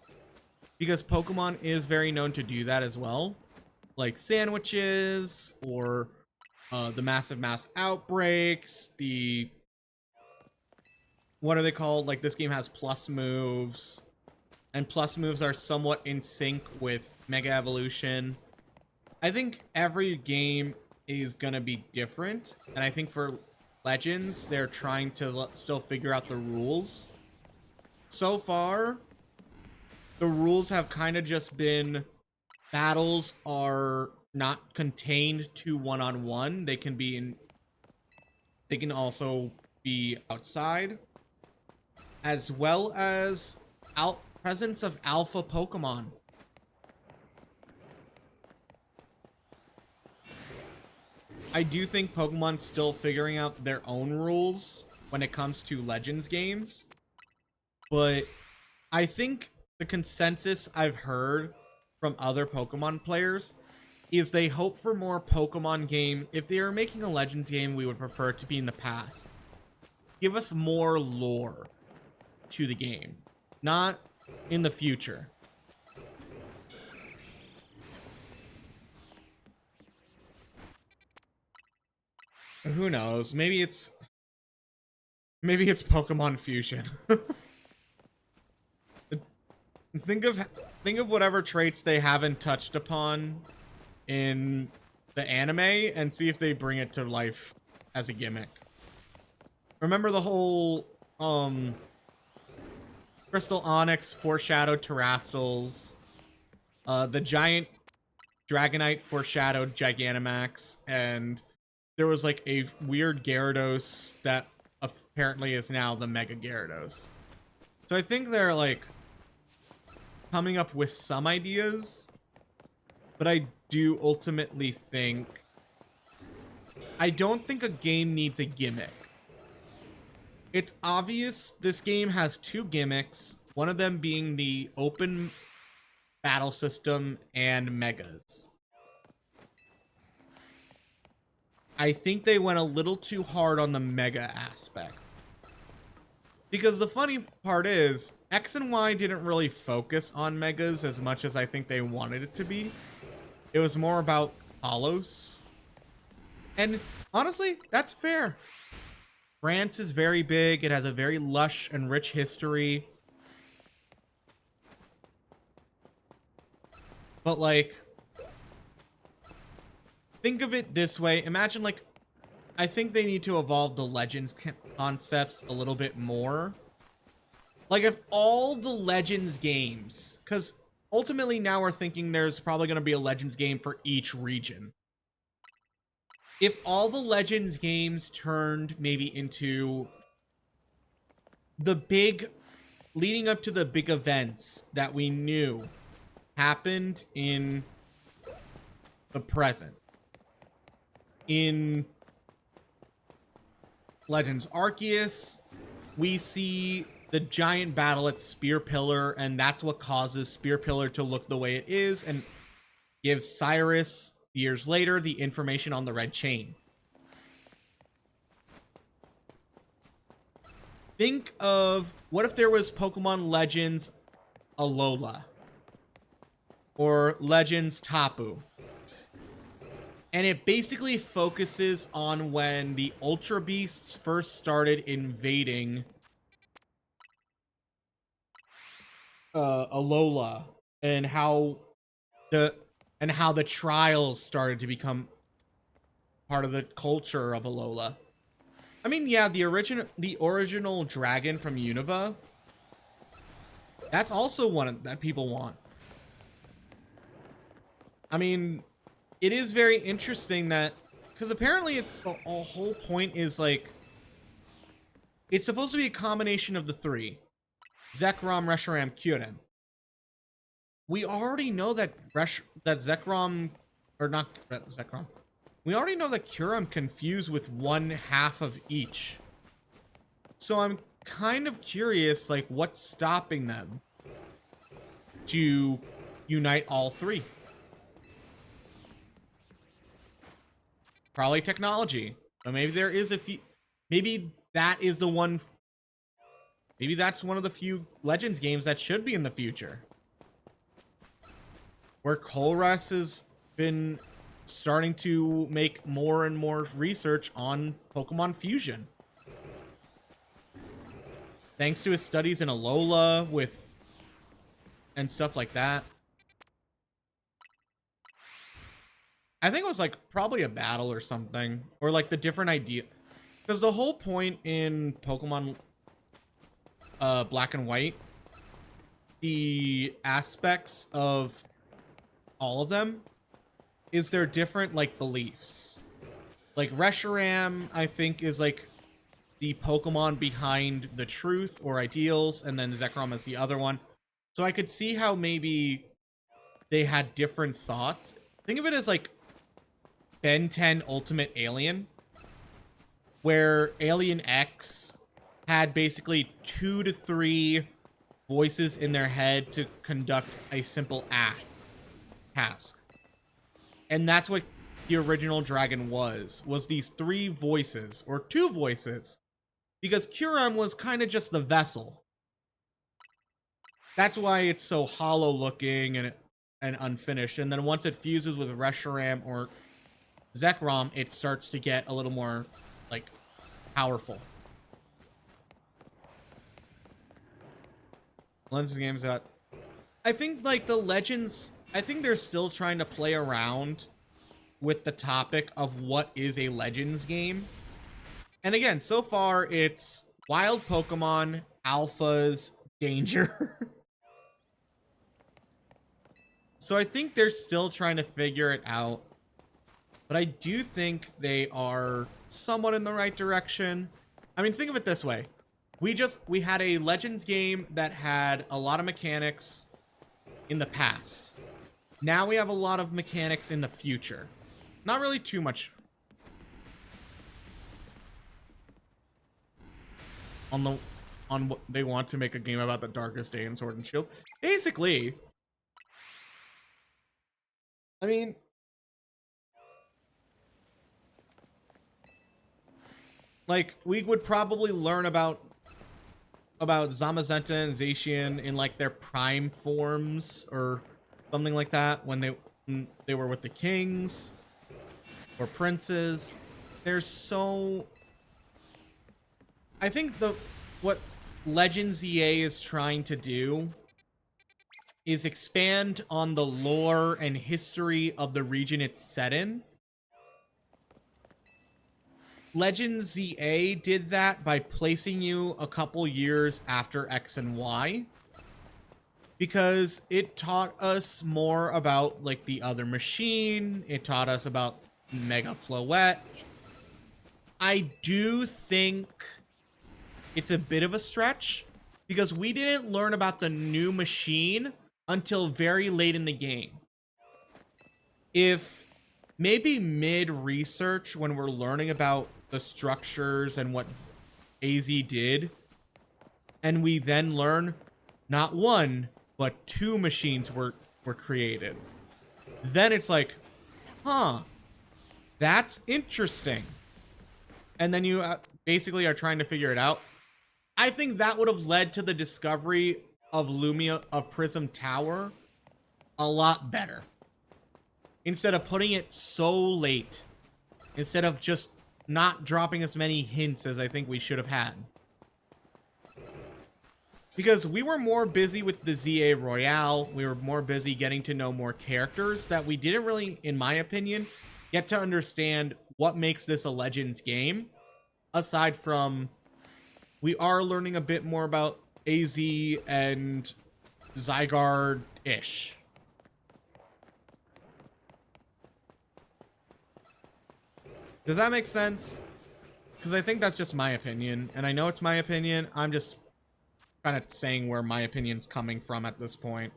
because Pokemon is very known to do that as well. Like sandwiches or the massive mass outbreaks, the what are they called? Like, this game has plus moves, and plus moves are somewhat in sync with Mega Evolution. I think every game is gonna be different, and I think for Legends, they're trying to still figure out the rules. So far, the rules have kind of just been battles are not contained to one-on-one. They can be in. They can also be outside, as well as presence of alpha Pokemon. I do think Pokemon's still figuring out their own rules when it comes to Legends games, but I think the consensus I've heard from other Pokemon players is they hope for more Pokemon game. If they are making a Legends game, we would prefer it to be in the past. Give us more lore to the game, not in the future. Who knows? Maybe it's Pokemon Fusion. Think of whatever traits they haven't touched upon in the anime and see if they bring it to life as a gimmick. Remember the whole Crystal Onyx foreshadowed Terrastals, the giant Dragonite foreshadowed Gigantamax, and there was like a weird Gyarados that apparently is now the Mega Gyarados. So I think they're like coming up with some ideas, but I do ultimately think I don't think a game needs a gimmick. It's obvious this game has two gimmicks, one of them being the open battle system and megas. I think they went a little too hard on the mega aspect. Because the funny part is, X and Y didn't really focus on megas as much as I think they wanted it to be. It was more about Kalos. And honestly, that's fair. France is very big. It has a very lush and rich history. But like, think of it this way. Imagine like, I think they need to evolve the Legends concepts a little bit more. Like if all the Legends games, because ultimately now we're thinking there's probably going to be a Legends game for each region. If all the Legends games turned maybe into the big, leading up to the big events that we knew happened in the present. In Legends Arceus, we see the giant battle at Spear Pillar, and that's what causes Spear Pillar to look the way it is and gives Cyrus, years later, the information on the red chain. Think of, what if there was Pokemon Legends Alola? Or Legends Tapu? And it basically focuses on when the Ultra Beasts first started invading Alola, and how the trials started to become part of the culture of Alola. I mean, yeah, the original dragon from Unova, that's also one that people want. I mean, it is very interesting that, because apparently it's the whole point is like, it's supposed to be a combination of the three. Zekrom, Reshiram, Kyurem. We already know that Zekrom, or not Zekrom. We already know that Kyurem can fuse with one half of each. So I'm kind of curious, like, what's stopping them to unite all three? Probably technology. But maybe there is a few. Maybe that is the one. Maybe that's one of the few Legends games that should be in the future. Where Colress has been starting to make more and more research on Pokemon Fusion. Thanks to his studies in Alola and stuff like that. I think it was like probably a battle or something. Or like the different idea. Because the whole point in Pokemon Black and White, the aspects of all of them is their different like beliefs. Like Reshiram, I think, is like the Pokemon behind the truth or ideals, and then Zekrom is the other one. So I could see how maybe they had different thoughts. Think of it as like Ben 10 Ultimate Alien, where Alien X had basically 2 to 3 voices in their head to conduct a simple task. And that's what the original dragon was these 3 voices, or 2 voices, because Kyurem was kind of just the vessel. That's why it's so hollow looking and unfinished. And then once it fuses with Reshiram or Zekrom, it starts to get a little more like powerful. Legends games that I think like the Legends, I think they're still trying to play around with the topic of what is a Legends game. And again, so far it's wild Pokemon, alphas, danger. So I think they're still trying to figure it out. But I do think they are somewhat in the right direction. I mean, think of it this way. We had a Legends game that had a lot of mechanics in the past. Now we have a lot of mechanics in the future. Not really too much. On what they want to make a game about the darkest day in Sword and Shield. Basically, I mean, like, we would probably learn about Zamazenta and Zacian in like their prime forms or something like that when they were with the kings or princes. There's so, I think what Legends EA is trying to do is expand on the lore and history of the region it's set in. Legends EA did that by placing you a couple years after X and Y, because it taught us more about like the other machine. It taught us about Mega Floette. I do think it's a bit of a stretch because we didn't learn about the new machine until very late in the game. If maybe mid-research, when we're learning about the structures and what AZ did, and we then learn not one, but 2 machines were created, then it's like, huh, that's interesting. And then you basically are trying to figure it out. I think that would have led to the discovery of Lumia, of Prism Tower, a lot better. Instead of putting it so late. Instead of just not dropping as many hints as I think we should have had. Because we were more busy with the ZA Royale. We were more busy getting to know more characters that we didn't really, in my opinion, get to understand what makes this a Legends game. Aside from, we are learning a bit more about AZ and Zygarde-ish. Does that make sense? Because I think that's just my opinion. And I know it's my opinion. I'm just kind of saying where my opinion's coming from at this point.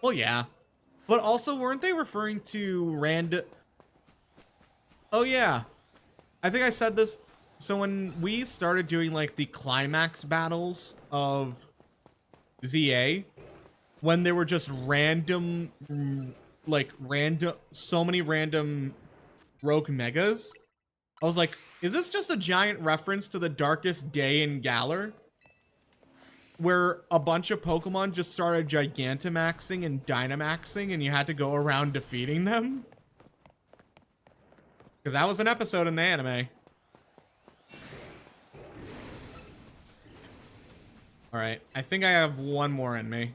Well, yeah. But also, weren't they referring to Oh, yeah. I think I said this. So when we started doing, like, the climax battles of ZA, when they were just random, so many random rogue megas, I was like, is this just a giant reference to the Darkest Day in Galar? Where a bunch of Pokemon just started Gigantamaxing and Dynamaxing and you had to go around defeating them? Because that was an episode in the anime. Alright, I think I have one more in me.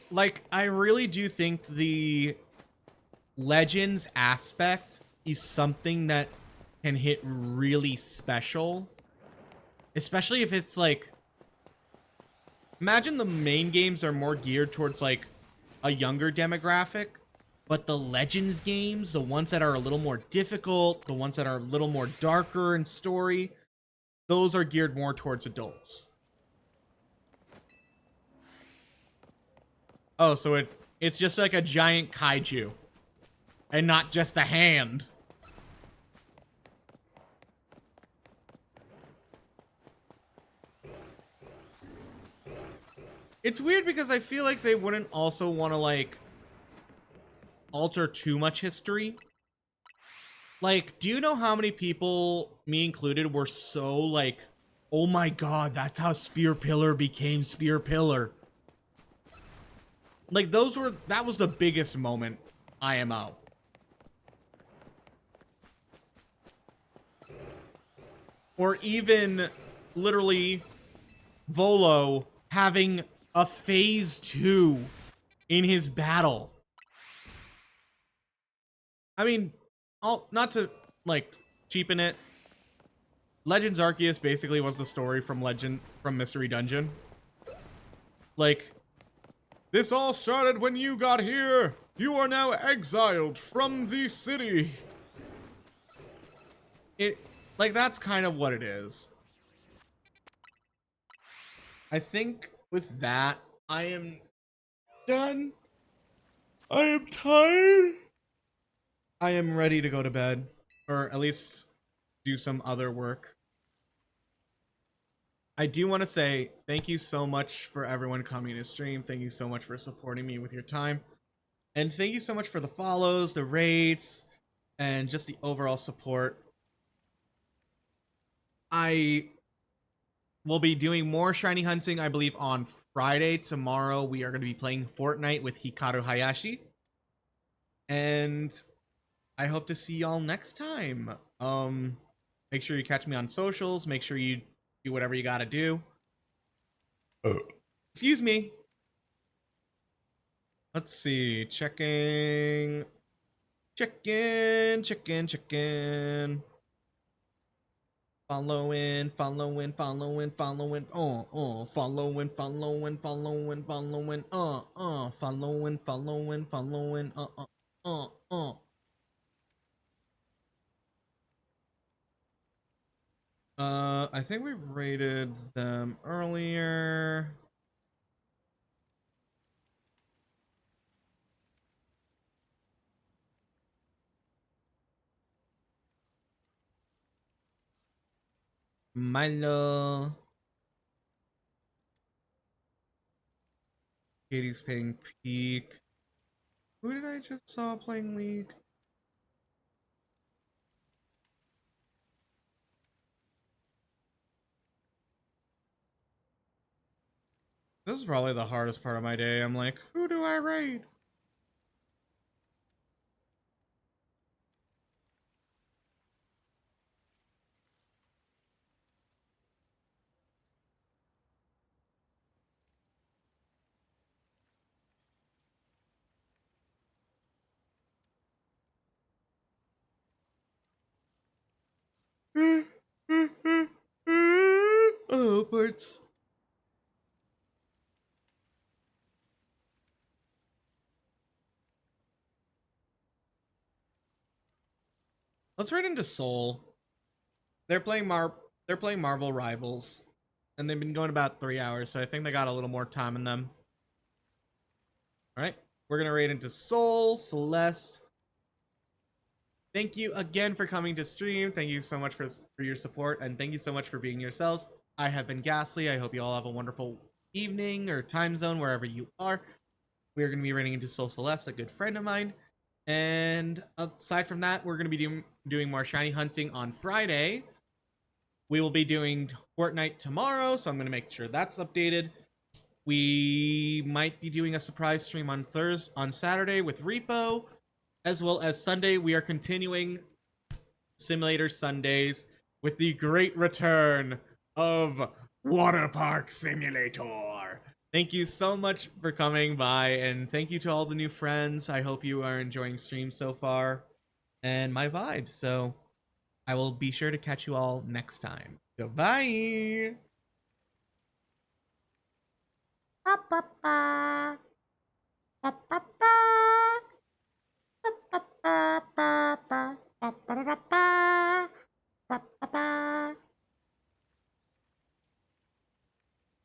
Like, I really do think the Legends aspect is something that can hit really special. Especially if it's like... Imagine the main games are more geared towards like a younger demographic. But the Legends games, the ones that are a little more difficult, the ones that are a little more darker in story, those are geared more towards adults. Oh, so it's just like a giant kaiju. And not just a hand. It's weird because I feel like they wouldn't also want to, like, alter too much history. Like, do you know how many people, me included, were so, like, oh my god, that's how Spear Pillar became Spear Pillar. Like, that was the biggest moment IMO. Or even, literally, Volo having a phase 2 in his battle. I mean, not to, like, cheapen it. Legends Arceus basically was the story from Mystery Dungeon. Like, this all started when you got here. You are now exiled from the city. Like, that's kind of what it is. I think with that, I am done. I am tired. I am ready to go to bed. Or at least do some other work. I do want to say thank you so much for everyone coming to stream. Thank you so much for supporting me with your time. And thank you so much for the follows, the rates, and just the overall support. I will be doing more shiny hunting, I believe, on Friday. Tomorrow, we are going to be playing Fortnite with Hikaru Hayashi. And I hope to see y'all next time. Make sure you catch me on socials. Make sure you do whatever you got to do. Excuse me. Let's see. Checking. Following. Following. Following. Following. Following. Following. I think we rated them earlier. Milo. Katie's playing Peak. Who did I just saw playing League? This is probably the hardest part of my day. I'm like, who do I raid? teleports. Let's right into Soul. They're playing Marvel Rivals, and they've been going about 3 hours, so I think they got a little more time in them. All right, we're gonna raid into Soul, Celeste. Thank you again for coming to stream. Thank you so much for your support, and thank you so much for being yourselves. I have been Ghastly. I hope you all have a wonderful evening or time zone wherever you are. We are going to be running into Soul Celeste, a good friend of mine. And aside from that, we're going to be doing more shiny hunting on Friday. We will be doing Fortnite tomorrow, so I'm going to make sure that's updated. We might be doing a surprise stream on Saturday with Repo, as well as Sunday. We are continuing Simulator Sundays with the great return of Water Park Simulator. Thank you so much for coming by, and thank you to all the new friends. I hope you are enjoying stream so far and my vibes. So I will be sure to catch you all next time. Goodbye.